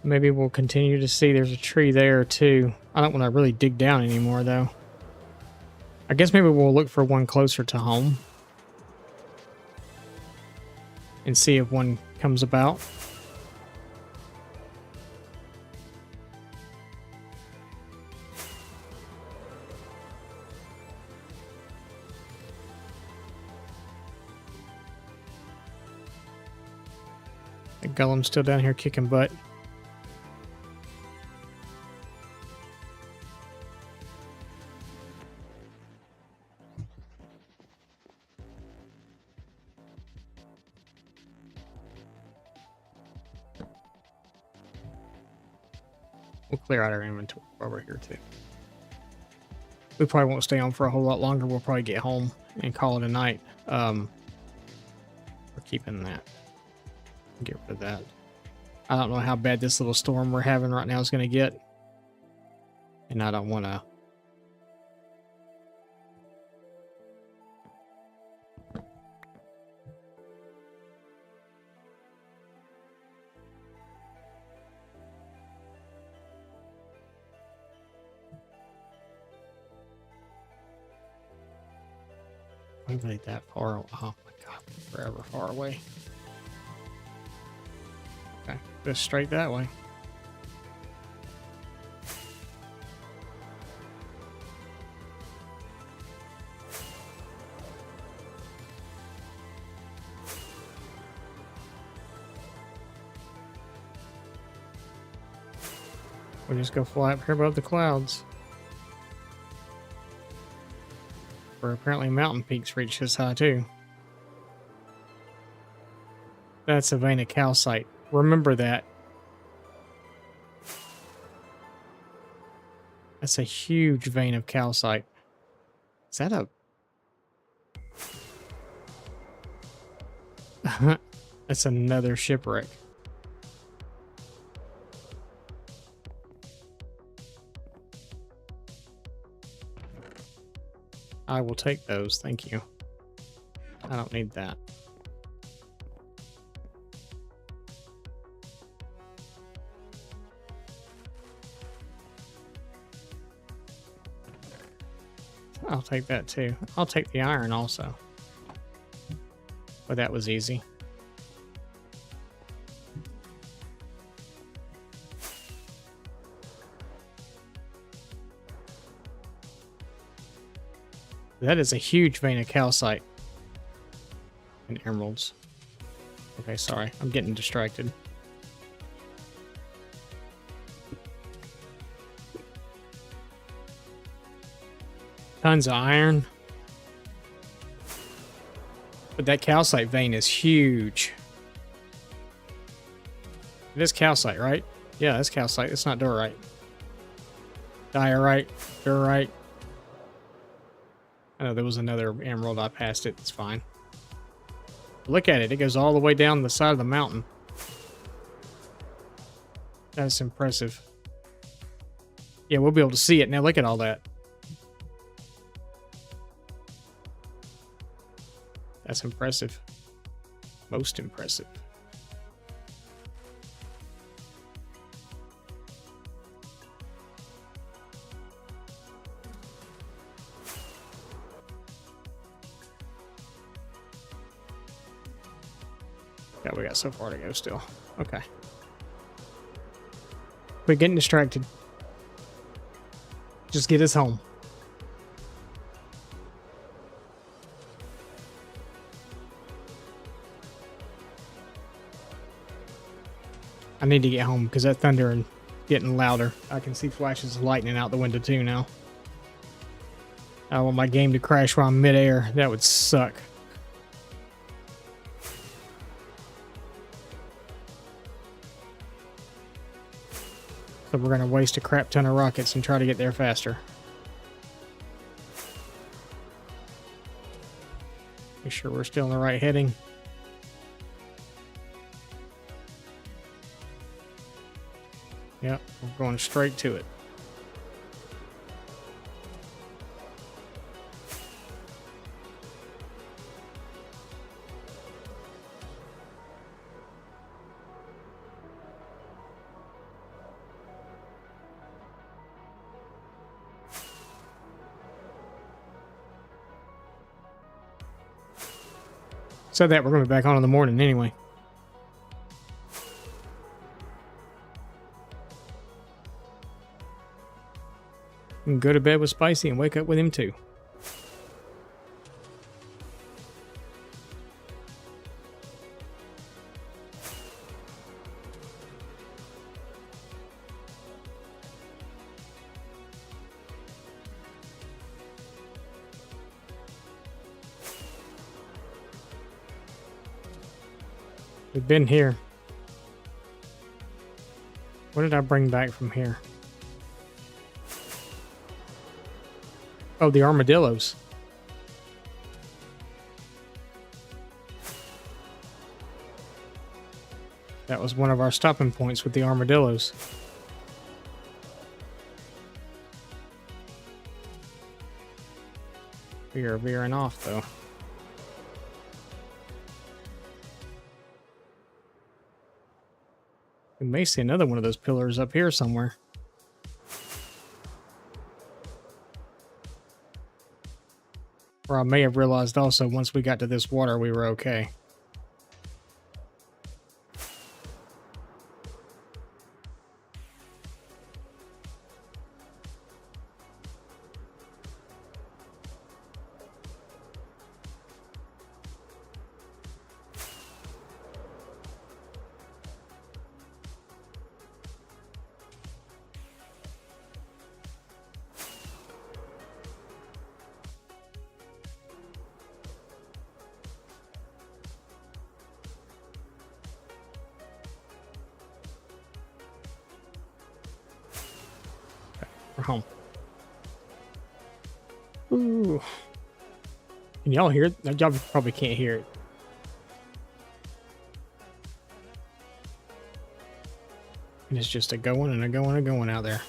Maybe we'll continue to see there's a tree there too. I don't want to really dig down anymore though. I guess maybe we'll look for one closer to home. And see if one comes about. The golem's still down here kicking butt. We'll clear out our inventory while we're here too. We probably won't stay on for a whole lot longer. We'll probably get home and call it a night. We're keeping that. Get rid of that. I don't know how bad this little storm we're having right now is going to get. And I don't want to... Really that far? Oh my god, forever far away. Okay, go straight that way. We'll just go fly up here above the clouds. Where apparently mountain peaks reach this high too. That's a vein of calcite. Remember that. That's a huge vein of calcite. Is that a... That's another shipwreck. I will take those, thank you. I don't need that. I'll take that too. I'll take the iron also. But that was easy. That is a huge vein of calcite and emeralds. Okay, sorry. I'm getting distracted. Tons of iron. But that calcite vein is huge. It is calcite, right? Yeah, that's calcite. It's not diorite. Diorite, diorite. I know there was another emerald. I passed it. It's fine. Look at it. It goes all the way down the side of the mountain. That's impressive. Yeah, we'll be able to see it. Now look at all that. That's impressive. Most impressive. Yeah, we got so far to go still. Okay. We're getting distracted. Just get us home. I need to get home because that thunder and getting louder. I can see flashes of lightning out the window too now. I want my game to crash while I'm midair. That would suck. So we're going to waste a crap ton of rockets and try to get there faster. Make sure we're still in the right heading. Yep, we're going straight to it. So that we're going to be back on in the morning anyway. You can go to bed with Spicy and wake up with him too. We've been here. What did I bring back from here? Oh, the armadillos. That was one of our stopping points with the armadillos. We are veering off, though. We may see another one of those pillars up here somewhere. Or I may have realized also once we got to this water, we were okay. We're home. Ooh. Can y'all hear it? Y'all probably can't hear it. And it's just a going and a going and a going out there.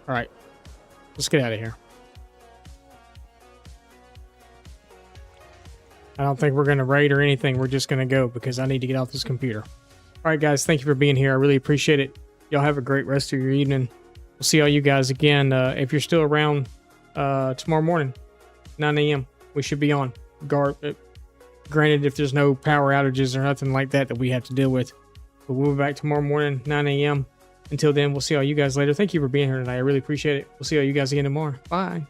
All right, let's get out of here. I don't think we're going to raid or anything. We're just going to go because I need to get off this computer. All right, guys, thank you for being here. I really appreciate it. Y'all have a great rest of your evening. We'll see all you guys again. If you're still around tomorrow morning, 9 a.m., we should be on. Granted, if there's no power outages or nothing like that we have to deal with. But we'll be back tomorrow morning, 9 a.m. Until then, we'll see all you guys later. Thank you for being here tonight. I really appreciate it. We'll see all you guys again tomorrow. Bye.